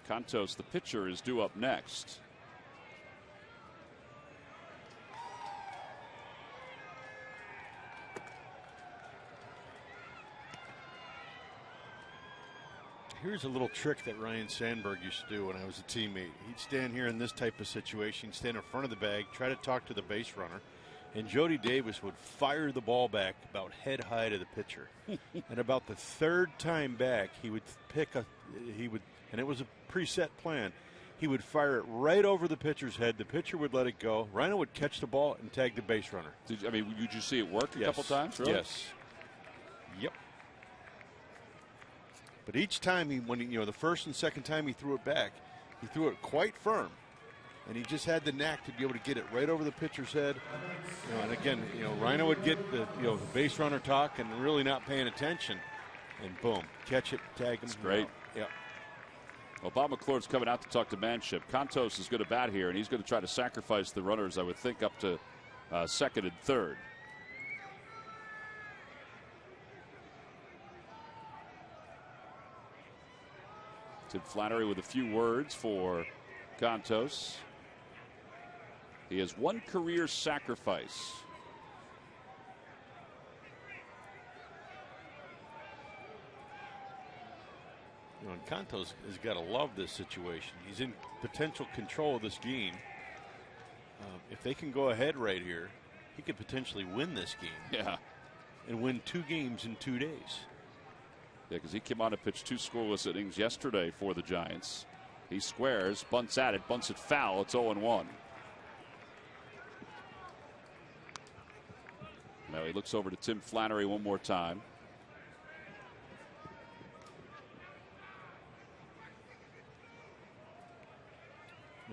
Cantos, the pitcher, is due up next. Here's a little trick that Ryan Sandberg used to do when I was a teammate. He'd stand here in this type of situation, stand in front of the bag, try to talk to the base runner, and Jody Davis would fire the ball back about head high to the pitcher. And about the 3rd time back, he would and it was a preset plan, he would fire it right over the pitcher's head. The pitcher would let it go. Rhino would catch the ball and tag the base runner. Did you see it work a couple times? Really? Yes. Yep. But each time the first and second time he threw it back, he threw it quite firm, and he just had the knack to be able to get it right over the pitcher's head. And again, Rhino would get the base runner talk and really not paying attention, and boom, catch it, tag him. That's great. Yeah. Well, Bob McClure's coming out to talk to Manship. Cantos is going to bat here, and he's going to try to sacrifice the runners, I would think, up to second and third. Tim Flannery with a few words for Cantos. He has 1 career sacrifice. And Cantos has got to love this situation. He's in potential control of this game. If they can go ahead right here, he could potentially win this game. Yeah. And win 2 games in 2 days. Yeah, because he came on to pitch 2 scoreless innings yesterday for the Giants. He squares, bunts at it, bunts it foul. It's 0-1. Now he looks over to Tim Flannery one more time.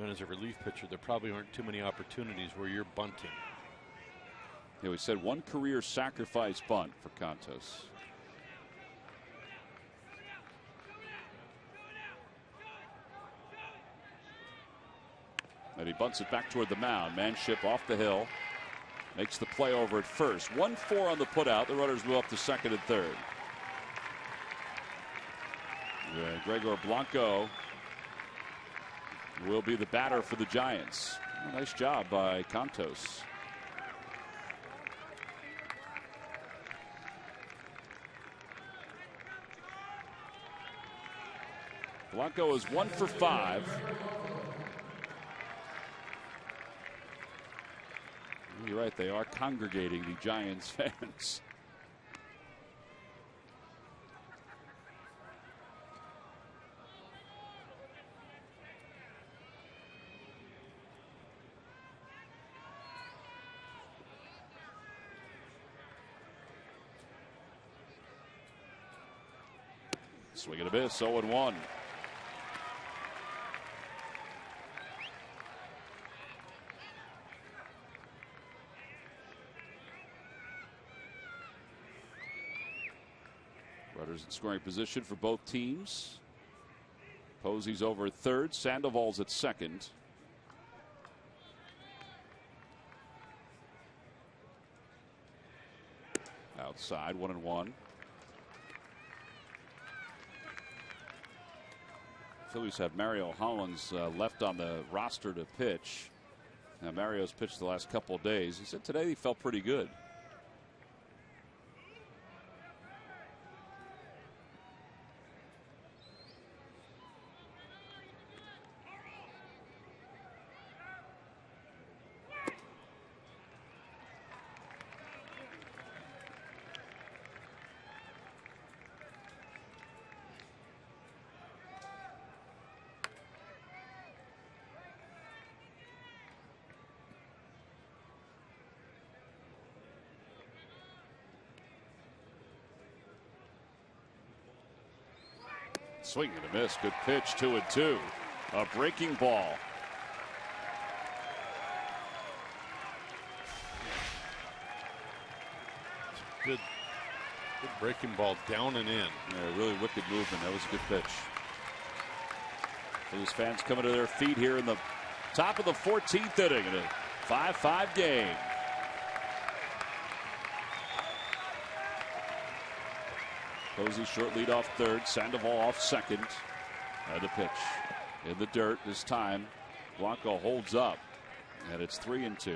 And as a relief pitcher, there probably aren't too many opportunities where you're bunting. Yeah, we said 1 career sacrifice bunt for Cantos. And he bunts it back toward the mound. Manship off the hill. Makes the play over at first. 1-4 on the putout. The runners move up to second and third. Gregor Blanco will be the batter for the Giants. Nice job by Contos. Blanco is 1 for 5. You're right, they are congregating, the Giants fans. Swing and a miss, 0-1. Runners in scoring position for both teams. Posey's over at third. Sandoval's at second. Outside, 1-1. Phillies have Mario Hollins left on the roster to pitch. Now Mario's pitched the last couple of days. He said today he felt pretty good. Swing and a miss. Good pitch. 2-2. A breaking ball. Good breaking ball down and in. Yeah, really wicked movement. That was a good pitch. Phillies fans coming to their feet here in the top of the 14th inning in a 5-5 game. Posey short lead off third. Sandoval off second. The pitch in the dirt this time. Blanco holds up, and it's 3-2.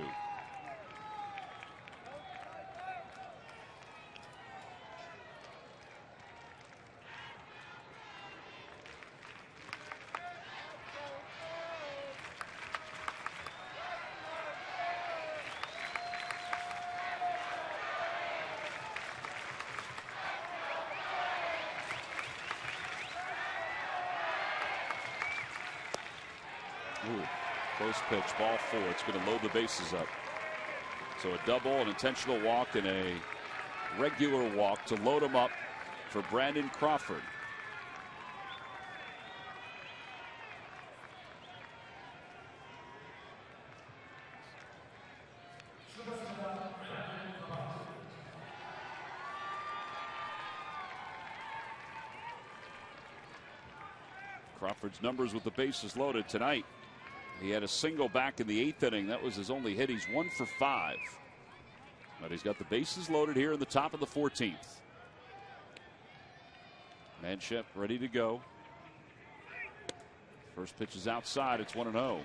Close pitch, ball 4. It's going to load the bases up. So a double, an intentional walk, and a regular walk to load them up for Brandon Crawford. Crawford's numbers with the bases loaded tonight. He had a single back in the 8th inning. That was his only hit. He's 1 for 5. But he's got the bases loaded here in the top of the 14th. Manship ready to go. First pitch is outside. It's 1-0.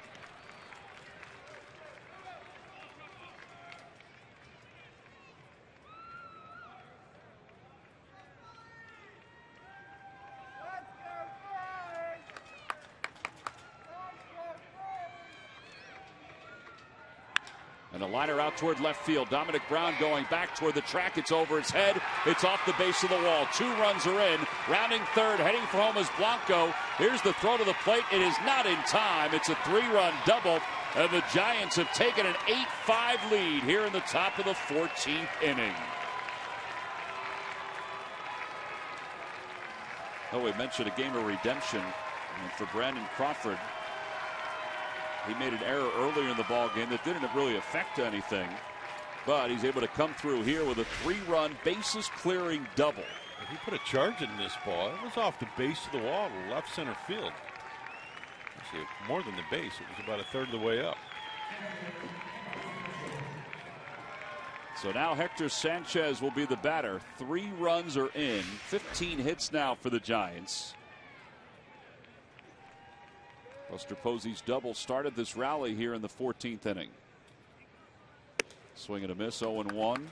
And a liner out toward left field. Dominic Brown going back toward the track. It's over his head. It's off the base of the wall. 2 runs are in. Rounding third, heading for home is Blanco. Here's the throw to the plate. It is not in time. It's a 3-run double. And the Giants have taken an 8-5 lead here in the top of the 14th inning. Oh, we mentioned a game of redemption for Brandon Crawford. He made an error earlier in the ball game that didn't really affect anything, but he's able to come through here with a 3-run bases clearing double. He put a charge in this ball. It was off the base of the wall, left center field. Actually, more than the base. It was about a third of the way up. So now Hector Sanchez will be the batter. 3 runs are in. 15 hits now for the Giants. Buster Posey's double started this rally here in the 14th inning. Swing and a miss, 0-1.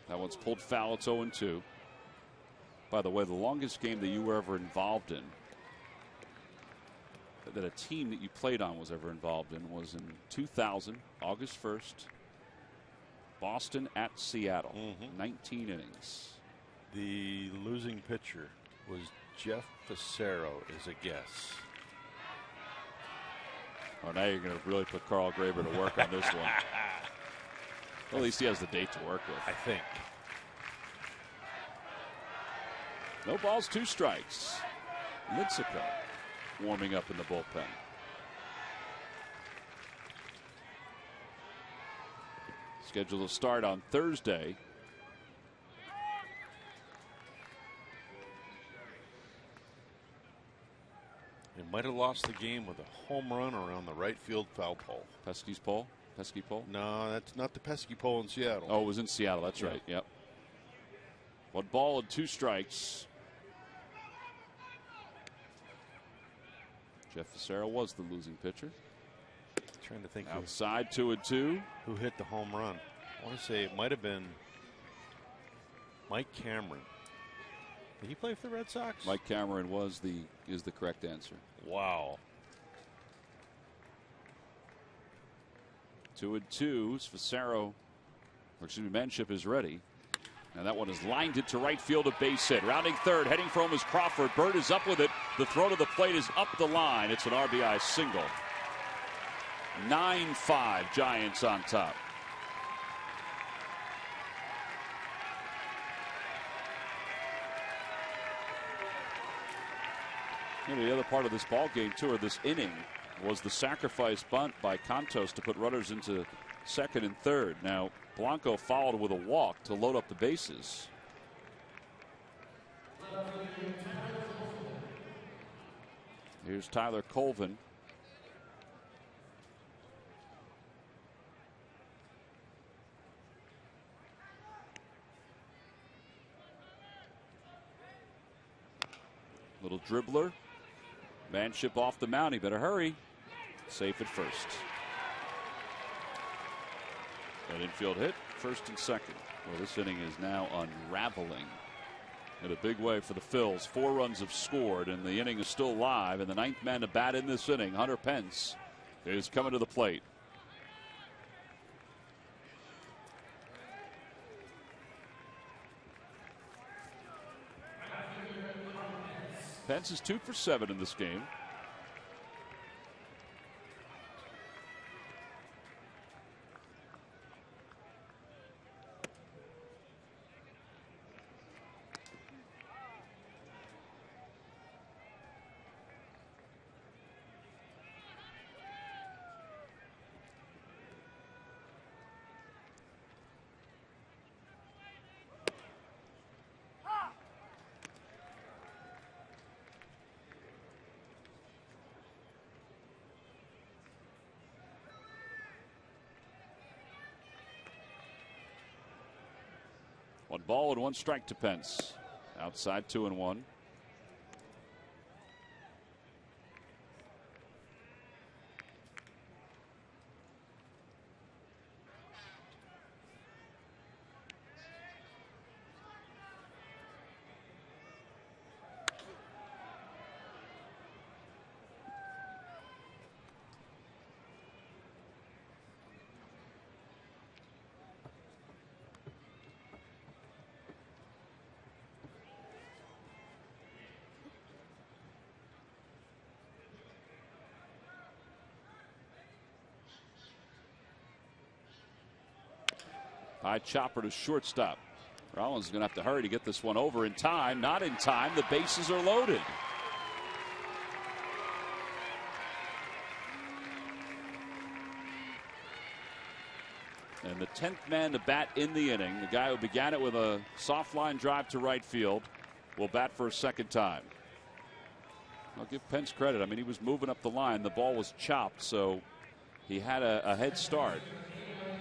That one's pulled foul. It's 0-2. By the way, the longest game that you were ever involved in, that a team that you played on was ever involved in, was in 2000, August 1st, Boston at Seattle. 19 innings. The losing pitcher was Jeff Facero, is a guess. Oh, now you're going to really put Carl Graber to work on this one. Well, at least he has the date to work with. I think. No balls, 2 strikes. Lincecum warming up in the bullpen. Scheduled to start on Thursday. They might have lost the game with a home run around the right field foul pole. Pesky's pole? Pesky pole? No, that's not the pesky pole in Seattle. Oh, it was in Seattle. That's right. Yep. 1 ball and 2 strikes. Jeff Facero was the losing pitcher. Trying to think. Outside, 2-2. Who hit the home run? I want to say it might have been Mike Cameron. Did he play for the Red Sox? Mike Cameron is the correct answer. Wow. 2-2. Facero, or excuse me, Manship is ready. And that one has lined it to right field, a base hit. Rounding third, heading for him is Crawford. Bird is up with it. The throw to the plate is up the line. It's an RBI single. 9-5, Giants on top. You know, the other part of this ball game, too, or this inning, was the sacrifice bunt by Contos to put runners into second and third. Now, Blanco followed with a walk to load up the bases. Here's Tyler Colvin. Little dribbler. Manship off the mound. He better hurry. Safe at first. An infield hit, first and second. Well, this inning is now unraveling in a big way for the Phils. 4 runs have scored, and the inning is still live. And the 9th man to bat in this inning, Hunter Pence, is coming to the plate. Pence is 2 for 7 in this game. One ball and 1 strike to Pence. Outside, 2-1. High chopper to shortstop. Rollins is going to have to hurry to get this one over in time. Not in time. The bases are loaded. And the 10th man to bat in the inning, the guy who began it with a soft line drive to right field, will bat for a second time. I'll give Pence credit. I mean, he was moving up the line. The ball was chopped, so he had a head start.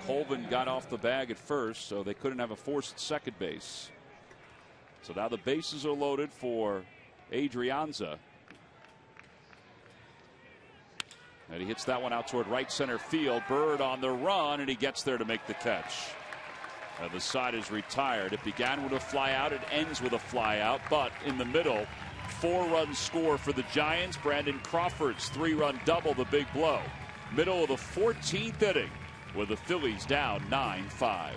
Colvin got off the bag at first, so they couldn't have a force at second base. So now the bases are loaded for Adrianza. And he hits that one out toward right center field. Bird on the run, and he gets there to make the catch. And the side is retired. It began with a fly out. It ends with a fly out. But in the middle, 4-run score for the Giants. Brandon Crawford's 3-run double, the big blow. Middle of the 14th inning with the Phillies down 9-5.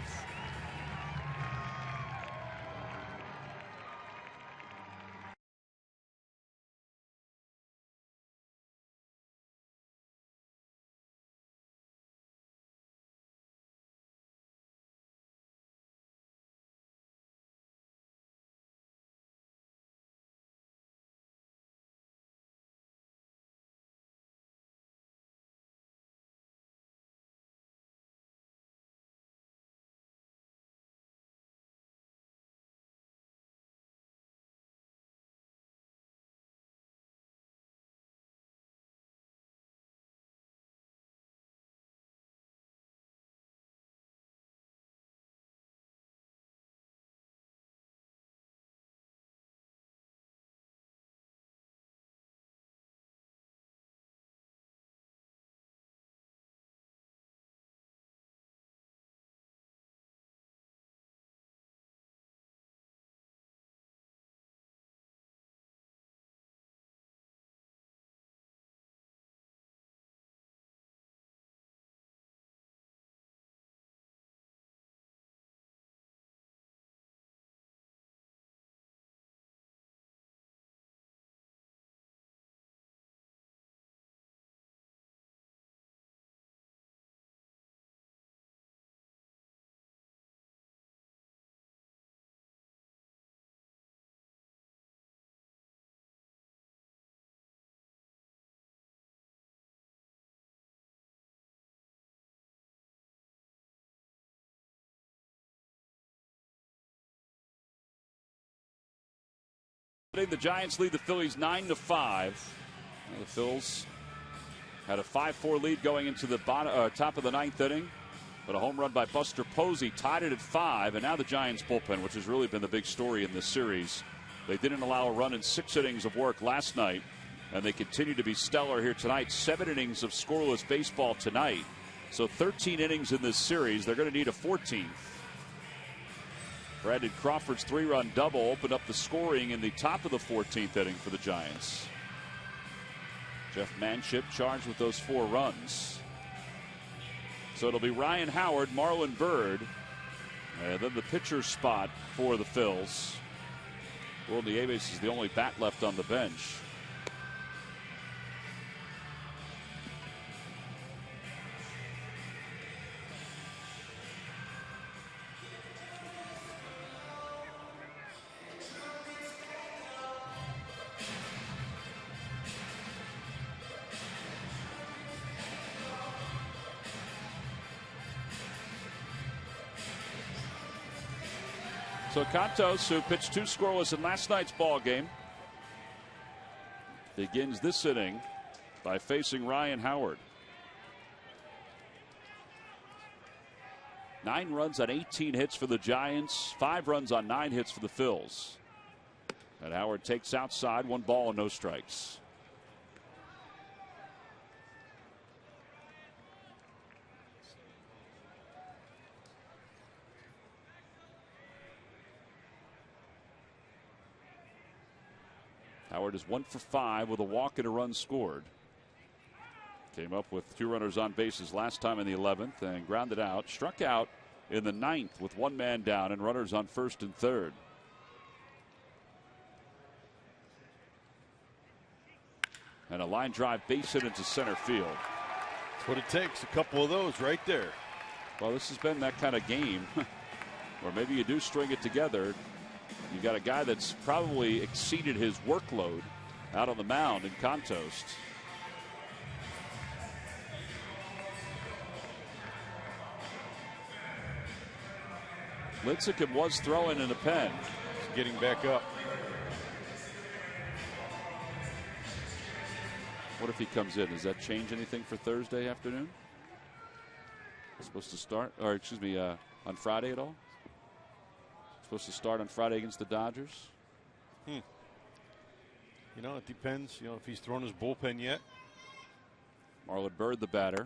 The Giants lead the Phillies 9-5. The Phils had a 5-4 lead going into the top of the 9th inning, but a home run by Buster Posey tied it at 5. And now the Giants bullpen, which has really been the big story in this series. They didn't allow a run in 6 innings of work last night, and they continue to be stellar here tonight. 7 innings of scoreless baseball tonight. So 13 innings in this series. They're going to need a 14th. Brandon Crawford's 3-run double opened up the scoring in the top of the 14th inning for the Giants. Jeff Manship charged with those 4 runs. So it'll be Ryan Howard, Marlon Byrd, and then the pitcher spot for the Phils. Will Nieves is the only bat left on the bench. So Cantos, who pitched 2 scoreless in last night's ball game, begins this inning by facing Ryan Howard. 9 runs on 18 hits for the Giants, 5 runs on 9 hits for the Phils. And Howard takes outside, 1 ball and no strikes. Howard is 1 for 5 with a walk and a run scored. Came up with 2 runners on bases last time in the 11th and grounded out. Struck out in the 9th with 1 man down and runners on first and third. And a line drive base hit into center field. That's what it takes. A couple of those right there. Well, this has been that kind of game where maybe you do string it together. You got a guy that's probably exceeded his workload out on the mound in Cantos. Lincecum was throwing in the pen. He's getting back up. What if he comes in? Does that change anything for Thursday afternoon? Supposed to start, or excuse me, on Friday at all? Supposed to start on Friday against the Dodgers? You know, it depends. You know, if he's thrown his bullpen yet. Marlon Byrd, the batter.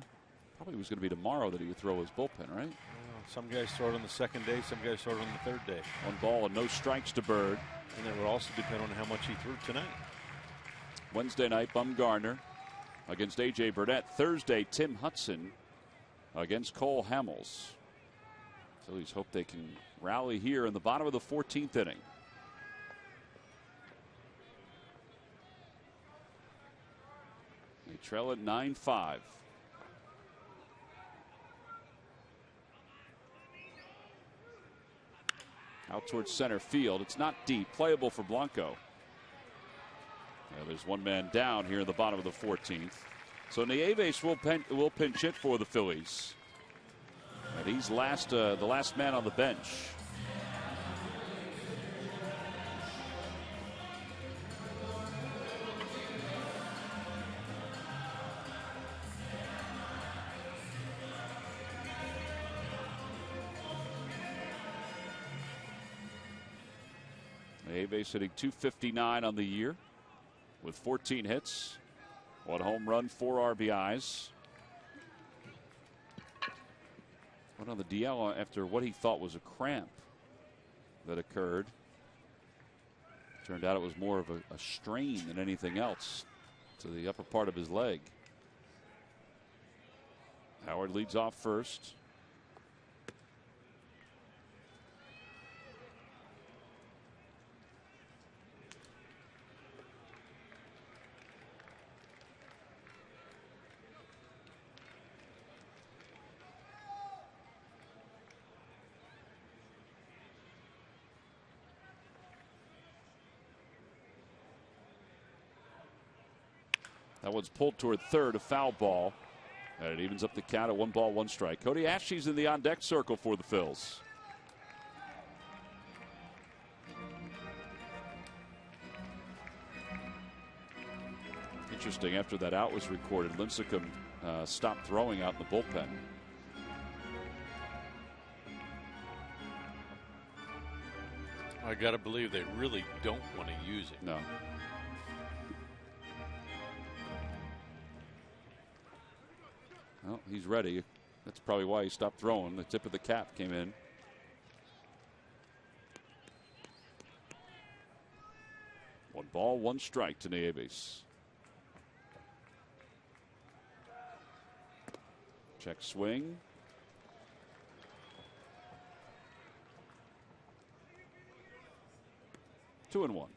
Probably was going to be tomorrow that he would throw his bullpen, right? Some guys throw it on the second day, some guys throw it on the third day. 1 ball and no strikes to Byrd. And it would also depend on how much he threw tonight. Wednesday night, Bumgarner against A.J. Burnett. Thursday, Tim Hudson against Cole Hamels. Phillies hope they can rally here in the bottom of the 14th inning. They trail at 9-5. Out towards center field. It's not deep. Playable for Blanco. There's one man down here in the bottom of the 14th. So Nieves will pinch hit for the Phillies. And he's the last man on the bench. Nieves hitting .259 on the year with 14 hits, 1 home run, 4 RBIs. Went on the DL after what he thought was a cramp that occurred. Turned out it was more of a strain than anything else to the upper part of his leg. Howard leads off first. That one's pulled toward third, a foul ball. And it evens up the count at 1 ball, 1 strike. Cody Ashley's in the on-deck circle for the Phils. Interesting, after that out was recorded, Lincecum stopped throwing out in the bullpen. I got to believe they really don't want to use it. No. Well, he's ready. That's probably why he stopped throwing. The tip of the cap came in. One ball, 1 strike to Nieves. Check swing. Two and 1.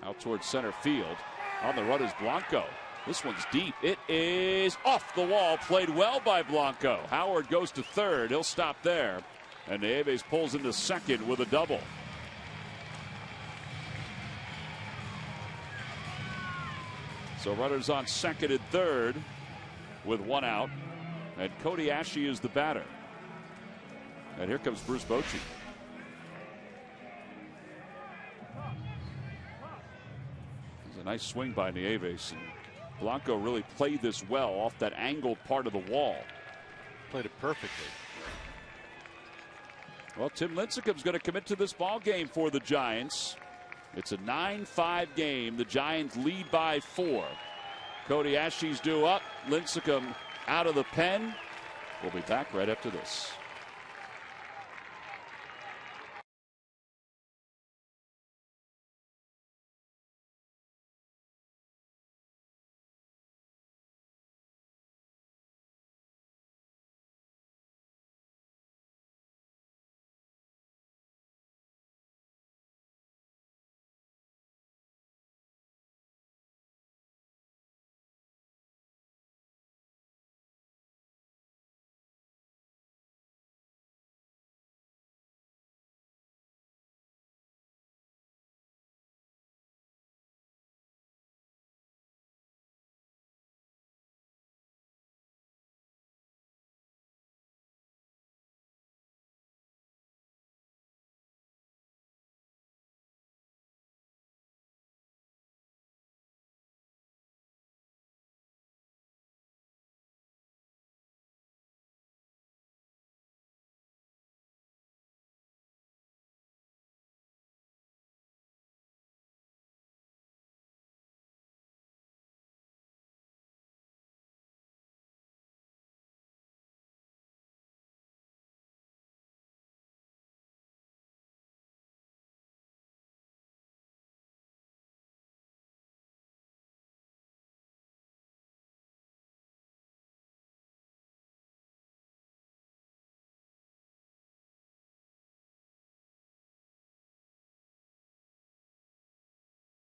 Out towards center field. On the run is Blanco. This one's deep. It is off the wall. Played well by Blanco. Howard goes to third. He'll stop there. And Nieves pulls into second with a double. So runners on second and third with 1 out. And Cody Ashley is the batter. And here comes Bruce Bochy. A nice swing by Nieves. And Blanco really played this well off that angled part of the wall. Played it perfectly. Well, Tim Lincecum's going to commit to this ball game for the Giants. It's a 9-5 game. The Giants lead by 4. Cody Ashley's due up. Lincecum out of the pen. We'll be back right after this.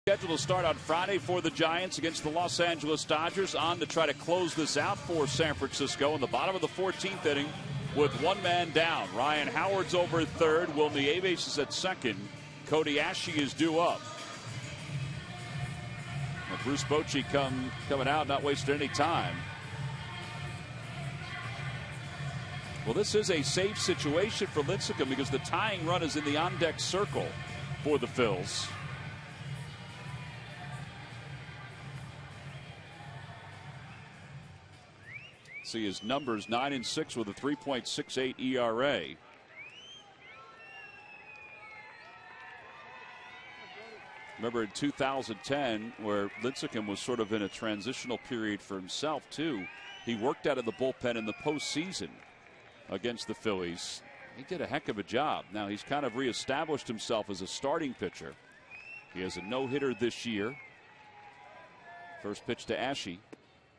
Scheduled to start on Friday for the Giants against the Los Angeles Dodgers, on to try to close this out for San Francisco in the bottom of the 14th inning with one man down. Ryan Howard's over at third. Will Nieves is at second. Cody Asche is due up. And Bruce Bochy coming out, not wasting any time. Well, this is a safe situation for Lincecum because the tying run is in the on-deck circle for the Phils. See his numbers, 9-6 with a 3.68 ERA. Remember in 2010, where Lincecum was sort of in a transitional period for himself, too. He worked out of the bullpen in the postseason against the Phillies. He did a heck of a job. Now he's kind of reestablished himself as a starting pitcher. He has a no-hitter this year. First pitch to Asche.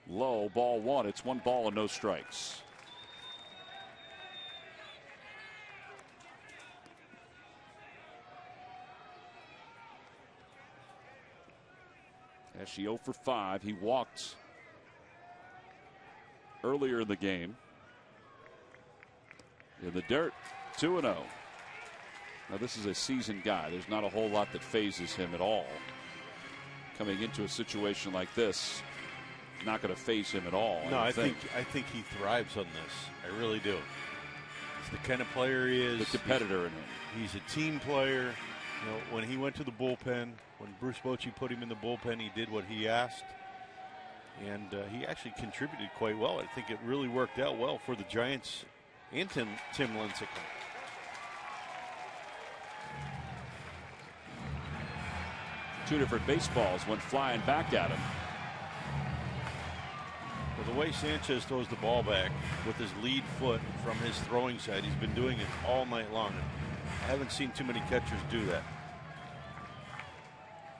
Low, ball one. It's 1 ball and no strikes. Asche 0 for 5. He walked earlier in the game. In the dirt, 2-0. Now this is a seasoned guy. There's not a whole lot that phases him at all. Coming into a situation like this, not going to phase him at all. No, I think he thrives on this. I really do. It's the kind of player he is. The competitor in him. He's a team player. You know, when he went to the bullpen, when Bruce Bochy put him in the bullpen, he did what he asked. And he actually contributed quite well. I think it really worked out well for the Giants and Tim Lincecum. Two different baseballs went flying back at him. Well, the way Sanchez throws the ball back with his lead foot from his throwing side, he's been doing it all night long. I haven't seen too many catchers do that.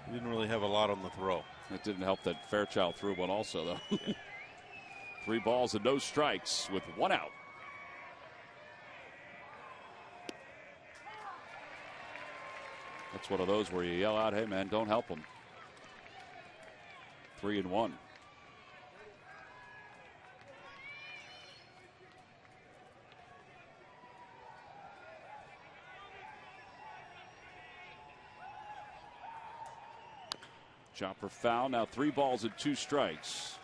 He didn't really have a lot on the throw. It didn't help that Fairchild threw one also, though. 3 balls and no strikes with 1 out. That's one of those where you yell out, hey, man, don't help him. 3-1. Chopper foul. Now 3 balls and 2 strikes.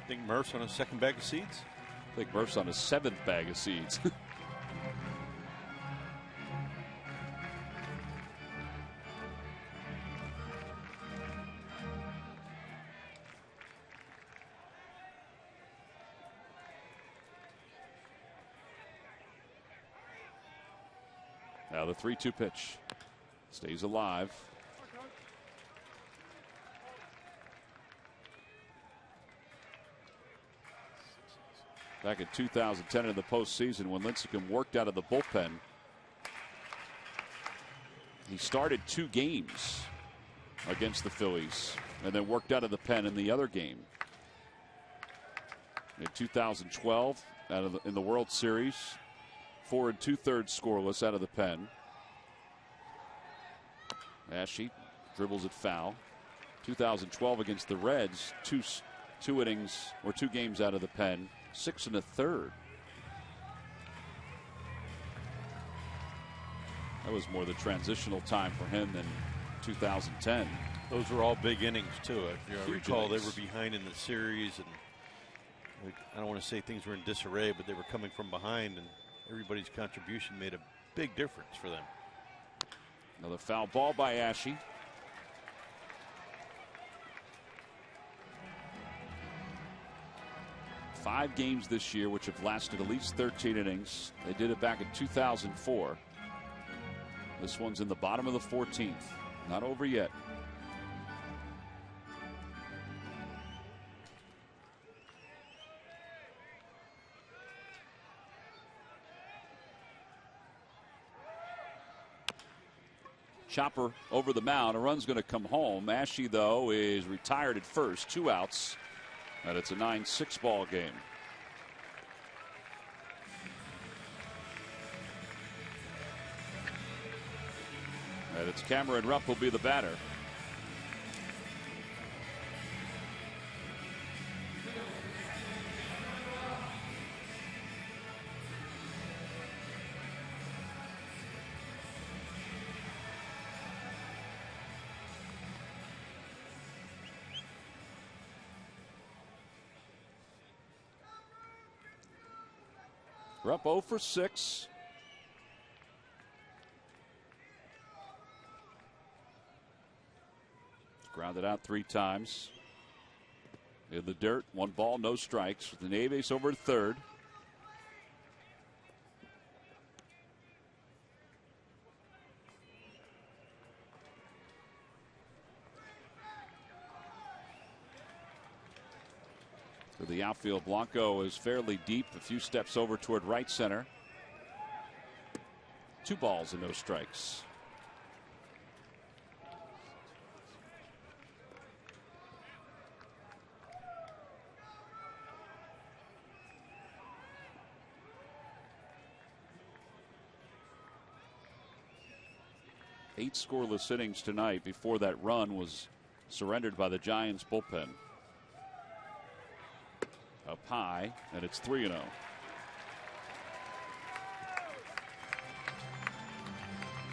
Think Murph's on his second bag of seeds? I think Murph's on his 7th bag of seeds. Now the 3-2 pitch. Stays alive. Back in 2010 in the postseason when Lincecum worked out of the bullpen, he started 2 games against the Phillies and then worked out of the pen in the other game. In 2012, in the World Series, 4 2/3 scoreless out of the pen. Asche dribbles it foul. 2012 against the Reds, two innings or 2 games out of the pen, 6 1/3. That was more the transitional time for him than 2010. Those were all big innings too. I recall innings. they were behind in the series, and I don't want to say things were in disarray, but they were coming from behind, and everybody's contribution made a big difference for them. Another foul ball by Asche. Five games this year which have lasted at least 13 innings. They did it back in 2004. This one's in the bottom of the 14th. Not over yet. Chopper over the mound. A run's going to come home. Asche, though, is retired at first. 2 outs. And it's a 9-6 ball game. And it's Cameron Rupp who'll be the batter. Rupp 0 for 6. Grounded out 3 times. In the dirt, 1 ball, no strikes. With the Naves over to third. To the outfield, Blanco is fairly deep, a few steps over toward right center. 2 balls and no strikes. Eight scoreless innings tonight before that run was surrendered by the Giants bullpen. Up high, and it's 3-0.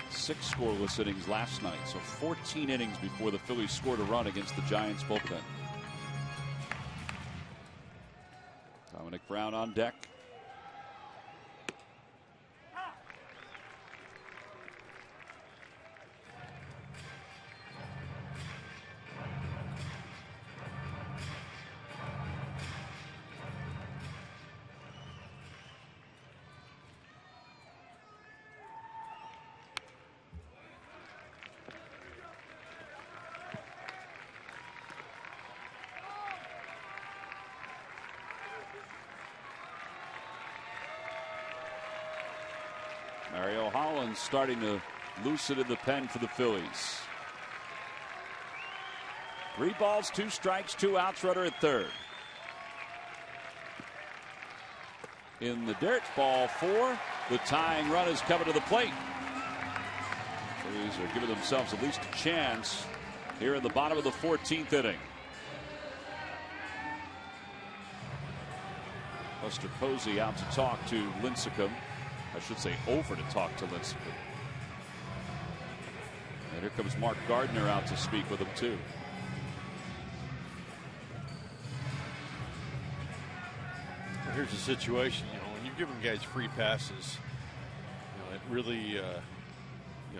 Six scoreless innings last night, so 14 innings before the Phillies scored a run against the Giants bullpen. Dominic Brown on deck. Mario Holland starting to loosen in the pen for the Phillies. 3 balls, 2 strikes, 2 outs, runner at third. In the dirt, ball 4. The tying run is coming to the plate. Phillies are giving themselves at least a chance here in the bottom of the 14th inning. Buster Posey out to talk to Lincecum. I should say over to talk to Lincecum. And here comes Mark Gardner out to speak with him too. Here's the situation. When you're giving guys free passes, it really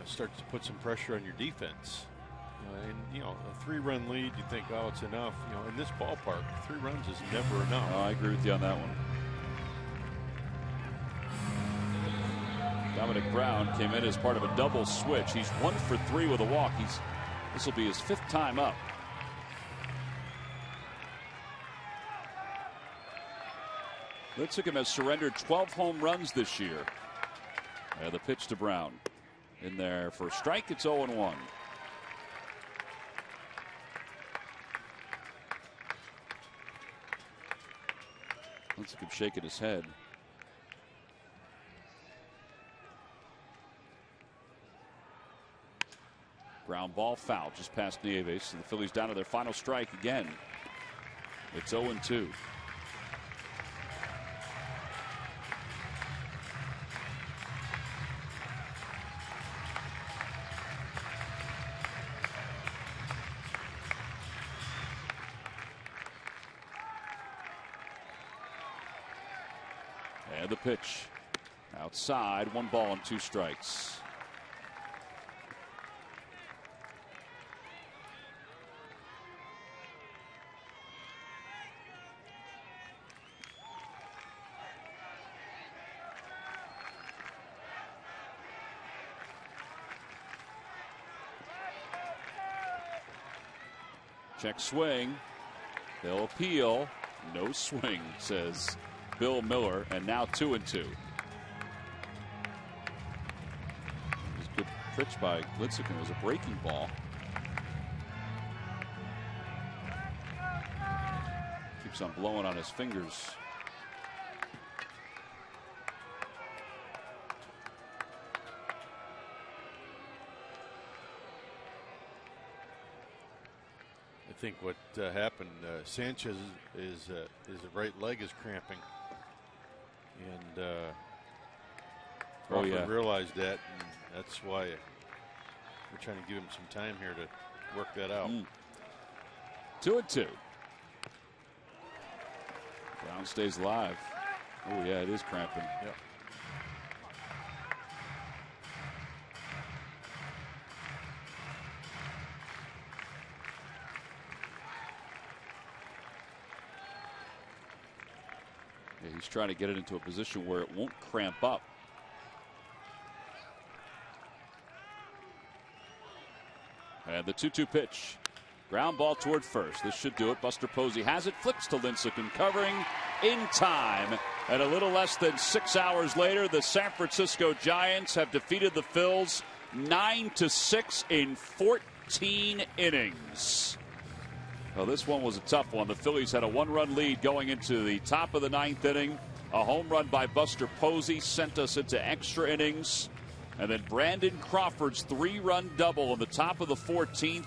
starts to put some pressure on your defense. And a 3-run lead, you think, oh, it's enough. In this ballpark, 3 runs is never enough. Oh, I agree with you on that one. Dominic Brown came in as part of a double switch. He's 1 for 3 with a walk. This will be his 5th time up. Lincecum has surrendered 12 home runs this year. And the pitch to Brown. In there for a strike, it's 0-1. Lincecum shaking his head. Ground ball foul just past Nieves. So the Phillies down to their final strike again. It's 0-2. And the pitch outside, 1 ball and 2 strikes. Check swing. They'll appeal. No swing, says Bill Miller, and now 2-2. It was a good pitch by Lincecum. It was a breaking ball. Keeps on blowing on his fingers. think what happened, Sanchez his right leg is cramping, and Crawford realized that, and that's why we're trying to give him some time here to work that out. 2-2. Brown stays live. Oh yeah, it is cramping. Yep. Yeah, he's trying to get it into a position where it won't cramp up. And the 2-2 pitch. Ground ball toward first. This should do it. Buster Posey has it. Flips to Lincecum, covering in time. And a little less than 6 hours later, the San Francisco Giants have defeated the Phils 9-6 in 14 innings. Well, this one was a tough one. The Phillies had a 1-run lead going into the top of the 9th inning. A home run by Buster Posey sent us into extra innings. And then Brandon Crawford's 3-run double in the top of the 14th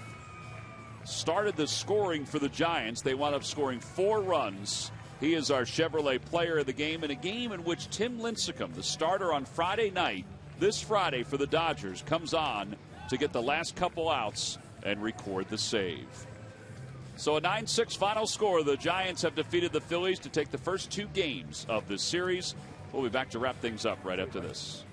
started the scoring for the Giants. They wound up scoring 4 runs. He is our Chevrolet player of the game in a game in which Tim Lincecum, the starter on Friday night, this Friday for the Dodgers, comes on to get the last couple outs and record the save. So a 9-6 final score. The Giants have defeated the Phillies to take the first 2 games of this series. We'll be back to wrap things up right after this.